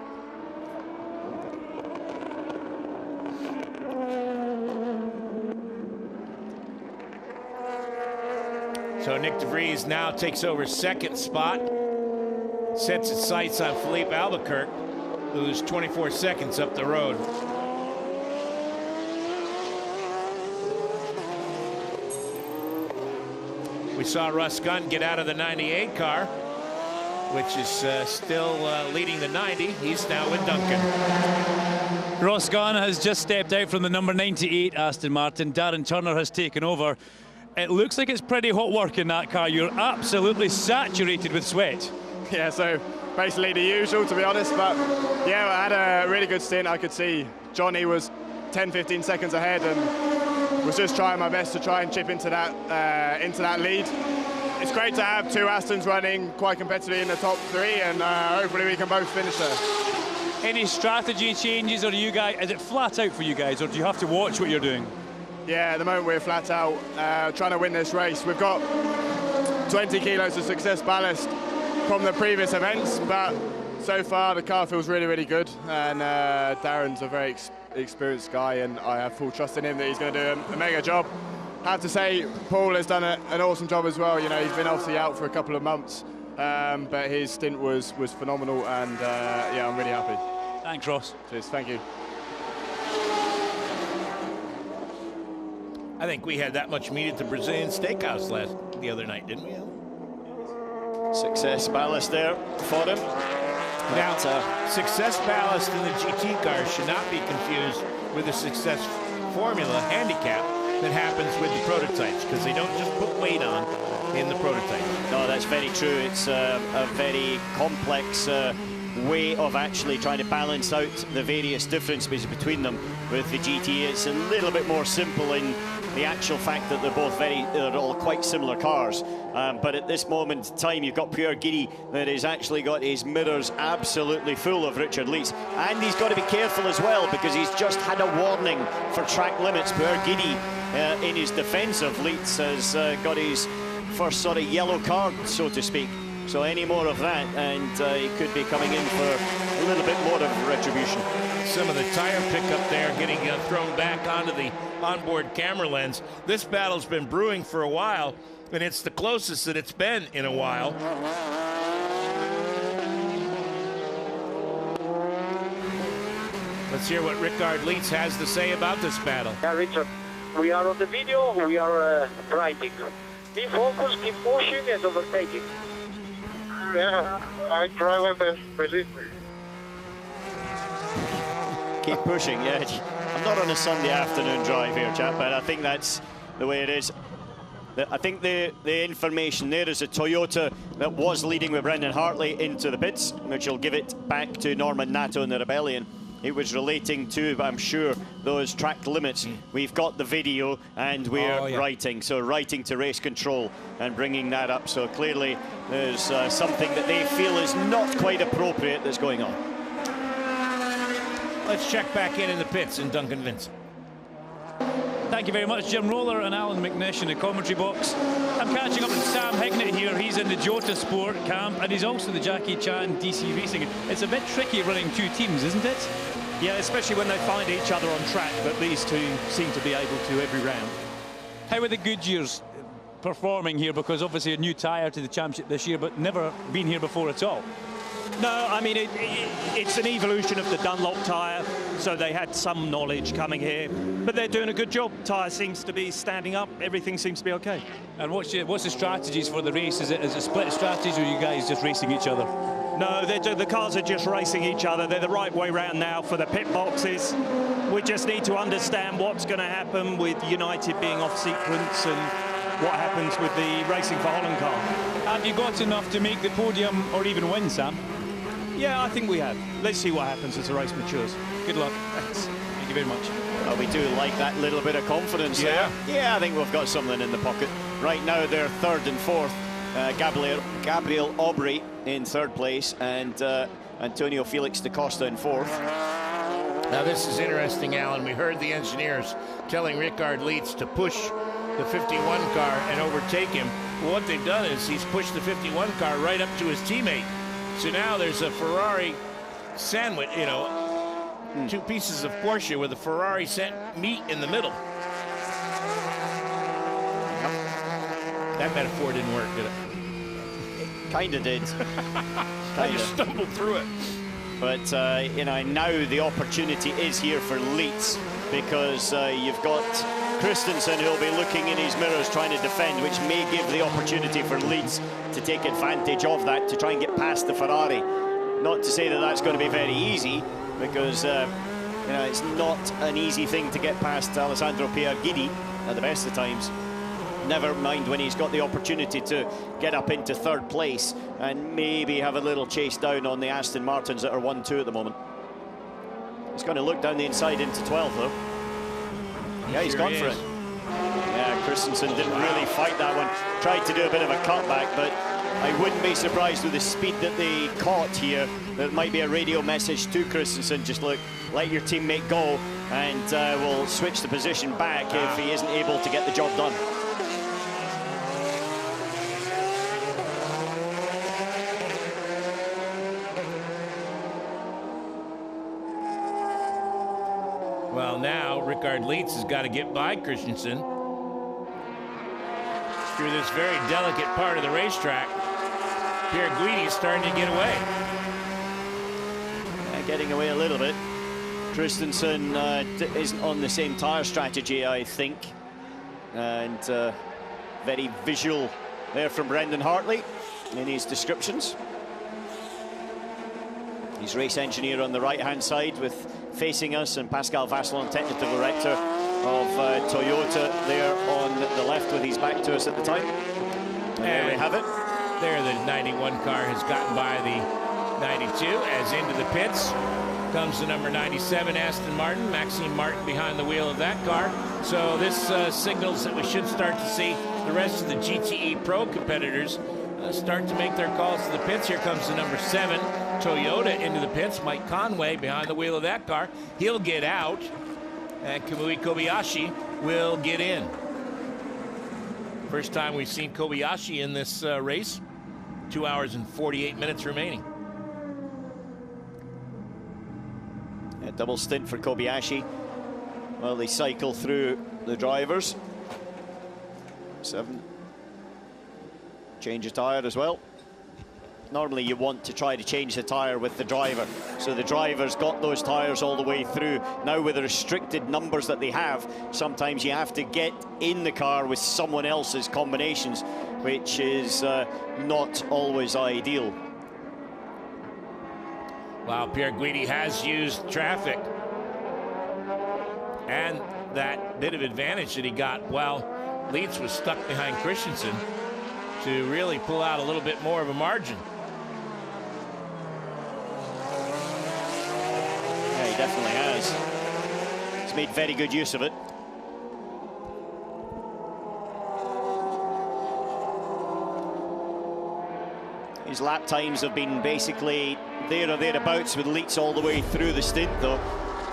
So Nick DeVries now takes over second spot. Sets its sights on Philippe Albuquerque, who's 24 seconds up the road. We saw Russ Gunn get out of the 98 car, which is still leading the 90. He's now with Duncan. Ross Gunn has just stepped out from the number 98 Aston Martin. Darren Turner has taken over. It looks like it's pretty hot work in that car. You're absolutely saturated with sweat. Yeah, so basically the usual, to be honest, but yeah, I had a really good stint. I could see Johnny was 10-15 seconds ahead and was just trying my best to try and chip into that lead. It's great to have two Astons running quite competitively in the top 3, and hopefully we can both finish there. Any strategy changes, or is it flat out for you guys, or do you have to watch what you're doing? Yeah, at the moment we're flat out trying to win this race. We've got 20 kilos of success ballast from the previous events, but so far the car feels really, really good, and Darren's a very experienced guy, and I have full trust in him that he's going to do a mega job. I have to say, Paul has done an awesome job as well. You know, he's been obviously out for a couple of months, but his stint was phenomenal, and yeah, I'm really happy. Thanks, Ross. Cheers, thank you. I think we had that much meat at the Brazilian Steakhouse the other night, didn't we? Success ballast there for him. Now, success ballast in the GT cars should not be confused with the success formula handicap that happens with the prototypes, because they don't just put weight on in the prototype. No, that's very true. It's a very complex way of actually trying to balance out the various differences between them. With the GT, it's a little bit more simple in the actual fact that they're all quite similar cars. But at this moment in time, you've got Pierre Guidi that has actually got his mirrors absolutely full of Richard Leeds. And he's got to be careful as well, because he's just had a warning for track limits. Pierre Guidi, in his defense of Leeds, has got his first sort of yellow card, so to speak. So any more of that, and he could be coming in for a little bit more of retribution. some of the tire pickup there getting thrown back onto the onboard camera lens. This battle's been brewing for a while, and it's the closest that it's been in a while. Let's hear what Rickard Leitz has to say about this battle. Yeah, Richard, we are on the video, we are writing. Be focused, keep pushing and overtaking. Yeah, I try my best, really. Keep pushing, yeah. I'm not on a Sunday afternoon drive here, chap, but I think that's the way it is. I think the information there is a Toyota that was leading with Brendan Hartley into the pits, which will give it back to Norman Nato in the Rebellion. It was relating to, I'm sure, those track limits. We've got the video and we're writing. So writing to race control and bringing that up. So clearly there's something that they feel is not quite appropriate that's going on. Let's check back in the pits in Duncan Vincent. Thank you very much, Jim Roller and Alan McNish in the commentary box. I'm catching up with Sam Hignett here. He's in the Jota Sport camp, and he's also the Jackie Chan DC Racing. It's a bit tricky running two teams, isn't it? Yeah, especially when they find each other on track, but these two seem to be able to every round. How are the Goodyears performing here? Because obviously a new tyre to the championship this year, but never been here before at all. No, I mean, it's an evolution of the Dunlop tyre, so they had some knowledge coming here, but they're doing a good job. Tyre seems to be standing up, everything seems to be okay. And what's the strategies for the race? Is it split strategies, or are you guys just racing each other? No, the cars are just racing each other. They're the right way round now for the pit boxes. We just need to understand what's going to happen with United being off sequence and what happens with the Racing for Holland car. Have you got enough to make the podium or even win, Sam? Yeah, I think we have. Let's see what happens as the race matures. Good luck. Thanks. Thank you very much. Well, we do like that little bit of confidence there. Yeah, I think we've got something in the pocket. Right now, they're third and fourth. Gabriel Aubry in third place, and Antonio Felix da Costa in fourth. Now, this is interesting, Alan. We heard the engineers telling Rickard Leitz to push the 51 car and overtake him. Well, what they've done is he's pushed the 51 car right up to his teammate. So now there's a Ferrari sandwich, you know, two pieces of Porsche with a Ferrari meat in the middle. That metaphor didn't work, did it? It kind of did. I just stumbled through it. But, you know, now the opportunity is here for Leitz, because you've got Christensen who'll be looking in his mirrors trying to defend, which may give the opportunity for Leitz to take advantage of that, to try and get past the Ferrari. Not to say that that's going to be very easy, because you know, it's not an easy thing to get past Alessandro Pierguidi at the best of times. Never mind when he's got the opportunity to get up into third place and maybe have a little chase down on the Aston Martins that are 1-2 at the moment. He's going to look down the inside into 12, though. Yeah, he's gone for it. Yeah, Christensen didn't really fight that one. Tried to do a bit of a cutback, but I wouldn't be surprised with the speed that they caught here. There might be a radio message to Christensen, just look, let your teammate go, and we'll switch the position back if he isn't able to get the job done. Well, now Rickard Leitz has got to get by Christensen through this very delicate part of the racetrack. Pierguidi is starting to get away. Getting away a little bit. Christensen isn't on the same tyre strategy, I think. And very visual there from Brendan Hartley in his descriptions. He's race engineer on the right-hand side with facing us, and Pascal Vasselon, technical director of Toyota, there on the left with his back to us at the time. And there we have it. There, the 91 car has gotten by the 92, as into the pits comes the number 97 Aston Martin. Maxime Martin behind the wheel of that car. So this signals that we should start to see the rest of the GTE Pro competitors start to make their calls to the pits. Here comes the number 7 Toyota into the pits. Mike Conway behind the wheel of that car. He'll get out, and Kamui Kobayashi will get in. First time we've seen Kobayashi in this race. 2 hours and 48 minutes remaining. A double stint for Kobayashi. Well, they cycle through the drivers. 7. Change a tyre as well. Normally you want to try to change the tyre with the driver. So the driver's got those tyres all the way through. Now with the restricted numbers that they have, sometimes you have to get in the car with someone else's combinations, which is not always ideal. Well, Pierre Guidi has used traffic and that bit of advantage that he got while Leitz was stuck behind Christensen to really pull out a little bit more of a margin. Yeah, he definitely has. He's made very good use of it. His lap times have been basically there or thereabouts with Leitz all the way through the stint, though.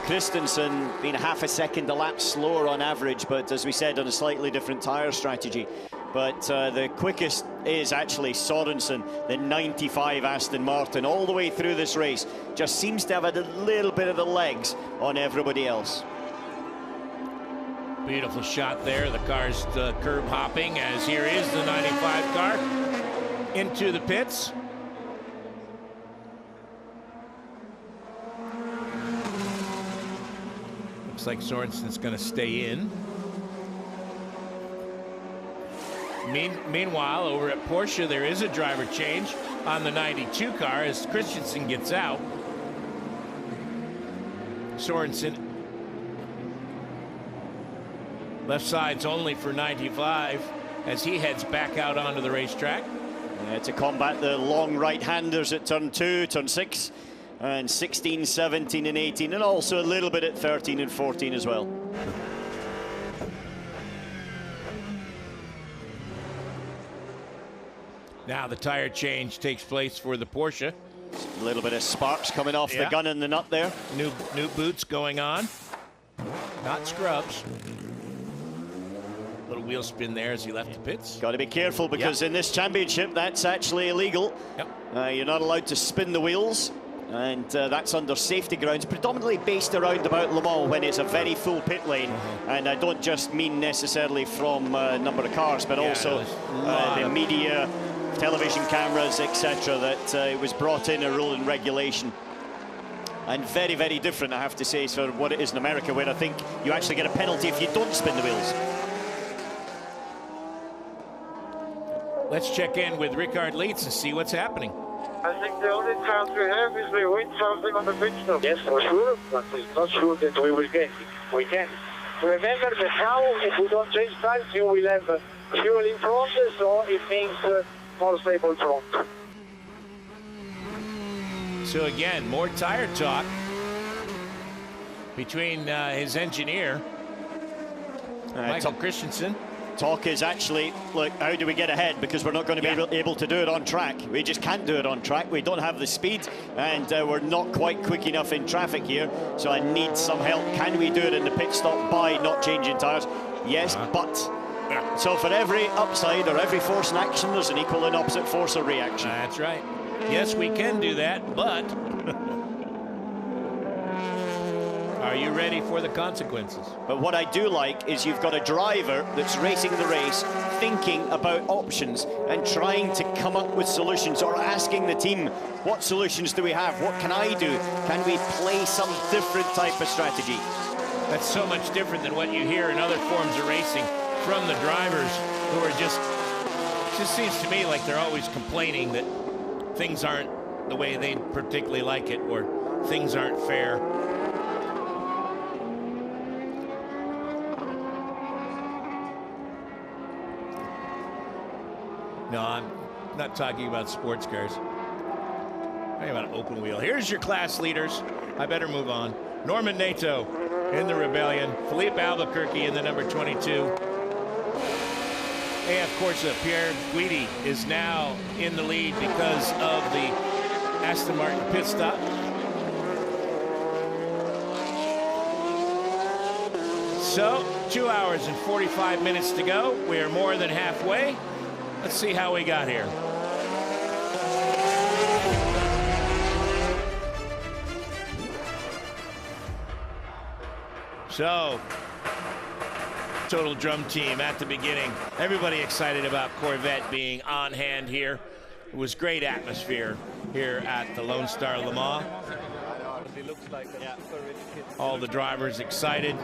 Christensen been half a second a lap slower on average, but as we said, on a slightly different tyre strategy. But the quickest is actually Sorensen, the 95 Aston Martin, all the way through this race. Just seems to have a little bit of the legs on everybody else. Beautiful shot there. The car's curb hopping as here is the 95 car into the pits. Looks like Sorensen's going to stay in. Meanwhile, over at Porsche, there is a driver change on the 92 car as Christensen gets out. Sorensen, left side's only for 95 as he heads back out onto the racetrack. Yeah, to combat the long right-handers at turn 2, turn 6, and 16, 17, and 18, and also a little bit at 13 and 14 as well. Now the tire change takes place for the Porsche. A little bit of sparks coming off the gun and the nut there. New boots going on. Not scrubs. Little wheel spin there as he left the pits. Got to be careful because in this championship that's actually illegal. You're not allowed to spin the wheels, and that's under safety grounds, predominantly based around about Le Mans when it's a very full pit lane. And I don't just mean necessarily from number of cars, but also the media, television cameras, etc. that it was brought in a rule and regulation. And very, very different, I have to say, for what it is in America, where I think you actually get a penalty if you don't spin the wheels. Let's check in with Richard Leitz and see what's happening. I think the only chance we have is we win something on the pit stop. Yes, for sure, but it's not sure that we will get it. We can. Remember that now, if we don't change tyres, you will have fuel in front, so it means more stable front. So again, more tire talk between his engineer, Michael Christensen. Talk is actually, look, how do we get ahead? Because we're not going to be able to do it on track. We just can't do it on track. We don't have the speed, and we're not quite quick enough in traffic here. So I need some help. Can we do it in the pit stop by not changing tyres? Yes, but. So for every upside or every force in action, there's an equal and opposite force or reaction. That's right. Yes, we can do that, but are you ready for the consequences? But what I do like is you've got a driver that's racing the race, thinking about options and trying to come up with solutions, or asking the team, what solutions do we have? What can I do? Can we play some different type of strategy? That's so much different than what you hear in other forms of racing from the drivers who are just seems to me like they're always complaining that things aren't the way they particularly like it, or things aren't fair. No, I'm not talking about sports cars. I'm talking about an open wheel. Here's your class leaders. I better move on. Norman Nato in the Rebellion. Philippe Albuquerque in the number 22. And of course, Pierre Guidi is now in the lead because of the Aston Martin pit stop. So 2 hours and 45 minutes to go. We are more than halfway. Let's see how we got here. So, total drum team at the beginning. Everybody excited about Corvette being on hand here. It was great atmosphere here at the Lone Star Le Mans. All the drivers excited,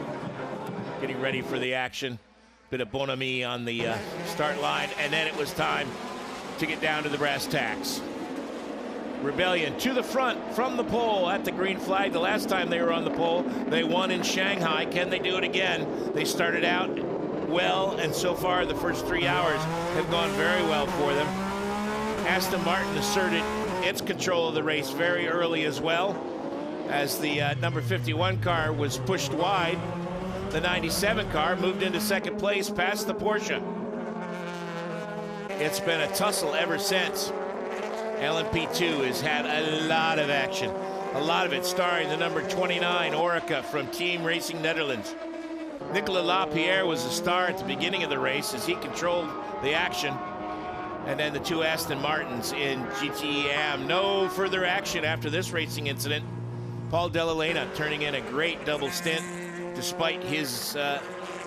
getting ready for the action. Bit of bonhomie on the start line, and then it was time to get down to the brass tacks. Rebellion to the front from the pole at the green flag. The last time they were on the pole, they won in Shanghai. Can they do it again? They started out well, and so far the first 3 hours have gone very well for them. Aston Martin asserted its control of the race very early as well, as the number 51 car was pushed wide. The 97 car moved into second place past the Porsche. It's been a tussle ever since. LMP2 has had a lot of action, a lot of it starring the number 29 Orica from Team Racing Netherlands. Nicolas Lapierre was the star at the beginning of the race as he controlled the action. And then the two Aston Martins in GTE-AM. No further action after this racing incident. Paul Della turning in a great double stint despite his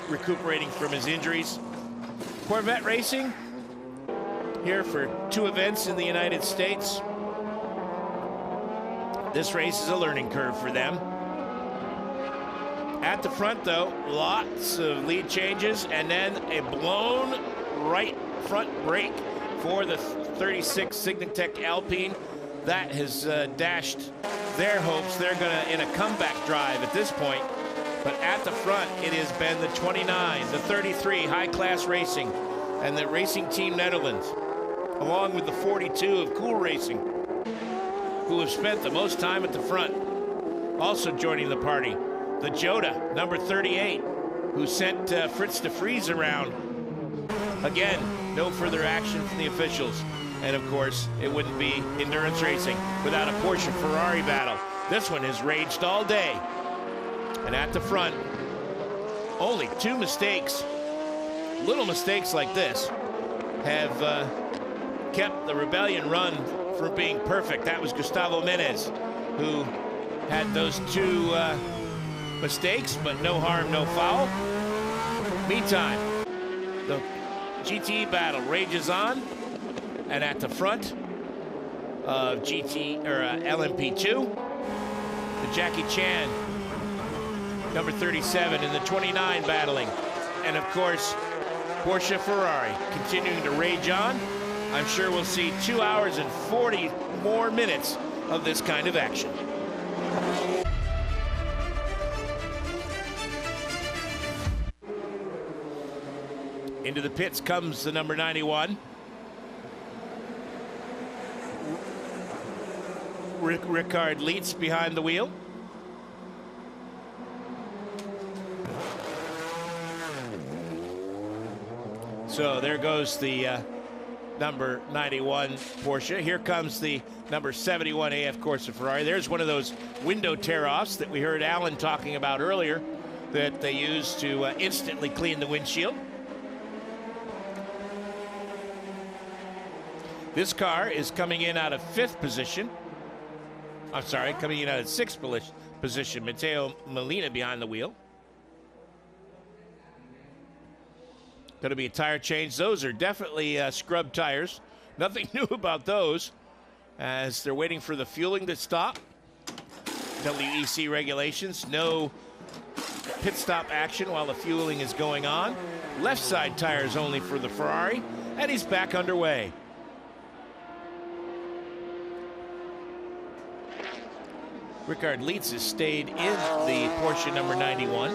recuperating from his injuries. Corvette Racing here for 2 events in the United States. This race is a learning curve for them. At the front, though, lots of lead changes, and then a blown right front brake for the 36 Signatech Alpine. That has dashed their hopes. They're gonna in a comeback drive at this point. But at the front, it has been the 29, the 33 High Class Racing, and the Racing Team Netherlands, along with the 42 of Cool Racing, who have spent the most time at the front. Also joining the party, the Jota, number 38, who sent Fritz de Vries around. Again, no further action from the officials. And of course, it wouldn't be endurance racing without a Porsche-Ferrari battle. This one has raged all day. And at the front, only 2 mistakes, little mistakes like this, have kept the Rebellion run from being perfect. That was Gustavo Menez, who had those 2 mistakes, but no harm, no foul. Meantime, the GT battle rages on, and at the front of LMP2, the Jackie Chan, number 37, and the 29 battling. And of course, Porsche Ferrari continuing to rage on. I'm sure we'll see 2 hours and 40 more minutes of this kind of action. Into the pits comes the number 91. Ricard Leitz behind the wheel. So there goes the number 91 Porsche. Here comes the number 71 AF Corsa Ferrari. There's one of those window tear-offs that we heard Alan talking about earlier that they use to instantly clean the windshield. This car is coming in out of 5th position. I'm sorry, coming in out of 6th position. Matteo Molina behind the wheel. Going to be a tire change. Those are definitely scrub tires. Nothing new about those, as they're waiting for the fueling to stop. WEC regulations, no pit stop action while the fueling is going on. Left side tires only for the Ferrari, and he's back underway. Ricard Leitz has stayed in the Porsche number 91,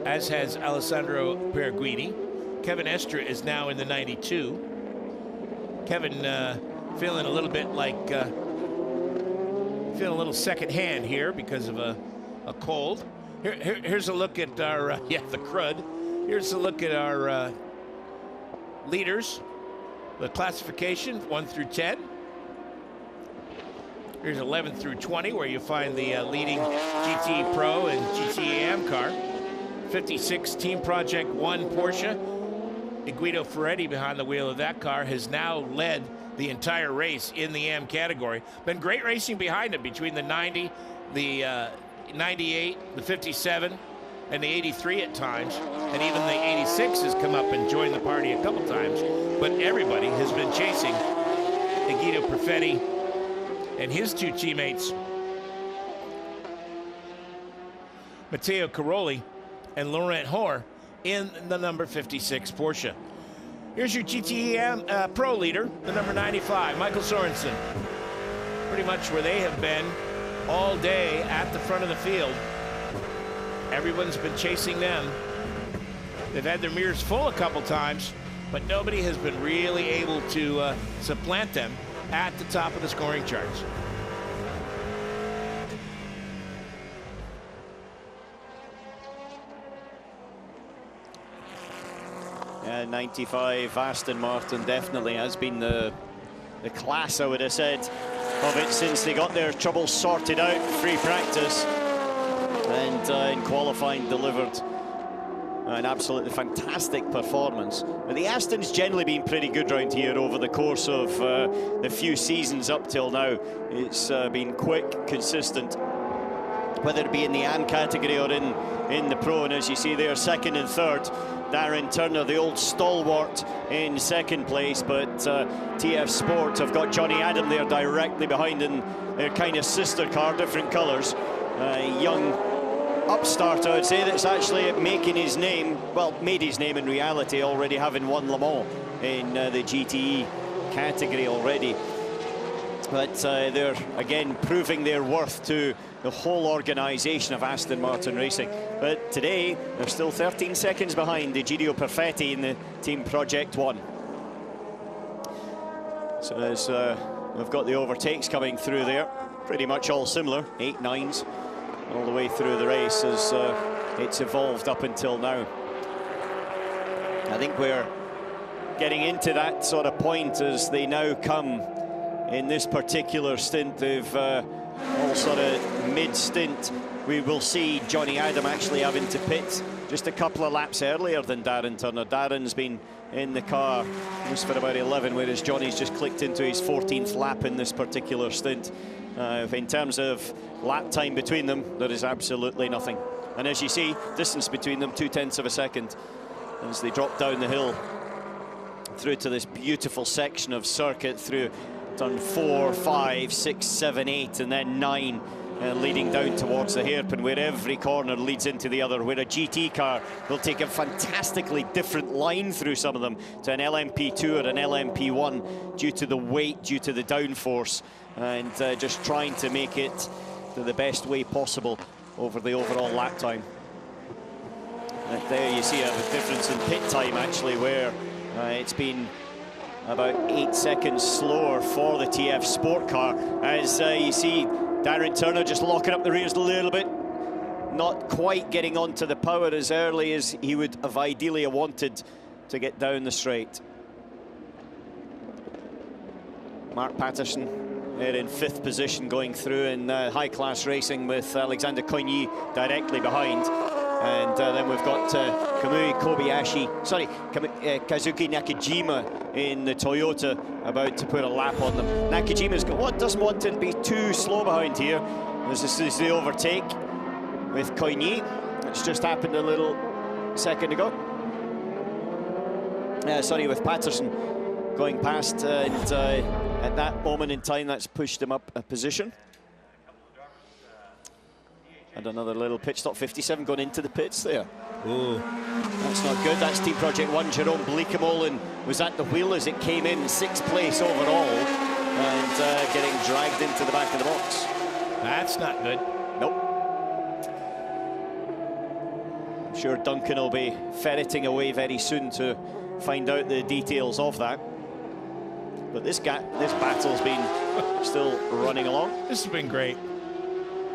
as has Alessandro Perguini. Kevin Estra is now in the 92. Kevin feeling a little bit like, feeling a little second hand here because of a cold. Here's a look at our, the crud. Here's a look at our leaders, the classification 1 through 10. Here's 11 through 20, where you find the leading GT Pro and GT-AM car. 56 Team Project 1 Porsche. Guido Ferretti behind the wheel of that car has now led the entire race in the AM category. Been great racing behind him between the 90, the 98, the 57, and the 83 at times, and even the 86 has come up and joined the party a couple times, but everybody has been chasing Guido Perfetti and his two teammates, Matteo Caroli and Laurent Hoare, in the number 56 Porsche. Here's your GTE Pro leader, the number 95, Michael Sorensen. Pretty much where they have been all day at the front of the field. Everyone's been chasing them. They've had their mirrors full a couple times, but nobody has been really able to supplant them at the top of the scoring charts. Yeah, 95 Aston Martin definitely has been the class, I would have said, of it since they got their troubles sorted out free practice, and in qualifying delivered an absolutely fantastic performance. But the Aston's generally been pretty good round here over the course of the few seasons up till now. It's been quick, consistent, whether it be in the AM category or in the Pro. And as you see there, second and third, Darren Turner, the old stalwart, in second place, but TF Sport have got Johnny Adam there directly behind in their kind of sister car, different colours. Young upstart, I would say, that's actually making his name, well, made his name in reality, already having won Le Mans in the GTE category already. But they're, again, proving their worth to the whole organisation of Aston Martin Racing. But today, they're still 13 seconds behind Egidio Perfetti in the Team Project One. So as we've got the overtakes coming through there, pretty much all similar, 8 9s, all the way through the race as it's evolved up until now. I think we're getting into that sort of point as they now come in this particular stint. They've all sort of mid-stint. We will see Johnny Adam actually having to pit just a couple of laps earlier than Darren Turner. Darren's been in the car just for about 11, whereas Johnny's just clicked into his 14th lap in this particular stint. In terms of lap time between them, there is absolutely nothing. And as you see, distance between them, 0.2 of a second as they drop down the hill through to this beautiful section of circuit through turn 4, 5, 6, 7, 8, and then 9, leading down towards the hairpin, where every corner leads into the other, where a GT car will take a fantastically different line through some of them to an LMP2 or an LMP1 due to the weight, due to the downforce, and just trying to make it the best way possible over the overall lap time. And there you see a difference in pit time, actually, where it's been about 8 seconds slower for the TF Sport car, as you see Darren Turner just locking up the rears a little bit, not quite getting onto the power as early as he would have ideally wanted to get down the straight. Mark Patterson there in 5th position, going through in high-class racing with Alexander Coigny directly behind. And then we've got Kazuki Nakajima in the Toyota, about to put a lap on them. Nakajima's doesn't want to be too slow behind here. This is the overtake with Coigny. It's just happened a little second ago. With Patterson going past, and at that moment in time, that's pushed him up a position. And another little pit stop, 57 going into the pits there. Ooh, that's not good. That's Team Project One. Jerome Bleekemolen was at the wheel as it came in 6th place overall, and getting dragged into the back of the box. That's not good. Nope. I'm sure Duncan will be ferreting away very soon to find out the details of that. But this battle's been still running along. This has been great.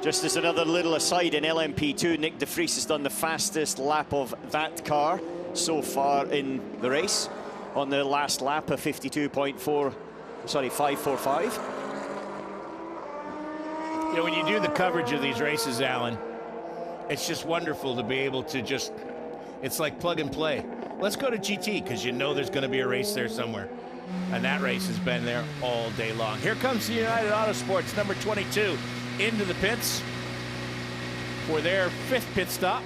Just as another little aside, in LMP2, Nick de Vries has done the fastest lap of that car so far in the race. On the last lap, a 5:45. You know, when you do the coverage of these races, Alan, it's just wonderful to be able to just, it's like plug and play. Let's go to GT, because you know there's going to be a race there somewhere. And that race has been there all day long. Here comes the United Autosports, number 22, into the pits. for their 5th pit stop.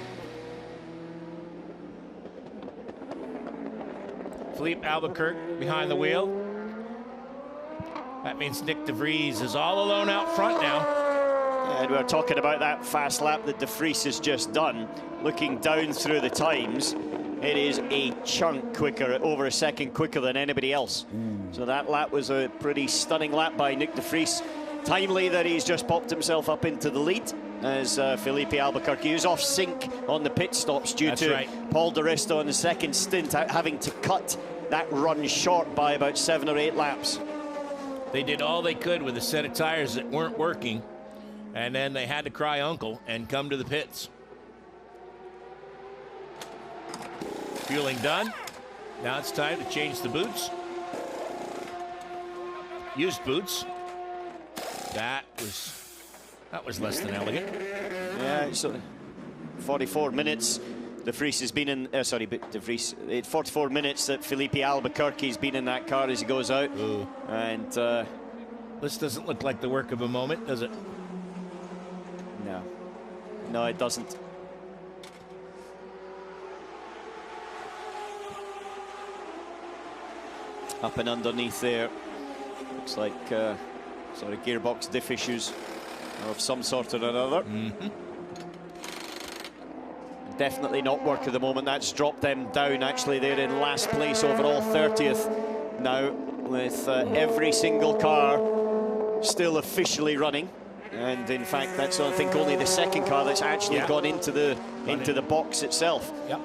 Philippe Albuquerque behind the wheel. That means Nick de Vries is all alone out front now. And we're talking about that fast lap that de Vries has just done. Looking down through the times, it is a chunk quicker, over a second quicker than anybody else. So that lap was a pretty stunning lap by Nick de Vries. Timely that he's just popped himself up into the lead, as Felipe Albuquerque is off sync on the pit stops due to Paul di Risto on the second stint having to cut that run short by about 7 or 8 laps. They did all they could with a set of tires that weren't working, and then they had to cry uncle and come to the pits. Fueling done. Now it's time to change the boots. Used boots. That was less than elegant. Yeah, so 44 minutes. De Vries has been in. De Vries. 44 minutes that Felipe Albuquerque's been in that car as he goes out. Ooh. And this doesn't look like the work of a moment, does it? No. No, it doesn't. Up and underneath there, looks like sort of gearbox diff issues of some sort or another. Definitely not work at the moment. That's dropped them down. Actually, they're in last place overall, 30th now, with every single car still officially running. And in fact, that's, I think, only the second car that's actually gone into the box itself. Yep.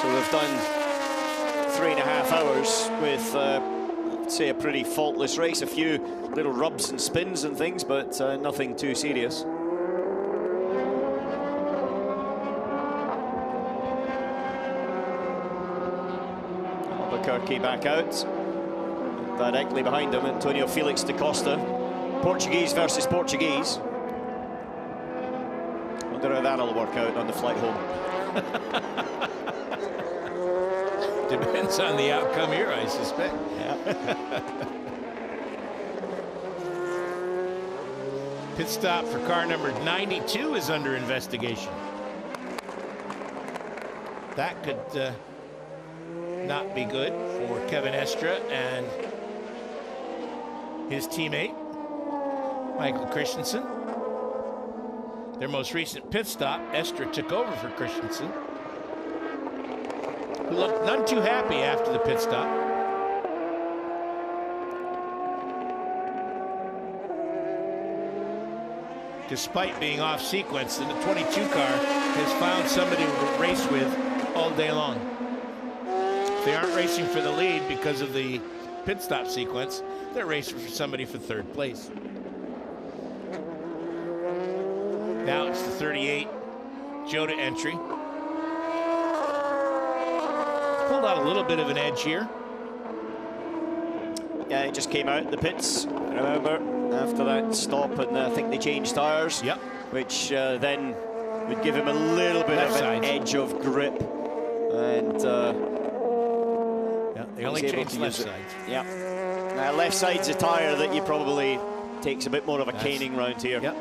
So we've done 3.5 hours with, I'd say, a pretty faultless race. A few little rubs and spins and things, but nothing too serious. Albuquerque back out. Directly behind him, Antonio Felix da Costa. Portuguese versus Portuguese. Wonder how that'll work out on the flight home. Depends on the outcome here, I suspect. Pit stop for car number 92 is under investigation. That could not be good for Kevin Estre and his teammate, Michael Christensen. Their most recent pit stop, Estre took over for Christensen, who looked none too happy after the pit stop. Despite being off sequence, and the 22 car has found somebody to race with all day long. They aren't racing for the lead because of the pit stop sequence. They're racing for somebody for 3rd place. Now it's the 38 Jota entry. Pulled out a little bit of an edge here. Yeah, he just came out the pits, remember, after that stop, and I think they changed tyres. Yep. Which then would give him a little bit of an edge of grip. And they only changed left sides. Yeah. Left side's a tyre that you probably takes a bit more of a caning round here. Yep.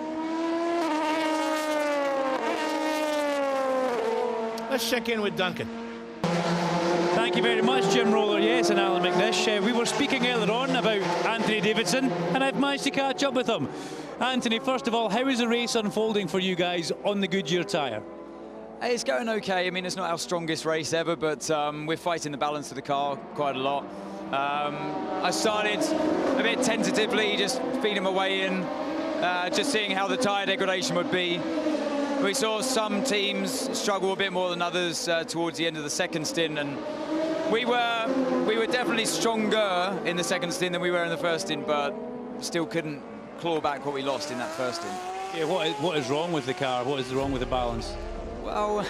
Let's check in with Duncan. Thank you very much, Jim Roller. Yes, and Alan McNish. We were speaking earlier on about Anthony Davidson, and I've managed to catch up with him. Anthony, first of all, how is the race unfolding for you guys on the Goodyear tyre? It's going okay. I mean, it's not our strongest race ever, but we're fighting the balance of the car quite a lot. I started a bit tentatively, just feeding my way in, just seeing how the tyre degradation would be. We saw some teams struggle a bit more than others towards the end of the second stint, and we were definitely stronger in the second stint than we were in the first stint, but still couldn't claw back what we lost in that first stint. Yeah, what is wrong with the car? What is wrong with the balance? Well,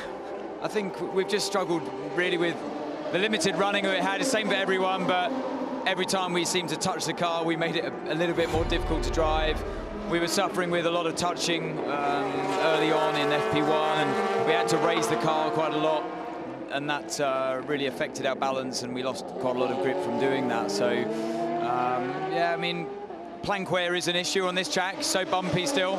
I think we've just struggled really with the limited running it had. It's the same for everyone, but every time we seemed to touch the car, we made it a little bit more difficult to drive. We were suffering with a lot of touching early on in FP1, and we had to raise the car quite a lot, and that really affected our balance, and we lost quite a lot of grip from doing that. So, yeah, I mean, plank wear is an issue on this track, so bumpy still,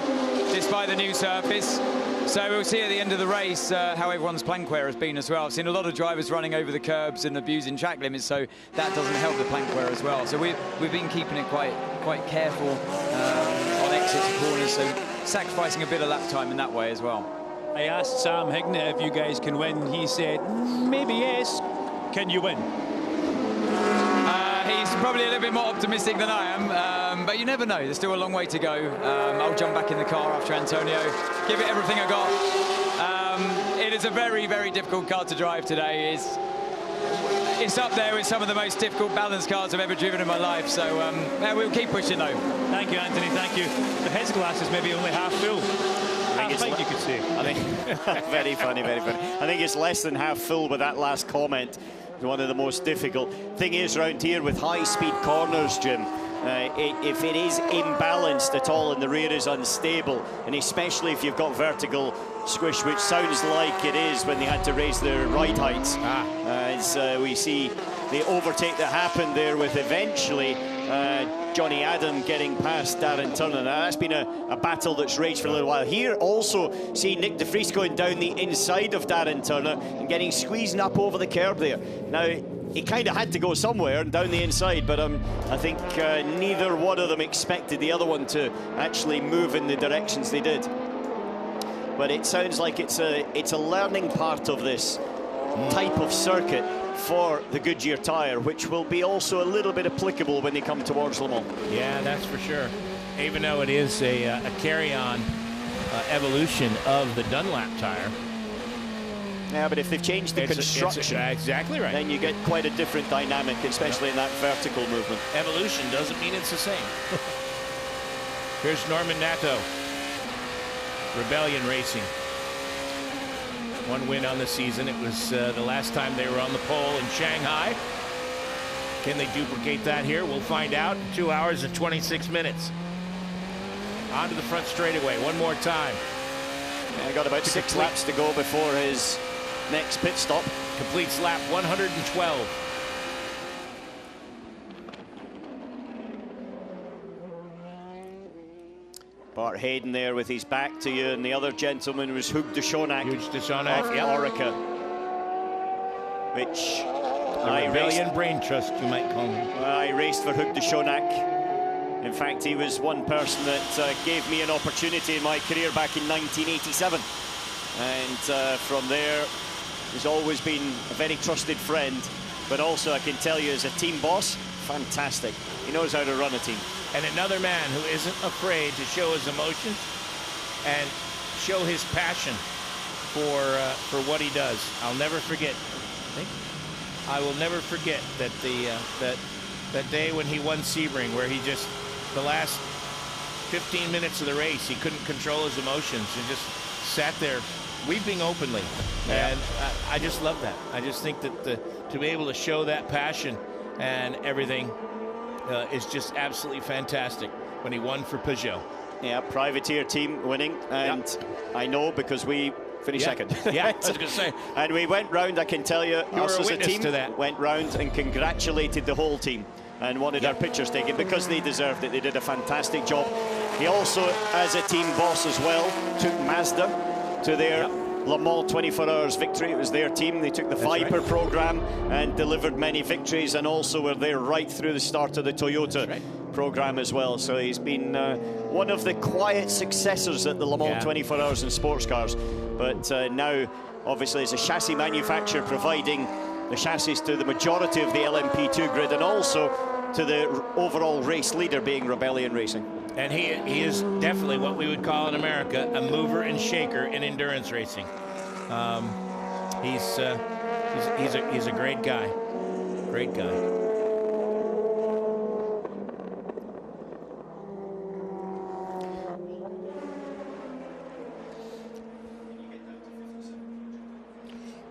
despite the new surface. So we'll see at the end of the race how everyone's plank wear has been as well. I've seen a lot of drivers running over the curbs and abusing track limits, so that doesn't help the plank wear as well. So we've been keeping it quite careful on exits and corners, so sacrificing a bit of lap time in that way as well. I asked Sam Hignett if you guys can win. He said, maybe yes. Can you win? He's probably a little bit more optimistic than I am, but you never know. There's still a long way to go. I'll jump back in the car after Antonio, give it everything I got. It is a very, very difficult car to drive today. It's up there with some of the most difficult balance cars I've ever driven in my life, so we'll keep pushing though. Thank you, Anthony, thank you. But his glass is maybe only half full. I think you could say. I think very funny, very funny. I think it's less than half full with that last comment. One of the most difficult thing is around here with high-speed corners, Jim. If it is imbalanced at all and the rear is unstable, and especially if you've got vertical squish, which sounds like it is when they had to raise their ride heights, as we see the overtake that happened there with eventually Johnny Adam getting past Darren Turner. Now, that's been a battle that's raged for a little while. Here also see Nick de Vries going down the inside of Darren Turner and getting squeezed up over the curb there. Now, he kind of had to go somewhere and down the inside, but I think neither one of them expected the other one to actually move in the directions they did. But it sounds like it's a learning part of this type of circuit for the Goodyear tyre, which will be also a little bit applicable when they come towards Le Mans. Yeah, that's for sure. Even though it is a carry-on evolution of the Dunlap tyre. Yeah, but if they've changed the construction, exactly right, then you get quite a different dynamic, especially in that vertical movement. Evolution doesn't mean it's the same. Here's Norman Nato, Rebellion Racing. One win on the season. It was the last time they were on the pole in Shanghai. Can they duplicate that here? We'll find out in 2 hours and 26 minutes. Onto the front straightaway one more time. Yeah, got about 6 laps to go before his next pit stop. Completes lap 112. Bart Hayden there with his back to you, and the other gentleman was Hug de Schonack. Huge de Schonack, of yep. Orica, which the Rebellion Brain Trust, you might call him. I raced for Hug de Schonack. In fact, he was one person that gave me an opportunity in my career back in 1987. And from there, he's always been a very trusted friend, but also I can tell you as a team boss, fantastic. He knows how to run a team. And another man who isn't afraid to show his emotions and show his passion for what he does. I'll never forget. I will never forget that that day when he won Sebring, where he just the last 15 minutes of the race he couldn't control his emotions and just sat there weeping openly. Yeah. And I just love that. I just think that to be able to show that passion and everything is just absolutely fantastic when he won for Peugeot. Yeah, privateer team winning, and I know because we finished second. Yeah, I was going to say. And we went round, I can tell you, us as a team to that. Went round and congratulated the whole team and wanted our pictures taken because they deserved it. They did a fantastic job. He also, as a team boss as well, took Mazda to their Le Mans 24 Hours victory. It was their team. They took the Viper program and delivered many victories, and also were there right through the start of the Toyota program as well. So he's been one of the quiet successors at the Le Mans 24 Hours in sports cars. But now, obviously, as a chassis manufacturer, providing the chassis to the majority of the LMP2 grid, and also to the overall race leader being Rebellion Racing. And he is definitely what we would call in America a mover and shaker in endurance racing. He's a great guy. Great guy.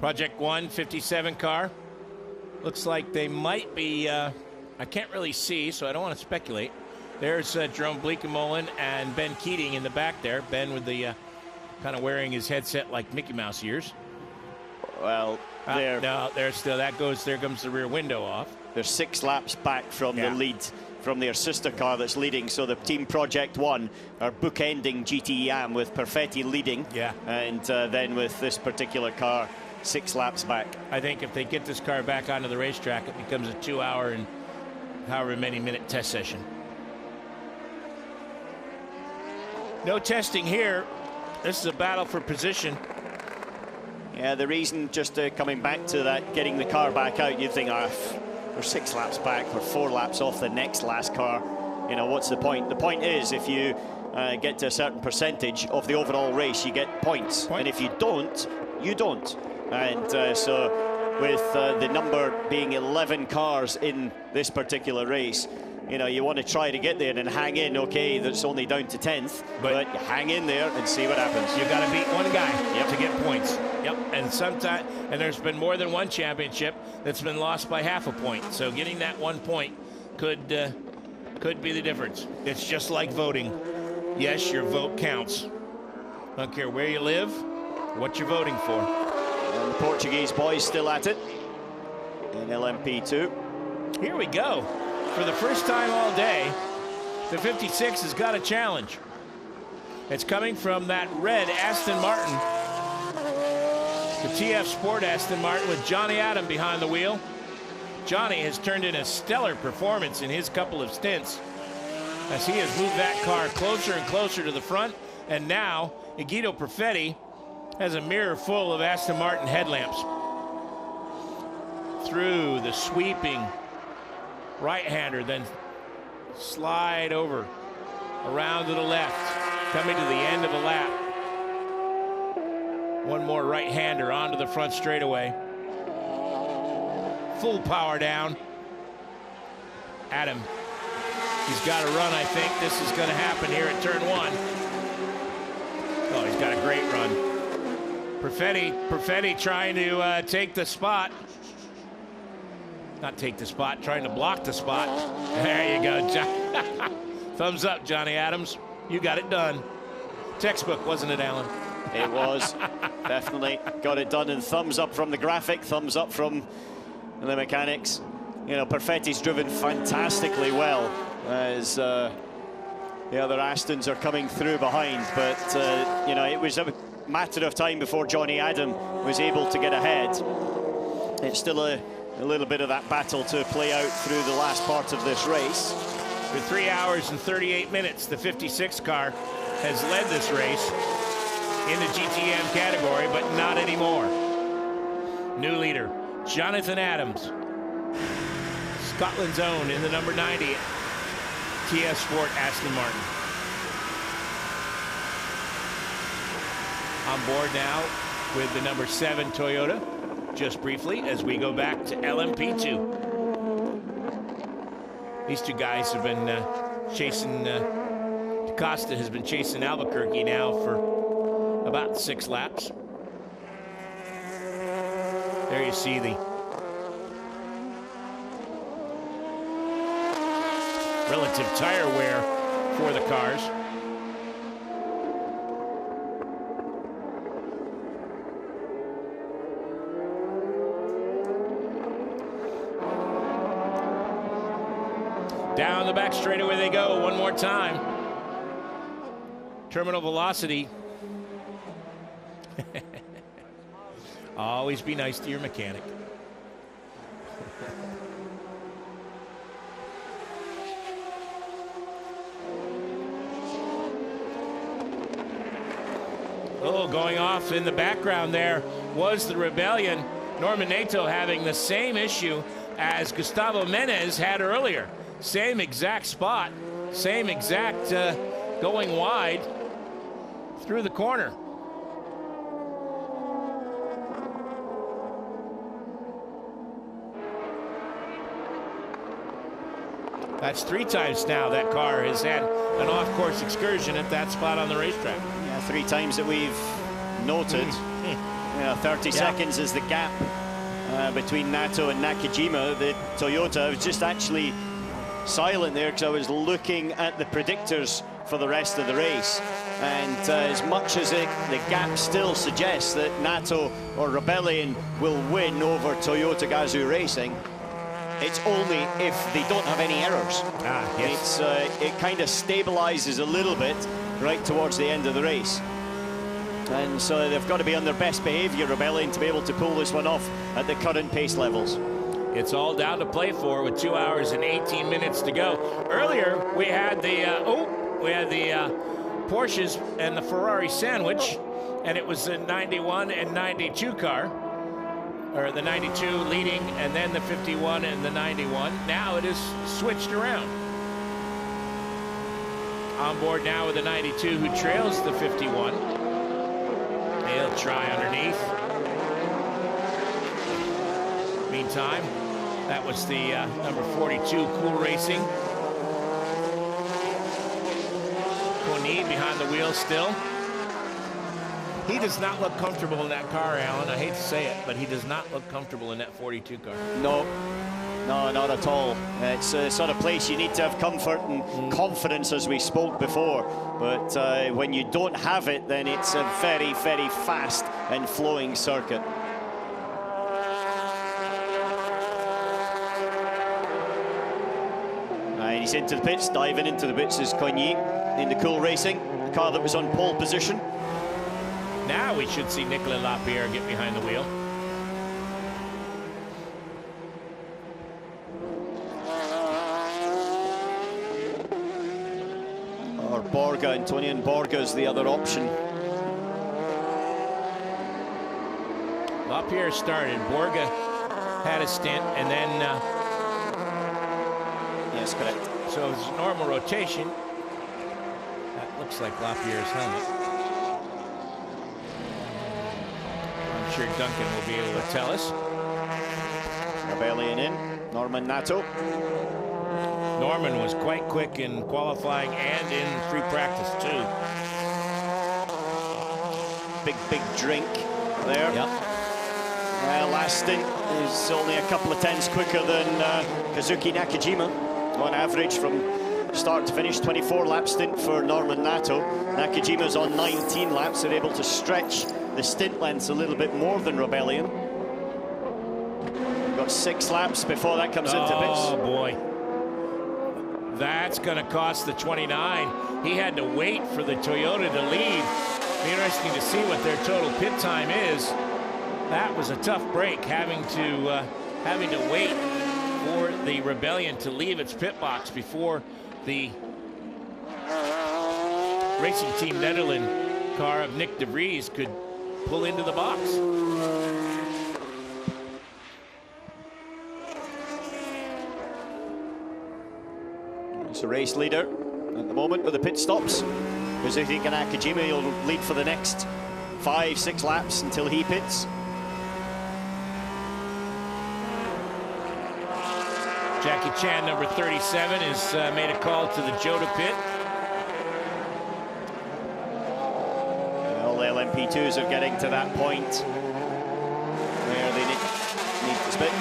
Project 1 57 car. Looks like they might be, I can't really see, so I don't want to speculate. There's Jerome Bleekemolen and Ben Keating in the back there. Ben with the kind of wearing his headset like Mickey Mouse ears. Well, there. No, there's still, that goes, there comes the rear window off. They're 6 laps back from the lead from their sister car that's leading. So the Team Project One are bookending GT Am with Perfetti leading. Yeah. And then with this particular car 6 laps back. I think if they get this car back onto the racetrack, it becomes a 2-hour and however many minute test session. No testing here. This is a battle for position. Yeah, the reason, just coming back to that, getting the car back out, you'd think, we're 6 laps back, we're 4 laps off the next last car. You know, what's the point? The point is, if you get to a certain percentage of the overall race, you get points. And if you don't, you don't. And so with the number being 11 cars in this particular race, you know, you want to try to get there and hang in. Okay, that's only down to 10th, but hang in there and see what happens. You got to beat one guy to get points. Yep, and sometimes, and there's been more than one championship that's been lost by half a point. So getting that 1 point could be the difference. It's just like voting. Yes, your vote counts. I don't care where you live, what you're voting for. And the Portuguese boys still at it in LMP2. Here we go. For the first time all day, the 56 has got a challenge. It's coming from that red Aston Martin. The TF Sport Aston Martin with Johnny Adam behind the wheel. Johnny has turned in a stellar performance in his couple of stints as he has moved that car closer and closer to the front. And now, Guido Perfetti has a mirror full of Aston Martin headlamps. Through the sweeping right-hander, then slide over around to the left, coming to the end of the lap. One more right-hander onto the front straightaway. Full power down. Adam, he's got to run. I think this is going to happen here at turn 1. Oh, he's got a great run. Perfetti trying to take the spot. Not take the spot, trying to block the spot. There you go, John. Thumbs up, Johnny Adams. You got it done. Textbook, wasn't it, Alan? It was. Definitely got it done. And thumbs up from the graphic, thumbs up from the mechanics. You know, Perfetti's driven fantastically well as the other Astons are coming through behind. But, you know, it was a matter of time before Johnny Adam was able to get ahead. It's still a little bit of that battle to play out through the last part of this race. For 3 hours and 38 minutes, the 56 car has led this race in the GTM category, but not anymore. New leader, Jonathan Adams. Scotland's own in the number 90, TF Sport Aston Martin. On board now with the number 7 Toyota. Just briefly as we go back to LMP2. These two guys have been chasing, DaCosta has been chasing Albuquerque now for about 6 laps. There you see the relative tire wear for the cars. Down the back straightaway they go one more time. Terminal velocity. Always be nice to your mechanic. Oh, going off in the background there was the Rebellion. Norman Nato having the same issue as Gustavo Menez had earlier. Same exact spot, same exact going wide through the corner. That's 3 times now that car has had an off-course excursion at that spot on the racetrack. Yeah, 3 times that we've noted. You know, 30 seconds is the gap between Nato and Nakajima. The Toyota was just actually silent there because I was looking at the predictors for the rest of the race, and as much as the gap still suggests that Nato or Rebellion will win over Toyota Gazoo Racing, it's only if they don't have any errors. Yes. It kind of stabilizes a little bit right towards the end of the race. And so they've got to be on their best behavior, Rebellion, to be able to pull this one off at the current pace levels. It's all down to play for with 2 hours and 18 minutes to go. Earlier, we had the Porsches and the Ferrari sandwich, and it was the 91 and 92 car, or the 92 leading, and then the 51 and the 91. Now it is switched around. On board now with the 92, who trails the 51. He'll try underneath. Meantime, that was the number 42, Cool Racing. Kony behind the wheel still. He does not look comfortable in that car, Alan. I hate to say it, but he does not look comfortable in that 42 car. No, not at all. It's a sort of place you need to have comfort and confidence, as we spoke before. But when you don't have it, then it's a very, very fast and flowing circuit. And he's into the pits, diving into the pits is Kony in the Cool Racing, the car that was on pole position. Now we should see Nicolas Lapierre get behind the wheel. Or Borga, Antonio Borga is the other option. Lapierre started, Borga had a stint, and then... yes, correct. So it's normal rotation. That looks like Lapierre's helmet. I'm sure Duncan will be able to tell us. Rebellion in, Norman Nato. Norman was quite quick in qualifying and in free practice too. Big drink there. Yep. Last stint is only a couple of tenths quicker than Kazuki Nakajima on average from start to finish. 24-lap stint for Norman Nato. Nakajima's on 19 laps. They're able to stretch the stint lengths a little bit more than Rebellion. We've got 6 laps before that comes into pits. Oh boy. That's going to cost the 29. He had to wait for the Toyota to lead. Be interesting to see what their total pit time is. That was a tough break, having to wait for the Rebellion to leave its pit box before the Racing Team Netherlands car of Nick de Vries could pull into the box. It's a race leader at the moment with the pit stops. Kazuki Nakajima will lead for the next 5-6 laps until he pits. Jackie Chan, number 37, has made a call to the Jota pit. All the LMP2s are getting to that point where they need to spit.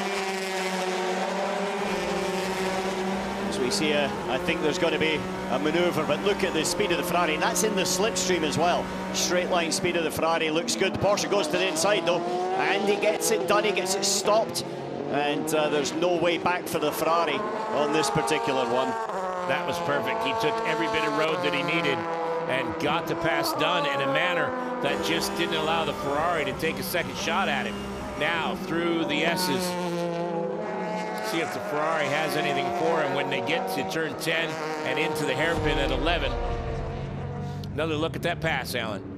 As we see, I think there's going to be a manoeuvre, but look at the speed of the Ferrari, and that's in the slipstream as well. Straight line speed of the Ferrari looks good. The Porsche goes to the inside though, and he gets it done, he gets it stopped. And there's no way back for the Ferrari on this particular one. That was perfect. He took every bit of road that he needed and got the pass done in a manner that just didn't allow the Ferrari to take a second shot at him. Now through the S's. See if the Ferrari has anything for him when they get to turn 10 and into the hairpin at 11. Another look at that pass, Alan.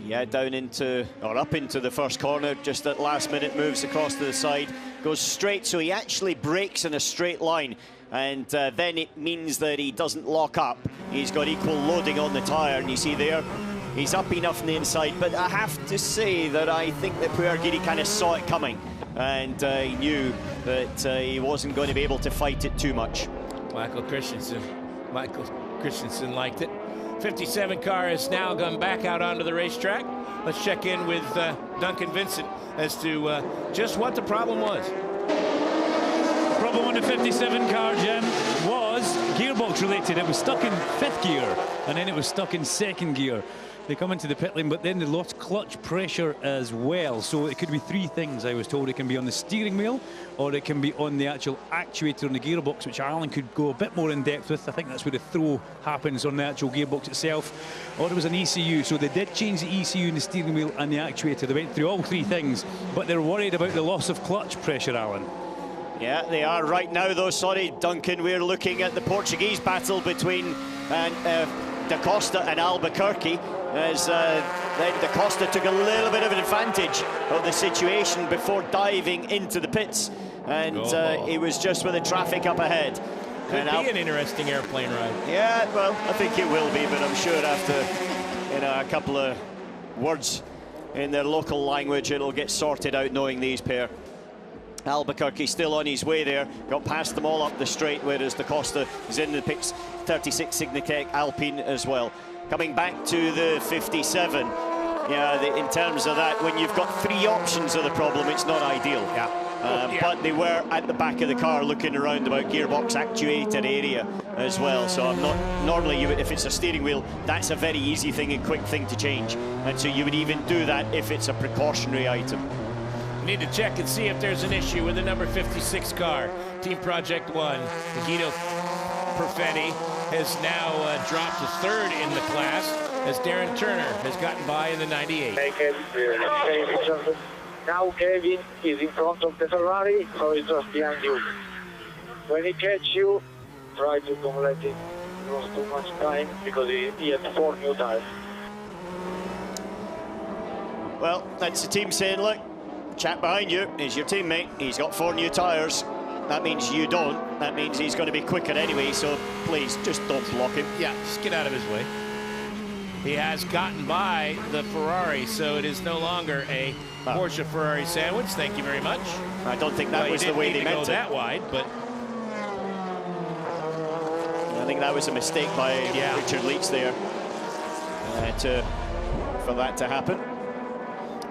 Yeah, down into, or up into the first corner, just at last minute, moves across to the side, goes straight, so he actually brakes in a straight line, and then it means that he doesn't lock up. He's got equal loading on the tyre, and you see there, he's up enough on the inside, but I have to say that I think that Puergiri kind of saw it coming, and he knew that he wasn't going to be able to fight it too much. Michael Christensen liked it. 57 car has now gone back out onto the racetrack. Let's check in with Duncan Vincent as to just what the problem was. The problem on the 57 car, Jim, was gearbox related. It was stuck in 5th gear and then it was stuck in 2nd gear. They come into the pit lane, but then they lost clutch pressure as well. So it could be three things, I was told. It can be on the steering wheel, or it can be on the actual actuator on the gearbox, which Alan could go a bit more in depth with. I think that's where the throw happens on the actual gearbox itself. Or it was an ECU. So they did change the ECU and the steering wheel and the actuator. They went through all three things, but they're worried about the loss of clutch pressure, Alan. Yeah, they are right now, though. Sorry, Duncan, we're looking at the Portuguese battle between Da Costa and Albuquerque, as then Da Costa took a little bit of an advantage of the situation before diving into the pits, and it was just with the traffic up ahead. Could be an interesting airplane ride. Yeah, well, I think it will be, but I'm sure after a couple of words in their local language, it'll get sorted out knowing these pair. Albuquerque still on his way there, got past them all up the straight, whereas Da Costa is in the pits. 36 Signatech Alpine as well. Coming back to the 57, yeah, in terms of that, when you've got three options of the problem, it's not ideal. But they were at the back of the car looking around about gearbox actuator area as well. So I'm not normally, if it's a steering wheel, that's a very easy thing and quick thing to change, and so you would even do that if it's a precautionary item. Need to check and see if there's an issue with the number 56 car. Team Project 1, Guido Perfetti has now dropped to third in the class, as Darren Turner has gotten by in the 98. Now Kevin is in front of the Ferrari, so he's just behind you. When he catch you, try to don't let him lose too much time, because he has 4 new tires. Well, that's the team saying, look, chap behind you is your teammate. He's got 4 new tyres. That means you don't. That means he's going to be quicker anyway, so please, just don't block him. Yeah, just get out of his way. He has gotten by the Ferrari, so it is no longer a Porsche Ferrari sandwich. Thank you very much. I don't think that was the way they meant it. That wide, but I think that was a mistake by Richard Leach there for that to happen.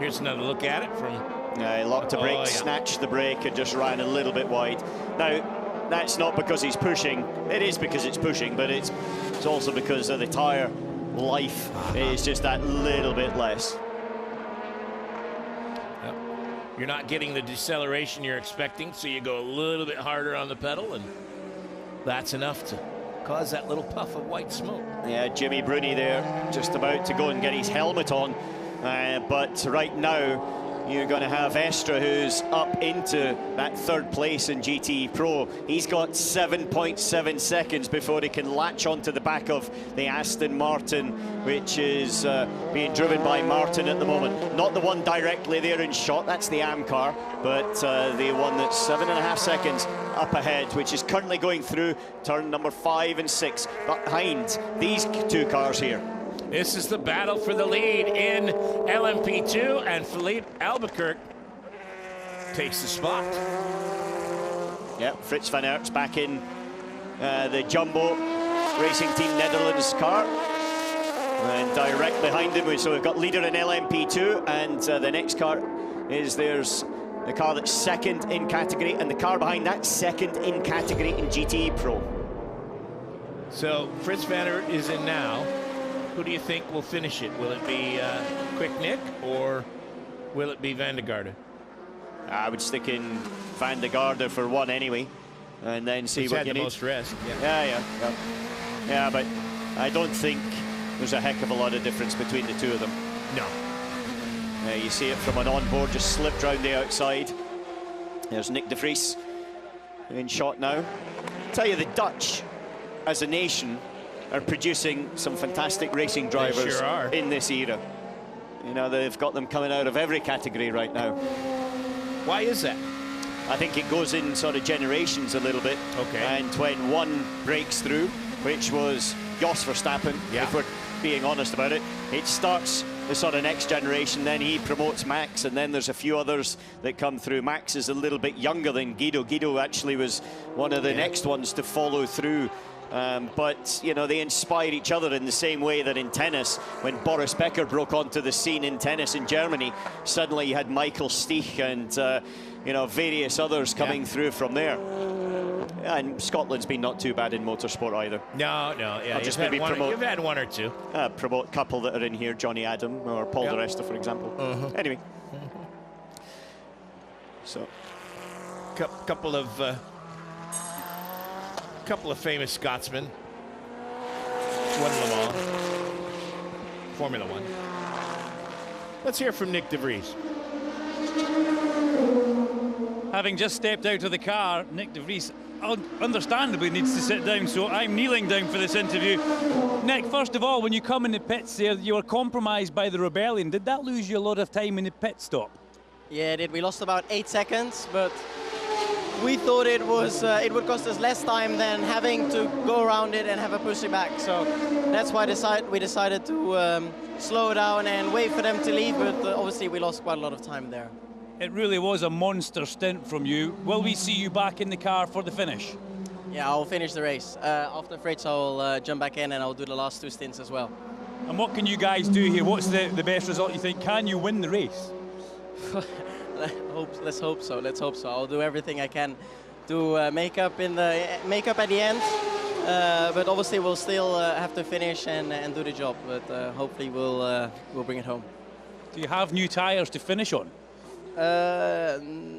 Here's another look at it from... he locked the brake, snatched the brake, and just ran a little bit wide. Now, that's not because he's pushing. It is because it's pushing, but it's also because of the tyre life is just that little bit less. Yep. You're not getting the deceleration you're expecting, so you go a little bit harder on the pedal, and that's enough to cause that little puff of white smoke. Yeah, Jimmy Bruni there, just about to go and get his helmet on. But right now, you're going to have Estra, who's up into that 3rd place in GT Pro. He's got 7.7 seconds before he can latch onto the back of the Aston Martin, which is being driven by Martin at the moment. Not the one directly there in shot, that's the AM car, but the one that's 7.5 seconds up ahead, which is currently going through turn number 5 and 6, behind these 2 cars here. This is the battle for the lead in LMP2, and Philippe Albuquerque takes the spot. Yeah, Frits van Aert's back in the Jumbo Racing Team Netherlands car. And direct behind him, so we've got leader in LMP2, and the next car is there's the car that's 2nd in category, and the car behind that 2nd in category in GT Pro. So Frits van Aert is in now. Who do you think will finish it? Will it be Quick Nick, or will it be Van de Garde? I would stick in Van de Garde for one anyway, and then see what you need. Most rest. Yeah, but I don't think there's a heck of a lot of difference between the 2 of them. No. You see it from an onboard, just slipped round the outside. There's Nick de Vries in shot now. Tell you, the Dutch, as a nation, are producing some fantastic racing drivers in this era. You know, they've got them coming out of every category right now. Why is that? I think it goes in sort of generations a little bit. Okay. And when one breaks through, which was Jos Verstappen, if we're being honest about it, it starts the sort of next generation, then he promotes Max, and then there's a few others that come through. Max is a little bit younger than Guido. Guido actually was one of the next ones to follow through. But, you know, they inspire each other in the same way that in tennis, when Boris Becker broke onto the scene in tennis in Germany, suddenly you had Michael Stich and, you know, various others coming through from there. And Scotland's been not too bad in motorsport either. No, yeah. I'll just maybe promote. You've had one or two. Promote a couple that are in here, Johnny Adam or Paul de Resta, for example. Anyway. So, couple of famous Scotsmen won Le Mans, Formula One. Let's hear from Nick de Vries. Having just stepped out of the car, Nick de Vries understandably needs to sit down, so I'm kneeling down for this interview. Nick, first of all, when you come in the pits there, you were compromised by the rebellion. Did that lose you a lot of time in the pit stop? Yeah, it did. We lost about 8 seconds, but we thought it would cost us less time than having to go around it and have a push it back. So that's why we decided to slow down and wait for them to leave, but obviously we lost quite a lot of time there. It really was a monster stint from you. Will we see you back in the car for the finish? Yeah, I'll finish the race. After Fritz, I'll jump back in and I'll do the last 2 stints as well. And what can you guys do here? What's the best result you think? Can you win the race? Let's hope so. Let's hope so. I'll do everything I can to make up at the end. But obviously we'll still have to finish and do the job. But hopefully we'll bring it home. Do you have new tyres to finish on?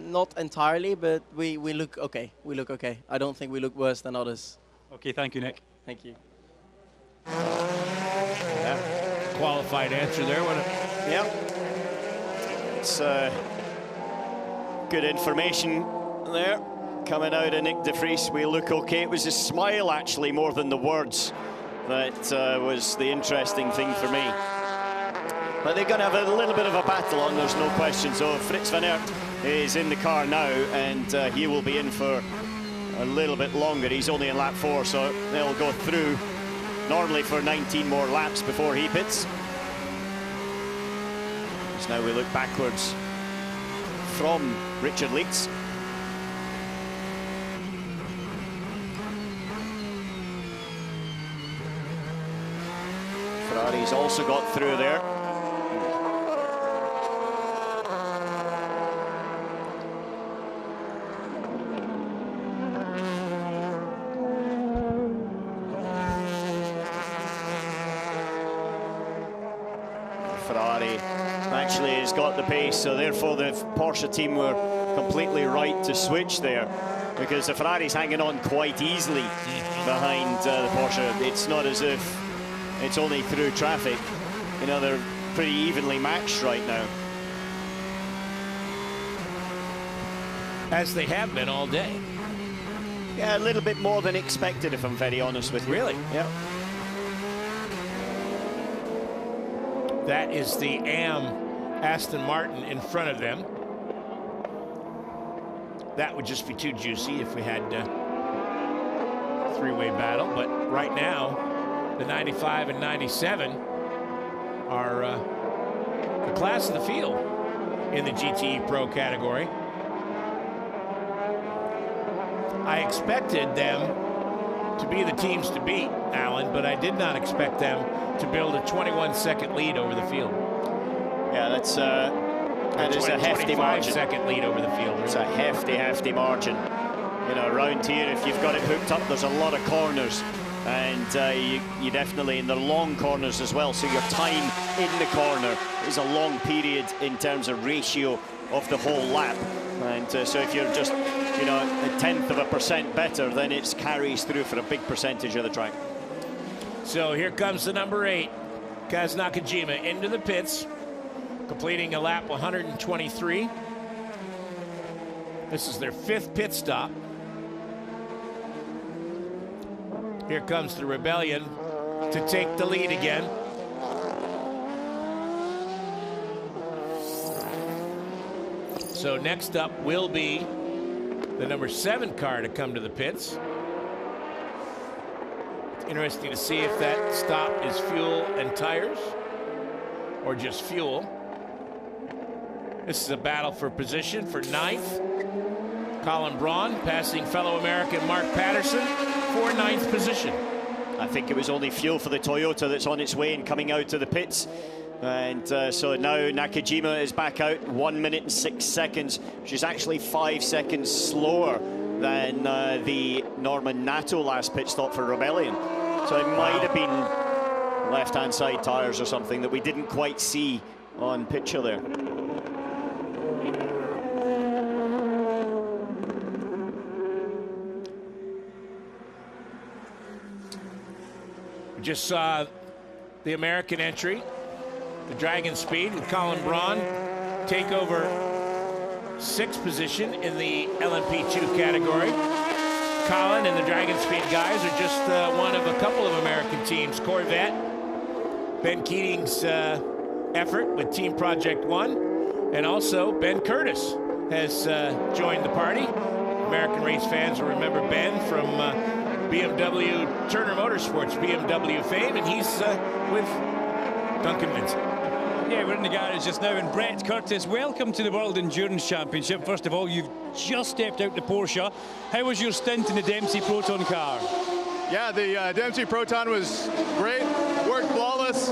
Not entirely, but we look okay. We look okay. I don't think we look worse than others. Okay, thank you, Nick. Thank you. Yeah. Qualified answer there, wasn't it? Yep. It's good information there coming out of Nick de Vries. We look okay. It was his smile, actually, more than the words that was the interesting thing for me. But they're going to have a little bit of a battle on, there's no question. So Fritz van Aert is in the car now, and he will be in for a little bit longer. He's only in lap 4, so they'll go through normally for 19 more laps before he pits. So now we look backwards from Richard Leeds. Ferrari's also got through there. Actually has got the pace, so therefore the Porsche team were completely right to switch there, because the Ferrari's hanging on quite easily behind the Porsche. It's not as if it's only through traffic. You know, they're pretty evenly matched right now. As they have been all day. Yeah, a little bit more than expected, if I'm very honest with you. Really? Yeah. That is the Aston Martin in front of them. That would just be too juicy if we had a three-way battle. But right now, the 95 and 97 are the class of the field in the GTE Pro category. I expected them to be the teams to beat, Alan, but I did not expect them to build a 21-second lead over the field. Yeah, that is a hefty margin. 25-second lead over the field. It's a hefty margin. You know, around here, if you've got it hooked up, there's a lot of corners, and you definitely in the long corners as well. So your time in the corner is a long period in terms of ratio of the whole lap. And so if you're just, you know, 0.1% better, then it carries through for a big percentage of the track. So here comes the number 8, Kaz Nakajima, into the pits, completing a lap 123. This is their 5th pit stop. Here comes the Rebellion to take the lead again. So next up will be the number 7 car to come to the pits. Interesting to see if that stop is fuel and tires or just fuel. This is a battle for position for 9th. Colin Braun passing fellow American Mark Patterson for 9th position. I think it was only fuel for the Toyota that's on its way and coming out to the pits. And so now Nakajima is back out 1 minute and 6 seconds, which is actually 5 seconds slower than the Norman Nato last pit stop for Rebellion. So it might have been left-hand side tyres or something that we didn't quite see on picture there. We just saw the American entry, the Dragon Speed, with Colin Braun take over 6th position in the LMP2 category. Colin and the Dragon Speed guys are just one of a couple of American teams. Corvette, Ben Keating's effort with Team Project One, and also Ben Curtis has joined the party. American race fans will remember Ben from BMW Turner Motorsports, BMW fame, and he's with Duncan Vincent. Yeah, we're in the garage just now, and Brett Curtis, welcome to the World Endurance Championship. First of all, you've just stepped out to Porsche. How was your stint in the Dempsey Proton car? Yeah, the Dempsey Proton was great, worked flawless.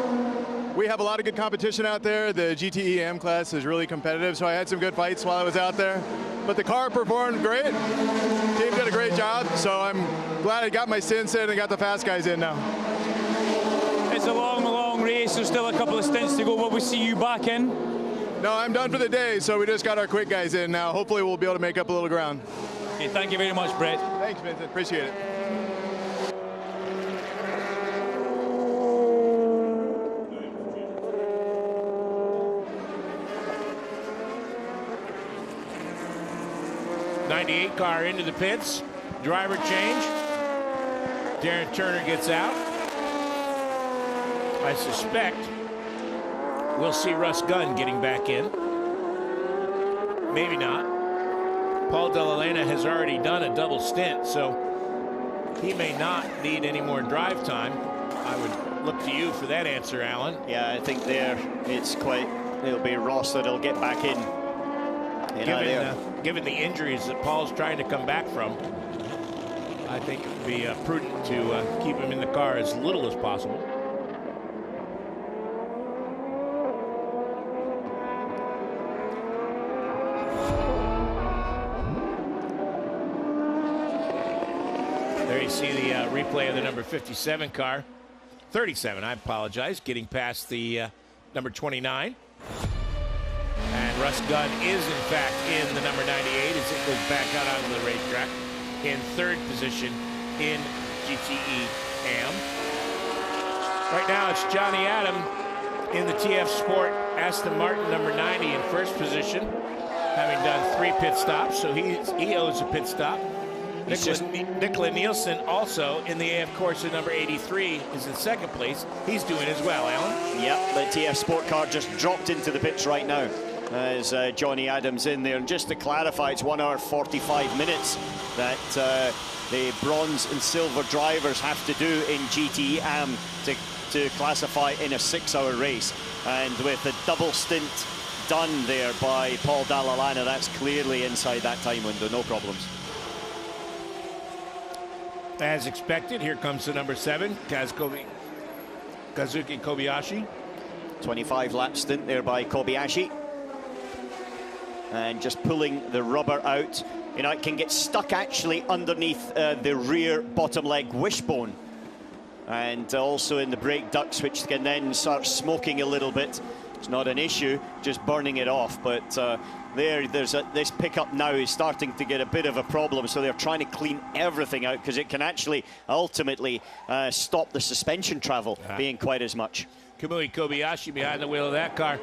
We have a lot of good competition out there. The GTE AM class is really competitive, so I had some good fights while I was out there. But the car performed great. Team did a great job, so I'm glad I got my stints in and got the fast guys in now. It's a long, long race. There's still a couple of stints to go. Will we see you back in? No, I'm done for the day, so we just got our quick guys in now. Hopefully we'll be able to make up a little ground. Okay, thank you very much, Brett. Thanks, Vincent. Appreciate it. '98 car into the pits. Driver change. Darren Turner gets out. I suspect we'll see Russ Gunn getting back in. Maybe not. Paul Dell'Elena has already done a double stint, so he may not need any more drive time. I would look to you for that answer, Alan. Yeah, I think there it'll be Ross that'll get back in. Given the injuries that Paul's trying to come back from, I think it would be prudent to keep him in the car as little as possible. There you see the replay of the number 57 car. 37, I apologize, getting past the number 29. And Russ Gunn is, in fact, in the number 98 as it goes back out onto the racetrack in 3rd position in GTE AM. Right now, it's Johnny Adam in the TF Sport Aston Martin number 90 in 1st position, having done 3 pit stops, so he owes a pit stop. Nicola Nielsen, also in the AF Corsa number 83, is in 2nd place. He's doing as well, Alan. Yep, the TF Sport car just dropped into the pits right now as Johnny Adams in there. And just to clarify, it's 1 hour 45 minutes that the bronze and silver drivers have to do in GTE AM to classify in a 6-hour race. And with a double stint done there by Paul Dall'Elena, that's clearly inside that time window, no problems. As expected, here comes the number 7, Kazuki Kobayashi. 25-lap stint there by Kobayashi. And just pulling the rubber out. You know, it can get stuck actually underneath the rear bottom leg wishbone. And also in the brake ducts, which can then start smoking a little bit. It's not an issue, just burning it off. But this pickup now is starting to get a bit of a problem, so they're trying to clean everything out because it can actually ultimately stop the suspension travel being quite as much. Kamui Kobayashi behind the wheel of that car.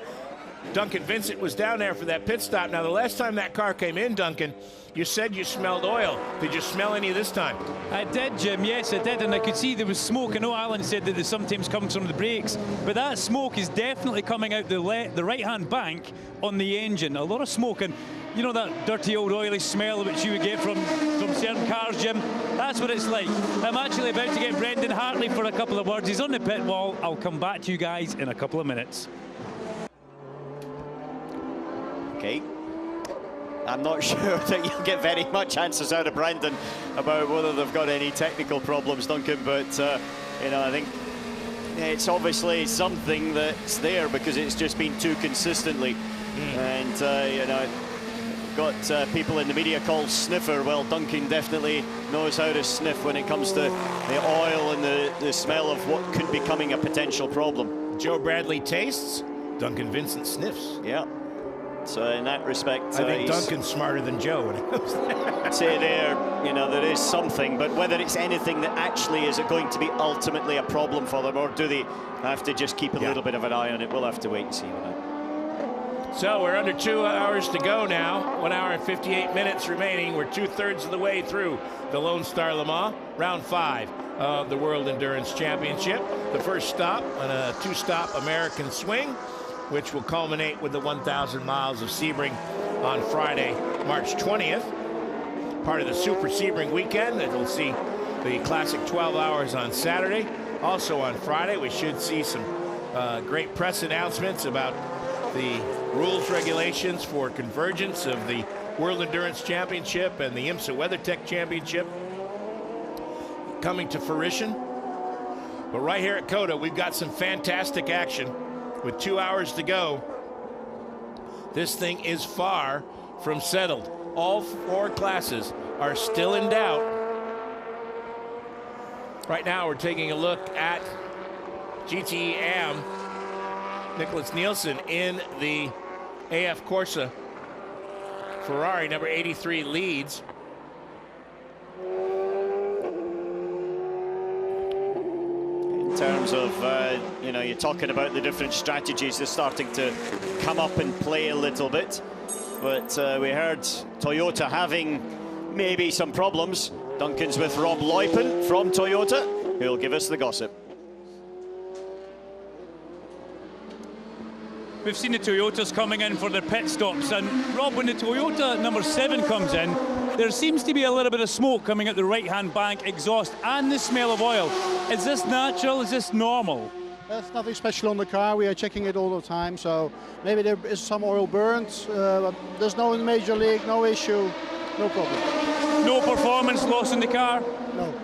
Duncan Vincent was down there for that pit stop. Now, the last time that car came in, Duncan, you said you smelled oil. Did you smell any this time? I did, Jim. Yes, I did, and I could see there was smoke. I know Alan said that it sometimes comes from the brakes, but that smoke is definitely coming out the right-hand bank on the engine. A lot of smoke, and you know that dirty old oily smell which you would get from certain cars, Jim? That's what it's like. I'm actually about to get Brendan Hartley for a couple of words. He's on the pit wall. I'll come back to you guys in a couple of minutes. Okay. I'm not sure that you'll get very much answers out of Brendan about whether they've got any technical problems, Duncan, but you know, I think it's obviously something that's there because it's just been too consistently. And you know, we've got people in the media called sniffer. Well, Duncan definitely knows how to sniff when it comes to the oil and the smell of what could be becoming a potential problem. Joe Bradley tastes, Duncan Vincent sniffs. Yeah. So in that respect, I think Duncan's smarter than Joe when it comes to that. Say there, you know, there is something, but whether it's anything that actually is it going to be ultimately a problem for them, or do they have to just keep a little bit of an eye on it? We'll have to wait and see. So we're under 2 hours to go now. 1 hour and 58 minutes remaining. We're 2/3 of the way through the Lone Star Le Mans, round 5 of the World Endurance Championship. The first stop on a 2-stop American swing, which will culminate with the 1,000 miles of Sebring on Friday, March 20th. Part of the Super Sebring weekend, and we'll see the classic 12 hours on Saturday. Also on Friday, we should see some great press announcements about the rules regulations for convergence of the World Endurance Championship and the IMSA WeatherTech Championship coming to fruition. But right here at COTA, we've got some fantastic action. With 2 hours to go, this thing is far from settled. All 4 classes are still in doubt. Right now, we're taking a look at GTE AM. Nicholas Nielsen in the AF Corsa Ferrari, number 83, leads. In terms of, you know, you're talking about the different strategies, they're starting to come up and play a little bit. But we heard Toyota having maybe some problems. Duncan's with Rob Luypen from Toyota, who'll give us the gossip. We've seen the Toyotas coming in for their pit stops, and Rob, when the Toyota number 7 comes in, there seems to be a little bit of smoke coming out the right-hand bank exhaust and the smell of oil. Is this natural? Is this normal? There's nothing special on the car. We are checking it all the time, so maybe there is some oil burnt. There's no major leak, no issue, no problem. No performance loss in the car? No.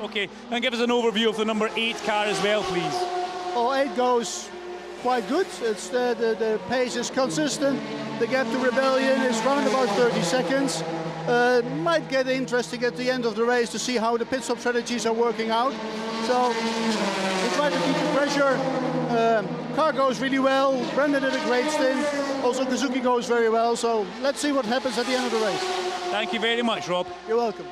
Okay, and give us an overview of the number 8 car as well, please. Well, 8 goes quite good. It's the pace is consistent. The gap to Rebellion is around about 30 seconds. Might get interesting at the end of the race to see how the pit stop strategies are working out. So we try to keep the pressure. Car goes really well. Brandon did a great stint. Also Kazuki goes very well. So let's see what happens at the end of the race. Thank you very much, Rob. You're welcome.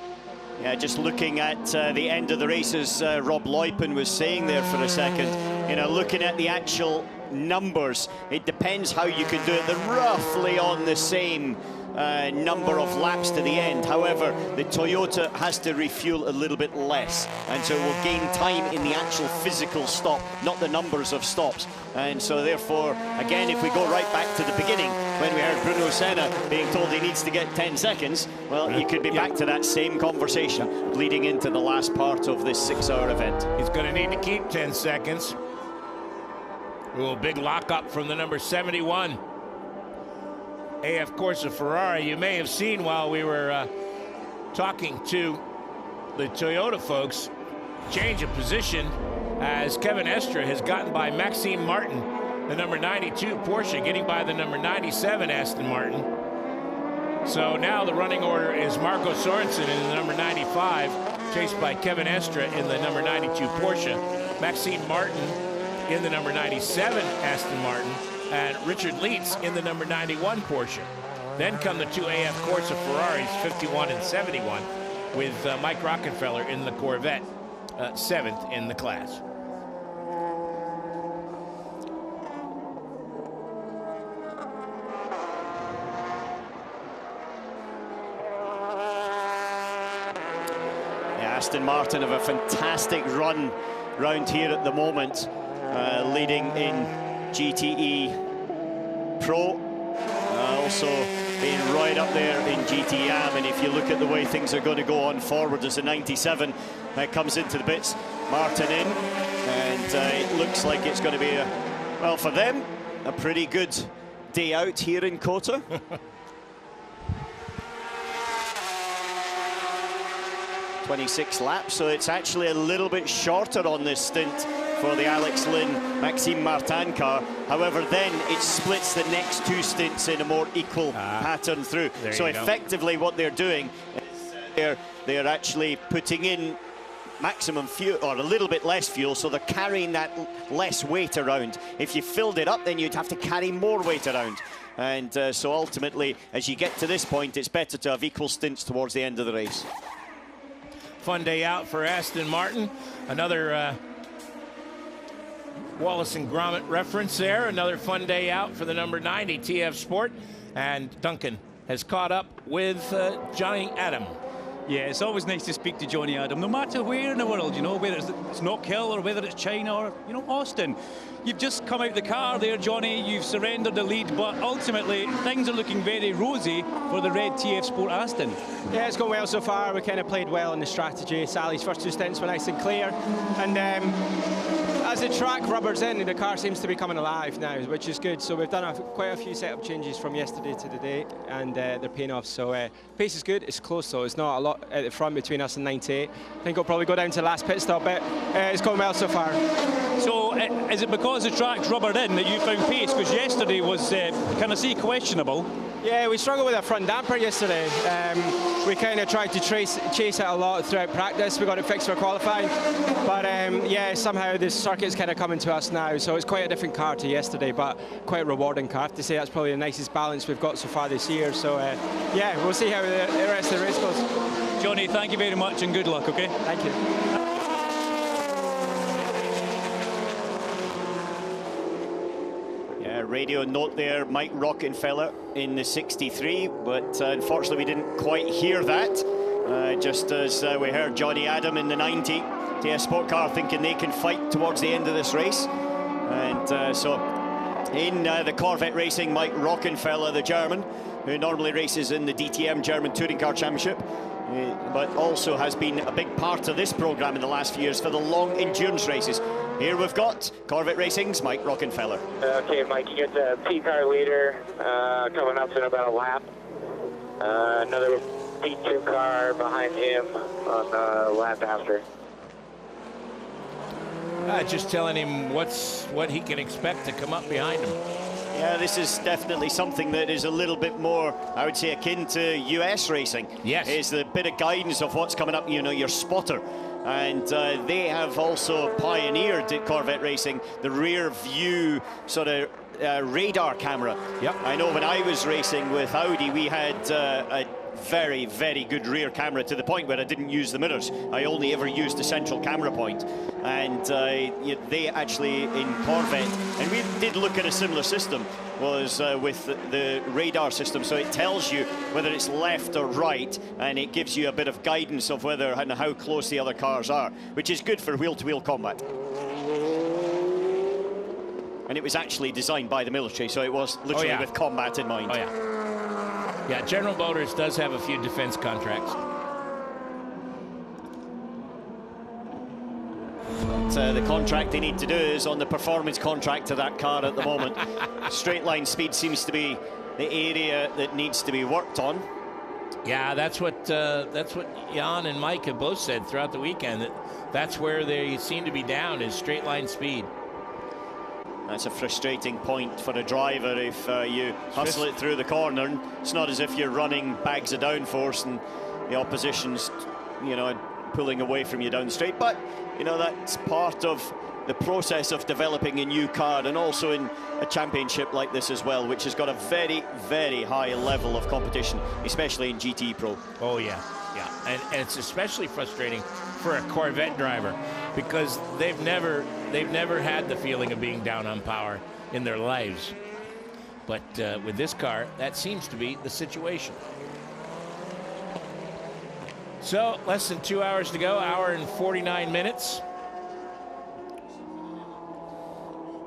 Yeah, just looking at the end of the race, as Rob Luypen was saying there for a second, you know, looking at the actual numbers, it depends how you can do it. They're roughly on the same number of laps to the end. However, the Toyota has to refuel a little bit less, and so will gain time in the actual physical stop, not the numbers of stops. And so therefore, again, if we go right back to the beginning, when we heard Bruno Senna being told he needs to get 10 seconds, well, you could be back to that same conversation leading into the last part of this 6-hour event. He's going to need to keep 10 seconds. Ooh, big lockup from the number 71. AF Corsa Ferrari. You may have seen while we were talking to the Toyota folks, change of position as Kevin Estre has gotten by Maxime Martin, the number 92 Porsche, getting by the number 97 Aston Martin. So now the running order is Marco Sorensen in the number 95, chased by Kevin Estre in the number 92 Porsche, Maxime Martin in the number 97 Aston Martin, and Richard Leitz in the number 91 Porsche. Then come the 2 AF Corsa Ferraris, 51 and 71, with Mike Rockefeller in the Corvette, 7th in the class. Yeah, Aston Martin have a fantastic run round here at the moment, leading in GTE Pro, also being right up there in GTE AM. And if you look at the way things are going to go on forward as the 97 comes into the bits, Martin in, and it looks like it's going to be, well, for them, a pretty good day out here in COTA. 26 laps, so it's actually a little bit shorter on this stint for the Alex Lynn, Maxime Martin car. However, then it splits the next 2 stints in a more equal pattern through. So effectively what they're doing is they're actually putting in maximum fuel, or a little bit less fuel, so they're carrying that less weight around. If you filled it up, then you'd have to carry more weight around. And so ultimately, as you get to this point, it's better to have equal stints towards the end of the race. Fun day out for Aston Martin. Another Wallace and Gromit reference there. Another fun day out for the number 90 TF Sport. And Duncan has caught up with Johnny Adam. Yeah, it's always nice to speak to Johnny Adam, no matter where in the world, you know, whether it's Knockhill or whether it's China or, you know, Austin. You've just come out the car there, Johnny. You've surrendered the lead, but ultimately things are looking very rosy for the red TF Sport Aston. Yeah, it's gone well so far. We kind of played well in the strategy. Sally's first 2 stints were nice and clear. And as the track rubbers in, the car seems to be coming alive now, which is good. So we've done quite a few setup changes from yesterday to today, and they're paying off. So pace is good. It's close, though. It's not a lot at the front between us and 98. I think it'll probably go down to the last pit stop, but it's going well so far. So is it because the track's rubbered in that you found pace? Because yesterday was, can I say, questionable? Yeah, we struggled with our front damper yesterday. We kind of tried to chase it a lot throughout practice. We got it fixed for qualifying. But yeah, somehow this circuit's kind of coming to us now. So it's quite a different car to yesterday, but quite a rewarding car. I have to say that's probably the nicest balance we've got so far this year. So yeah, we'll see how the rest of the race goes. Johnny, thank you very much and good luck, okay? Thank you. Radio note there, Mike Rockenfeller in the 63, but unfortunately we didn't quite hear that. Just as we heard Johnny Adam in the 90 TF Sport car thinking they can fight towards the end of this race. And so in the Corvette Racing, Mike Rockenfeller, the German, who normally races in the DTM German Touring Car Championship, but also has been a big part of this program in the last few years for the long endurance races. Here we've got Corvette Racing's Mike Rockenfeller. Okay, Mike, you get the P-car leader coming up in about a lap. Another P2 car behind him on the lap after. Just telling him what he can expect to come up behind him. Yeah, this is definitely something that is a little bit more, I would say, akin to US racing. Yes. Is the bit of guidance of what's coming up, you know, your spotter. And they have also pioneered at Corvette Racing the rear view sort of radar camera. Yep. I know when I was racing with Audi, we had a very, very good rear camera to the point where I didn't use the mirrors. I only ever used the central camera point. And they actually, in Corvette, and we did look at a similar system, was with the radar system. So it tells you whether it's left or right, and it gives you a bit of guidance of whether and how close the other cars are, which is good for wheel-to-wheel combat. And it was actually designed by the military, so it was literally with combat in mind. Oh, yeah. Yeah, General Motors does have a few defense contracts. But the contract they need to do is on the performance contract to that car at the moment. Straight line speed seems to be the area that needs to be worked on. Yeah, that's what Jan and Mike have both said throughout the weekend. That's where they seem to be down, is straight line speed. That's a frustrating point for a driver if you hustle it through the corner. And it's not as if you're running bags of downforce and the opposition's, you know, pulling away from you down straight. But, you know, that's part of the process of developing a new car, and also in a championship like this as well, which has got a very, very high level of competition, especially in GT Pro. Oh, yeah. Yeah, and it's especially frustrating for a Corvette driver because they've never had the feeling of being down on power in their lives. But with this car, that seems to be the situation. So less than 2 hours to go, hour and 49 minutes.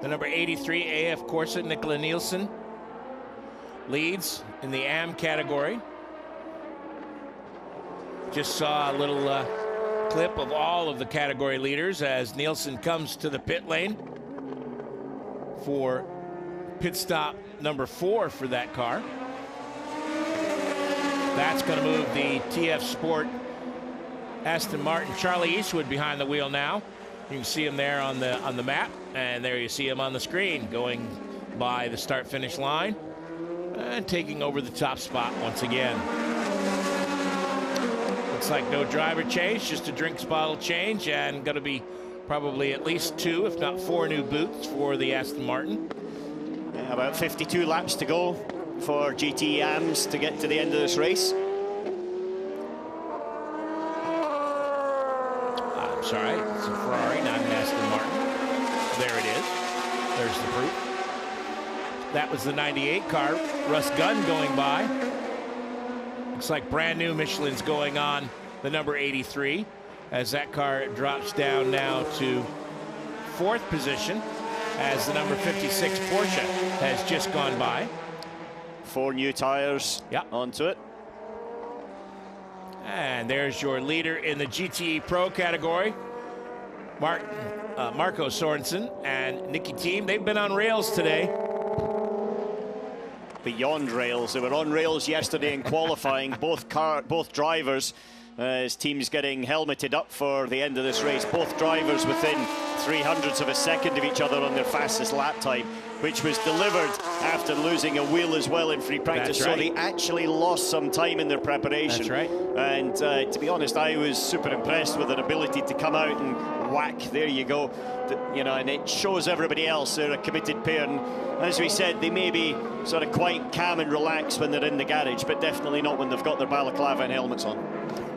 The number 83 AF Corsa, Nicola Nielsen, leads in the AM category. Just saw a little clip of all of the category leaders as Nielsen comes to the pit lane for pit stop number 4 for that car. That's going to move the TF Sport Aston Martin. Charlie Eastwood behind the wheel now. You can see him there on the map, and there you see him on the screen going by the start-finish line and taking over the top spot once again. Looks like no driver change, just a drinks bottle change, and going to be probably at least 2, if not 4 new boots for the Aston Martin. Yeah, about 52 laps to go for GT AMS to get to the end of this race. I'm sorry, it's a Ferrari, not an Aston Martin. There it is. There's the proof. That was the 98 car. Russ Gunn going by. Looks like brand new Michelin's going on the number 83 as that car drops down now to 4th position as the number 56 Porsche has just gone by. 4 new tires onto it. And there's your leader in the GTE Pro category, Marco Sorensen and Nicky Thiem. They've been on rails today. Beyond rails. They were on rails yesterday in qualifying. Both drivers, his team's getting helmeted up for the end of this race. Both drivers within 0.03 of a second of each other on their fastest lap time, which was delivered after losing a wheel as well in free practice. That's right. So they actually lost some time in their preparation. That's right. And to be honest, I was super impressed with their ability to come out and whack. There you go. You know, and it shows everybody else they're a committed pair. And as we said, they may be sort of quite calm and relaxed when they're in the garage, but definitely not when they've got their balaclava and helmets on.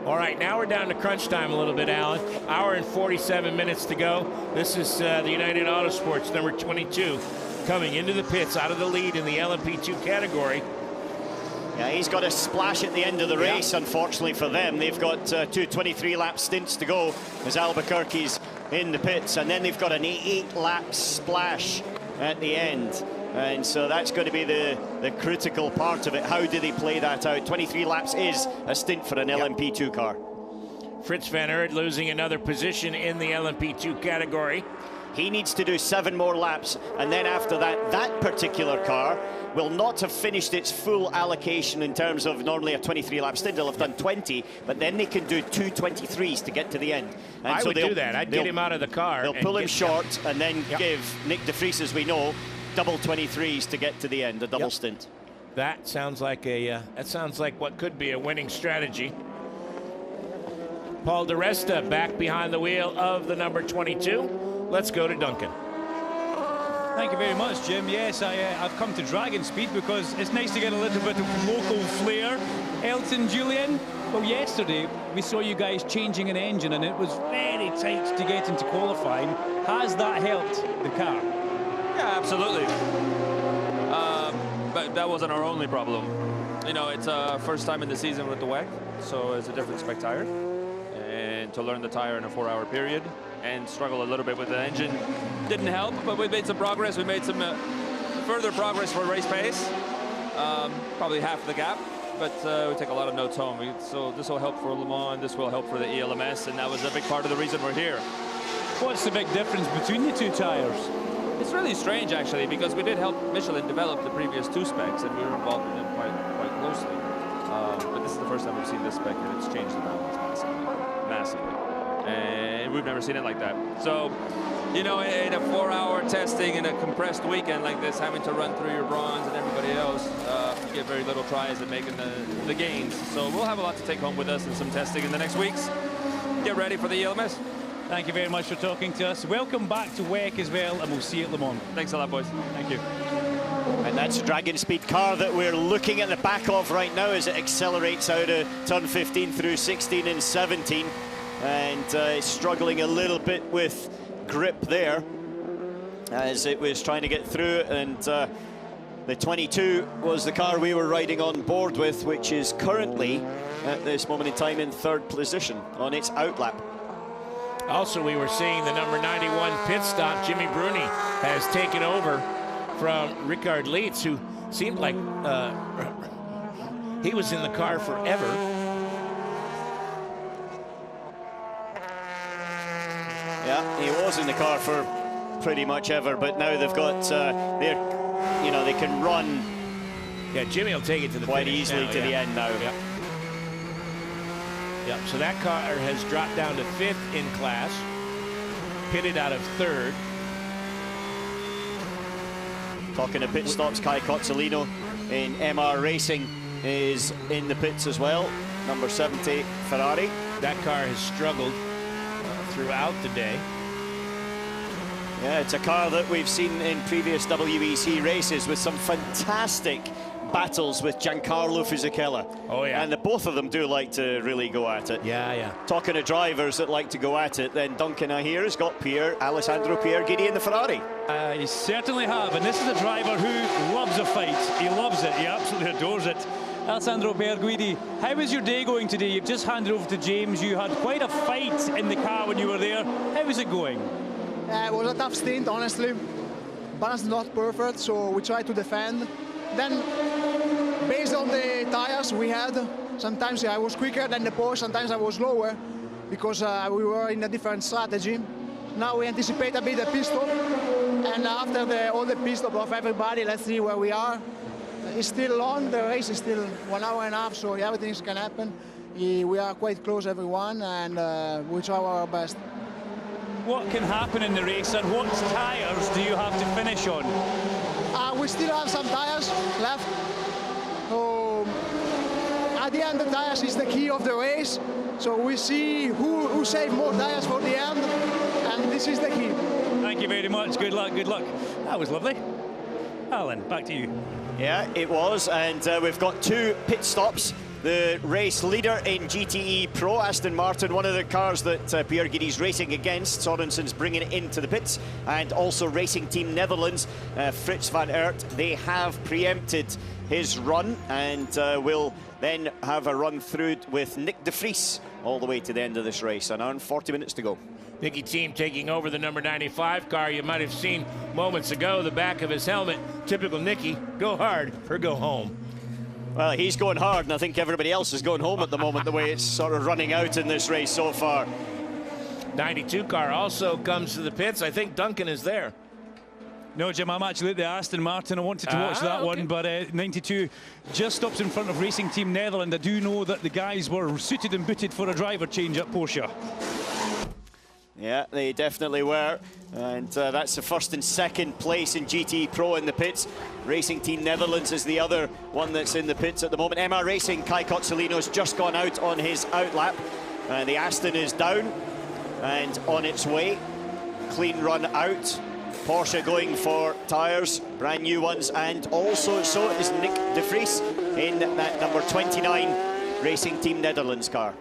All right, now we're down to crunch time a little bit, Alan. Hour and 47 minutes to go. This is the United Autosports number 22 coming into the pits out of the lead in the LMP2 category. Yeah, he's got a splash at the end of the race, unfortunately for them. They've got 2 23-lap stints to go as Albuquerque's in the pits, and then they've got an 8-lap splash at the end. And so that's going to be the critical part of it. How do they play that out? 23 laps is a stint for an LMP2 car. Fritz van Aert losing another position in the LMP2 category. He needs to do 7 more laps, and then after that, that particular car will not have finished its full allocation in terms of normally a 23-lap stint. They'll have done 20, but then they can do 2 23s to get to the end. And I would do that. I'd get him out of the car. They'll pull him short and then give Nick de Vries, as we know, double 23s to get to the end, a double stint. That sounds like what could be a winning strategy. Paul di Resta back behind the wheel of the number 22. Let's go to Duncan. Thank you very much, Jim. Yes, I've come to Dragon Speed because it's nice to get a little bit of local flair. Elton, Julian, well, yesterday we saw you guys changing an engine and it was very tight to get into qualifying. Has that helped the car? Yeah, absolutely. But that wasn't our only problem. You know, it's first time in the season with the WEC, so it's a different spec tire. And to learn the tire in a 4-hour period and struggle a little bit with the engine didn't help, but we made some progress. We made some further progress for race pace, probably half the gap, but we take a lot of notes home. So this will help for Le Mans, this will help for the ELMS, and that was a big part of the reason we're here. What's the big difference between the 2 tires? It's really strange, actually, because we did help Michelin develop the previous 2 specs, and we were involved in them quite closely. But this is the first time we've seen this spec, and it's changed the balance massively. And we've never seen it like that. So, you know, in a 4-hour testing in a compressed weekend like this, having to run through your bronze and everybody else, you get very little tries at making the gains. So we'll have a lot to take home with us and some testing in the next weeks. Get ready for the ELMS. Thank you very much for talking to us. Welcome back to WEC as well, and we'll see you at Le Mans. Thanks a lot, boys. Thank you. And that's a Dragon Speed car that we're looking at the back of right now as it accelerates out of turn 15 through 16 and 17. And it's struggling a little bit with grip there as it was trying to get through. And the 22 was the car we were riding on board with, which is currently at this moment in time in 3rd position on its outlap. Also, we were seeing the number 91 pit stop. Jimmy Bruni has taken over from Richard Leitz, who seemed like he was in the car forever. Yeah, he was in the car for pretty much ever, but now they've got they can run. Yeah, Jimmy will take it to the quite easily now, to the end now. Yep. Yep. So that car has dropped down to 5th in class. pitted out of third. Talking of pit stops, Kai Cozzolino in MR Racing is in the pits as well. Number 70 Ferrari. That car has struggled throughout the day. Yeah, it's a car that we've seen in previous WEC races with some fantastic battles with Giancarlo Fisichella. Oh, yeah. And both of them do like to really go at it. Yeah, yeah. Talking of drivers that like to go at it, then Duncan here has got Alessandro Pierre Guidi in the Ferrari. He certainly have, and this is a driver who loves a fight. He loves it, he absolutely adores it. Alessandro Pierre Guidi, how is your day going today? You've just handed over to James. You had quite a fight in the car when you were there. How is it going? It was a tough stint, honestly. Balance not perfect, so we tried to defend. Then, based on the tires we had, sometimes I was quicker than the Porsche, sometimes I was slower, because we were in a different strategy. Now we anticipate a bit the pit stop, and after all the pit stop of everybody, let's see where we are. It's still long, the race is still 1.5 hours, so everything can happen. We are quite close, everyone, and we try our best. What can happen in the race, and what tyres do you have to finish on? We still have some tyres left. So at the end, the tyres is the key of the race. So we see who saved more tyres for the end, and this is the key. Thank you very much. Good luck, good luck. That was lovely. Alan, back to you. Yeah, it was, and we've got 2 pit stops. The race leader in GTE Pro, Aston Martin, one of the cars that Pierre Guidi's racing against. Sorensen's bringing it into the pits. And also Racing Team Netherlands, Frits van Aert. They have preempted his run and will then have a run through with Nick de Vries all the way to the end of this race. An hour and 40 minutes to go. Nicky Team taking over the number 95 car. You might have seen moments ago the back of his helmet. Typical Nicky, go hard or go home. Well, he's going hard, and I think everybody else is going home at the moment, the way it's sort of running out in this race so far. 92 car also comes to the pits. I think Duncan is there. No, Jim, I'm actually at the Aston Martin. I wanted to watch that one, but 92 just stops in front of Racing Team Netherlands. I do know that the guys were suited and booted for a driver change at Porsche. Yeah, they definitely were, and that's the first and second place in GT Pro in the pits. Racing Team Netherlands is the other one that's in the pits at the moment. MR Racing, Kai Cozzolino's just gone out on his outlap. The Aston is down and on its way. Clean run out. Porsche going for tyres, brand new ones, and also so is Nick de Vries in that number 29 Racing Team Netherlands car.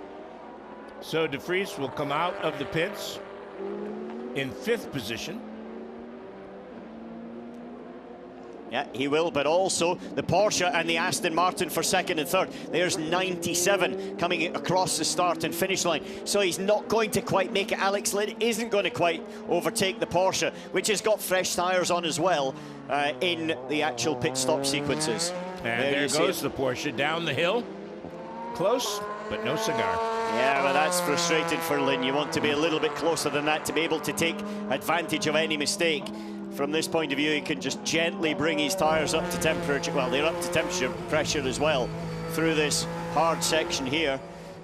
So de Vries will come out of the pits in 5th position. Yeah, he will, but also the Porsche and the Aston Martin for 2nd and 3rd. There's 97 coming across the start and finish line. So he's not going to quite make it. Alex Lynn isn't going to quite overtake the Porsche, which has got fresh tyres on as well in the actual pit stop sequences. And there goes the Porsche down the hill. Close, but no cigar. Yeah, well, that's frustrating for Lynn. You want to be a little bit closer than that to be able to take advantage of any mistake. From this point of view, he can just gently bring his tyres up to temperature. Well, they're up to temperature pressure as well through this hard section here.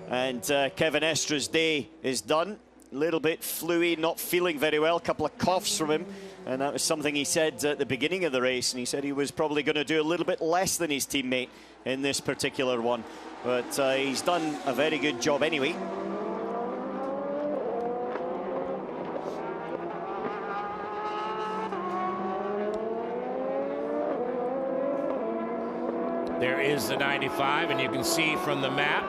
And Kevin Estra's day is done. A little bit fluey, not feeling very well. A couple of coughs from him. And that was something he said at the beginning of the race. And he said he was probably going to do a little bit less than his teammate in this particular one. But he's done a very good job anyway. There is the 95, and you can see from the map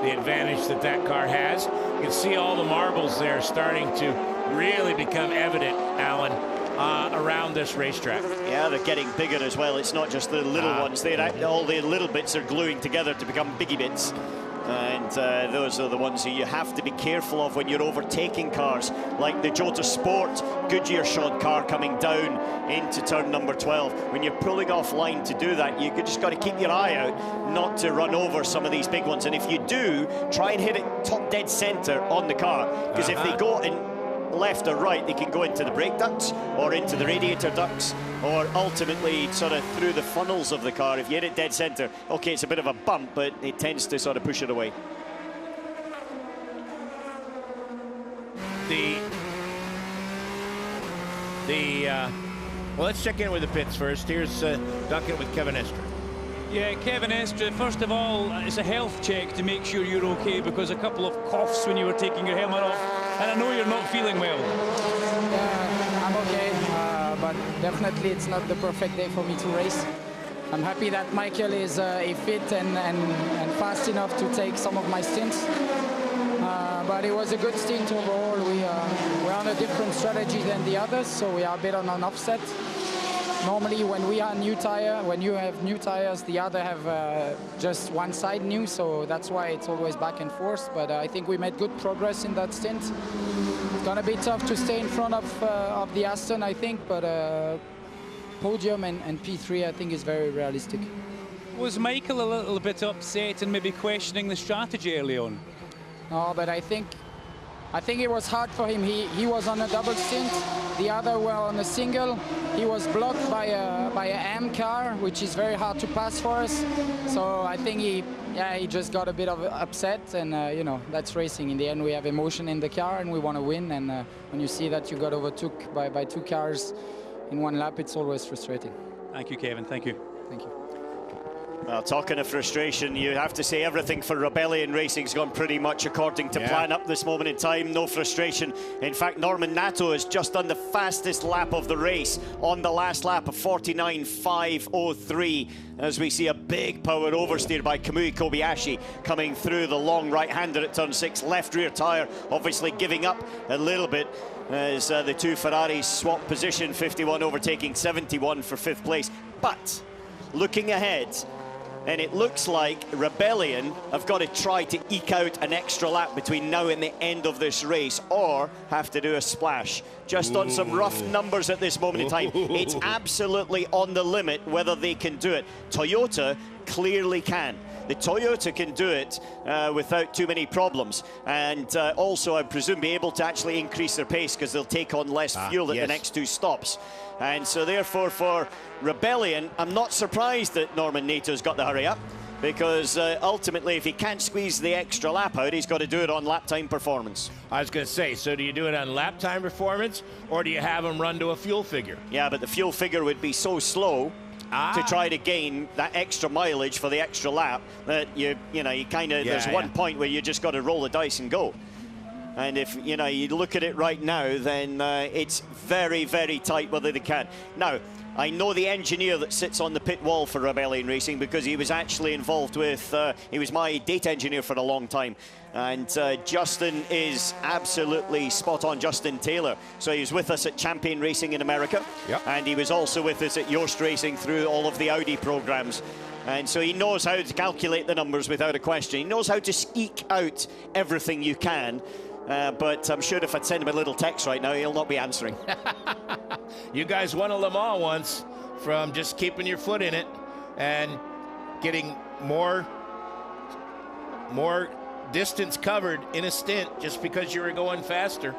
the advantage that that car has. You can see all the marbles there starting to really become evident, Alan, around this racetrack. Yeah, they're getting bigger as well. It's not just the little ones. All the little bits are gluing together to become biggie bits. And those are the ones that you have to be careful of when you're overtaking cars, like the Jota Sport Goodyear shod car coming down into turn number 12. When you're pulling off line to do that, you just got to keep your eye out not to run over some of these big ones. And if you do, try and hit it top dead center on the car, because if they go in left or right, they can go into the brake ducts or into the radiator ducts, or ultimately sort of through the funnels of the car. If you hit it dead center, okay, it's a bit of a bump, but it tends to sort of push it away. The Well, let's check in with the pits first. Here's Duncan with Kevin Estre. Yeah, Kevin Estre, first of all, it's a health check to make sure you're okay, because a couple of coughs when you were taking your helmet off, and I know you're not feeling well. Yeah, I'm okay, but definitely it's not the perfect day for me to race. I'm happy that Michael is fit and fast enough to take some of my stints. But it was a good stint overall. We're on a different strategy than the others, so we are a bit on an offset. Normally, when you have new tires, the other have just one side new, so that's why it's always back and forth. But I think we made good progress in that stint. It's gonna be tough to stay in front of the Aston, I think, but podium and P3, I think, is very realistic. Was Michael a little bit upset and maybe questioning the strategy early on? No, but I think it was hard for him. He was on a double stint. The other were on a single. He was blocked by a AM car, which is very hard to pass for us. So I think he just got a bit of upset, and you know, that's racing. In the end, we have emotion in the car, and we want to win. And when you see that you got overtook by 2 cars in 1 lap, it's always frustrating. Thank you, Kevin. Thank you. Thank you. Well, talking of frustration, you have to say everything for Rebellion Racing's gone pretty much according to plan up this moment in time. No frustration. In fact, Norman Nato has just done the fastest lap of the race on the last lap of 49.503, as we see a big power oversteer by Kamui Kobayashi coming through the long right-hander at turn 6. Left rear tyre obviously giving up a little bit as the 2 Ferraris swap position, 51 overtaking 71 for 5th place. But looking ahead, and it looks like Rebellion have got to try to eke out an extra lap between now and the end of this race, or have to do a splash. Just on some rough numbers at this moment in time, it's absolutely on the limit whether they can do it. Toyota clearly can. The Toyota can do it without too many problems, and also, I presume, be able to actually increase their pace because they'll take on less fuel at the next 2 stops. And so therefore, for Rebellion, I'm not surprised that Norman Nato's got the hurry up, because ultimately, if he can't squeeze the extra lap out, he's got to do it on lap time performance. I was going to say, so do you do it on lap time performance, or do you have him run to a fuel figure? Yeah, but the fuel figure would be so slow to try to gain that extra mileage for the extra lap that you kind of, there's one point where you just got to roll the dice and go. And if you look at it right now, then it's very, very tight whether they can. Now, I know the engineer that sits on the pit wall for Rebellion Racing, because he was actually involved with, he was my data engineer for a long time. And Justin is absolutely spot on, Justin Taylor. So he was with us at Champion Racing in America. And he was also with us at Yost Racing through all of the Audi programs. And so he knows how to calculate the numbers without a question. He knows how to eke out everything you can. But I'm sure if I'd send him a little text right now, he'll not be answering. You guys won a Le Mans once from just keeping your foot in it and getting more distance covered in a stint just because you were going faster.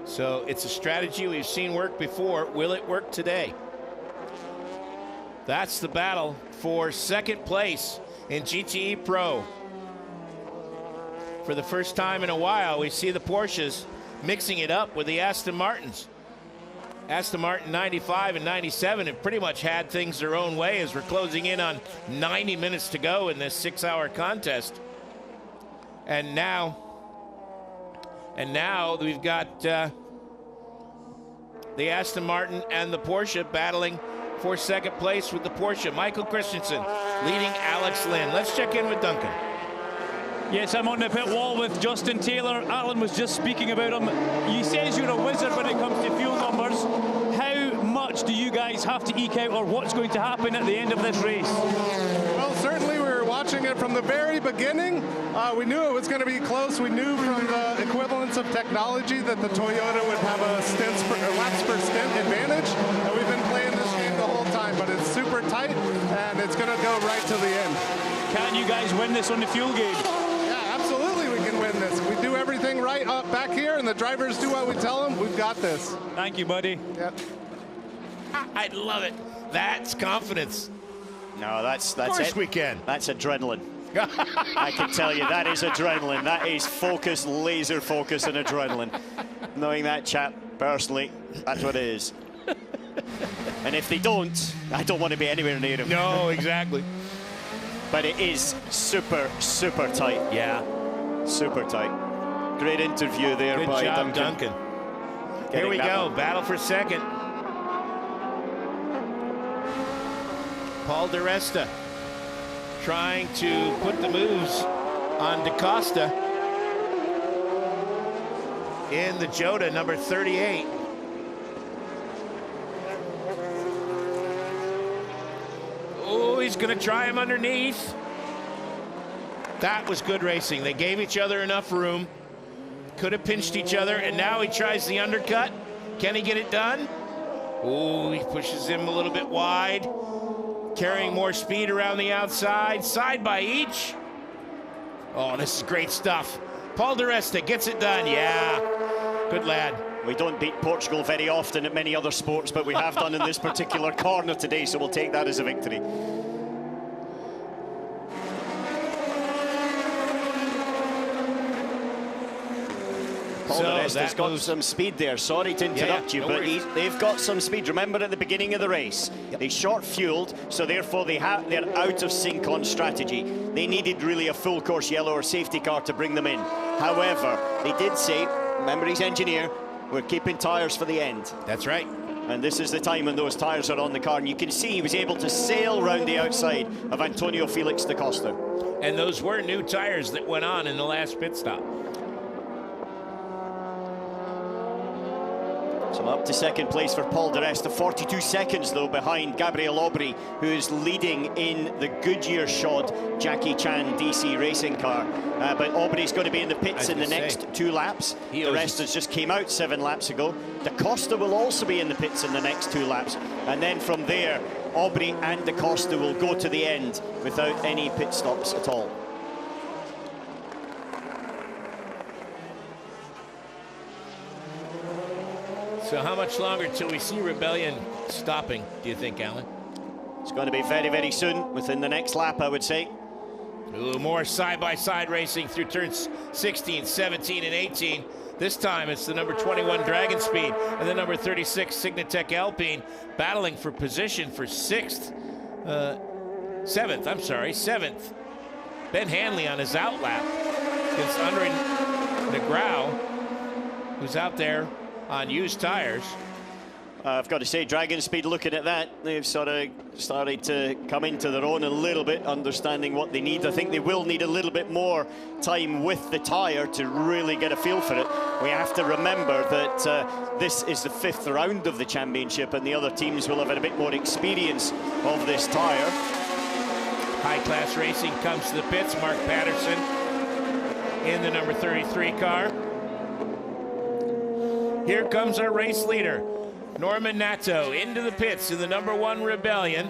So it's a strategy we've seen work before. Will it work today? That's the battle for 2nd place in GTE Pro. For the first time in a while, we see the Porsches mixing it up with the Aston Martins. Aston Martin 95 and 97 have pretty much had things their own way as we're closing in on 90 minutes to go in this 6-hour contest. And now we've got the Aston Martin and the Porsche battling for 2nd place, with the Porsche Michael Christensen leading Alex Lynn. Let's check in with Duncan. Yes, I'm on the pit wall with Justin Taylor. Alan was just speaking about him. He says you're a wizard when it comes to fuel numbers. How much do you guys have to eke out, or what's going to happen at the end of this race? Well, certainly we were watching it from the very beginning. We knew it was going to be close. We knew from the equivalence of technology that the Toyota would have a laps per stint advantage. And we've been playing this game the whole time, but it's super tight, and it's going to go right to the end. Can you guys win this on the fuel gauge? Absolutely, we can win this. We do everything right up back here, and the drivers do what we tell them. We've got this. Thank you, buddy. Yep. I love it. That's confidence. No, that's of course it. We can. That's adrenaline. I can tell you, that is adrenaline. That is focus, laser focus and adrenaline. Knowing that chap personally, that's what it is. And if they don't, I don't want to be anywhere near him. No, exactly. But it is super, super tight. Yeah. Super tight. Great interview there Good by job, Duncan. Here we go, battle for second. Paul Di Resta trying to put the moves on DaCosta in the Jota, number 38. Oh, he's going to try him underneath. That was good racing. They gave each other enough room. Could have pinched each other, and now he tries the undercut. Can he get it done? Oh, he pushes him a little bit wide. Carrying more speed around the outside, side by each. Oh, this is great stuff. Paul Di Resta gets it done. Yeah, good lad. We don't beat Portugal very often at many other sports, but we have done in this particular corner today, so we'll take that as a victory. Paul Di Resta's got some speed there. Sorry to interrupt you, but they've got some speed. Remember at the beginning of the race, they short-fueled, so therefore they're out of sync on strategy. They needed really a full course yellow or safety car to bring them in. However, they did say, remember he's engineer, we're keeping tyres for the end. That's right. And this is the time when those tyres are on the car, and you can see he was able to sail round the outside of Antonio Felix da Costa. And those were new tyres that went on in the last pit stop. So up to second place for Paul Di Resta, 42 seconds though behind Gabriel Aubry, who is leading in the Goodyear shod Jackie Chan DC racing car. But Aubry's going to be in the pits in the next 2 laps. Di Resta's just came out 7 laps ago. Da Costa will also be in the pits in the next 2 laps. And then from there, Aubry and Da Costa will go to the end without any pit stops at all. So how much longer till we see Rebellion stopping, do you think, Alan? It's going to be very, very soon, within the next lap, I would say. Ooh, more side-by-side racing through turns 16, 17, and 18. This time it's the number 21 Dragon Speed and the number 36 Signatech Alpine battling for position for 7th. Ben Hanley on his outlap against Andre Negrão, who's out there on used tires. I've got to say, Dragon Speed, looking at that, they've sort of started to come into their own a little bit, understanding what they need. I think they will need a little bit more time with the tyre to really get a feel for it. We have to remember that this is the 5th round of the championship, and the other teams will have a bit more experience of this tyre. High-class racing comes to the pits. Mark Patterson in the number 33 car. Here comes our race leader, Norman Nato, into the pits in the number 1 Rebellion.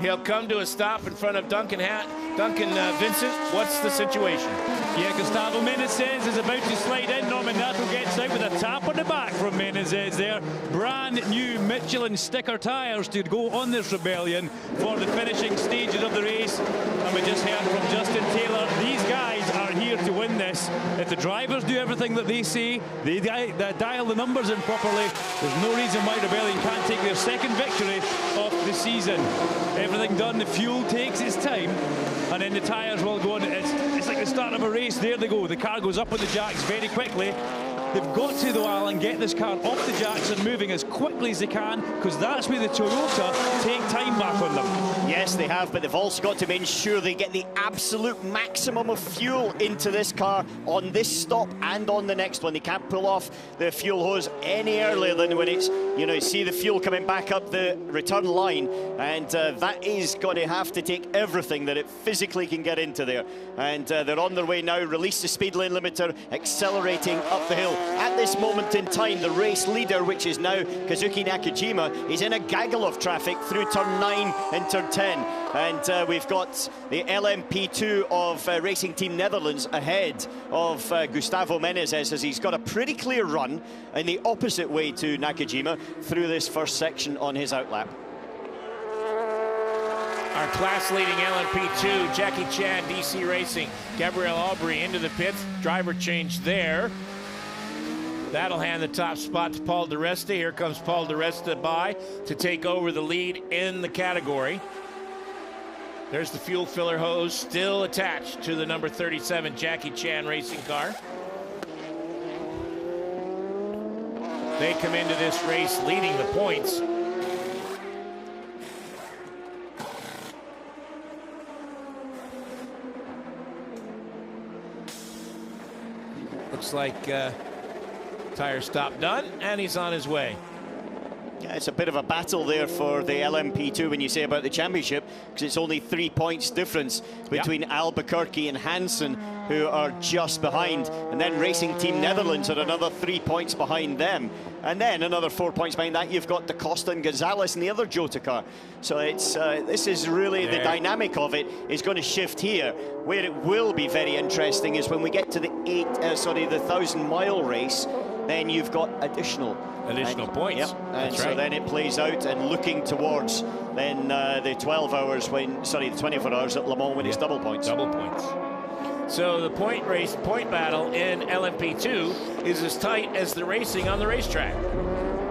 He'll come to a stop in front of Duncan Vincent. What's the situation? Yeah, Gustavo Menezes is about to slide in. Norman Nato gets out with a tap on the back from Menezes there. Brand new Michelin sticker tyres to go on this Rebellion for the finishing stages of the race. And we just heard from Justin Taylor, these guys are here to win this. If the drivers do everything that they say, they dial the numbers in properly, there's no reason why Rebellion can't take their 2nd victory of the season. Everything done, the fuel takes its time, and then the tyres will go on. It's like the start of a race. There they go. The car goes up on the jacks very quickly. They've got to, though, Alan, get this car off the jacks and moving as quickly as they can, because that's where the Toyota take time back on them. Yes, they have, but they've also got to make sure they get the absolute maximum of fuel into this car on this stop and on the next one. They can't pull off the fuel hose any earlier than when it's, you see the fuel coming back up the return line, and that is going to have to take everything that it physically can get into there. And they're on their way now. Release the speed lane limiter, accelerating up the hill. At this moment in time, the race leader, which is now Kazuki Nakajima, is in a gaggle of traffic through turn 9 and turn 10. And we've got the LMP2 of Racing Team Netherlands ahead of Gustavo Menezes, as he's got a pretty clear run in the opposite way to Nakajima through this first section on his outlap. Our class-leading LMP2, Jackie Chan, DC Racing, Gabriel Aubry into the pits. Driver change there. That'll hand the top spot to Paul di Resta. Here comes Paul di Resta by to take over the lead in the category. There's the fuel filler hose still attached to the number 37 Jackie Chan racing car. They come into this race leading the points. Looks like tire stop done, and he's on his way. Yeah, it's a bit of a battle there for the LMP2 when you say about the championship, because it's only 3 points difference between Albuquerque and Hansen, who are just behind, and then Racing Team Netherlands are another 3 points behind them, and then another 4 points behind that you've got Da Costa and Gonzalez in the other Jota car. So it's this is really the dynamic of it is going to shift here. Where it will be very interesting is when we get to the 1,000-mile race. Then you've got additional points. Yep. And so then it plays out and looking towards then the 12 hours when, the 24 hours at Le Mans when it's double points. Double points. So the point battle in LMP2 is as tight as the racing on the racetrack.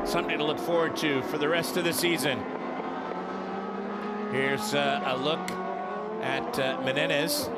Something to look forward to for the rest of the season. Here's a look at Menendez.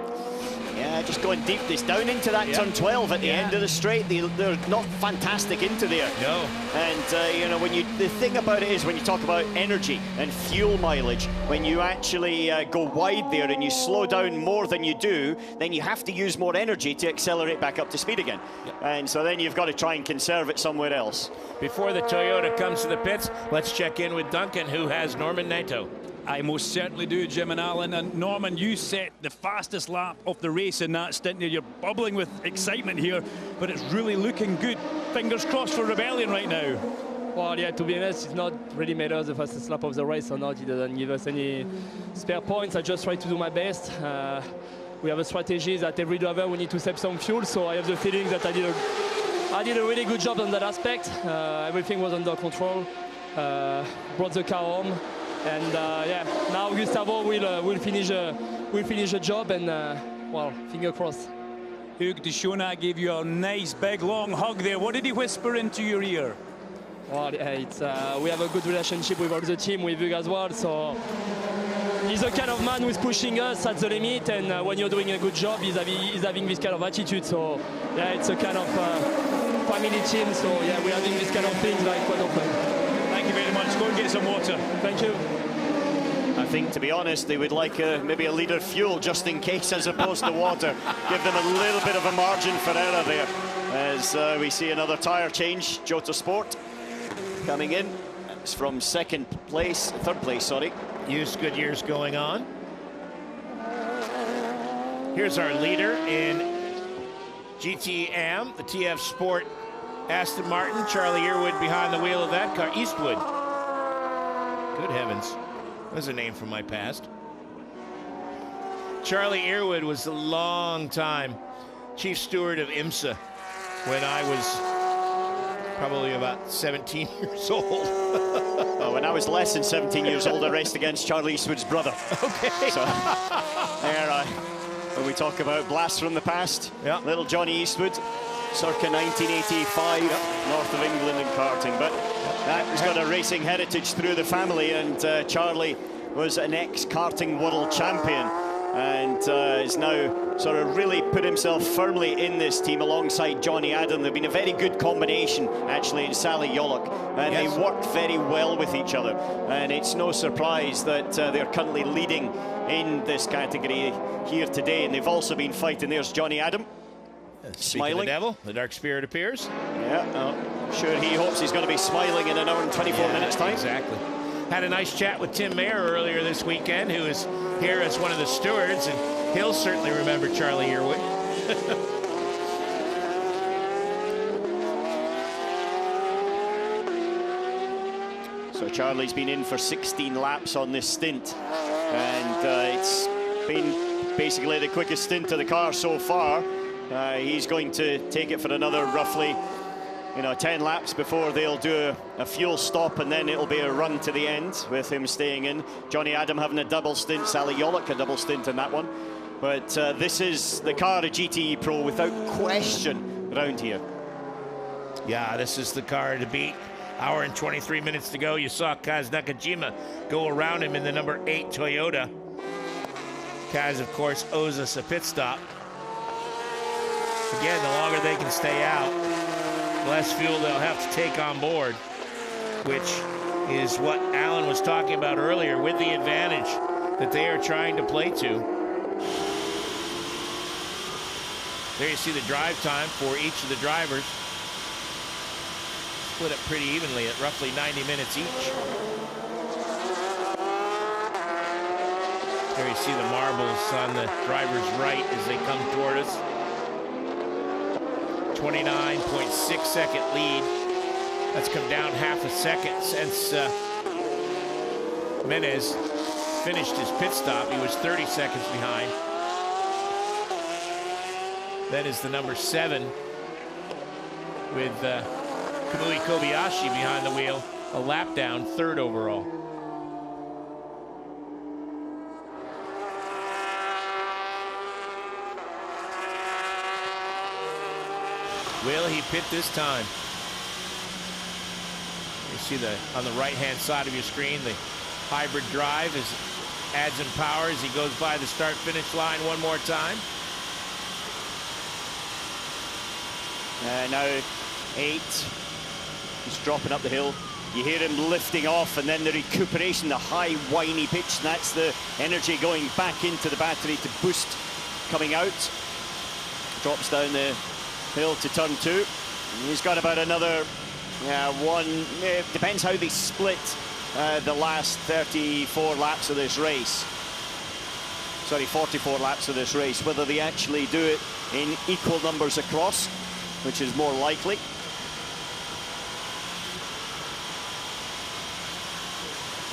Yeah, just going deep. It's down into that turn 12 at the end of the straight. They're not fantastic into there. No. And you know, the thing about it is when you talk about energy and fuel mileage, when you actually go wide there and you slow down more than you do, then you have to use more energy to accelerate back up to speed again. And so then you've got to try and conserve it somewhere else. Before the Toyota comes to the pits, let's check in with Duncan, who has Norman Nato. I most certainly do, Jim and Alan. And Norman, you set the fastest lap of the race in that stint there. You're bubbling with excitement here, but it's really looking good. Fingers crossed for Rebellion right now. Well, yeah, to be honest, it's not really made us the fastest lap of the race or not. It doesn't give us any spare points. I just try to do my best. We have a strategy that every driver we need to save some fuel, so I have the feeling that I did a really good job on that aspect. Everything was under control. Brought the car home. And yeah, now Gustavo will finish a job, and well, finger crossed. Hugues de Schona gave you a nice big long hug there. What did he whisper into your ear? Well, yeah, we have a good relationship with all the team, with Hugues as well. So he's the kind of man who's pushing us at the limit, and when you're doing a good job, he's having this kind of attitude. So yeah, it's a kind of family team. So yeah, we're having this kind of things like quite often. Thank you very much. Go and get some water. Thank you. I think, to be honest, they would like maybe a litre of fuel just in case as opposed to water. Give them a little bit of a margin for error there. As we see another tyre change, Jota Sport coming in. It's from third place, sorry. Used Goodyear's going on. Here's our leader in GTM, the TF Sport Aston Martin. Charlie Earwood behind the wheel of that car. Eastwood. Good heavens. That's a name from my past. Charlie Earwood was a long time chief steward of IMSA when I was probably about 17 years old. Oh, when I was less than 17 years old, I raced against Charlie Eastwood's brother. Okay. So, there, when we talk about blasts from the past, little Johnny Eastwood, circa 1985, north of England in karting. But he's got a racing heritage through the family, and Charlie was an ex-karting world champion, and is now sort of really put himself firmly in this team alongside Johnny Adam. They've been a very good combination, actually, in Sally Yolok, and they worked very well with each other. And it's no surprise that they're currently leading in this category here today, and they've also been fighting. There's Johnny Adam. Smiling. The devil, the dark spirit appears. Yeah, I'm sure he hopes he's going to be smiling in an hour and 24 minutes time. Exactly. Had a nice chat with Tim Mayer earlier this weekend, who is here as one of the stewards, and he'll certainly remember Charlie Earwood. So Charlie's been in for 16 laps on this stint, and it's been basically the quickest stint of the car so far. He's going to take it for another roughly you know, 10 laps before they'll do a fuel stop, and then it'll be a run to the end with him staying in. Johnny Adam having a double stint, Sally Yollick a double stint in that one. But this is the car of GTE Pro without question around here. Yeah, this is the car to beat. Hour and 23 minutes to go. You saw Kaz Nakajima go around him in the number 8 Toyota. Kaz, of course, owes us a pit stop. Again, the longer they can stay out, the less fuel they'll have to take on board, which is what Alan was talking about earlier, with the advantage that they are trying to play to. There you see the drive time for each of the drivers. Split up pretty evenly at roughly 90 minutes each. There you see the marbles on the driver's right as they come toward us. 29.6 second lead. That's come down half a second since Menez finished his pit stop. He was 30 seconds behind. That is the number 7 with Kamui Kobayashi behind the wheel, a lap down, 3rd overall. Will he pit this time? You see on the right-hand side of your screen, the hybrid drive adds in power as he goes by the start-finish line one more time. Now 8, he's dropping up the hill. You hear him lifting off, and then the recuperation, the high whiny pitch, and that's the energy going back into the battery to boost coming out. Drops down the hill to turn 2. He's got about another one, depends how they split the last 34 laps of this race. Sorry, 44 laps of this race, whether they actually do it in equal numbers across, which is more likely.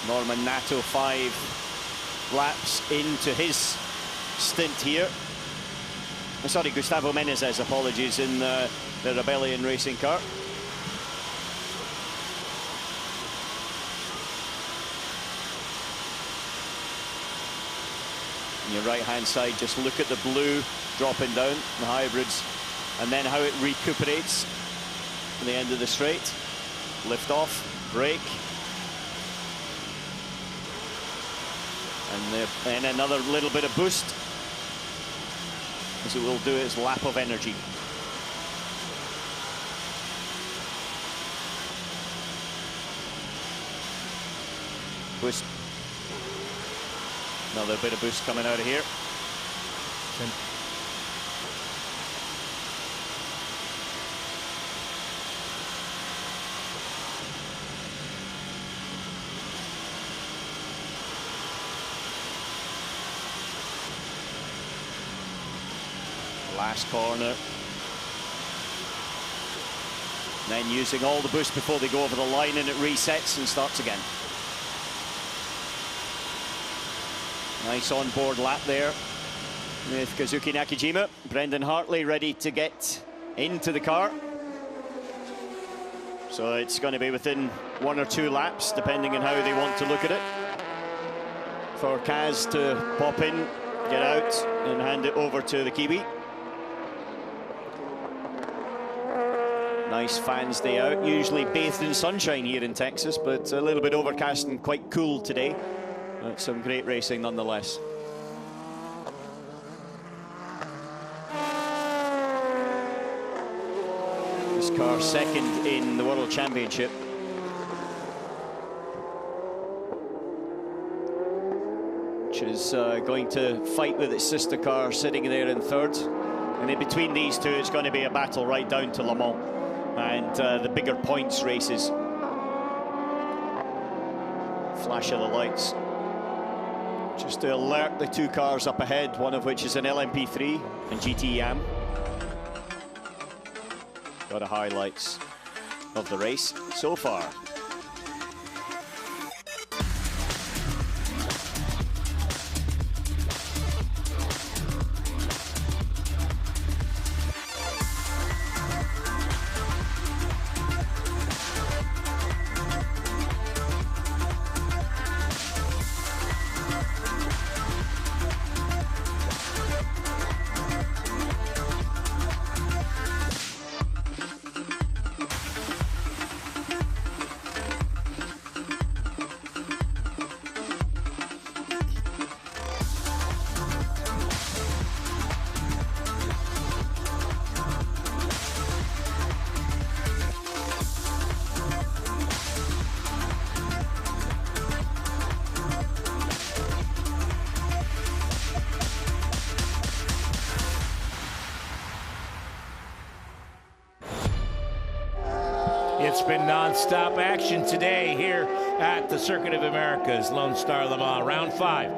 Norman Nato 5 laps into his stint here. Sorry, Gustavo Menezes, apologies, in the Rebellion racing car. On your right-hand side, just look at the blue dropping down, the hybrids, and then how it recuperates at the end of the straight. Lift off, brake. And then another little bit of boost, as it will do its lap of energy. Boost. Another bit of boost coming out of here. Last corner. Then using all the boost before they go over the line, and it resets and starts again. Nice on-board lap there with Kazuki Nakajima. Brendan Hartley ready to get into the car. So it's going to be within 1 or 2 laps, depending on how they want to look at it, for Kaz to pop in, get out, and hand it over to the Kiwi. Nice fans day out, usually bathed in sunshine here in Texas, but a little bit overcast and quite cool today. But some great racing nonetheless. This car second in the World Championship. Which is going to fight with its sister car sitting there in 3rd. And in between these two, it's going to be a battle right down to Le Mans and the bigger points races. Flash of the lights. Just to alert the 2 cars up ahead, one of which is an LMP3 and GT Yam. Got the highlights of the race so far. It's been non-stop action today here at the Circuit of America's Lone Star Le Mans, round 5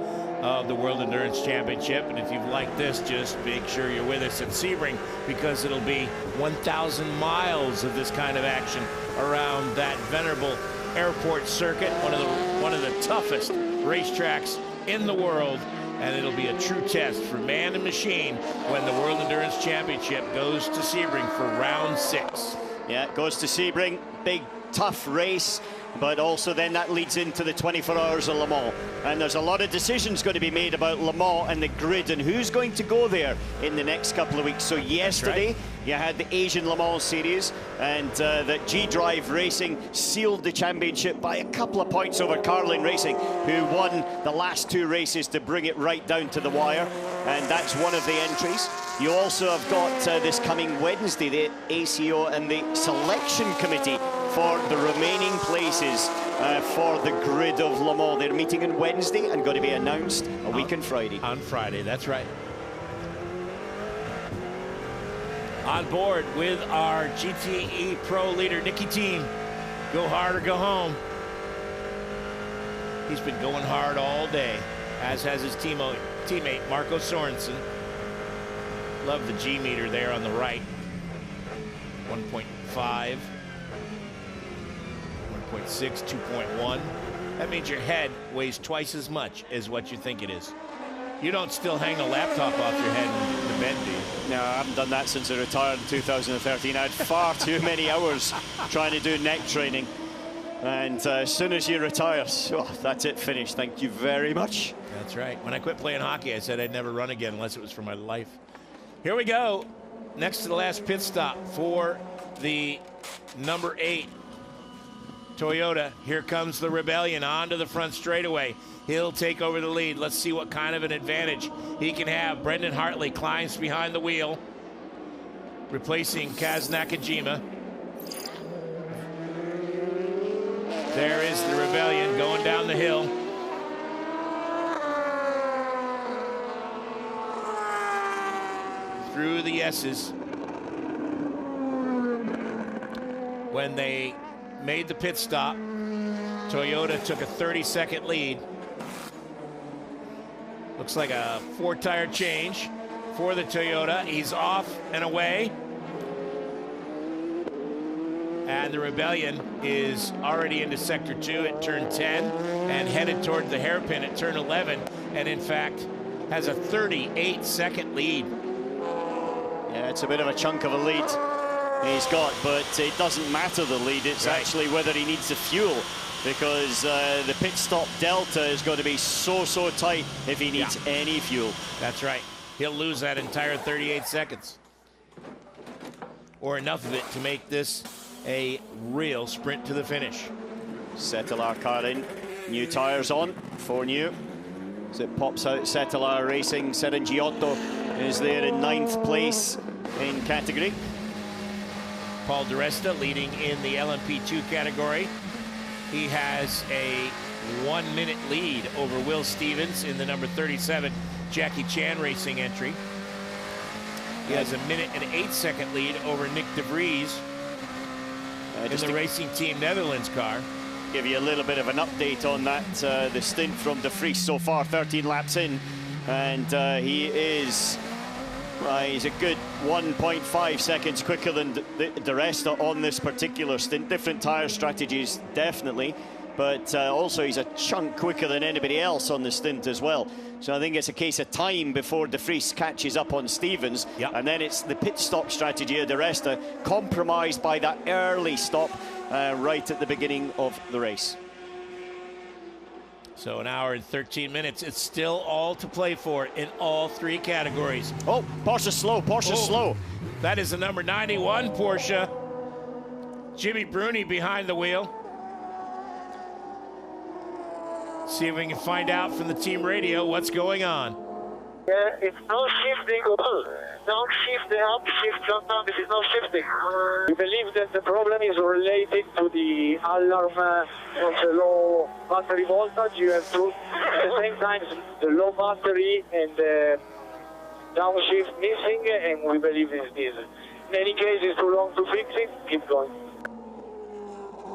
of the World Endurance Championship. And if you've liked this, just make sure you're with us at Sebring, because it'll be 1,000 miles of this kind of action around that venerable airport circuit, one of the toughest racetracks in the world. And it'll be a true test for man and machine when the World Endurance Championship goes to Sebring for round 6. Yeah, it goes to Sebring. Big, tough race. But also then that leads into the 24 Hours of Le Mans. And there's a lot of decisions going to be made about Le Mans and the grid and who's going to go there in the next couple of weeks. So yesterday you had the Asian Le Mans series, and that G-Drive Racing sealed the championship by a couple of points over Carlin Racing, who won the last 2 races to bring it right down to the wire. And that's one of the entries. You also have got this coming Wednesday, the ACO and the selection committee for the remaining places for the grid of Le Mans. They're meeting on Wednesday and going to be announced a week on Friday. On Friday, that's right. On board with our GTE Pro leader, Nicky Team. Go hard or go home. He's been going hard all day, as has his teammate Marco Sorensen. Love the G meter there on the right. 1.5. 1.6, 2.1. That means your head weighs twice as much as what you think it is. You don't still hang a laptop off your head in the bed, do you? No, I haven't done that since I retired in 2013. I had far too many hours trying to do neck training. And as soon as you retire, that's it, finished. Thank you very much. That's right. When I quit playing hockey, I said I'd never run again unless it was for my life. Here we go. Next to the last pit stop for the number 8 Toyota. Here comes the Rebellion onto the front straightaway. He'll take over the lead. Let's see what kind of an advantage he can have. Brendan Hartley climbs behind the wheel, replacing Kaz Nakajima. There is the Rebellion going down the hill. Through the S's. When they made the pit stop, Toyota took a 30-second lead. Looks like a 4-tire change for the Toyota. He's off and away. And the Rebellion is already into sector 2 at turn 10 and headed toward the hairpin at turn 11, and in fact has a 38-second lead. Yeah, it's a bit of a chunk of a lead he's got, but it doesn't matter the lead. It's actually whether he needs the fuel, because the pit stop delta is going to be so tight if he needs any fuel. That's right. He'll lose that entire 38 seconds, or enough of it to make this a real sprint to the finish. Settler car in, new tires on, 4 new. As it pops out, Settler Racing, Seren Giotto is there in 9th place in category. Paul DiResta leading in the LMP2 category. He has a 1-minute lead over Will Stevens in the number 37 Jackie Chan Racing entry. He has a 1-minute-and-8-second lead over Nick De Vries in the Racing Team Netherlands car. Give you a little bit of an update on that, the stint from De Vries so far, 13 laps in, and he is he's a good 1.5 seconds quicker than the rest on this particular stint. Different tire strategies, definitely, but also he's a chunk quicker than anybody else on the stint as well. So I think it's a case of time before De Vries catches up on Stevens, and then it's the pit stop strategy of De Resta, compromised by that early stop right at the beginning of the race. So 1 hour and 13 minutes. It's still all to play for in all 3 categories. Oh, Porsche slow, Porsche slow. That is the number 91 Porsche. Jimmy Bruni behind the wheel. See if we can find out from the team radio what's going on. Yeah, it's no shifting. Don't shift the up, shift sometimes. This is no shifting. We believe that the problem is related to the alarm of the low battery voltage. You have to, at the same time, the low battery and the downshift missing, and we believe it's this. In any case, it's too long to fix it. Keep going.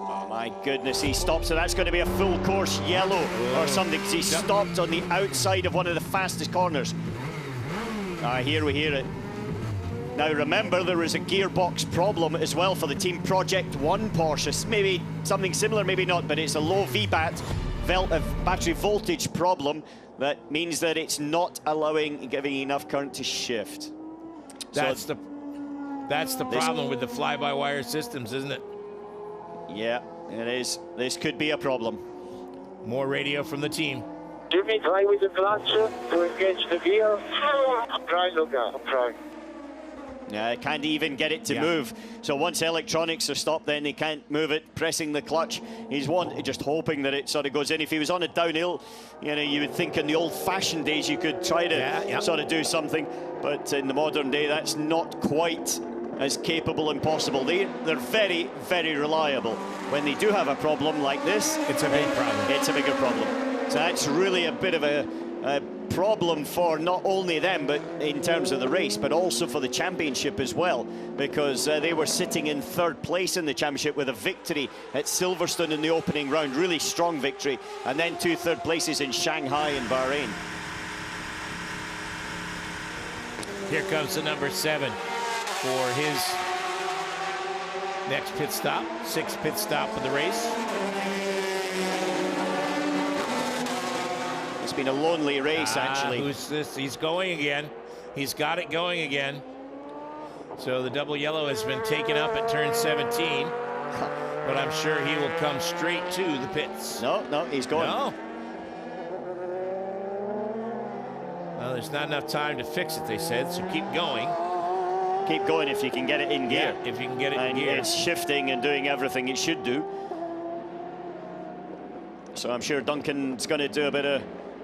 Oh my goodness, he stops, so that's going to be a full course yellow or something, because he stopped on the outside of one of the fastest corners. Here we hear it. Now remember, there was a gearbox problem as well for the Team Project 1 Porsche. Maybe something similar, maybe not, but it's a low VBAT, battery voltage problem that means that it's not giving enough current to shift. That's the problem with the fly-by-wire systems, isn't it? Yeah, it is. This could be a problem. More radio from the team. Jimmy, try with the clutch to engage the gear. I'm trying, Luca, I'm trying. Yeah, can't even get it to move. So once electronics are stopped, then they can't move it, pressing the clutch. He's just hoping that it sort of goes in. If he was on a downhill, you know, you would think in the old-fashioned days you could try to sort of do something. But in the modern day, that's not quite as capable and possible. They're very, very reliable. When they do have a problem like this, it's a big problem. It's a bigger problem. So that's really a bit of a problem for not only them, but in terms of the race, but also for the championship as well, because they were sitting in third place in the championship with a victory at Silverstone in the opening round, really strong victory, and then 2 third places in Shanghai and Bahrain. Here comes the number 7 for his next pit stop, 6th pit stop of the race. It's been a lonely race, actually. Who's this? He's going again. He's got it going again. So the double yellow has been taken up at turn 17. But I'm sure he will come straight to the pits. No, he's going. No. Well, there's not enough time to fix it, they said, so keep going. Keep going if you can get it in gear. Yeah, if you can get it in gear. It's shifting and doing everything it should do. So I'm sure Duncan's going to do a bit of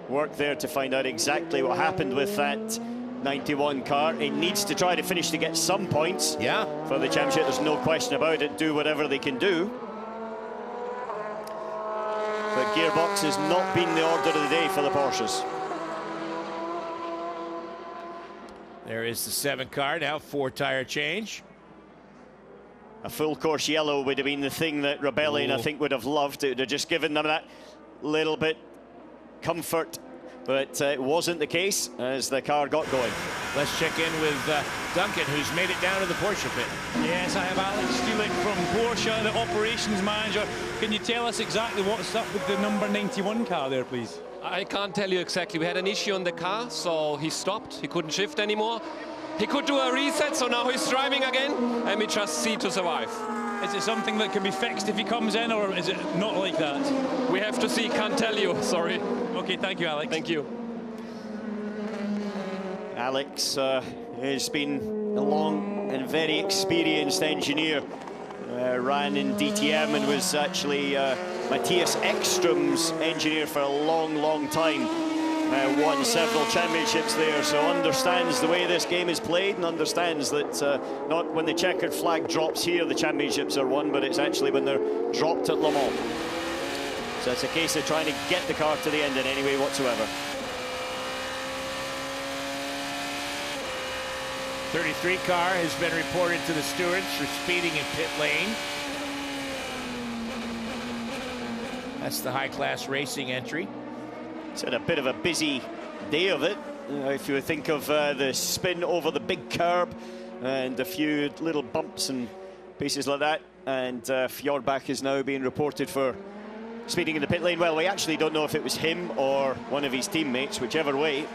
work there to find out exactly what happened with that 91 car. It needs to try to finish to get some points for the championship. There's no question about it. Do whatever they can do. But gearbox has not been the order of the day for the Porsches. There is the 7 car now, 4-tire change. A full course yellow would have been the thing that Rebellion, I think, would have loved. It would have just given them that little bit comfort, but it wasn't the case as the car got going. Let's check in with Duncan, who's made it down to the Porsche pit. Yes, I have Alex Stielich from Porsche, the operations manager. Can you tell us exactly what's up with the number 91 car there, please? I can't tell you exactly. We had an issue on the car, so he stopped. He couldn't shift anymore. He could do a reset, so now he's driving again, and we just see to survive. Is it something that can be fixed if he comes in, or is it not like that? We have to see, can't tell you, sorry. Okay, thank you, Alex. Thank you. Alex has been a long and very experienced engineer. Ran in DTM and was actually Matthias Ekstrom's engineer for a long, long time. Won several championships there, so understands the way this game is played and understands that not when the checkered flag drops here the championships are won, but it's actually when they're dropped at Le Mans. So it's a case of trying to get the car to the end in any way whatsoever. 33 car has been reported to the stewards for speeding in pit lane. That's the high-class racing entry. It's had a bit of a busy day of it. If you think of the spin over the big curb and a few little bumps and pieces like that. And Fjordbach is now being reported for speeding in the pit lane. Well, we actually don't know if it was him or one of his teammates, whichever way.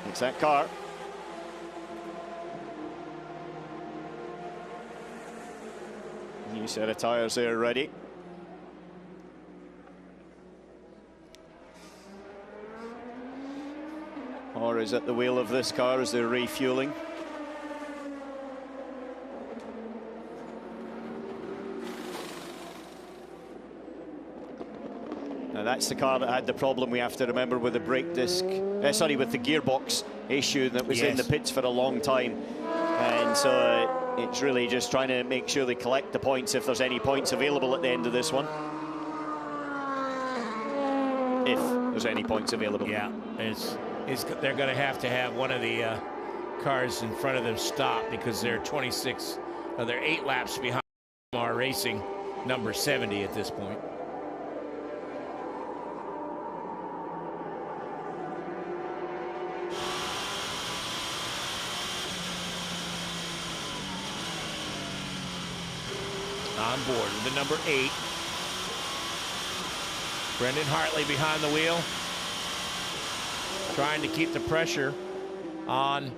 It's that car. New set of tyres there ready. Or is at the wheel of this car as they're refueling. Now that's the car that had the problem, we have to remember, with the brake disc, sorry, with the gearbox issue that was in the pits for a long time. And so it's really just trying to make sure they collect the points if there's any points available at the end of this one. If there's any points available. Yeah, they're going to have one of the cars in front of them stop because they're 8 laps behind our racing number 70 at this point. On board with the number 8. Brendan Hartley behind the wheel, trying to keep the pressure on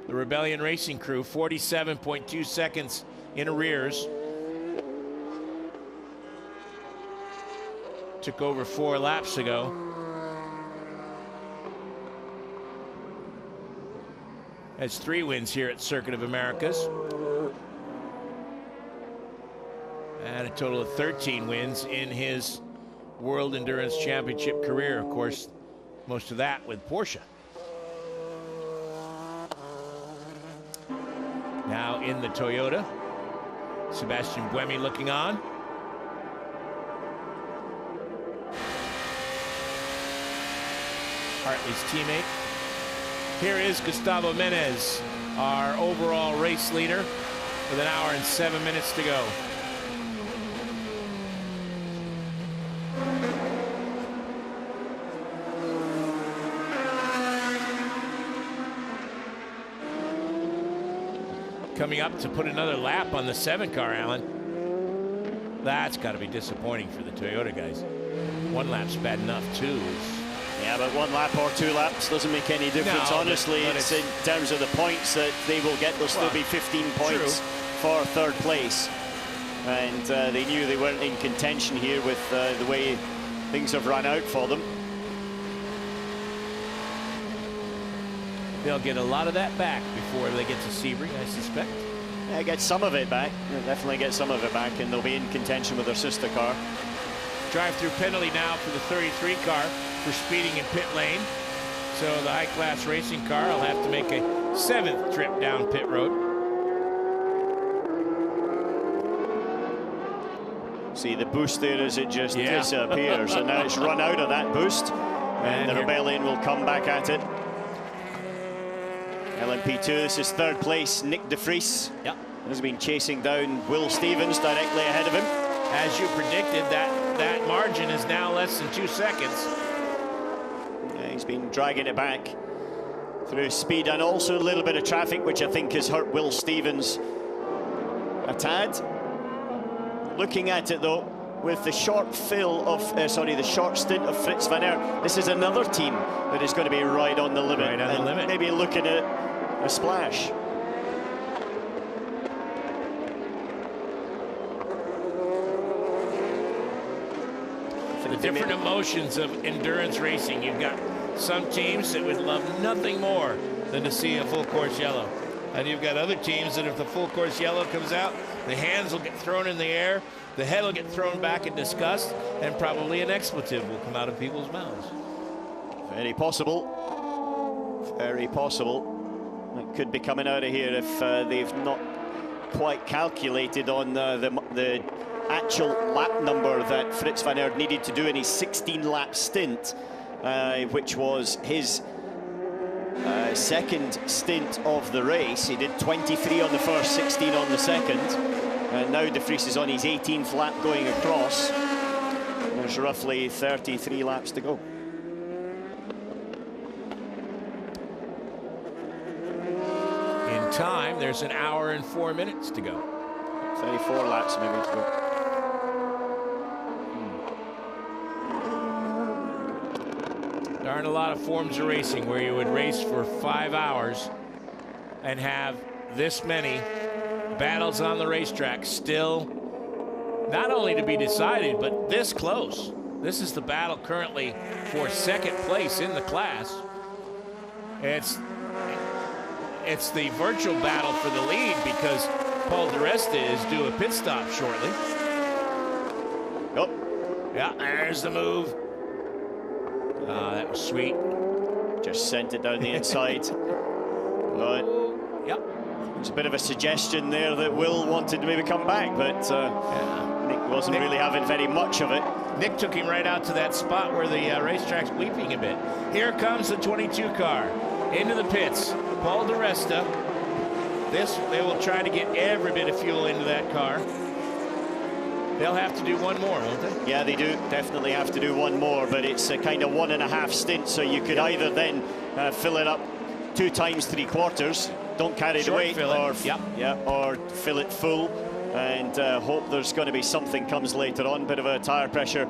the Rebellion Racing crew. 47.2 seconds in arrears. Took over 4 laps ago. Has 3 wins here at Circuit of Americas. And a total of 13 wins in his World Endurance Championship career. Of course, most of that with Porsche. Now in the Toyota, Sebastian Buemi looking on. Hartley's teammate. Here is Gustavo Menez, our overall race leader, with 1 hour and 7 minutes to go. Coming up to put another lap on the 7 car, Alan. That's got to be disappointing for the Toyota guys. 1 lap's bad enough, 2 is... Yeah, but 1 lap or 2 laps doesn't make any difference. No, honestly, but it's in terms of the points that they will get. There'll still be 15 points for 3rd place. And they knew they weren't in contention here with the way things have run out for them. They'll get a lot of that back before they get to Sebring, I suspect. Yeah, get some of it back. They'll definitely get some of it back, and they'll be in contention with their sister car. Drive-through penalty now for the 33 car for speeding in pit lane. So the high-class racing car will have to make a 7th trip down pit road. See the boost there as it just disappears, and now it's run out of that boost, and the Rebellion will come back at it. LMP2, this is 3rd place, Nick de Vries. Has been chasing down Will Stevens directly ahead of him. As you predicted, that margin is now less than 2 seconds. Yeah, he's been dragging it back through speed and also a little bit of traffic, which I think has hurt Will Stevens a tad. Looking at it though, with the short fill of, the short stint of Fritz van Aert, this is another team that is going to be right on the limit. Right on the limit. Maybe looking at a splash. The different emotions of endurance racing. You've got some teams that would love nothing more than to see a full course yellow. And you've got other teams that if the full course yellow comes out, the hands will get thrown in the air, the head will get thrown back in disgust, and probably an expletive will come out of people's mouths. Very possible. Very possible. It could be coming out of here if they've not quite calculated on the actual lap number that Fritz van Aert needed to do in his 16-lap stint, which was his 2nd stint of the race. He did 23 on the first, 16 on the 2nd, and now de Vries is on his 18th lap going across. There's roughly 33 laps to go. In time, there's 1 hour and 4 minutes to go. 34 laps maybe to go. There aren't a lot of forms of racing where you would race for 5 hours and have this many battles on the racetrack still not only to be decided, but this close. This is the battle currently for 2nd place in the class. It's the virtual battle for the lead because Paul di Resta is due a pit stop shortly. Oh, yeah, there's the move. That was sweet. Just sent it down the inside. But yep. There's a bit of a suggestion there that Will wanted to maybe come back, but Nick wasn't really having very much of it. Nick took him right out to that spot where the racetrack's weeping a bit. Here comes the 22 car into the pits. Paul di Resta. They will try to get every bit of fuel into that car. They'll have to do one more, won't they? Yeah, they do definitely have to do one more, but it's a kind of 1.5 stint, so you could either then fill it up 2 times 3/4, don't carry the weight, or or fill it full and hope there's going to be something comes later on. Bit of a tire pressure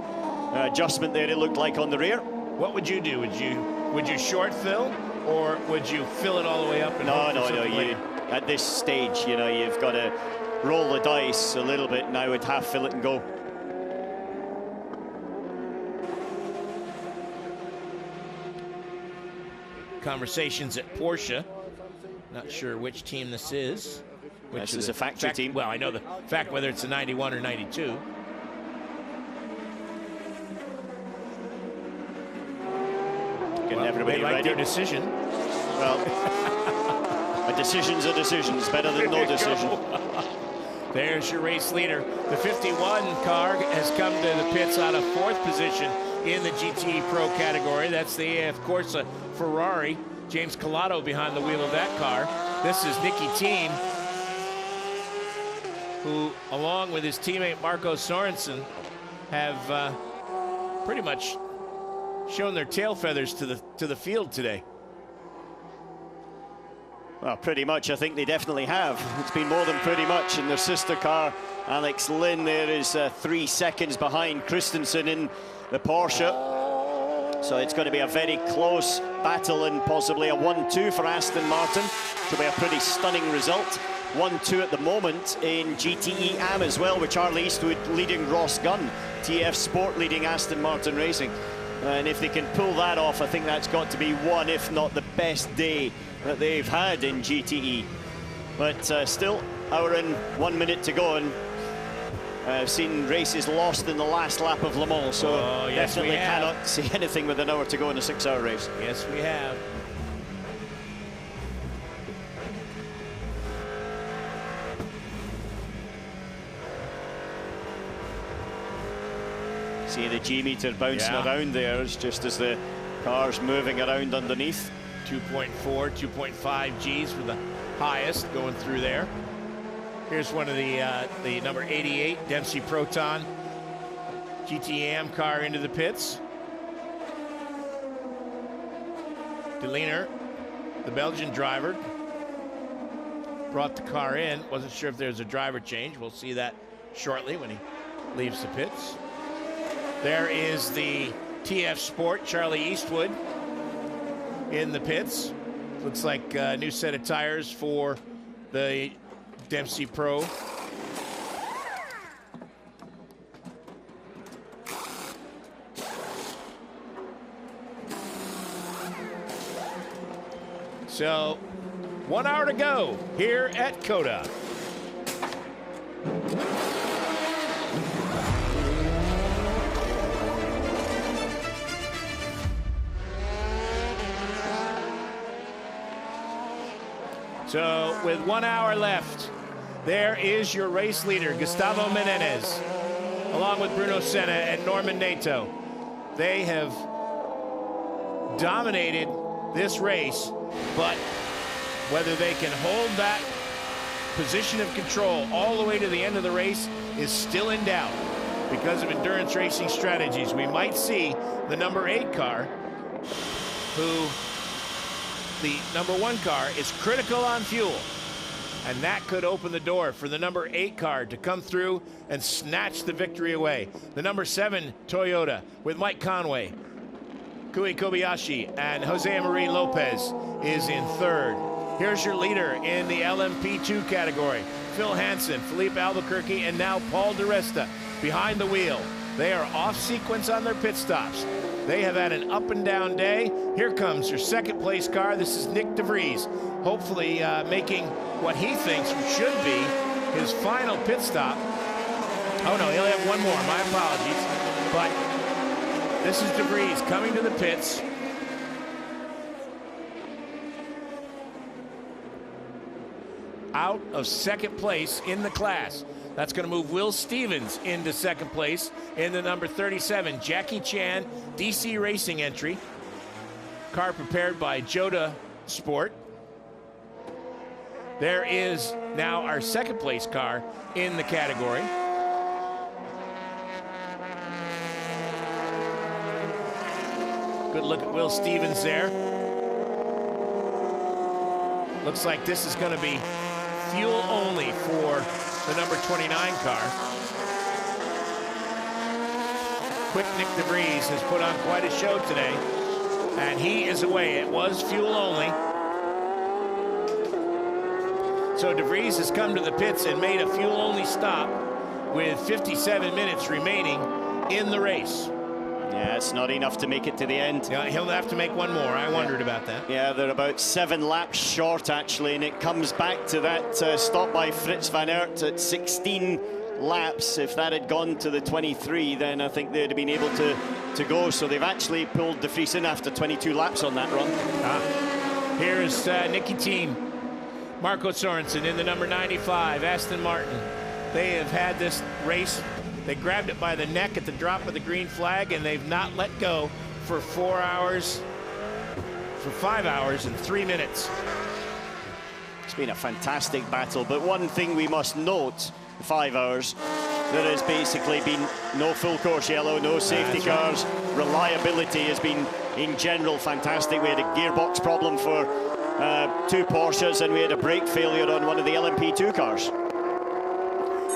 adjustment there, it looked like, on the rear. What would you do? Would you short fill, or would you fill it all the way up? And No. At this stage, you know, you've got to roll the dice a little bit. Now would half fill it and go. Conversations at Porsche. Not sure which team this is. This is a factory team. Well, I know the fact whether it's a 91 or 92. Getting everybody they like ready. their decision. Well, a decision's a decision. It's better than no decision. There's your race leader. The 51 car has come to the pits out of 4th position in the GTE Pro category. That's the AF Corsa Ferrari. James Collado behind the wheel of that car. This is Nicky Thiem, who, along with his teammate Marco Sorensen, have pretty much shown their tail feathers to the field today. Well, pretty much, I think they definitely have. It's been more than pretty much. In their sister car, Alex Lynn there is 3 seconds behind Christensen in the Porsche. So it's going to be a very close battle and possibly a 1-2 for Aston Martin. Should be a pretty stunning result. 1-2 at the moment in GTE AM as well, with Charlie Eastwood leading Ross Gunn, TF Sport leading Aston Martin Racing. And if they can pull that off, I think that's got to be one, if not the best day that they've had in GTE. But still, hour and 1 minute to go, and I've seen races lost in the last lap of Le Mans, so yes, definitely cannot see anything with an hour to go in a 6-hour race. Yes, we have. See the G-meter bouncing around there, just as the car's moving around underneath. 2.4, 2.5 Gs for the highest going through there. Here's one of the number 88 Dempsey Proton GTAM car into the pits. Deliner, the Belgian driver, brought the car in. Wasn't sure if there's a driver change. We'll see that shortly when he leaves the pits. There is the TF Sport Charlie Eastwood in the pits. Looks like a new set of tires for the Dempsey Pro. So 1 hour to go here at COTA. So with 1 hour left, there is your race leader, Gustavo Menendez, along with Bruno Senna and Norman Nato. They have dominated this race, but whether they can hold that position of control all the way to the end of the race is still in doubt because of endurance racing strategies. We might see the number 8 car, who the number 1 car is critical on fuel, and that could open the door for the number 8 car to come through and snatch the victory away. The number 7 Toyota with Mike Conway, Kui Kobayashi, and Jose Marie Lopez is in 3rd. Here's your leader in the LMP2 category, Phil Hansen, Felipe Albuquerque, and now Paul di Resta behind the wheel. They are off sequence on their pit stops. They have had an up and down day. Here comes your 2nd place car. This is Nick de Vries, hopefully making what he thinks should be his final pit stop. Oh no, he'll have one more, my apologies. But this is de Vries coming to the pits. Out of 2nd place in the class. That's going to move Will Stevens into 2nd place in the number 37 Jackie Chan DC Racing entry. Car prepared by Joda Sport. There is now our 2nd place car in the category. Good look at Will Stevens there. Looks like this is going to be fuel only for the number 29 car. Quick Nick DeVries has put on quite a show today, and he is away. It was fuel only. So DeVries has come to the pits and made a fuel-only stop with 57 minutes remaining in the race. Yeah, it's not enough to make it to the end. Yeah, he'll have to make one more. I wondered about that. Yeah, they're about 7 laps short, actually, and it comes back to that stop by Fritz van Aert at 16 laps. If that had gone to the 23, then I think they'd have been able to go. So they've actually pulled De Vries in after 22 laps on that run. Here's Nicky Team. Marco Sorensen in the number 95, Aston Martin. They have had this race. They grabbed it by the neck at the drop of the green flag, and they've not let go for 4 hours, for 5 hours and 3 minutes. It's been a fantastic battle, but one thing we must note, 5 hours, there has basically been no full course yellow, no safety cars. Reliability has been, in general, fantastic. We had a gearbox problem for 2 Porsches, and we had a brake failure on one of the LMP2 cars.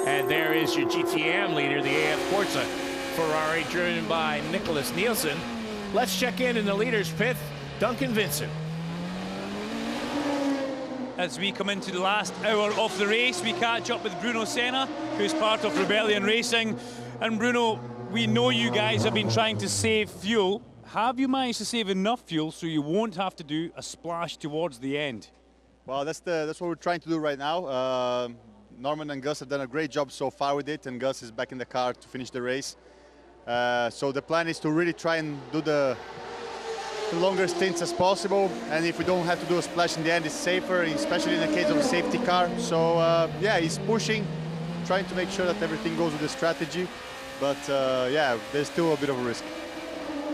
And there is your GTM leader, the AF Corsa Ferrari, driven by Nicholas Nielsen. Let's check in the leader's pit, Duncan Vincent. As we come into the last hour of the race, we catch up with Bruno Senna, who's part of Rebellion Racing. And Bruno, we know you guys have been trying to save fuel. Have you managed to save enough fuel so you won't have to do a splash towards the end? Well, that's what we're trying to do right now. Norman and Gus have done a great job so far with it, and Gus is back in the car to finish the race. So the plan is to really try and do the longer stints as possible, and if we don't have to do a splash in the end, it's safer, especially in the case of a safety car. So yeah, he's pushing, trying to make sure that everything goes with the strategy, but yeah, there's still a bit of a risk.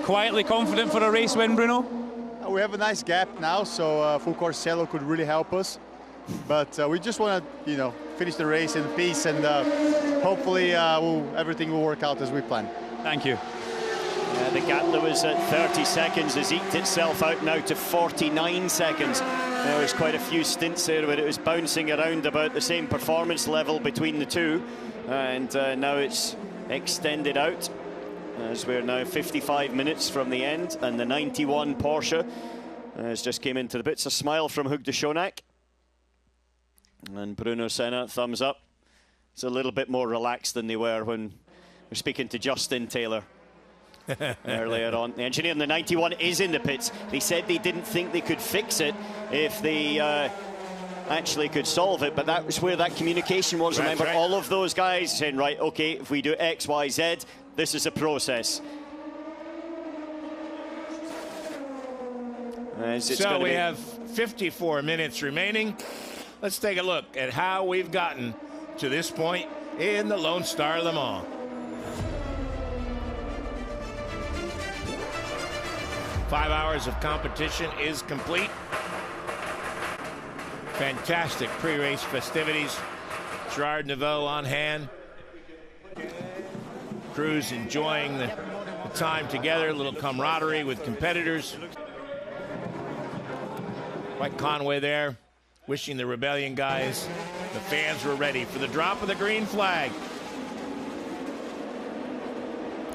Quietly confident for a race win, Bruno? We have a nice gap now, so full course yellow could really help us. But we just want to, you know, finish the race in peace, and hopefully everything will work out as we plan. Thank you. The gap that was at 30 seconds has eked itself out now to 49 seconds. There was quite a few stints there, but it was bouncing around about the same performance level between the two, and now it's extended out, as we're now 55 minutes from the end, and the 91 Porsche has just came into the pits. A smile from Hugues de Schonack. And Bruno Senna, thumbs up. It's a little bit more relaxed than they were when we're speaking to Justin Taylor earlier on. The engineer in the 91 is in the pits. They said they didn't think they could fix it if they actually could solve it, but that was where that communication was. Remember, all of those guys saying, right, okay, if we do X, Y, Z, this is a process. So we have 54 minutes remaining. Let's take a look at how we've gotten to this point in the Lone Star Le Mans. Five hours of competition is complete. Fantastic pre-race festivities. Gerard Neveu on hand. Crews enjoying the time together, a little camaraderie with competitors. Mike Conway there, wishing the Rebellion guys, the fans were ready for the drop of the green flag.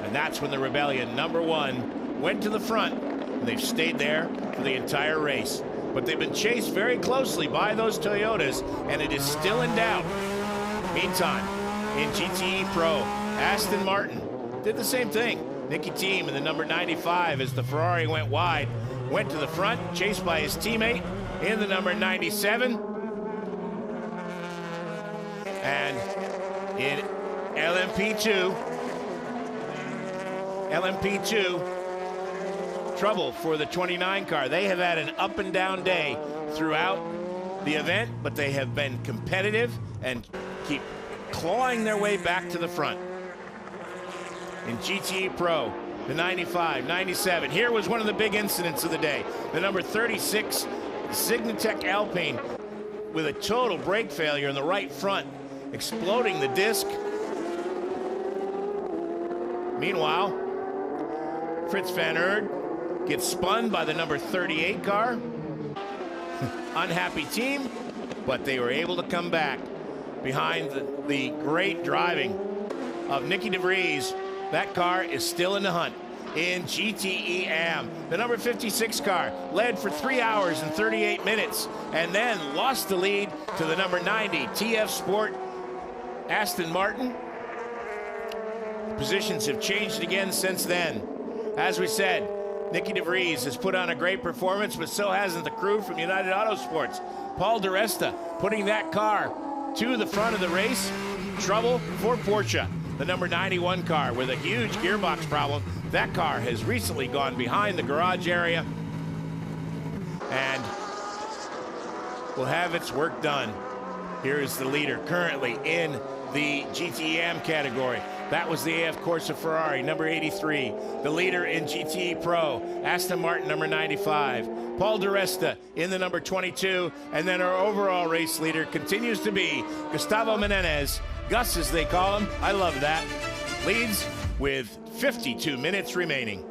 And that's when the Rebellion, number one, went to the front, and they've stayed there for the entire race. But they've been chased very closely by those Toyotas, and it is still in doubt. Meantime, in GTE Pro, Aston Martin did the same thing. Nicky Team in the number 95 as the Ferrari went wide, went to the front, chased by his teammate in the number 97. And in LMP2, trouble for the 29 car. They have had an up and down day throughout the event, but they have been competitive and keep clawing their way back to the front. In GTE Pro, the 95, 97. Here was one of the big incidents of the day. The number 36 Signatech Alpine with a total brake failure in the right front, exploding the disc. Meanwhile, Fritz van Aert gets spun by the number 38 car. Unhappy team, but they were able to come back behind the great driving of Nicky DeVries. That car is still in the hunt in GTE Am. The number 56 car led for 3 hours and 38 minutes and then lost the lead to the number 90 TF Sport Aston Martin. Positions have changed again since then. As we said, Nicky DeVries has put on a great performance, but so hasn't the crew from United Autosports. Paul Di Resta putting that car to the front of the race. Trouble for Porsche, the number 91 car with a huge gearbox problem. That car has recently gone behind the garage area and will have its work done. Here is the leader currently in the GTE Am category. That was the AF Corsa Ferrari, number 83. The leader in GTE Pro, Aston Martin, number 95. Paul Di Resta in the number 22. And then our overall race leader continues to be Gustavo Menendez, Gus as they call him. I love that. Leads with 52 minutes remaining.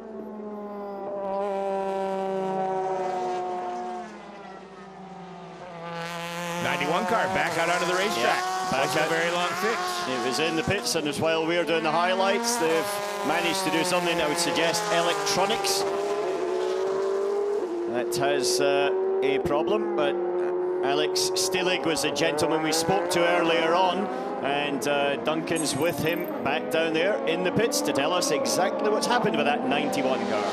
'91 car back out onto the racetrack. That's a very long fix. It was in the pits, and as while we're doing the highlights, they've managed to do something that would suggest electronics. That has a problem, but Alex Stilig was the gentleman we spoke to earlier on, and Duncan's with him back down there in the pits to tell us exactly what's happened with that 91 car.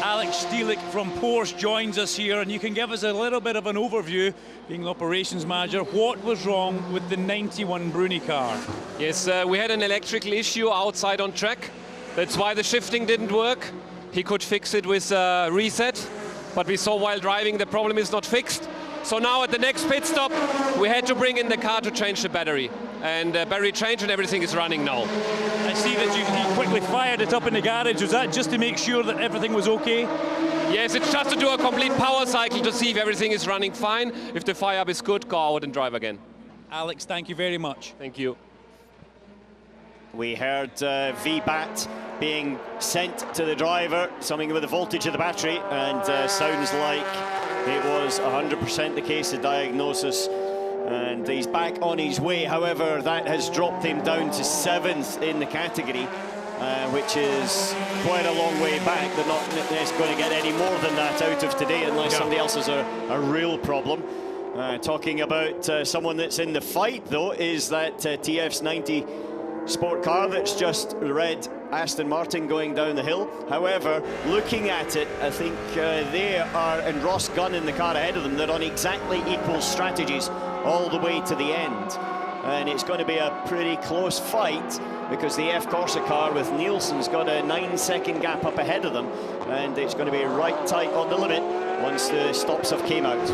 Alex Stilig from Porsche joins us here, and you can give us a little bit of an overview, being the operations manager. What was wrong with the 91 Bruni car? Yes, we had an electrical issue outside on track. That's why the shifting didn't work. He could fix it with reset, but we saw while driving the problem is not fixed. So now at the next pit stop, we had to bring in the car to change the battery. And battery change and everything is running now. I see that you quickly fired it up in the garage. Was that just to make sure that everything was okay? Yes, it's just to do a complete power cycle to see if everything is running fine. If the fire up is good, go out and drive again. Alex, thank you very much. Thank you. We heard VBAT being sent to the driver, something with the voltage of the battery, and sounds like it was 100% the case, the diagnosis. And he's back on his way. However, that has dropped him down to 7th in the category, which is quite a long way back. They're not going to get any more than that out of today unless somebody else has a real problem. Talking about someone that's in the fight, though, is that TF's 90 sport car that's just read Aston Martin going down the hill. However, looking at it, I think they are, and Ross Gunn in the car ahead of them, they're on exactly equal strategies all the way to the end. And it's going to be a pretty close fight because the F Corsa car with Nielsen's got a 9-second gap up ahead of them, and it's going to be right tight on the limit once the stops have came out.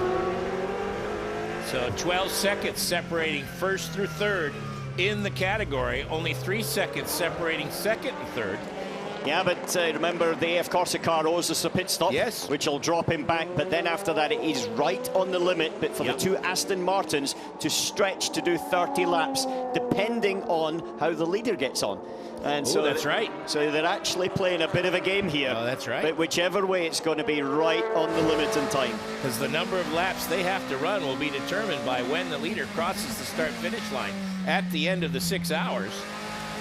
So 12 seconds separating first through third in the category, only 3 seconds separating second and third. Yeah, but remember, the AF Corsa car owes us a pit stop, yes, which will drop him back. But then after that, it is right on the limit. But for the two Aston Martins to stretch to do 30 laps, depending on how the leader gets on. And so that's right. So they're actually playing a bit of a game here. Oh, that's right. But whichever way, it's going to be right on the limit in time. Because the number of laps they have to run will be determined by when the leader crosses the start-finish line at the end of the 6 hours.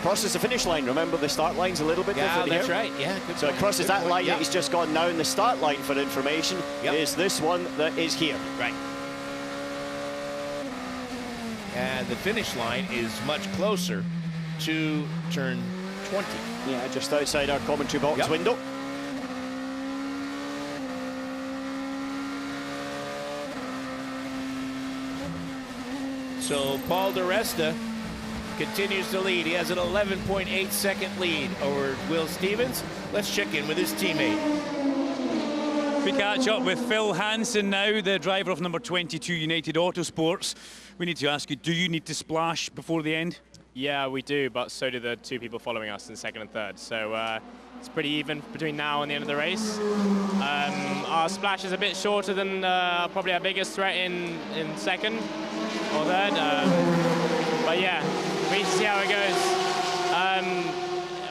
Crosses the finish line. Remember, the start line's a little bit different that's here. right. Yeah. So it crosses that line that he's just gone now, and the start line, for information, is this one that is here. Right. And the finish line is much closer to turn 20. Yeah, just outside our commentary box window. So Paul Di Resta continues to lead. He has an 11.8 second lead over Will Stevens. Let's check in with his teammate. We catch up with Phil Hansen now, the driver of number 22 United Autosports. We need to ask you, do you need to splash before the end? Yeah, we do, but so do the two people following us in second and third. So it's pretty even between now and the end of the race. Our splash is a bit shorter than probably our biggest threat in second or third. But yeah, we see how it goes.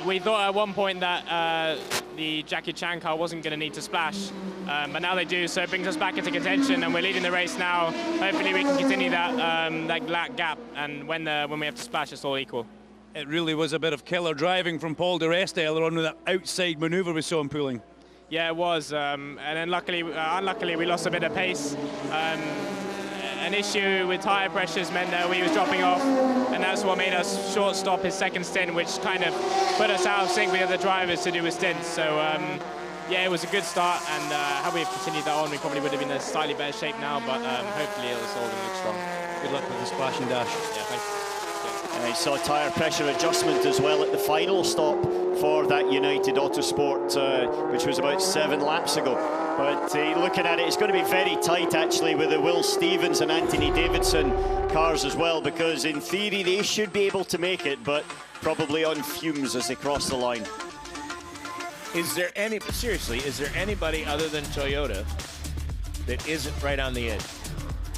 We thought at one point that the Jackie Chan car wasn't going to need to splash, but now they do, so it brings us back into contention, and we're leading the race now. Hopefully we can continue that gap, and when we have to splash, it's all equal. It really was a bit of killer driving from Paul di Resta earlier on with that outside manoeuvre we saw him pulling. Yeah, it was, and then unluckily we lost a bit of pace. An issue with tyre pressures meant that we was dropping off, and that's what made us short stop his second stint, which kind of put us out of sync with the other drivers to do with stints. So yeah, it was a good start, and had we continued that on, we probably would have been in a slightly better shape now, but hopefully it was all going to look strong. Good luck with the splash and dash. Yeah, thanks. I saw tyre pressure adjustment as well at the final stop for that United Autosport, which was about 7 laps ago. But looking at it, it's going to be very tight actually with the Will Stevens and Anthony Davidson cars as well, because in theory they should be able to make it, but probably on fumes as they cross the line. Is there anybody other than Toyota that isn't right on the edge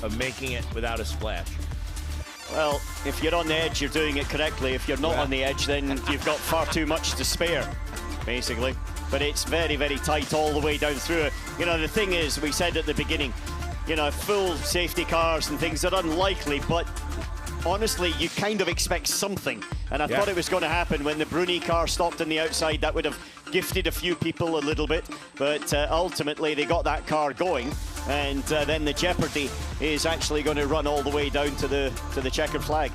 of making it without a splash? Well, if you're on the edge, you're doing it correctly. If you're not on the edge, then you've got far too much to spare, basically. But it's very, very tight all the way down through it. You know, the thing is, we said at the beginning, you know, full safety cars and things are unlikely, but honestly, you kind of expect something. And I thought it was going to happen when the Bruni car stopped on the outside. That would have gifted a few people a little bit, but ultimately they got that car going. And then the jeopardy is actually going to run all the way down to the checkered flag.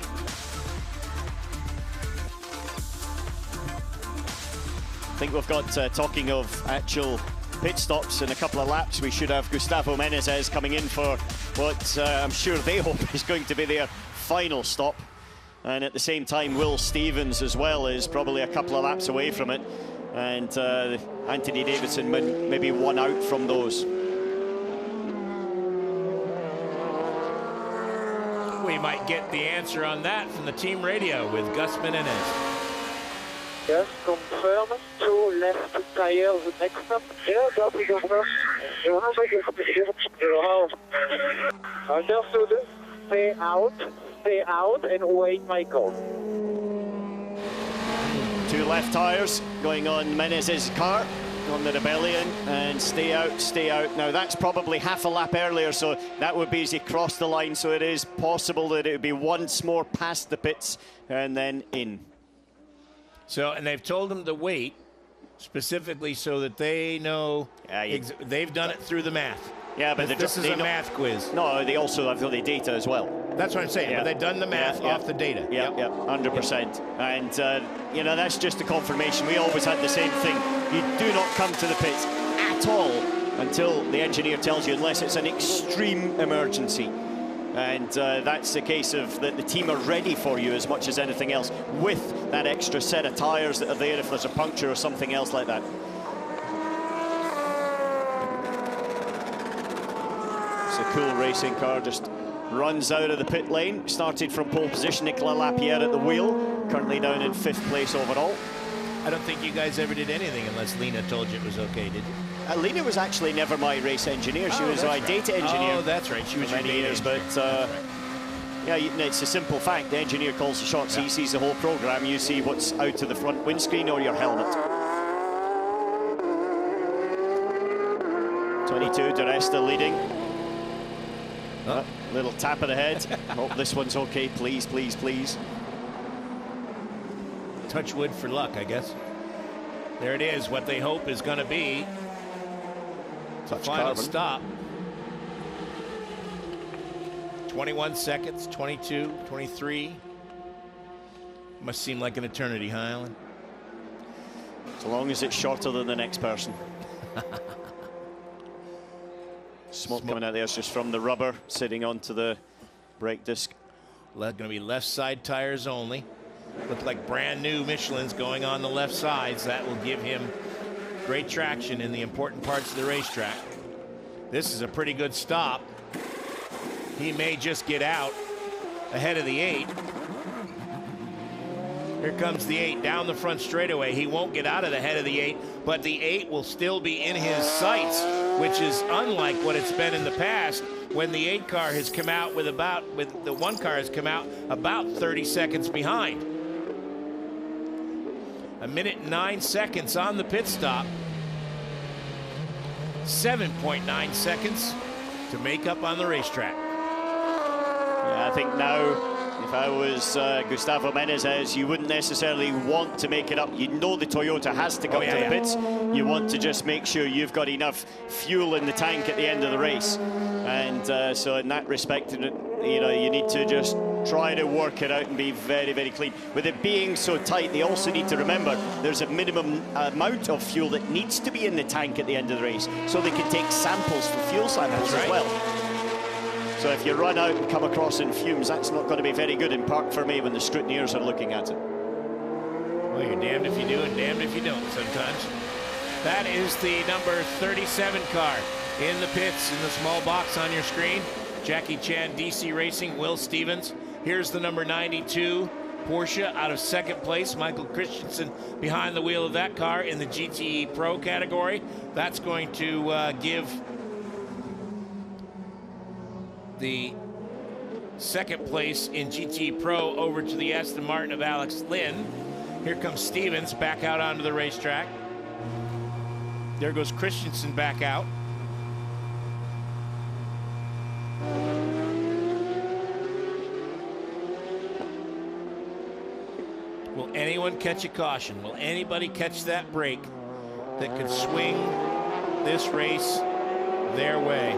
I think we've got, talking of actual pit stops in a couple of laps, we should have Gustavo Menezes coming in for what I'm sure they hope is going to be their final stop. And at the same time, Will Stevens as well is probably a couple of laps away from it. And Anthony Davidson maybe one out from those. We might get the answer on that from the team radio with Gus Menendez. Yes, confirm. 2 left tires next up. Yeah, that is over. Understood. Stay out and wait my call. 2 left tires going on Menezes' car on the Rebellion, and stay out. Now that's probably half a lap earlier, so that would be as he crossed the line, so it is possible that it would be once more past the pits and then in. So, and they've told him to wait specifically so that they know they've done it through the math. Yeah, but this is a math quiz. No, they also have the data as well. That's what I'm saying, but they've done the math off the data. Yeah, 100%. And, you know, that's just a confirmation. We always had the same thing. You do not come to the pits at all until the engineer tells you, unless it's an extreme emergency. And that's the case of that the team are ready for you as much as anything else, with that extra set of tyres that are there if there's a puncture or something else like that. It's a cool racing car, just runs out of the pit lane. Started from pole position, Nicolas Lapierre at the wheel, currently down in 5th place overall. I don't think you guys ever did anything unless Lena told you it was okay, did you? Lena was actually never my race engineer. She was my data engineer. Oh, that's right. She was for many years, but yeah, it's a simple fact. The engineer calls the shots. He sees the whole program. You see what's out to the front windscreen or your helmet. 22, di Resta leading. Little tap of the head. Hope this one's okay. Please, please, please. Touch wood for luck, I guess. There it is, what they hope is going to be the final stop. 21 seconds, 22, 23. Must seem like an eternity, huh, Alan? As long as it's shorter than the next person. Smoke coming out there, it's just from the rubber sitting onto the brake disc. Going to be left side tires only. Look like brand new Michelin's going on the left sides. That will give him great traction in the important parts of the racetrack. This is a pretty good stop. He may just get out ahead of the 8. Here comes the 8 down the front straightaway. He won't get out of the head of the 8, but the 8 will still be in his sights, which is unlike what it's been in the past when the 8 car has come out with the 1 car has come out about 30 seconds behind. 1 minute and 9 seconds on the pit stop. 7.9 seconds to make up on the racetrack. Yeah, I think now, if I was Gustavo Menezes, you wouldn't necessarily want to make it up. You know the Toyota has to come to the pits. You want to just make sure you've got enough fuel in the tank at the end of the race. And so in that respect, you know, you need to just try to work it out and be very, very clean. With it being so tight, they also need to remember there's a minimum amount of fuel that needs to be in the tank at the end of the race, so they can take samples for fuel samples as well. So if you run out and come across in fumes, that's not going to be very good in Parc Fermé when the scrutineers are looking at it. Well, you're damned if you do and damned if you don't sometimes. That is the number 37 car in the pits in the small box on your screen. Jackie Chan, DC Racing, Will Stevens. Here's the number 92 Porsche out of second place. Michael Christensen behind the wheel of that car in the GTE Pro category. That's going to give the second place in GT Pro over to the Aston Martin of Alex Lynn. Here comes Stevens back out onto the racetrack. There goes Christensen back out. Will anyone catch a caution? Will anybody catch that break that could swing this race their way?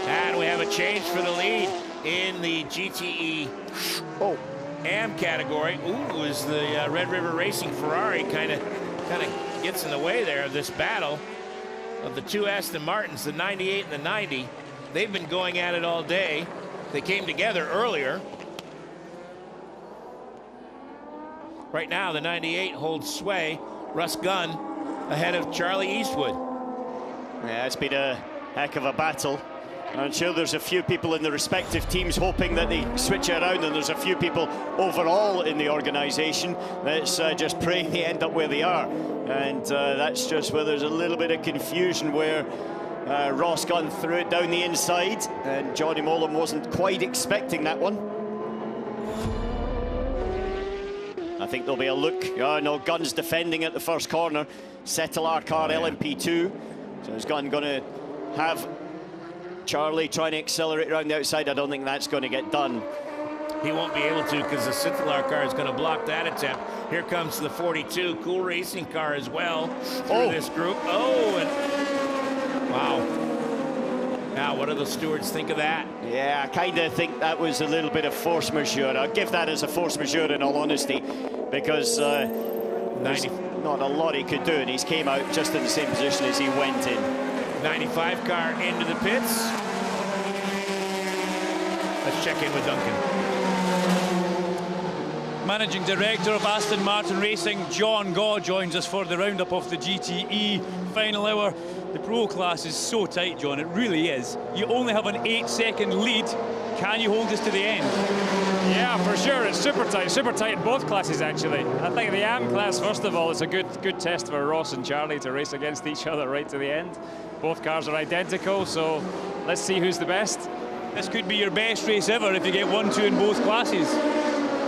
And we have a change for the lead in the GTE AM category. Ooh, is the Red River Racing Ferrari kind of gets in the way there of this battle of the two Aston Martins, the 98 and the 90. They've been going at it all day. They came together earlier. Right now, the 98 holds sway. Russ Gunn ahead of Charlie Eastwood. Yeah, it's been a heck of a battle. I'm sure there's a few people in the respective teams hoping that they switch it around, and there's a few people overall in the organisation that's just praying they end up where they are. And that's just where there's a little bit of confusion, where Ross Gunn threw it down the inside, and Johnny Molan wasn't quite expecting that one. I think there'll be a look. Oh no, Gunn's defending at the first corner. Settelar car, LMP2. So is Gunn going to have Charlie trying to accelerate around the outside? I don't think that's going to get done. He won't be able to, because the Settelar car is going to block that attempt. Here comes the 42 Cool Racing car as well through this group. Oh, and wow. Now, what do the stewards think of that? Yeah, I kind of think that was a little bit of force majeure. I'll give that as a force majeure in all honesty, because there's not a lot he could do, and he's came out just in the same position as he went in. 95 car into the pits. Let's check in with Duncan. Managing Director of Aston Martin Racing, John Gaw, joins us for the roundup of the GTE final hour. The Pro class is so tight, John, it really is. You only have an 8-second lead. Can you hold us to the end? Yeah, for sure. It's super tight in both classes, actually. I think the AM class, first of all, is a good test for Ross and Charlie to race against each other right to the end. Both cars are identical, so let's see who's the best. This could be your best race ever if you get 1-2 in both classes.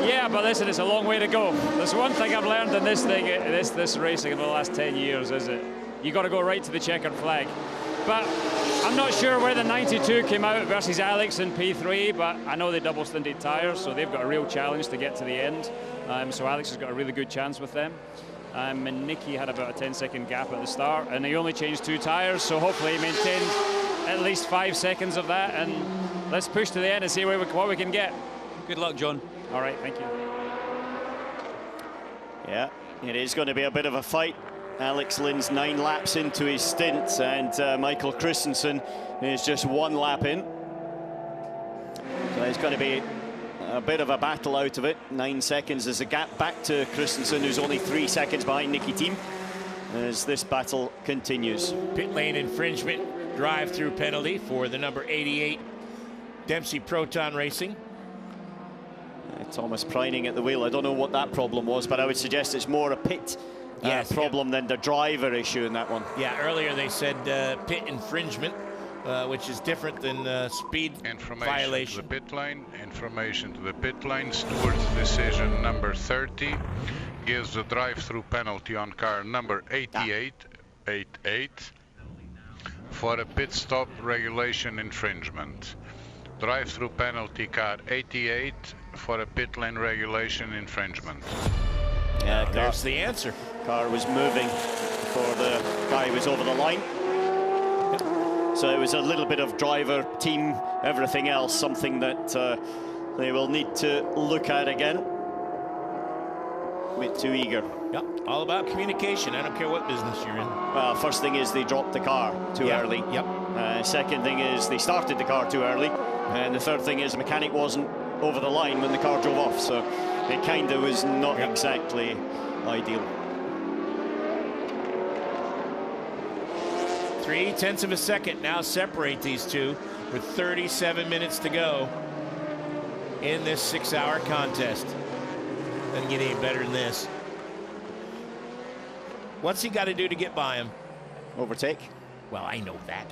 Yeah, but listen, it's a long way to go. There's one thing I've learned in this thing, this racing in the last 10 years, is it? You got to go right to the checkered flag. But I'm not sure where the 92 came out versus Alex in P3, but I know they double stinted tyres, so they've got a real challenge to get to the end. So Alex has got a really good chance with them. And Nicky had about a 10-second gap at the start, and he only changed 2 tyres, so hopefully he maintained at least 5 seconds of that, and let's push to the end and see what we can get. Good luck, John. All right, thank you. Yeah, it is going to be a bit of a fight. Alex Lynn's 9 laps into his stint, and Michael Christensen is just 1 lap in. So it's going to be a bit of a battle out of it. 9 seconds is a gap back to Christensen, who's only 3 seconds behind Nicky Team, as this battle continues. Pit lane infringement, drive-through penalty for the number 88 Dempsey Proton Racing. Thomas Preining at the wheel. I don't know what that problem was, but I would suggest it's more a pit problem than the driver issue in that one. Yeah, earlier they said pit infringement, which is different than speed violation. To the pit lane. Information to the pit lane. Stewards decision number 30 gives the drive-through penalty on car number 88 88 for a pit stop regulation infringement. Drive-through penalty car 88 for a pit lane regulation infringement. Yeah, there's the answer. Car was moving before the guy was over the line. So it was a little bit of driver, team, everything else, something that they will need to look at again. A bit too eager. Yep, all about communication. I don't care what business you're in. Well, first thing is they dropped the car too early. Yep. Second thing is they started the car too early. And the third thing is the mechanic wasn't over the line when the car drove off. So it kind of was not exactly ideal. 0.3 of a second now separate these two with 37 minutes to go in this 6-hour contest. Doesn't get any better than this. What's he got to do to get by him? Overtake. Well, I know that.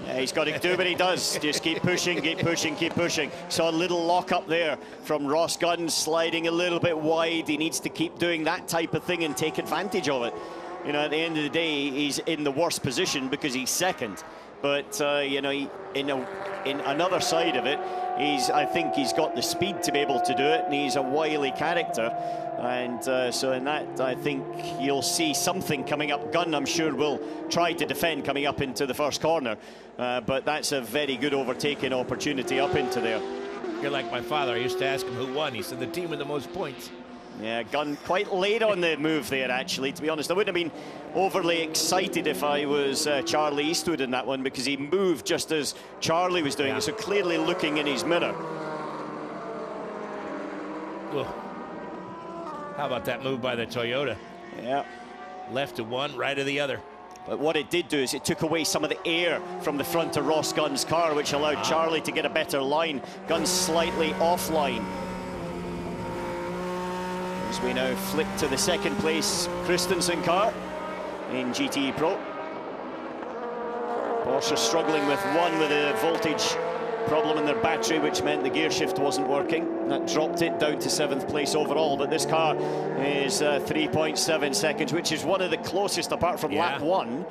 Yeah, he's got to do what he does. Just keep pushing, keep pushing, keep pushing. Saw a little lock up there from Ross Gunn, sliding a little bit wide. He needs to keep doing that type of thing and take advantage of it. You know, at the end of the day, he's in the worst position because he's second. But, you know, in another side of it, I think he's got the speed to be able to do it, and he's a wily character. And so in that, I think you'll see something coming up. Gunn, I'm sure, will try to defend coming up into the first corner. But that's a very good overtaking opportunity up into there. You're like my father. I used to ask him who won. He said the team with the most points. Yeah, Gunn quite late on the move there, actually, to be honest. I wouldn't have been overly excited if I was Charlie Eastwood in that one, because he moved just as Charlie was doing it, so clearly looking in his mirror. Ugh. How about that move by the Toyota? Yeah. Left to one, right to the other. But what it did do is it took away some of the air from the front of Ross Gunn's car, which allowed Charlie to get a better line. Gunn's slightly offline. As we now flip to the second place Christensen car in GTE Pro. Porsche struggling with a voltage problem in their battery, which meant the gear shift wasn't working. That dropped it down to 7th place overall, but this car is 3.7 seconds, which is one of the closest, apart from lap 1,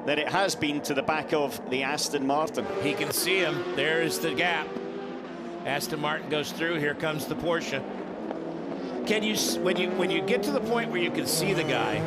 that it has been to the back of the Aston Martin. He can see him. There's the gap. Aston Martin goes through. Here comes the Porsche. Can you, when you get to the point where you can see the guy,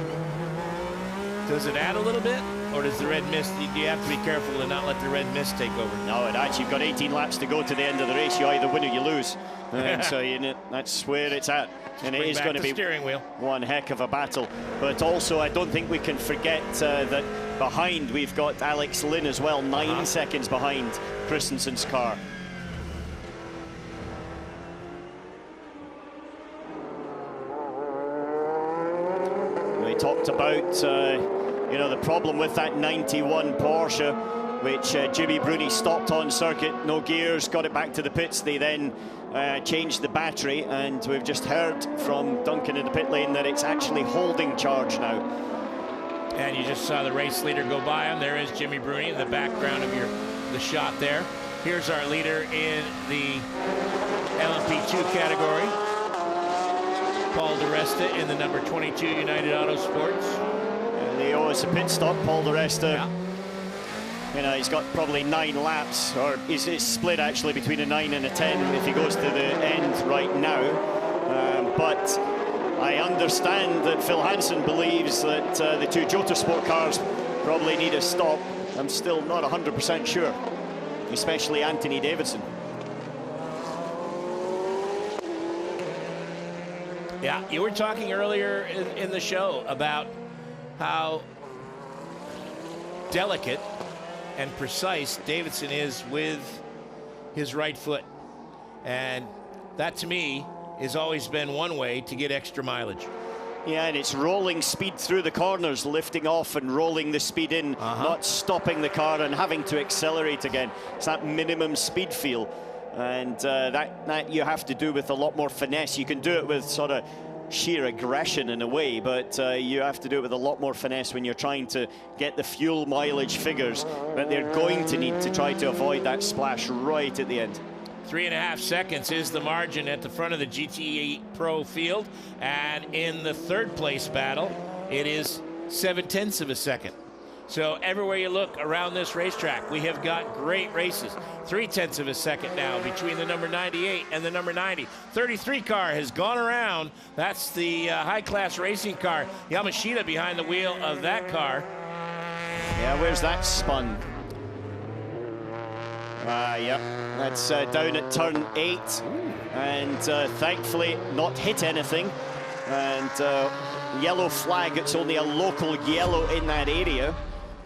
does it add a little bit, or does the red mist? You have to be careful to not let the red mist take over. No, it actually, you've got 18 laps to go to the end of the race. You either win or you lose, and so you know, that's where it's at. And it is going to be steering wheel. One heck of a battle. But also, I don't think we can forget that behind we've got Alex Lynn as well, 9 seconds behind Christensen's car. We talked about you know, the problem with that 91 Porsche, which Jimmy Bruni stopped on circuit, no gears, got it back to the pits. They then changed the battery, and we've just heard from Duncan in the pit lane that it's actually holding charge now. And you just saw the race leader go by him. There is Jimmy Bruni in the background of the shot there. Here's our leader in the LMP2 category, Paul di Resta in the number 22 United Autosports. They owe us a pit stop, Paul di Resta. You know, he's got probably 9 laps, or it's split actually between a 9 and a 10 if he goes to the end right now. But I understand that Phil Hansen believes that the 2 Jota Sport cars probably need a stop. I'm still not 100% sure, especially Anthony Davidson. Yeah, you were talking earlier in the show about how delicate and precise Davidson is with his right foot. And that, to me, has always been one way to get extra mileage. Yeah, and it's rolling speed through the corners, lifting off and rolling the speed in, not stopping the car and having to accelerate again. It's that minimum speed feel. And that you have to do with a lot more finesse. You can do it with sort of sheer aggression in a way, but you have to do it with a lot more finesse when you're trying to get the fuel mileage figures that they're going to need to try to avoid that splash right at the end. 3.5 seconds is the margin at the front of the GTE Pro field, and in the third place battle, it is 0.7 of a second. So everywhere you look around this racetrack, we have got great races. 0.3 of a second now between the number 98 and the number 90. 33 car has gone around. That's the high-class racing car. Yamashita behind the wheel of that car. Yeah, where's that spun? Yep, that's down at turn 8. And thankfully not hit anything. And yellow flag, it's only a local yellow in that area.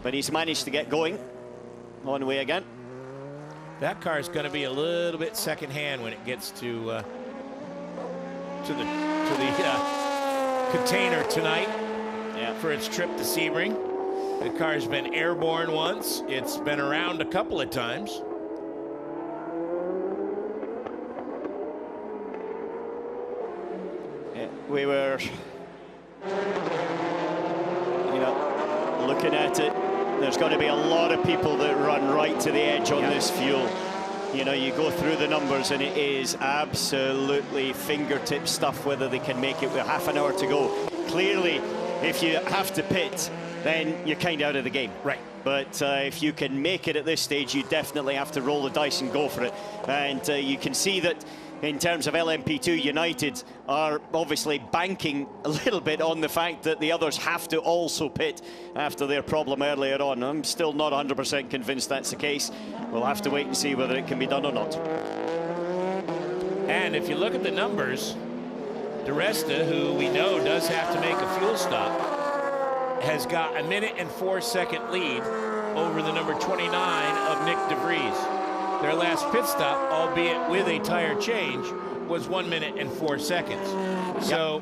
But he's managed to get going. On the way again. That car is going to be a little bit second-hand when it gets to the container tonight for its trip to Sebring. The car's been airborne once. It's been around a couple of times. Yeah, we were, looking at it. There's going to be a lot of people that run right to the edge on this fuel. You go through the numbers and it is absolutely fingertip stuff whether they can make it with half an hour to go. Clearly, if you have to pit, then you're kind of out of the game. Right. But if you can make it at this stage, you definitely have to roll the dice and go for it. And you can see that in terms of LMP2, United are obviously banking a little bit on the fact that the others have to also pit after their problem earlier on. I'm still not 100% convinced that's the case. We'll have to wait and see whether it can be done or not. And if you look at the numbers, De Resta, who we know does have to make a fuel stop, has got a 1:04 lead over the number 29 of Nick De Vries. Their last pit stop, albeit with a tire change, was 1:04. So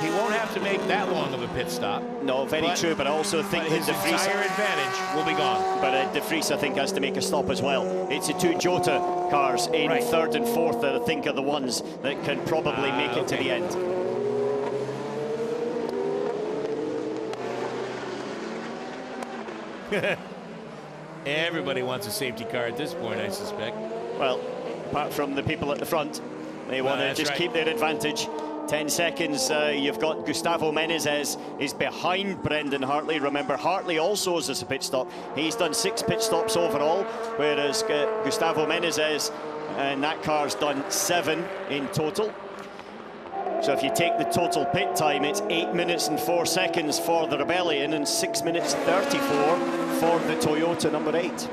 he won't have to make that long of a pit stop. No, very true, but I also think that his entire advantage will be gone. But De Vries, I think, has to make a stop as well. It's the 2 Jota cars in 3rd and 4th that I think are the ones that can probably make it to the end. Everybody wants a safety car at this point, I suspect. Well, apart from the people at the front, they want to just keep their advantage. 10 seconds, you've got Gustavo Menezes is behind Brendan Hartley. Remember, Hartley also has a pit stop. He's done 6 pit stops overall, whereas Gustavo Menezes and that car's done 7 in total. So if you take the total pit time, it's 8 minutes and 4 seconds for the Rebellion and 6 minutes 34 for the Toyota number 8.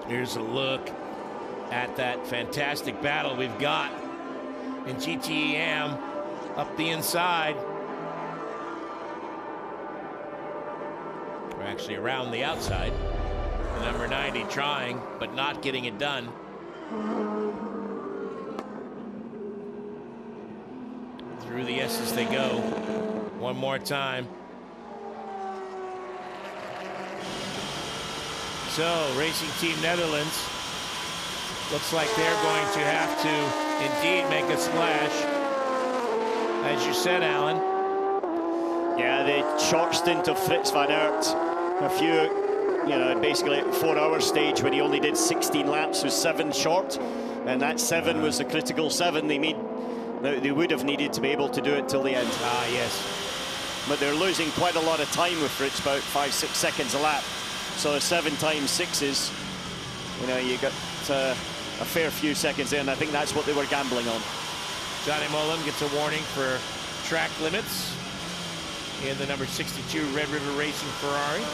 Here's a look at that fantastic battle we've got in GTEM up the inside. We're actually around the outside. The number 90 trying, but not getting it done. Through the S's they go. One more time. So, Racing Team Netherlands looks like they're going to have to indeed make a splash. As you said, Alan. Yeah, the short stint of Fritz van Aert, a few, basically at 4 hour stage when he only did 16 laps was 7 short, and that 7 was a critical 7 they would have needed to be able to do it till the end. Ah, yes. But they're losing quite a lot of time with Fritz, about 5-6 seconds a lap. So 7 times 6s, you got a fair few seconds there, and I think that's what they were gambling on. Johnny Mullen gets a warning for track limits in the number 62 Red River Racing Ferrari.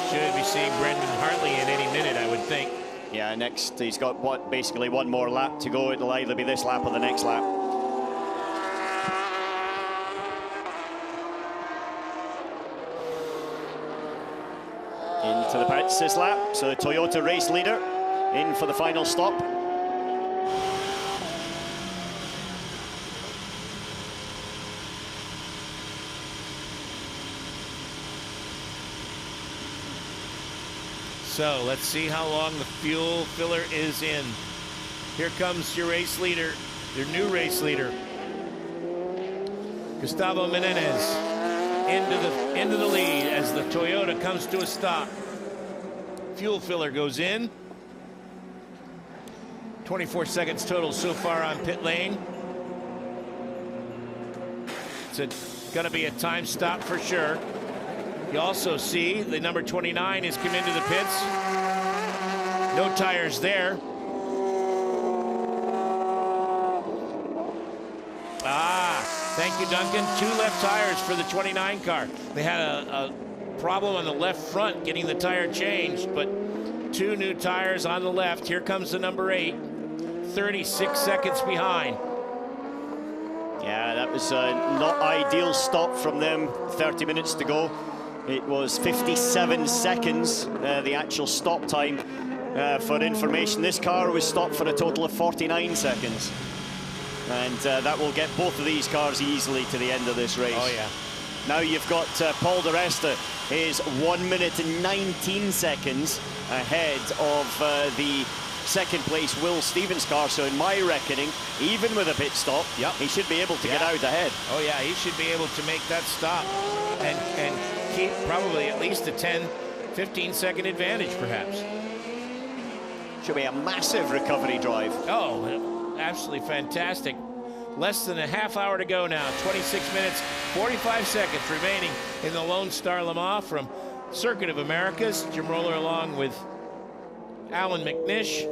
Should be seeing Brendan Hartley in any minute, I would think. Yeah, next he's got basically 1 more lap to go. It'll either be this lap or the next lap. Into the pits this lap, so the Toyota race leader in for the final stop. So let's see how long the fuel filler is in. Here comes your race leader, your new race leader, Gustavo Menezes, into the lead as the Toyota comes to a stop. fuel filler goes in. 24 seconds total so far on pit lane. It's going to be a time stop for sure. You also see the number 29 has come into the pits. No tires there. Thank you, Duncan. 2 left tires for the 29 car. They had a problem on the left front getting the tire changed, but 2 new tires on the left. Here comes the number 8, 36 seconds behind. Yeah, that was a not ideal stop from them. 30 minutes to go. It was 57 seconds, the actual stop time. For information, this car was stopped for a total of 49 seconds. And that will get both of these cars easily to the end of this race. Oh, yeah. Now you've got Paul di Resta is 1 minute and 19 seconds ahead of the second place Will Stevens car. So in my reckoning, even with a pit stop, he should be able to get out ahead. Oh, yeah, he should be able to make that stop and keep probably at least a 10, 15-second advantage, perhaps. Should be a massive recovery drive. Oh, absolutely fantastic. Less than a half hour to go now. 26 minutes, 45 seconds remaining in the Lone Star Le Mans from Circuit of Americas. Jim Roller along with Alan McNish.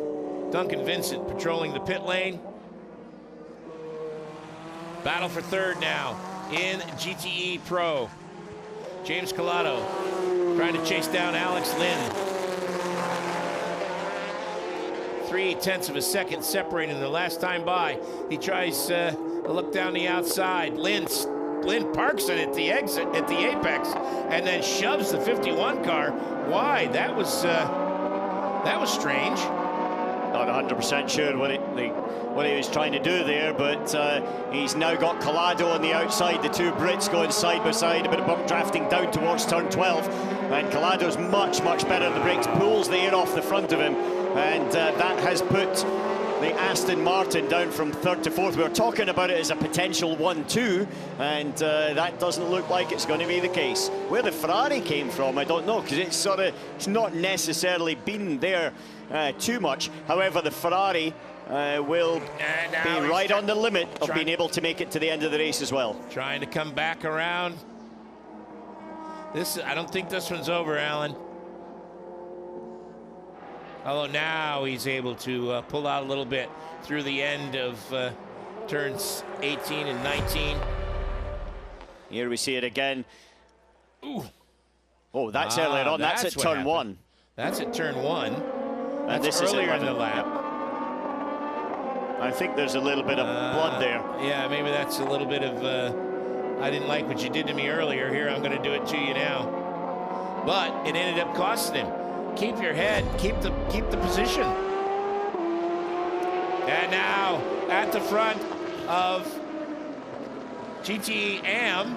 Duncan Vincent patrolling the pit lane. Battle for third now in GTE Pro. James Collado trying to chase down Alex Lynn. 0.3 of a second separating the last time by. He tries a look down the outside. Lynn parks it at the exit, at the apex, and then shoves the 51 car wide. That was strange. Not 100% sure what he was trying to do there, but he's now got Collado on the outside. The 2 Brits going side by side, a bit of bump drafting down towards turn 12, and Collado's much better on the brakes, pulls the air off the front of him, and that has put the Aston Martin down from 3rd to 4th. We were talking about it as a potential 1-2, and that doesn't look like it's going to be the case. Where the Ferrari came from, I don't know, because it's not necessarily been there too much. However, the Ferrari will be right on the limit of being able to make it to the end of the race as well. Trying to come back around. I don't think this one's over, Alan. Although now he's able to pull out a little bit through the end of turns 18 and 19. Here we see it again. Ooh. Oh, that's earlier on. That's at turn 1. That's at turn 1. And this is earlier in the lap. Yep. I think there's a little bit of blood there. Yeah, maybe that's a little bit of, I didn't like what you did to me earlier. Here, I'm going to do it to you now. But it ended up costing him. Keep your head, keep the position. And now at the front of GTE AM,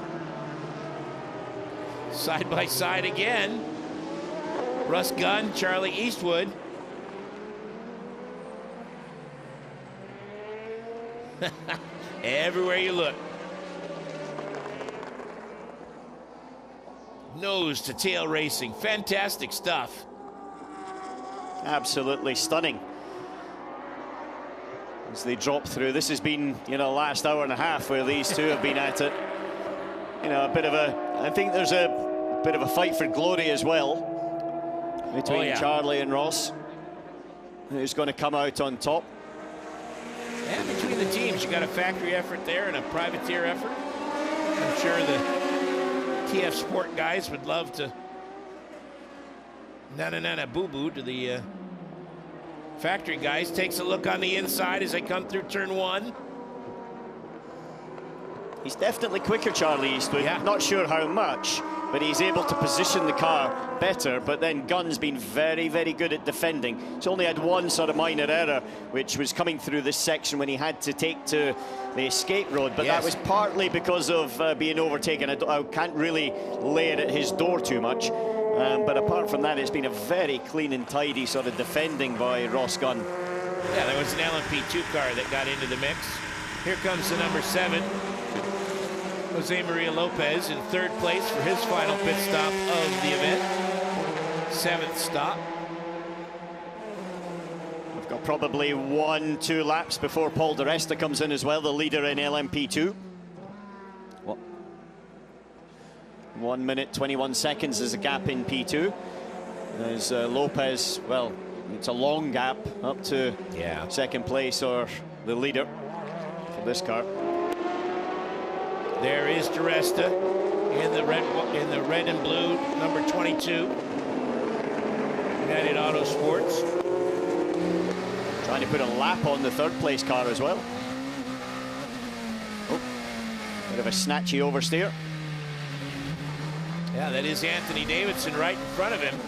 side by side again, Russ Gunn, Charlie Eastwood. Everywhere you look. Nose to tail racing, fantastic stuff. Absolutely stunning. As they drop through, this has been, last hour and a half where these two have been at it. A bit of I think there's a bit of a fight for glory as well between Charlie and Ross. Who's going to come out on top? And between the teams, you got a factory effort there and a privateer effort. I'm sure the TF Sport guys would love to boo-boo to the factory guys. Takes a look on the inside as they come through turn 1. He's definitely quicker, Charlie Eastwood. Yeah. Not sure how much, but he's able to position the car better. But then Gunn's been very good at defending. He's only had one sort of minor error, which was coming through this section when he had to take to the escape road. But that was partly because of being overtaken. I can't really lay it at his door too much. But apart from that, it's been a very clean and tidy sort of defending by Ross Gunn. Yeah, there was an LMP2 car that got into the mix. Here comes the number 7. Jose Maria Lopez in 3rd place for his final pit stop of the event. 7th stop. We've got probably 1-2 laps before Paul Di Resta comes in as well, the leader in LMP2. What? 1 minute 21 seconds is a gap in P2. As Lopez, well, it's a long gap up to second place or the leader for this car. There is Di Resta in the red and blue, number 22. United Auto Sports. Trying to put a lap on the third place car as well. Oh, bit of a snatchy oversteer. Yeah, that is Anthony Davidson right in front of him.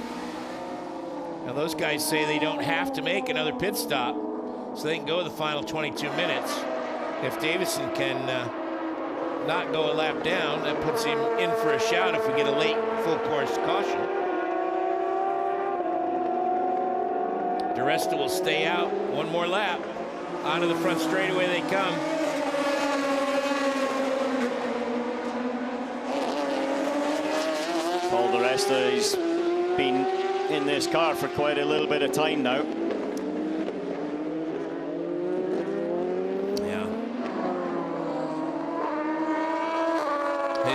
Now those guys say they don't have to make another pit stop, so they can go the final 22 minutes. If Davidson can not go a lap down, that puts him in for a shout if we get a late full course caution. Di Resta will stay out. One more lap. Onto the front straightaway they come. Paul Di Resta, he's been in this car for quite a little bit of time now. Yeah.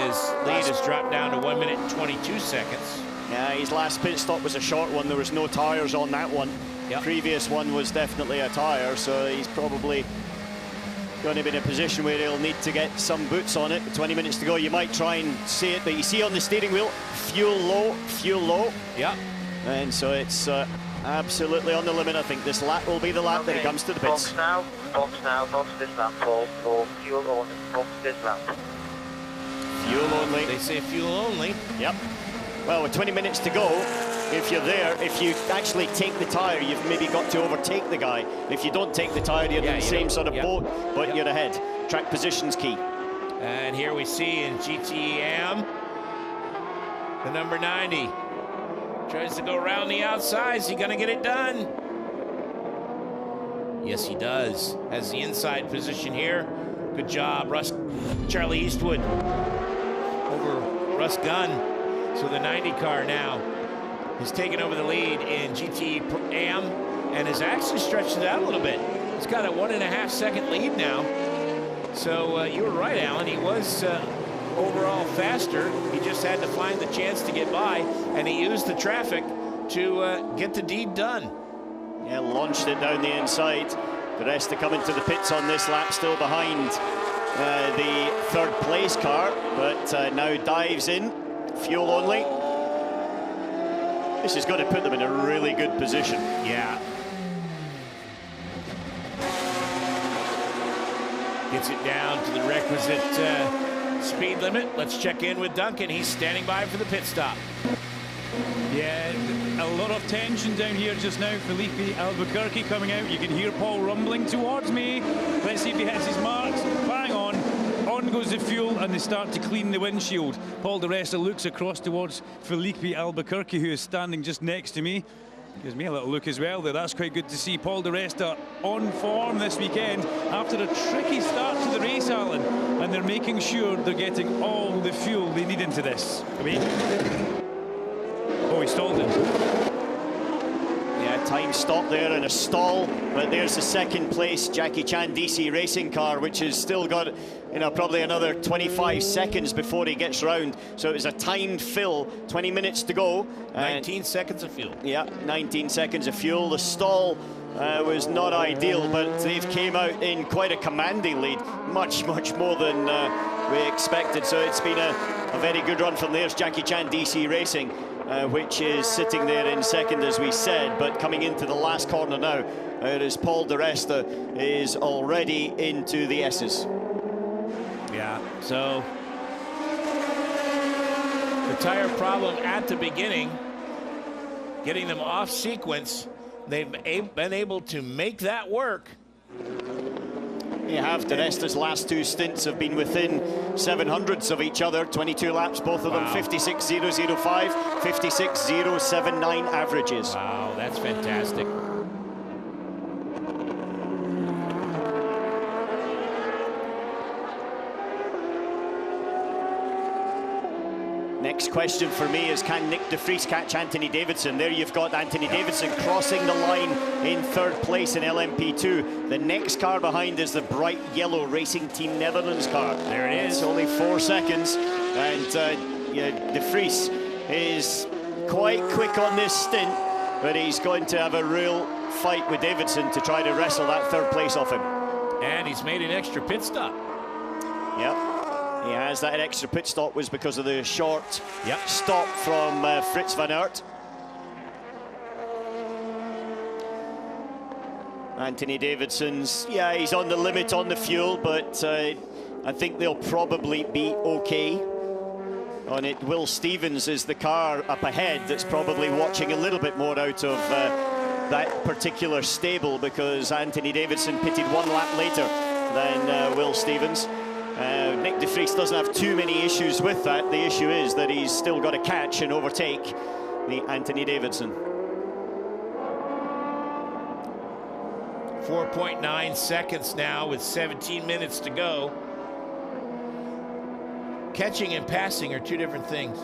His lead has dropped down to 1 minute and 22 seconds. Yeah, his last pit stop was a short one. There was no tyres on that one. The previous one was definitely a tyre, so he's probably going to be in a position where he'll need to get some boots on it. 20 minutes to go. You might try and see it, but you see on the steering wheel, fuel low, fuel low. Yeah. And so it's absolutely on the limit. I think this lap will be the lap that comes to the pits. Box this lap, Paul, for fuel only, box this lap. Fuel only. They say fuel only. Yep. Well, with 20 minutes to go, if you're there, if you actually take the tyre, you've maybe got to overtake the guy. If you don't take the tyre, you're in the same sort of boat, but you're ahead. Track position's key. And here we see in GTEM, the number 90. Tries to go around the outside. Is he going to get it done? Yes, he does. Has the inside position here. Good job, Charlie Eastwood over Russ Gunn. So the 90 car now has taken over the lead in GTEM and has actually stretched it out a little bit. He's got a 1.5 second lead now. So you were right, Alan. He was overall faster. He just had to find the chance to get by, and he used the traffic to get the deed done. Yeah, launched it down the inside. The rest to come into the pits on this lap, still behind the third place car, but now dives in, fuel only. This is going to put them in a really good position. Yeah. Gets it down to the requisite speed limit. Let's check in with Duncan. He's standing by for the pit stop. Yeah, a lot of tension down here just now. Felipe Albuquerque coming out. You can hear Paul rumbling towards me. Let's see if he hits his marks. Bang on. On goes the fuel, and they start to clean the windshield. Paul Di Resta looks across towards Felipe Albuquerque, who is standing just next to me. Gives me a little look as well there. That's quite good to see. Paul Di Resta on form this weekend after a tricky start to the race, Alan. And they're making sure they're getting all the fuel they need into this. I mean, oh, he stalled it. Yeah, time stop there and a stall, but there's the second place Jackie Chan DC racing car, which has still got, you know, probably another 25 seconds before he gets round. So it was a timed fill, 20 minutes to go. 19 seconds of fuel. Yeah, 19 seconds of fuel. The stall was not ideal, but they've came out in quite a commanding lead, much more than we expected. So it's been a very good run from there's Jackie Chan DC Racing, which is sitting there in second, as we said, but coming into the last corner now, it is Paul Di Resta is already into the S's. Yeah, so the tire problem at the beginning, getting them off sequence, they've been able to make that work. You have Di Resta's last two stints have been within 700ths of each other, 22 laps, both of them. 56.005, 56.079 averages. Wow, that's fantastic. Next question for me is, can Nick de Vries catch Anthony Davidson? There you've got Anthony Davidson crossing the line in 3rd place in LMP2. The next car behind is the bright yellow Racing Team Netherlands car. There it is. It's only 4 seconds. And yeah, de Vries is quite quick on this stint, but he's going to have a real fight with Davidson to try to wrestle that 3rd place off him. And he's made an extra pit stop. Yep. He has. That extra pit stop was because of the short stop from Fritz van Aert. Anthony Davidson's, yeah, he's on the limit on the fuel, but I think they'll probably be okay on it. Will Stevens is the car up ahead that's probably watching a little bit more out of that particular stable, because Anthony Davidson pitted 1 lap later than Will Stevens. Nick de Vries doesn't have too many issues with that. The issue is that he's still got to catch and overtake the Anthony Davidson. 4.9 seconds now with 17 minutes to go. Catching and passing are 2 different things.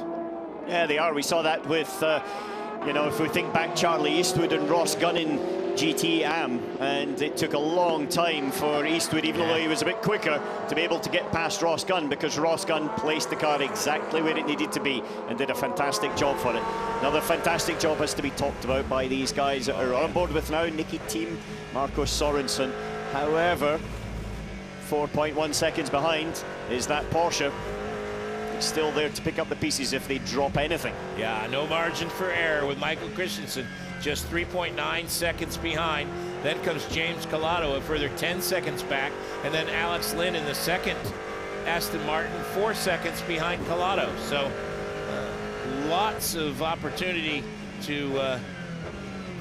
Yeah, they are. We saw that with, you know, if we think back, Charlie Eastwood and Ross Gunn in GT Am, and it took a long time for Eastwood, even though he was a bit quicker, to be able to get past Ross Gunn, because Ross Gunn placed the car exactly where it needed to be and did a fantastic job for it. Another fantastic job has to be talked about by these guys that are on board with now, Nicky Team, Marco Sorensen. However, 4.1 seconds behind is that Porsche. It's still there to pick up the pieces if they drop anything. Yeah, no margin for error with Michael Christensen, just 3.9 seconds behind. Then comes James Collado, a further 10 seconds back, and then Alex Lynn in the second Aston Martin, 4 seconds behind Collado. So lots of opportunity to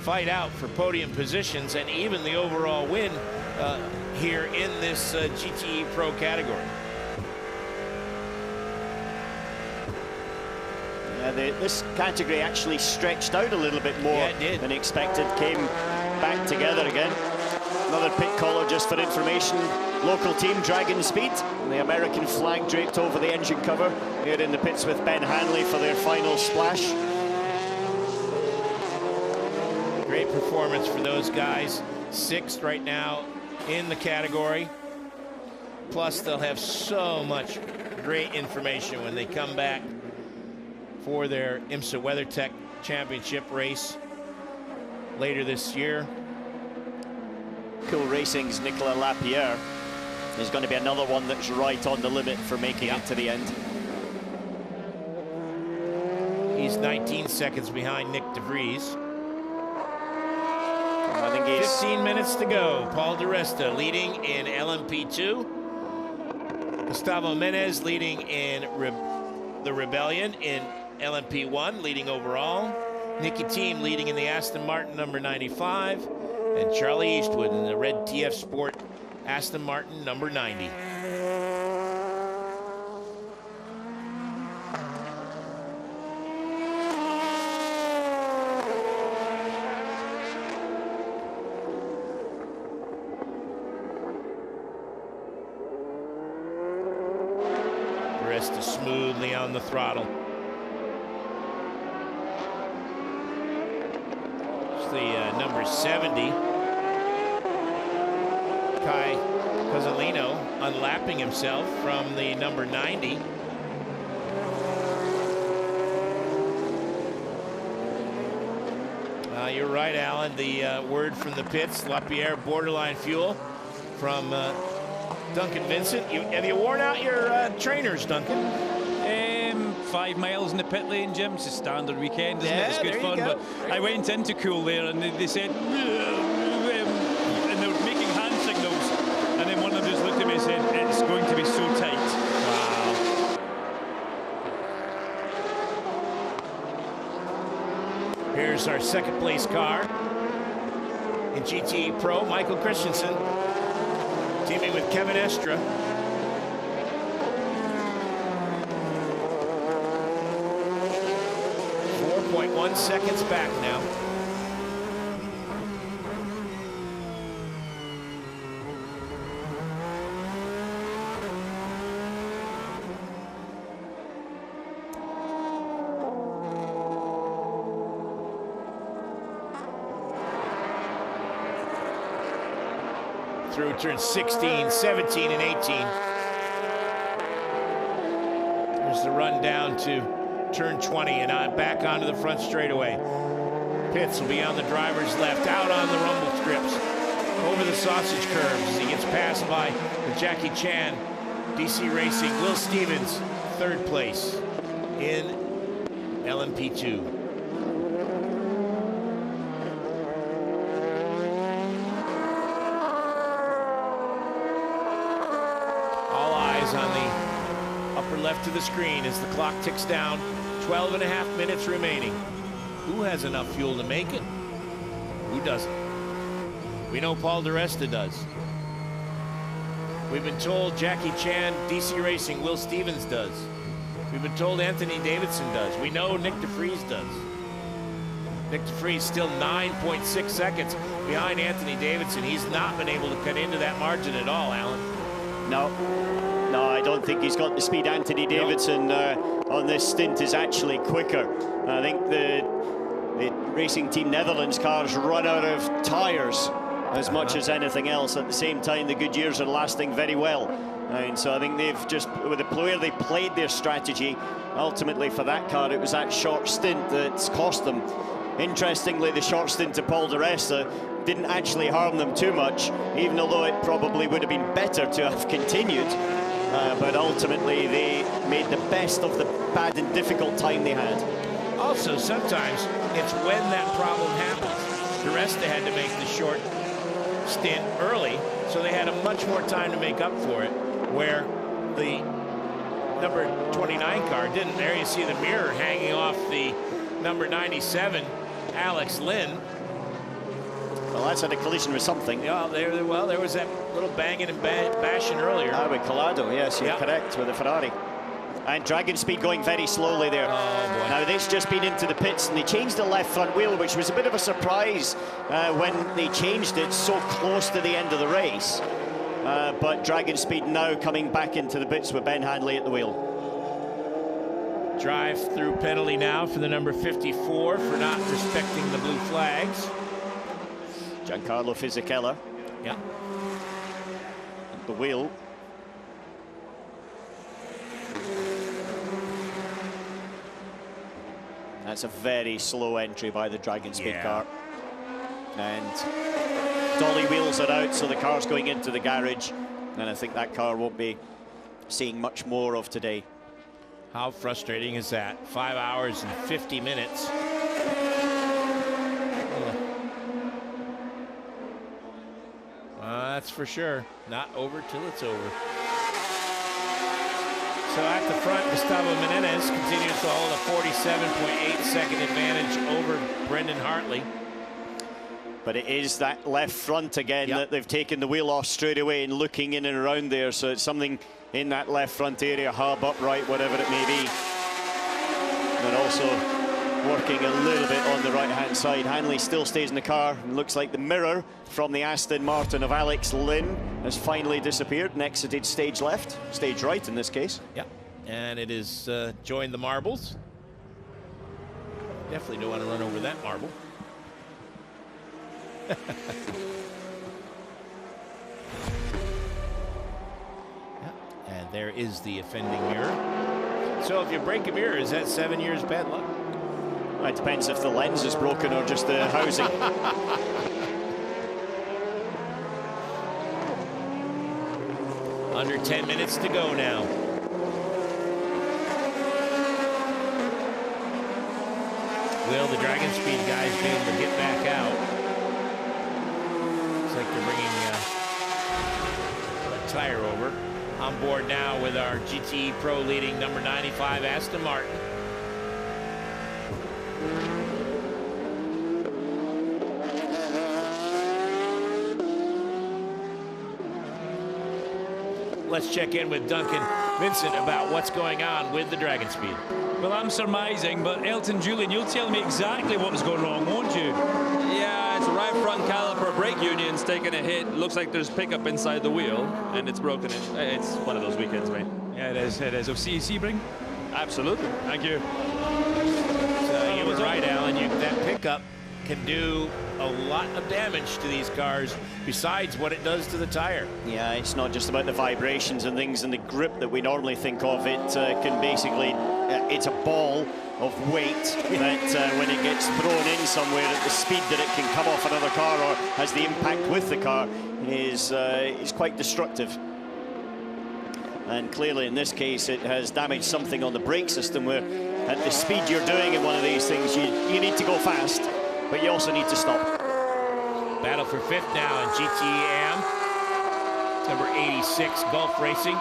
fight out for podium positions and even the overall win here in this GTE Pro category. This category actually stretched out a little bit more than expected, came back together again. Another pit caller just for information. Local team, Dragon Speed, the American flag draped over the engine cover. Here in the pits with Ben Hanley for their final splash. Great performance for those guys. 6th right now in the category. Plus they'll have so much great information when they come back for their IMSA WeatherTech Championship race later this year. Cool Racing's Nicolas Lapierre is going to be another one that's right on the limit for making it to the end. He's 19 seconds behind Nick de Vries. I think he's 15 minutes to go. Paul di Resta leading in LMP2. Gustavo Menez leading in the Rebellion in LMP1, leading overall. Nicky Team leading in the Aston Martin number 95. And Charlie Eastwood in the red TF Sport Aston Martin number 90. Resta smoothly on the throttle. The number 70, Kai Cozzolino, unlapping himself from the number 90. You're right, Alan. The word from the pits, Lapierre borderline fuel from Duncan Vincent. Have you worn out your trainers, Duncan? 5 miles in the pit lane, Jim. It's a standard weekend, isn't it? It's good fun. But I went into Cool there and they said, and they were making hand signals. And then one of them just looked at me and said, it's going to be so tight. Wow. Here's our 2nd place car in GTE Pro, Michael Christensen, teaming with Kevin Estra. 4.1 seconds back now. through turns 16, 17, and 18. There's the run down to turn 20 and back onto the front straightaway. Pitts will be on the driver's left, out on the rumble strips, over the sausage curves as he gets passed by Jackie Chan. DC Racing, Will Stevens, third place in LMP2. All eyes on the upper left of the screen as the clock ticks down. 12.5 minutes remaining. Who has enough fuel to make it? Who doesn't? We know Paul di Resta does. We've been told Jackie Chan, DC Racing, Will Stevens does. We've been told Anthony Davidson does. We know Nick de Vries does. Nick de Vries still 9.6 seconds behind Anthony Davidson. He's not been able to cut into that margin at all, Alan. No, I don't think he's got the speed. Anthony Davidson on this stint is actually quicker. I think the Racing Team Netherlands cars run out of tyres as much as anything else. At the same time, the Goodyears are lasting very well. And so I think they've just, with the where they played their strategy, ultimately for that car, it was that short stint that's cost them. Interestingly, the short stint to Paul di Resta didn't actually harm them too much, even although it probably would have been better to have continued. But ultimately, they made the best of the bad and difficult time they had. Also, sometimes it's when that problem happens. Di Resta had to make the short stint early, so they had a much more time to make up for it, where the number 29 car didn't. There you see the mirror hanging off the number 97, Alex Lynn. Well, that's had a collision with something. Yeah, there was that little banging and bashing earlier. With Collado, yes, you're correct, with the Ferrari. And Dragon Speed going very slowly there. Oh, boy. Now, they've just been into the pits, and they changed the left front wheel, which was a bit of a surprise when they changed it so close to the end of the race. But Dragon Speed now coming back into the pits with Ben Hanley at the wheel. Drive-through penalty now for the number 54 for not respecting the blue flags. Giancarlo Fisichella. Yeah. At the wheel. That's a very slow entry by the Dragon Speed car. And dolly wheels are out, so the car's going into the garage. And I think that car won't be seeing much more of today. How frustrating is that? 5 hours and 50 minutes. That's for sure. Not over till it's over. So at the front, Gustavo Menendez continues to hold a 47.8 second advantage over Brendan Hartley. But it is that left front again that they've taken the wheel off straight away and looking in and around there. So it's something in that left front area, hub, upright, whatever it may be. And also working a little bit on the right-hand side. Hanley still stays in the car. And looks like the mirror from the Aston Martin of Alex Lynn has finally disappeared and exited stage left, stage right in this case. Yeah, and it is joined the marbles. Definitely don't want to run over that marble. And there is the offending mirror. So if you break a mirror, is that 7 years bad luck? It depends if the lens is broken or just the housing. Under 10 minutes to go now. Will the Dragon Speed guys be able to get back out? Looks like they're bringing a tire over. On board now with our GTE Pro leading number 95 Aston Martin. Let's check in with Duncan Vincent about what's going on with the Dragon Speed. Well, I'm surmising, but Elton Julian, you'll tell me exactly what was going wrong, won't you? Yeah, it's the right front caliper brake union's taking a hit. Looks like there's pickup inside the wheel, and it's broken. It's one of those weekends, mate. Yeah, it is. It is. Oh, Sebring? Absolutely. Thank you. So you were right, Alan. That pickup can do a lot of damage to these cars besides what it does to the tire. Yeah, it's not just about the vibrations and things and the grip that we normally think of. It can basically, it's a ball of weight that when it gets thrown in somewhere at the speed that it can come off another car or has the impact with the car is quite destructive. And clearly in this case it has damaged something on the brake system, where at the speed you're doing in one of these things you need to go fast, but you also need to stop. Battle for fifth now in GTE AM. Number 86 Gulf Racing.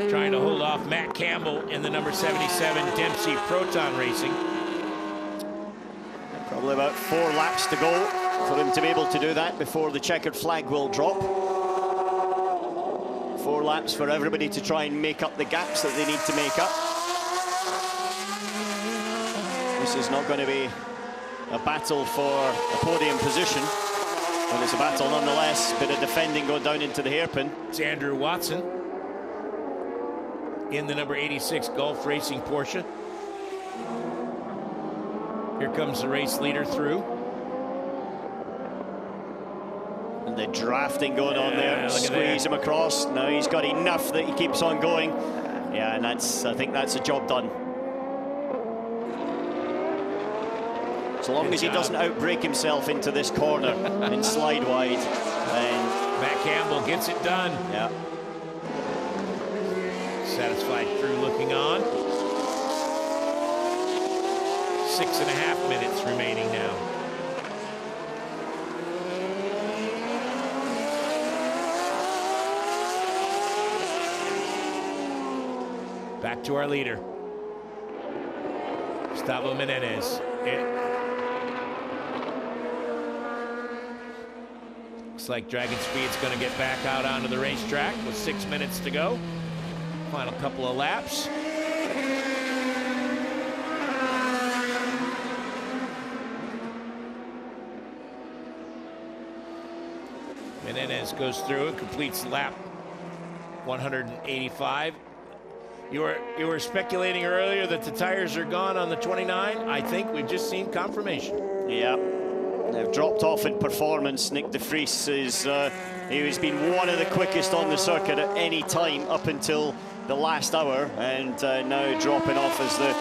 Trying to hold off Matt Campbell in the number 77 Dempsey Proton Racing. Probably about 4 laps to go for him to be able to do that before the checkered flag will drop. 4 laps for everybody to try and make up the gaps that they need to make up. This is not going to be a battle for a podium position, but it's a battle nonetheless. Bit of defending going down into the hairpin. It's Andrew Watson in the number 86 Gulf Racing Porsche. Here comes the race leader through. And the drafting going on there. Squeeze him across. Now he's got enough that he keeps on going. Yeah, and I think that's a job done. So long as he doesn't outbrake himself into this corner and slide wide, then Matt Campbell gets it done. Yeah. Satisfied crew looking on. 6.5 minutes remaining now. Back to our leader, Gustavo Menendez. Looks like Dragon Speed's going to get back out onto the racetrack with 6 minutes to go. Final couple of laps. Menendez goes through and completes lap 185. You were speculating earlier that the tires are gone on the 29. I think we've just seen confirmation. Yeah, they've dropped off in performance. Nick de Vries he's been one of the quickest on the circuit at any time up until the last hour, and now dropping off as the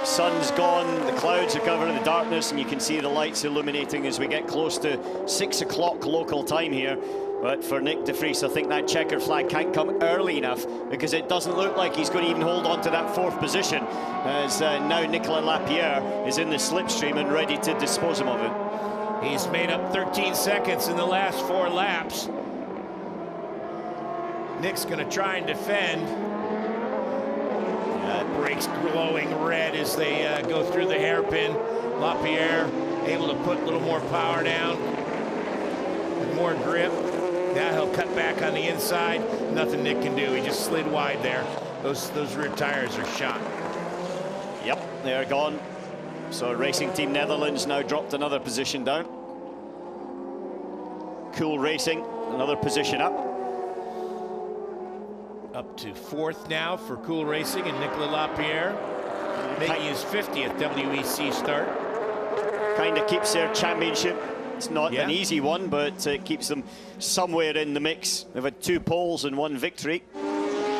sun's gone, the clouds are covering the darkness, and you can see the lights illuminating as we get close to 6 o'clock local time here. But for Nick de Vries, I think that checkered flag can't come early enough, because it doesn't look like he's going to even hold on to that 4th position, as now Nicolas Lapierre is in the slipstream and ready to dispose him of it. He's made up 13 seconds in the last 4 laps. Nick's going to try and defend. Brakes glowing red as they go through the hairpin. Lapierre able to put a little more power down, more grip. Now he'll cut back on the inside. Nothing Nick can do. He just slid wide there. Those rear tires are shot. Yep, they're gone. So Racing Team Netherlands now dropped another position down. Cool Racing, another position up. Up to 4th now for Cool Racing and Nicolas Lapierre, making his 50th WEC start. Kind of keeps their championship. It's not an easy one, but it keeps them somewhere in the mix. They've had 2 poles and 1 victory.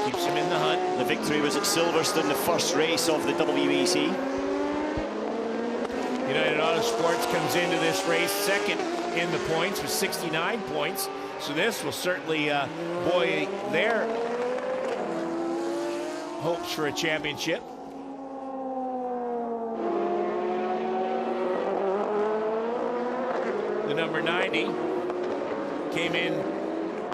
Keeps them in the hunt. The victory was at Silverstone, the first race of the WEC. United Autosports comes into this race 2nd in the points with 69 points. So this will certainly buoy their hopes for a championship. The number 90 came in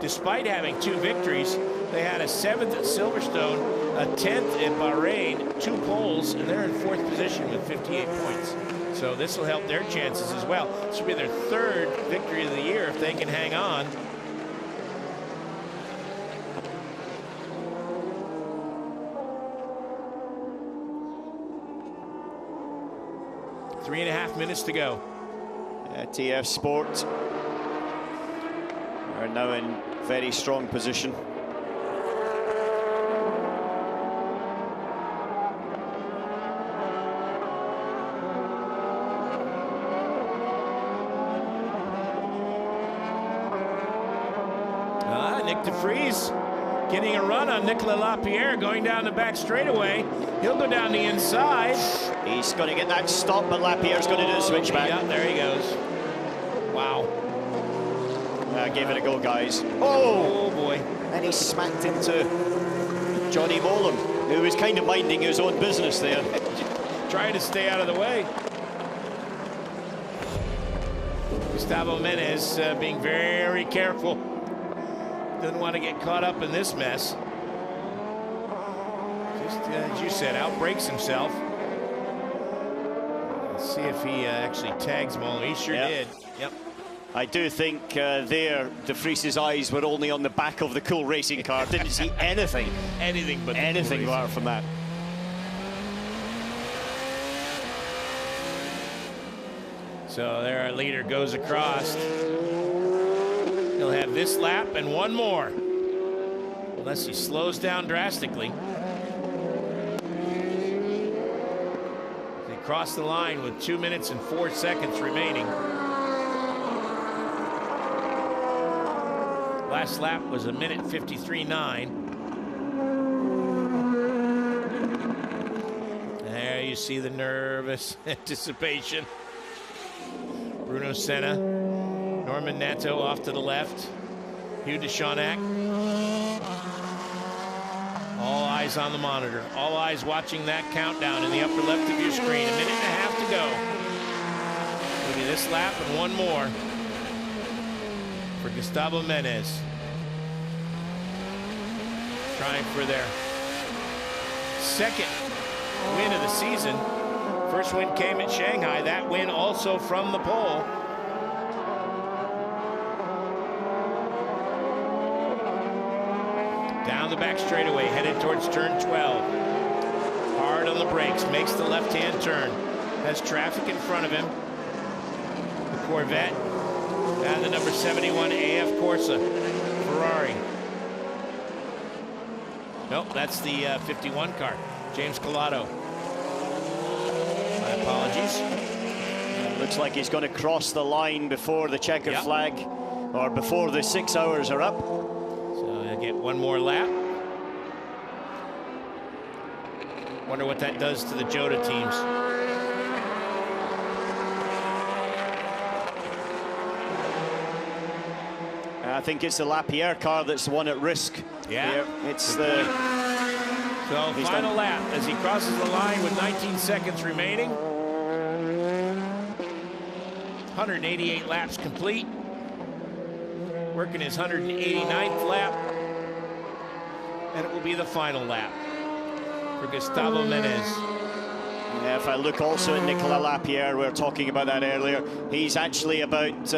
despite having 2 victories. They had a 7th at Silverstone, a 10th at Bahrain, 2 poles, and they're in 4th position with 58 points. So this will help their chances as well. This will be their 3rd victory of the year if they can hang on. Three and a half minutes to go. TF Sport are now in very strong position. Nick de Vries getting a run on Nicolas Lapierre, going down the back straightaway. He'll go down the inside. He's going to get that stop, but Lapierre's going to do the switchback. Yeah, there he goes. Wow. Gave it a go, guys. Oh boy. And he smacked into Johnny Molan, who was kind of minding his own business there. Trying to stay out of the way. Gustavo Menez being very careful. Doesn't want to get caught up in this mess. Just, as you said, outbreaks himself. Let's see if he actually tags Molan. He sure did. Yep. I do think there, De Vries's eyes were only on the back of the Cool Racing car. Didn't see anything. Anything but anything apart from that. So there our leader goes across. He'll have this lap and one more. Unless he slows down drastically. They cross the line with 2 minutes and 4 seconds remaining. Last lap was 1:53.9. There you see the nervous anticipation. Bruno Senna, Norman Nato off to the left, Hugh de Chaunac. All eyes on the monitor, all eyes watching that countdown in the upper left of your screen. 1.5 minutes to go. It'll be this lap and one more for Gustavo Menez. Trying for their second win of the season. First win came at Shanghai. That win also from the pole. Down the back straightaway, headed towards turn 12. Hard on the brakes, makes the left-hand turn. Has traffic in front of him. The Corvette. And the number 71 AF Corsa Ferrari. Nope, that's the 51 car. James Collado. My apologies. Looks like he's going to cross the line before the checkered flag, or before the 6 hours are up. So he'll get one more lap. Wonder what that does to the Jota teams. I think it's the Lapierre car that's the one at risk. Yeah. Here. It's the... So final lap as he crosses the line with 19 seconds remaining. 188 laps complete. Working his 189th lap. And it will be the final lap for Gustavo Menez. Yeah, if I look also at Nicolas Lapierre, we were talking about that earlier, he's actually about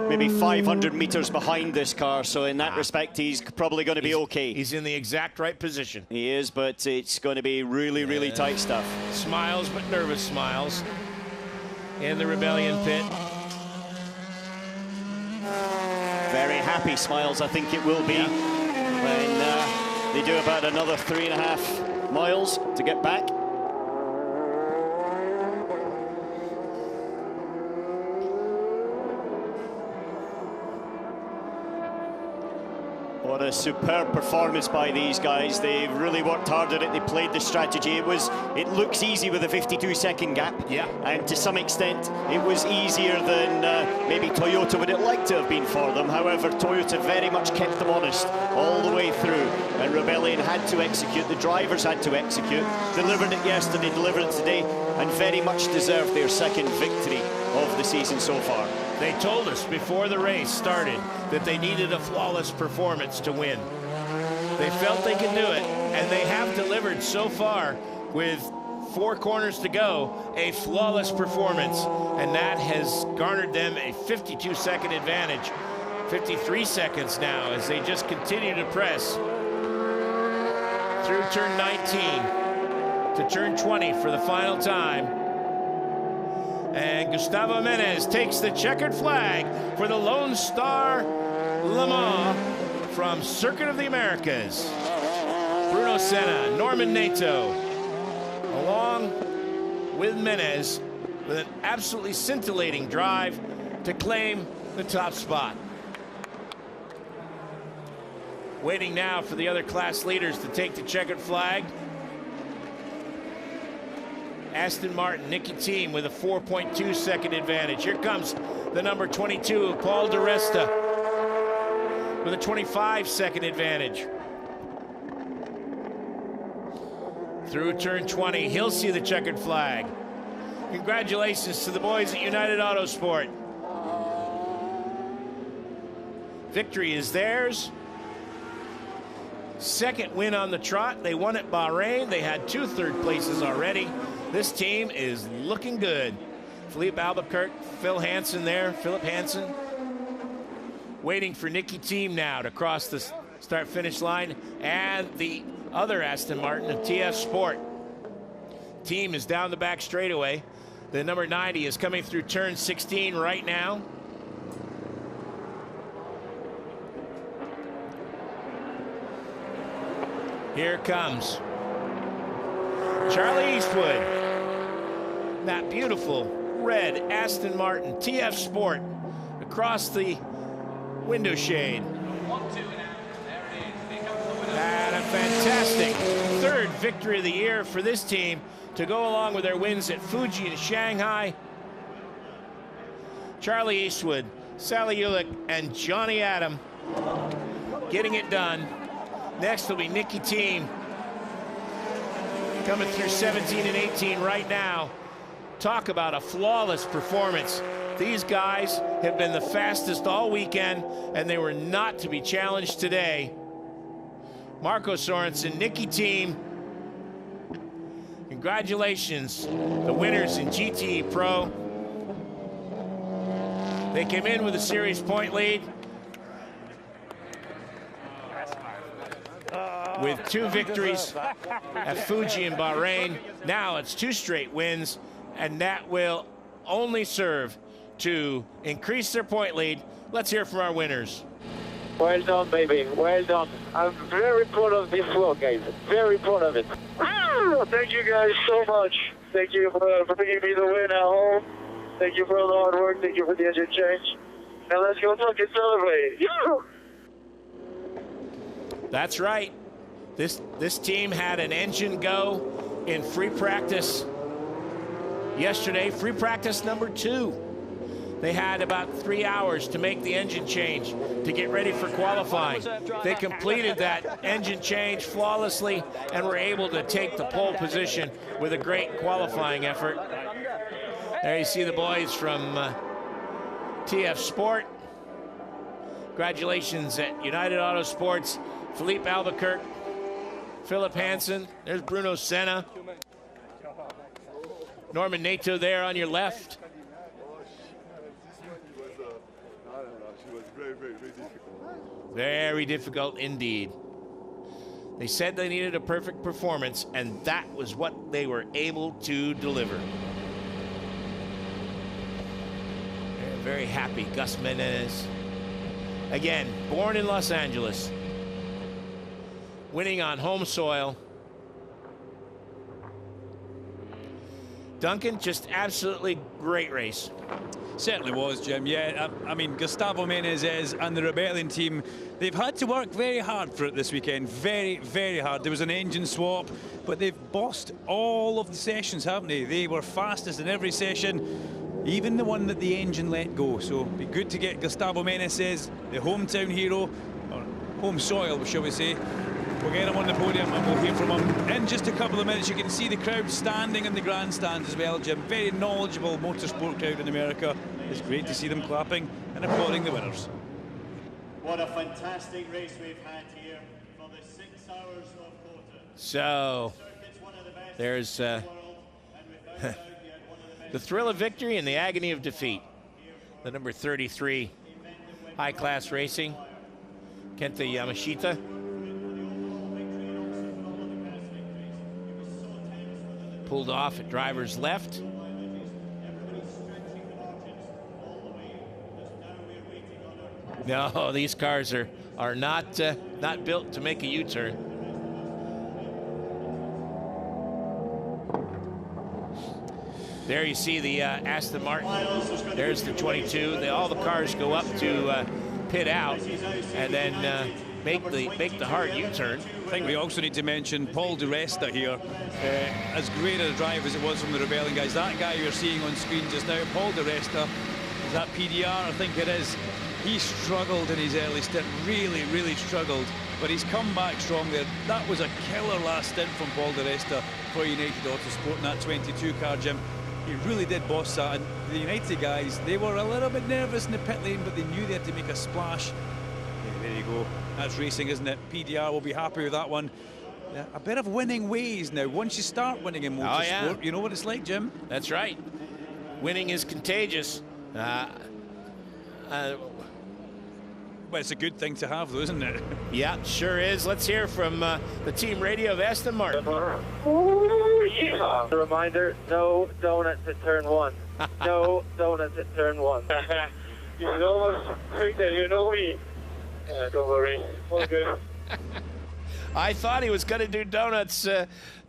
maybe 500 meters behind this car, so in that respect he's probably going to be okay. He's in the exact right position. He is, but it's going to be really, really tight stuff. Smiles, but nervous smiles in the Rebellion pit. Very happy smiles, I think it will be, when they do about another 3.5 miles to get back. What a superb performance by these guys. They've really worked hard at it. They played the strategy. It looks easy with a 52-second gap. Yeah. And to some extent, it was easier than maybe Toyota would have liked to have been for them. However, Toyota very much kept them honest all the way through. And Rebellion had to execute. The drivers had to execute. Delivered it yesterday, delivered it today, and very much deserved their second victory of the season so far. They told us before the race started that they needed a flawless performance to win. They felt they could do it, and they have delivered so far with 4 corners to go, a flawless performance, and that has garnered them a 52-second advantage. 53 seconds now as they just continue to press through turn 19 to turn 20 for the final time. And Gustavo Menez takes the checkered flag for the Lone Star Le Mans from Circuit of the Americas. Bruno Senna, Norman Nato, along with Menez, with an absolutely scintillating drive to claim the top spot. Waiting now for the other class leaders to take the checkered flag. Aston Martin, Nicky Thiem with a 4.2 second advantage. Here comes the number 22, Paul di Resta, with a 25 second advantage. Through turn 20, he'll see the checkered flag. Congratulations to the boys at United Autosport. Victory is theirs. Second win on the trot. They won at Bahrain. They had 2 third places already. This team is looking good. Philippe Albuquerque, Philip Hansen, waiting for Nicky Thiem now to cross the start-finish line, and the other Aston Martin of TF Sport. Thiem is down the back straightaway. The number 90 is coming through turn 16 right now. Here comes Charlie Eastwood. That beautiful red Aston Martin TF Sport across the window shade. And a fantastic third victory of the year for this team to go along with their wins at Fuji and Shanghai. Charlie Eastwood, Sally Ulick, and Johnny Adam getting it done. Next will be Nicky Thiem, coming through 17 and 18 right now. Talk about a flawless performance. These guys have been the fastest all weekend, and they were not to be challenged today. Marco Sorensen, Nicky Thiem, congratulations, the winners in GTE Pro. They came in with a series point lead with 2 victories at Fuji and Bahrain. Now it's 2 straight wins, and that will only serve to increase their point lead. Let's hear from our winners. Well done, baby. Well done. I'm very proud of this work, guys. Very proud of it. Thank you guys so much. Thank you for bringing me the win at home. Thank you for all the hard work. Thank you for the engine change. Now let's go talk and celebrate. That's right. This team had an engine go in free practice yesterday, free practice number 2. They had about 3 hours to make the engine change to get ready for qualifying. They completed that engine change flawlessly and were able to take the pole position with a great qualifying effort. There you see the boys from TF Sport. Congratulations at United Autosports, Philippe Albuquerque, Philip Hansen. There's Bruno Senna. Norman Nato there on your left. Very difficult indeed. They said they needed a perfect performance, and that was what they were able to deliver. They're very happy. Gus Menez, again, born in Los Angeles, winning on home soil. Duncan, just absolutely great race. Certainly was, Jim. Yeah, I mean, Gustavo Menezes and the Rebellion team, they've had to work very hard for it this weekend. Very, very hard. There was an engine swap, but they've bossed all of the sessions, haven't they? They were fastest in every session, even the one that the engine let go. So it'd be good to get Gustavo Menezes, the hometown hero, or home soil, shall we say. We'll get him on the podium and we'll hear from him in just a couple of minutes. You can see the crowd standing in the grandstands as well, Jim. Very knowledgeable motorsport crowd in America. It's great to see them clapping and applauding the winners. What a fantastic race we've had here for the 6 hours of quarter. So there's the thrill of victory and the agony of defeat. The number 33 high-class racing, Kenta Yamashita. Pulled off at driver's left. No, these cars are not built to make a U-turn. There you see the Aston Martin. There's the 22. All the cars go up to pit out, and then make the hard U-turn. I think we also need to mention Paul di Resta here. As great a drive as it was from the Rebellion guys, that guy you're seeing on screen just now, Paul di Resta, is that PDR? I think it is. He struggled in his early stint, really struggled, but he's come back strong there. That was a killer last stint from Paul di Resta for United Autosport in that 22 car, Jim. He really did boss that, and the United guys, they were a little bit nervous in the pit lane, but they knew they had to make a splash. Yeah, there you go. That's racing, isn't it? PDR will be happy with that one. Yeah, a bit of winning ways now. Once you start winning in motorsport, you know what it's like, Jim? That's right. Winning is contagious. Well, it's a good thing to have, though, isn't it? Yeah, sure is. Let's hear from the team radio of Aston Martin. A reminder, no donuts at turn 1. No donuts at turn 1. You almost think that you know me. Don't worry, all good. I thought he was going to do donuts,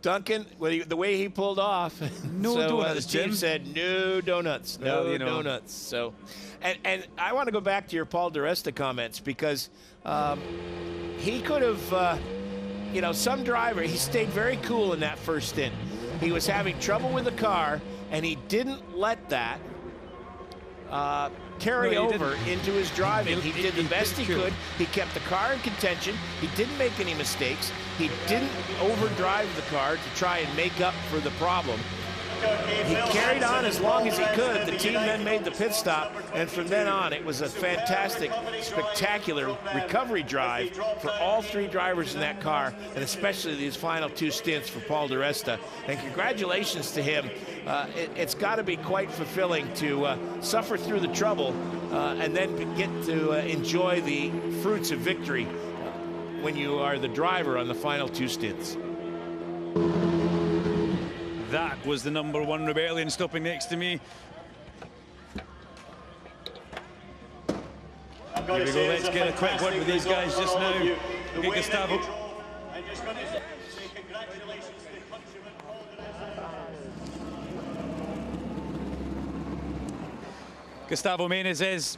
Duncan, the way he pulled off. No donuts, the team Jim. said no donuts, no donuts. So, and I want to go back to your Paul di Resta comments, because he could have, you know, some driver, he stayed very cool in that first stint. He was having trouble with the car, and he didn't let that carry over into his driving. He did the best he could. He kept the car in contention. He didn't make any mistakes. He didn't overdrive the car to try and make up for the problem. He carried on as long as he could. The team then made the pit stop, and from then on, it was a fantastic, spectacular recovery drive for all three drivers in that car, and especially these final two stints for Paul di Resta. And congratulations to him. It's got to be quite fulfilling to suffer through the trouble and then get to enjoy the fruits of victory when you are the driver on the final two stints. That was the #1 Rebellion stopping next to me. Here we go, let's get a quick word with these guys just now. Okay, Gustavo. Gustavo Menezes.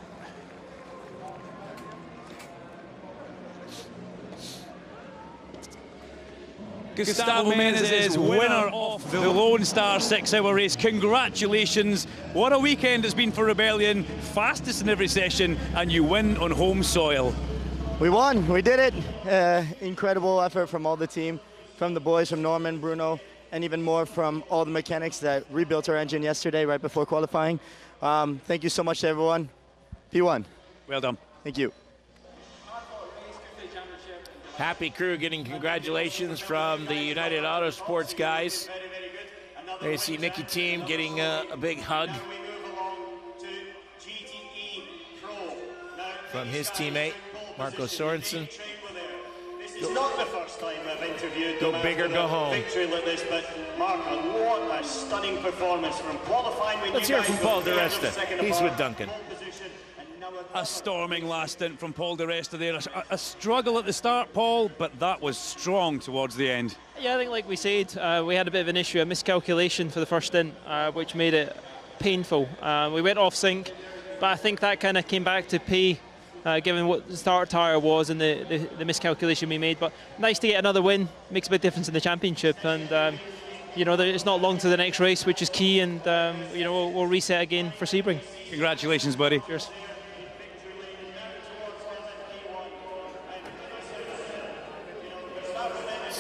Gustavo Menezes, winner of the Lone Star 6-hour race. Congratulations. What a weekend it's been for Rebellion. Fastest in every session, and you win on home soil. We won. We did it. Incredible effort from all the team, from the boys, from Norman, Bruno, and even more from all the mechanics that rebuilt our engine yesterday right before qualifying. Thank you so much to everyone. P1. Well done. Thank you. Happy crew getting congratulations from the United Autosports guys. There you see Nicky Team getting a big hug from his teammate, Marco Sorensen. It's not the first time I've interviewed Go big or go home. victory like this, but Marco, what a stunning performance from qualifying with Let's you hear guys from Paul going di down to the Resta. second He's apart. with Duncan. A storming last stint from Paul di Resta there. A struggle at the start, Paul, but that was strong towards the end. Yeah, I think like we said, we had a bit of an issue, a miscalculation for the first stint, which made it painful. We went off sync, but I think that kind of came back to pay, given what the start tyre was and the miscalculation we made. But nice to get another win, makes a big difference in the championship. And you know, it's not long to the next race, which is key. And you know, we'll reset again for Sebring. Congratulations, buddy. Cheers.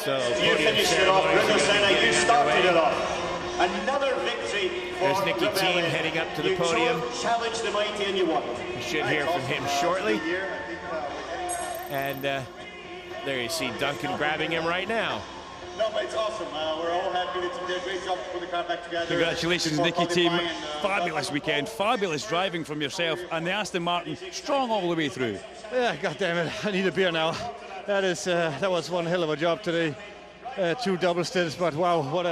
So You finished it off, Bruno Senna. You started it off. Another victory for There's Nicky Team Rebellion. heading up to the podium. You challenged the mighty and you won. We should hear from him shortly. And there you see Duncan grabbing him right now. No, but it's awesome. We're all happy that you did a great job to put the car back together. Congratulations, Nicky Team. Fabulous weekend, fabulous driving from yourself, and the Aston Martin strong all the way through. Yeah, God damn it, I need a beer now. That was one hell of a job today. 2 double stints, but wow, what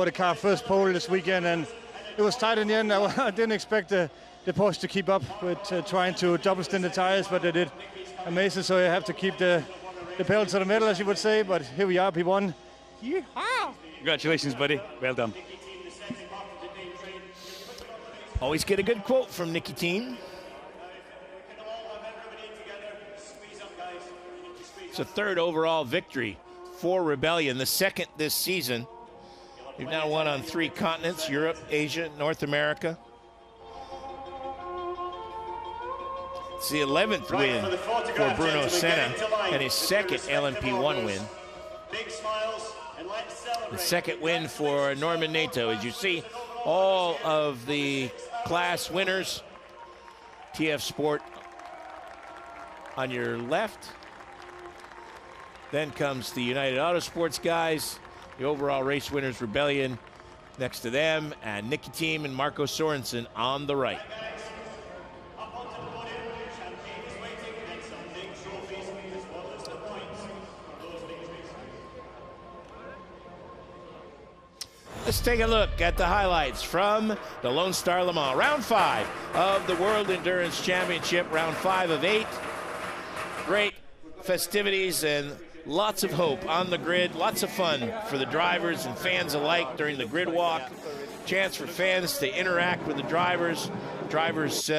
a car. First pole this weekend, and it was tight in the end. I didn't expect the Porsche to keep up with trying to double stint the tires, but they did amazing. So you have to keep the pedal to the metal, as you would say. But here we are, P1. Yeehaw! Congratulations, buddy. Well done. Always get a good quote from Nicky Team. It's a third overall victory for Rebellion, the second this season. We've now won on 3 continents: Europe, Asia, North America. It's the 11th win for Bruno Senna and his second LMP1 win. The second win for Norman Nato. As you see, all of the class winners, TF Sport on your left. Then comes the United Autosports guys, the overall race winners, Rebellion, next to them, and Nicky Team and Marco Sorensen on the right. Let's take a look at the highlights from the Lone Star Le Mans. Round 5 of the World Endurance Championship, round 5 of 8. Great festivities and lots of hope on the grid. Lots of fun for the drivers and fans alike during the grid walk. Chance for fans to interact with the drivers. Drivers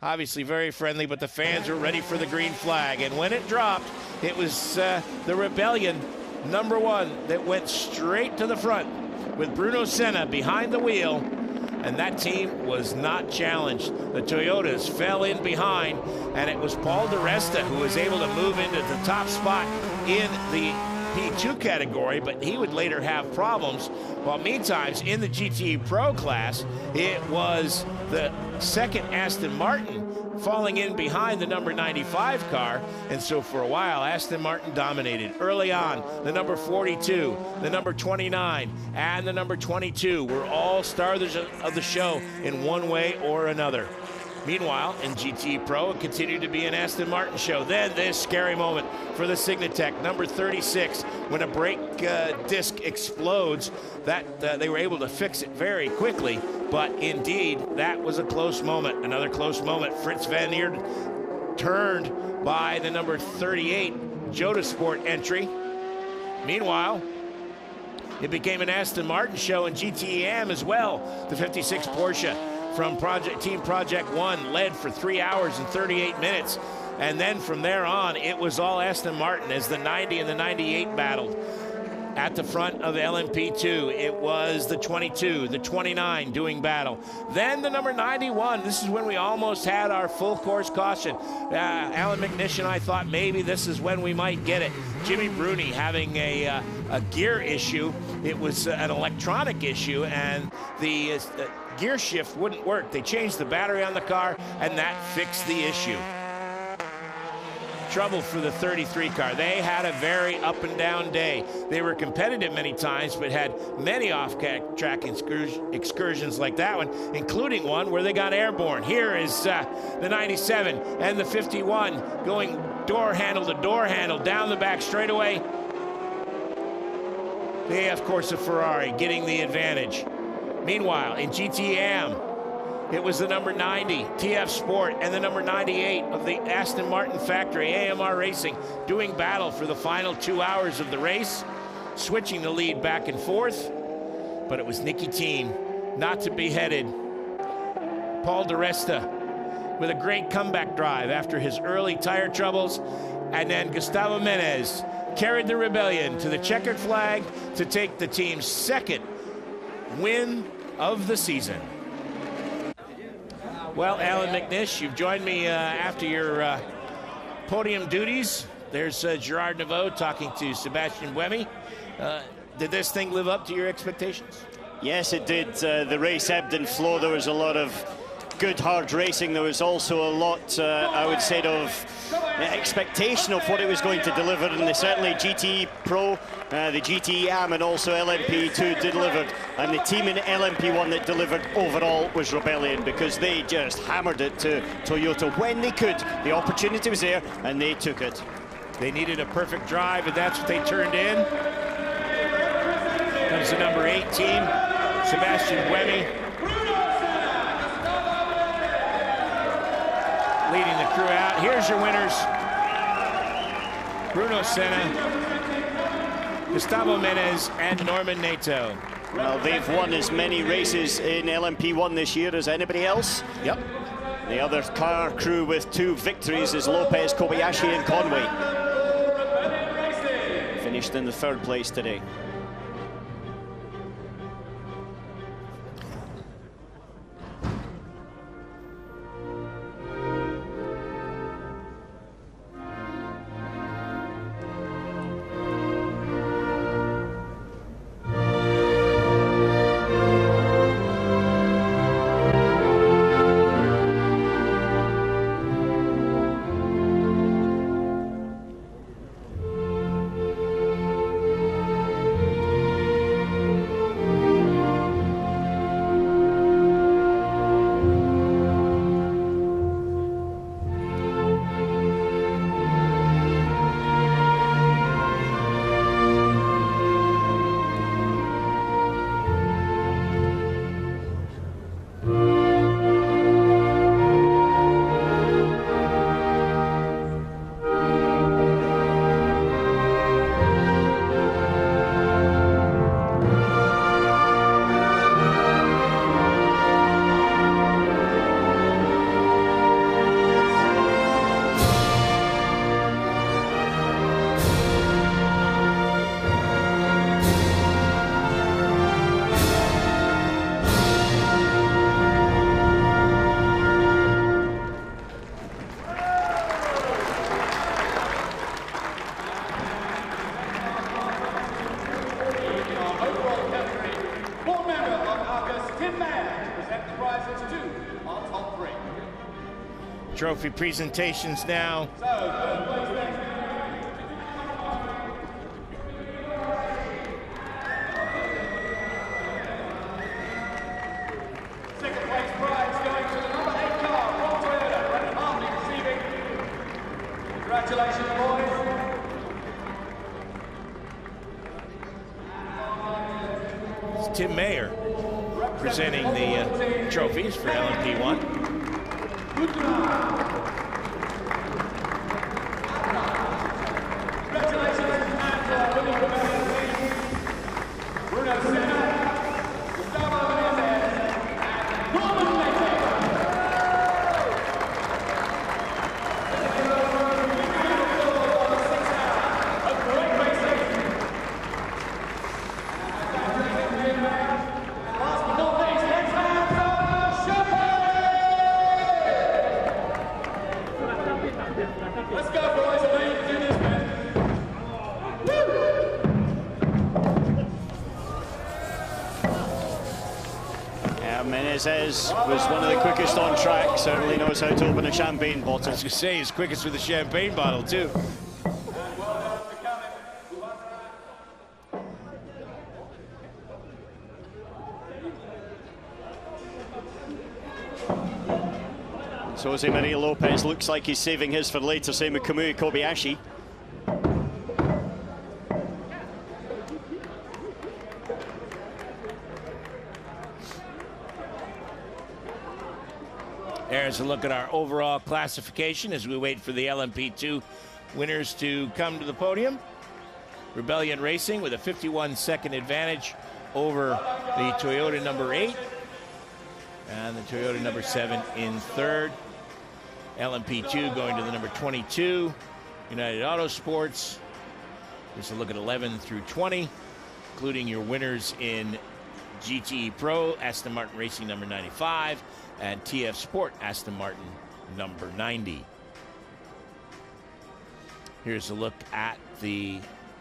obviously very friendly, but the fans are ready for the green flag. And when it dropped, it was the Rebellion #1 that went straight to the front, with Bruno Senna behind the wheel, and that team was not challenged. The Toyotas fell in behind, and it was Paul di Resta who was able to move into the top spot in the P2 category, but he would later have problems. While meantime, in the GTE Pro class, it was the second Aston Martin falling in behind the number 95 car, and so for a while Aston Martin dominated. Early on, the number 42, the number 29, and the number 22 were all stars of the show in one way or another. Meanwhile, in GT Pro, it continued to be an Aston Martin show. Then this scary moment for the Signatech, number 36, when a brake disc explodes. That they were able to fix it very quickly, but indeed, that was a close moment. Another close moment. Fritz van Eert turned by the number 38 Jota Sport entry. Meanwhile, it became an Aston Martin show in GTE-AM as well. The 56 Porsche from Team Project 1 led for 3 hours and 38 minutes. And then from there on, it was all Aston Martin as the 90 and the 98 battled. At the front of LMP2, it was the 22, the 29 doing battle. Then the number 91, this is when we almost had our full course caution. Alan McNish and I thought maybe this is when we might get it. Jimmy Bruni having a gear issue. It was an electronic issue, and the gear shift wouldn't work. They changed the battery on the car, and that fixed the issue. Trouble for the 33 car. They had a very up and down day. They were competitive many times, but had many off-track excursions like that one, including one where they got airborne. Here is the 97 and the 51 going door handle to door handle down the back straightaway. They, of course, a Ferrari getting the advantage. Meanwhile, in GT-AM, it was the number 90, TF Sport, and the number 98 of the Aston Martin factory, AMR Racing, doing battle for the final 2 hours of the race, switching the lead back and forth. But it was Nicky Team, not to be headed. Paul di Resta with a great comeback drive after his early tire troubles. And then Gustavo Menez carried the Rebellion to the checkered flag to take the team's second win of the season. Well, Alan McNish, you've joined me after your podium duties. There's Gerard Neveu talking to Sebastian Buemi. Did this thing live up to your expectations? Yes, it did. The race ebbed and flowed. There was a lot of good, hard racing. There was also a lot, I would say, of expectation of what it was going to deliver, and they certainly GTE Pro, the GTE AM, and also LMP2 delivered, and the team in LMP1 that delivered overall was Rebellion, because they just hammered it to Toyota when they could. The opportunity was there, and they took it. They needed a perfect drive, and that's what they turned in. Comes the number 8 team, Sebastian Buemi, leading the crew out. Here's your winners: Bruno Senna, Gustavo Menez, and Norman Nato. Well, they've won as many races in LMP1 this year as anybody else. Yep. The other car crew with 2 victories is Lopez, Kobayashi, and Conway. finished in the 3rd place today. Trophy presentations now. Second place prize going to the number 8 car from Toyota, Brendan Hartley receiving. Congratulations, boys. It's Tim Mayer presenting the trophies for LMP1. Was one of the quickest on track, certainly knows how to open a champagne bottle. I was going to say, he's quickest with a champagne bottle, too. So Jose Maria Lopez looks like he's saving his for later, same with Kamui Kobayashi. There's a look at our overall classification as we wait for the LMP2 winners to come to the podium. Rebellion Racing with a 51-second advantage over the Toyota number 8 and the Toyota number 7 in 3rd. LMP2 going to the number 22, United Autosports. Here's a look at 11 through 20, including your winners in GTE Pro, Aston Martin Racing number 95, and TF Sport Aston Martin number 90. Here's a look at the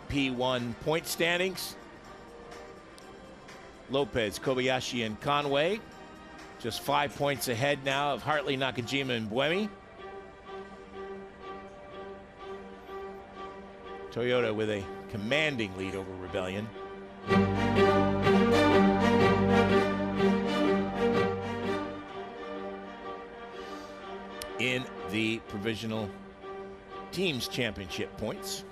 P1 point standings. Lopez, Kobayashi, and Conway just 5 points ahead now of Hartley, Nakajima, and Buemi. Toyota with a commanding lead over Rebellion. In the Provisional Teams Championship points.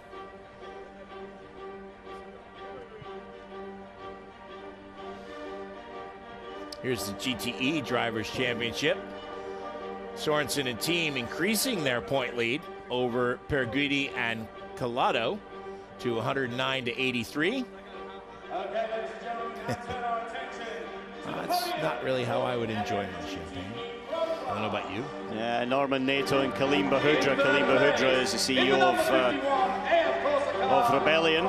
Here's the GTE Drivers' Championship. Sorensen and team increasing their point lead over Perguidi and Collado to 109 to 83. That's not really how I would enjoy my champagne. I don't know about you. Yeah, Norman Nato and Kaleem Bahudra. Kaleem Bahudra is the CEO of Rebellion.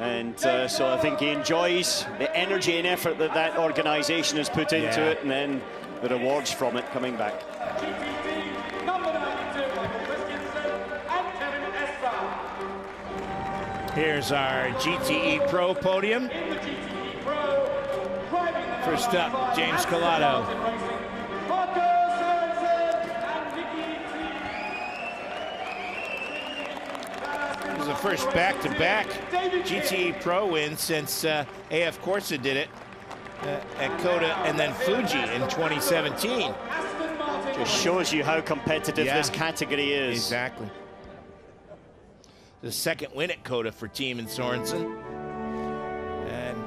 And so I think he enjoys the energy and effort that that organisation has put into it, and then the rewards from it coming back. Here's our GTE Pro podium. First up, James Collado. This is the first back-to-back GTE Pro win since AF Corsa did it at COTA and then Fuji in 2017. Just shows you how competitive this category is. Exactly. The second win at COTA for Team and Sorensen. And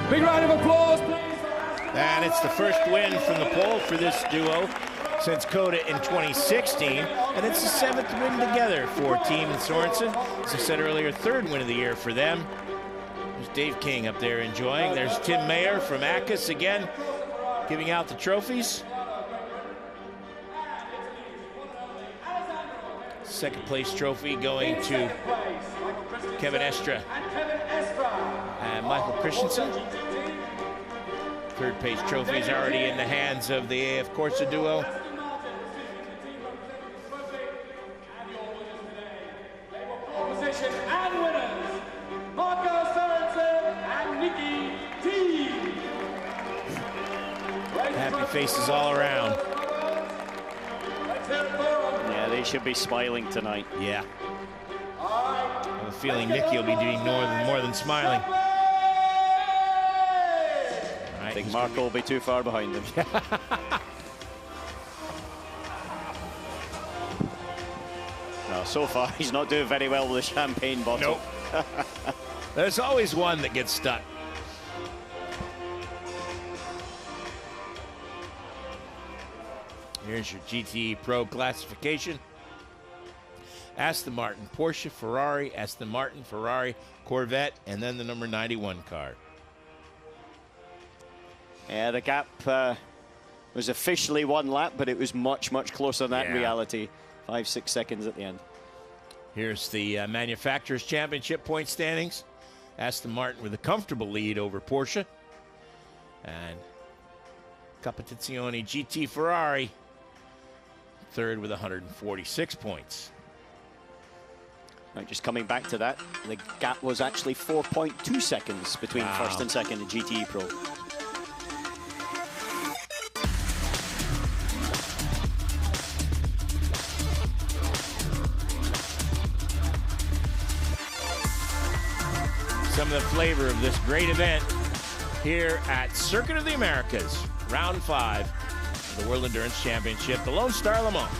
Big round of applause, please. And it's the first win from the pole for this duo since COTA in 2016, and it's the 7th win together for Team and Sorensen. As I said earlier, 3rd win of the year for them. There's Dave King up there enjoying. There's Tim Mayer from ACUS again, giving out the trophies. Second place trophy going to Kevin Estra and Michael Christensen. Third place trophy is already in the hands of the AF Corsa duo. Position and winners, Marco Sorensen and Nikki T. Happy faces all around. Yeah, they should be smiling tonight. Yeah. I have a feeling Nikki will be doing more than smiling. I think Marco will be too far behind him. No, so far he's not doing very well with the champagne bottle. Nope. There's always one that gets stuck. Here's your GTE Pro classification. Aston Martin, Porsche, Ferrari, Aston Martin, Ferrari, Corvette, and then the number 91 car. Yeah, the gap was officially 1 lap, but it was much, much closer than that in reality. 5-6 seconds at the end. Here's the Manufacturers' Championship point standings. Aston Martin with a comfortable lead over Porsche. And Competizione GT Ferrari, 3rd with 146 points. Right, just coming back to that, the gap was actually 4.2 seconds between first and second in GTE Pro. Some of the flavor of this great event here at Circuit of the Americas, round 5 of the World Endurance Championship, the Lone Star Le Mans.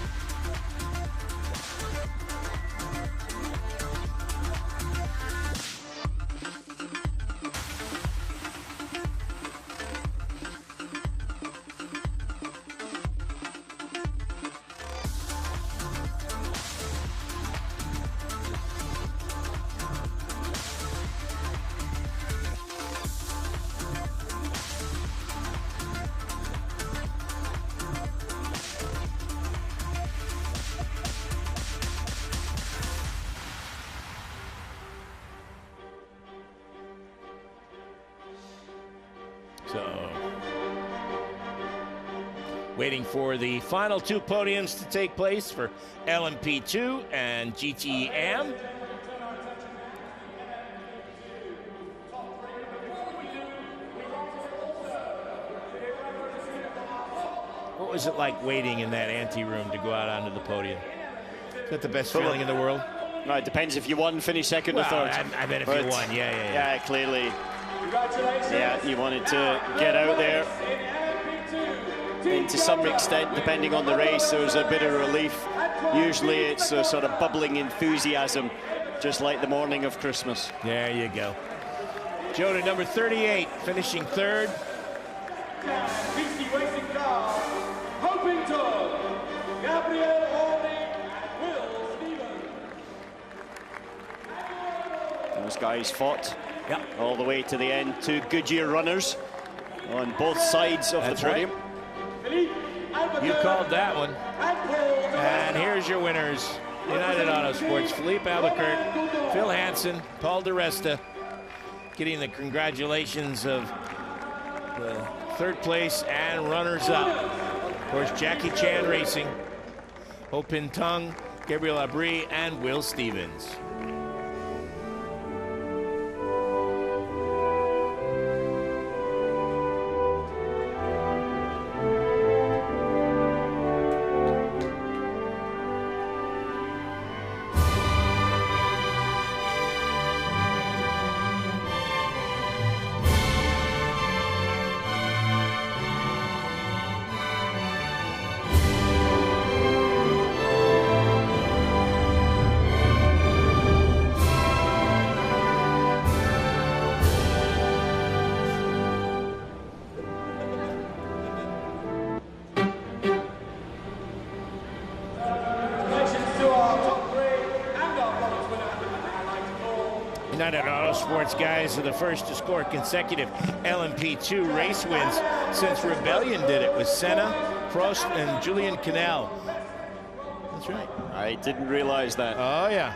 So, waiting for the final two podiums to take place for LMP2 and GT Am. What was it like waiting in that ante room to go out onto the podium? Is that the best feeling in the world? No, it depends if you won, finish second or third. I bet if you won, yeah. Yeah, clearly. Yeah, you wanted to get out there. And to some extent, depending on the race, there's a bit of relief. Usually it's a sort of bubbling enthusiasm, just like the morning of Christmas. There you go. Joe to number 38, finishing third. Those guys fought all the way to the end. Two Goodyear runners on both sides of the podium. Right. You called that one. And here's your winners. United Autosports, Philippe Albuquerque, Phil Hansen, Paul di Resta, getting the congratulations of the third place and runners-up. Of course, Jackie Chan Racing, Ho Pin Tung, Gabriel Abri, and Will Stevens. United Autosports guys are the first to score consecutive LMP2 race wins since Rebellion did it with Senna, Prost, and Julian Canal. That's right. I didn't realize that. Oh, yeah.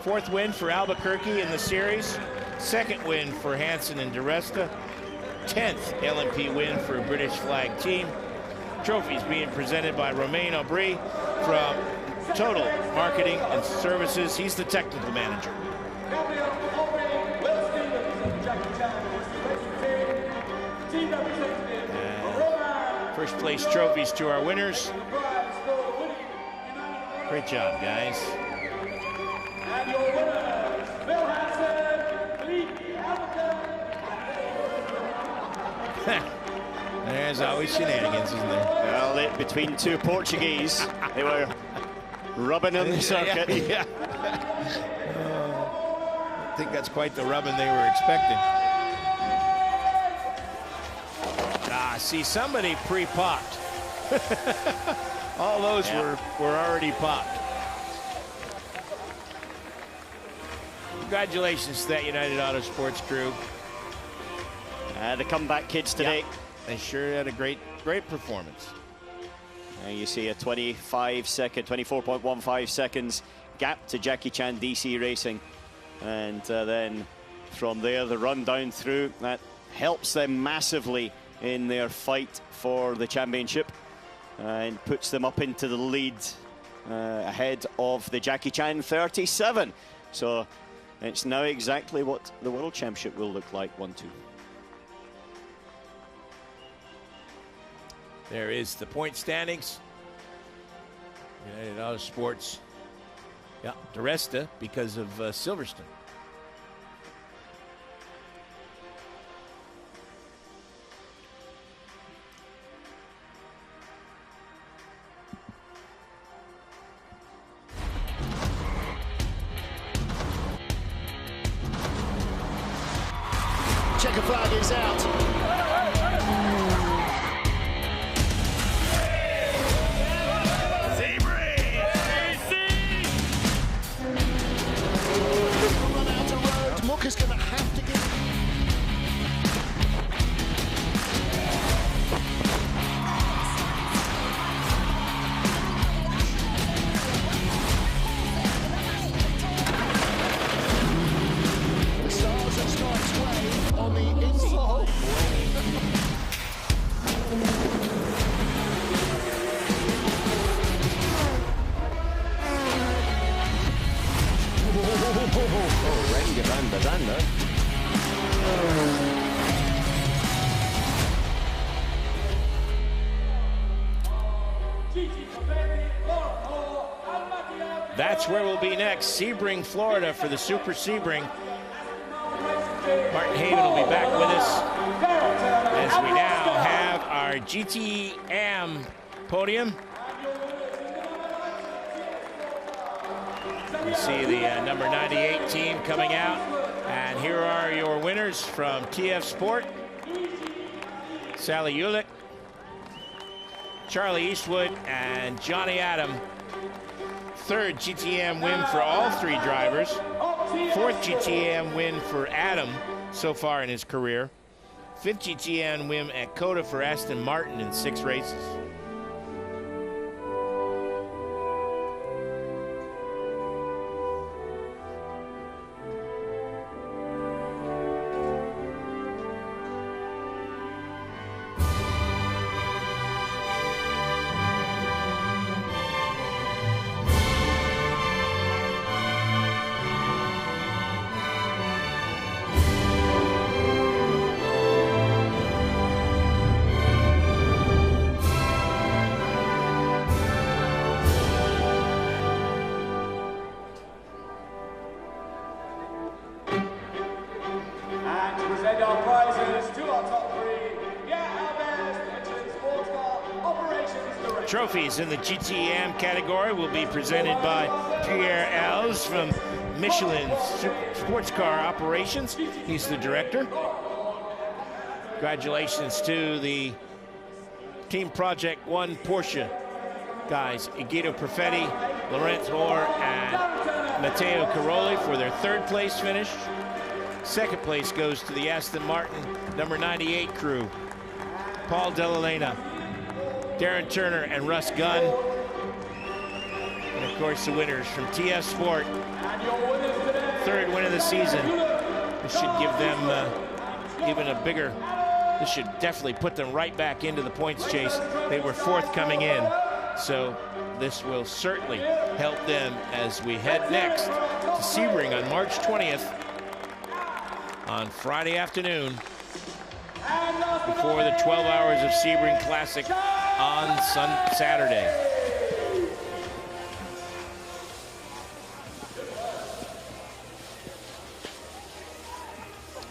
Fourth win for Albuquerque in the series. Second win for Hansen and di Resta. 10th LMP win for a British flag team. Trophies being presented by Romain Aubry from Total Marketing and Services. He's the technical manager. First place trophies to our winners. Great job, guys. And your winner, Phil Hansen, Philippe Albuquerque. There's always shenanigans, isn't there? Well, between two Portuguese, they were rubbing on the circuit. Yeah. I think that's quite the rubbing they were expecting. See, somebody pre-popped. All those were already popped. Congratulations to that United Autosports crew. The comeback kids today. They sure had a great performance. You see a 24.15 seconds gap to Jackie Chan DC Racing. And then from there, the run down through, that helps them massively in their fight for the championship and puts them up into the lead ahead of the Jackie Chan 37. So it's now exactly what the World Championship will look like, 1-2. There is the point standings. United Autosports, di Resta because of Silverstone. Checker flag is out. Run out of road. Mucker's going to have to get. The stars and stripes way on the inside. That's where we'll be next. Sebring, Florida for the Super Sebring. Martin Haven will be back with us as we now have our GTM podium. You see the number 98 team coming out. And here are your winners from TF Sport. Sally Ulick, Charlie Eastwood, and Johnny Adam. Third GTM win for all three drivers. Fourth GTM win for Adam so far in his career. Fifth GTM win at COTA for Aston Martin in 6 races. Trophies in the GTM category will be presented by Pierre Alves from Michelin Sports Car Operations. He's the director. Congratulations to the Team Project 1 Porsche guys, Guido Perfetti, Laurent Hoare, and Matteo Caroli for their 3rd place finish. 2nd place goes to the Aston Martin number 98 crew, Paul Delalena, Darren Turner, and Russ Gunn. And of course the winners from TF Sport. 3rd win of the season. This should give them even a bigger, this should definitely put them right back into the points chase. They were 4th coming in. So this will certainly help them as we head next to Sebring on March 20th on Friday afternoon before the 12 hours of Sebring Classic on Saturday.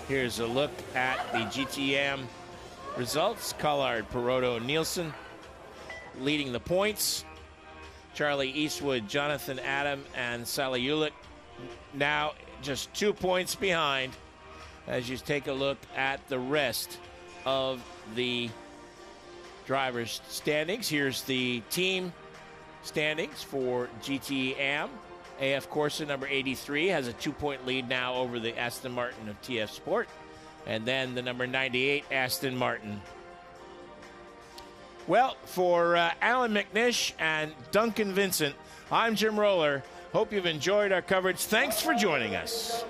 Here's a look at the GTM results. Collard, Perotto, Nielsen leading the points. Charlie Eastwood, Jonathan Adam, and Sally Ulick now just 2 points behind as you take a look at the rest of the drivers' standings. Here's the team standings for GTM. AF Corsa number 83 has a 2-point lead now over the Aston Martin of TF Sport. And then the number 98 Aston Martin. Well, for Alan McNish and Duncan Vincent, I'm Jim Roller. Hope you've enjoyed our coverage. Thanks for joining us.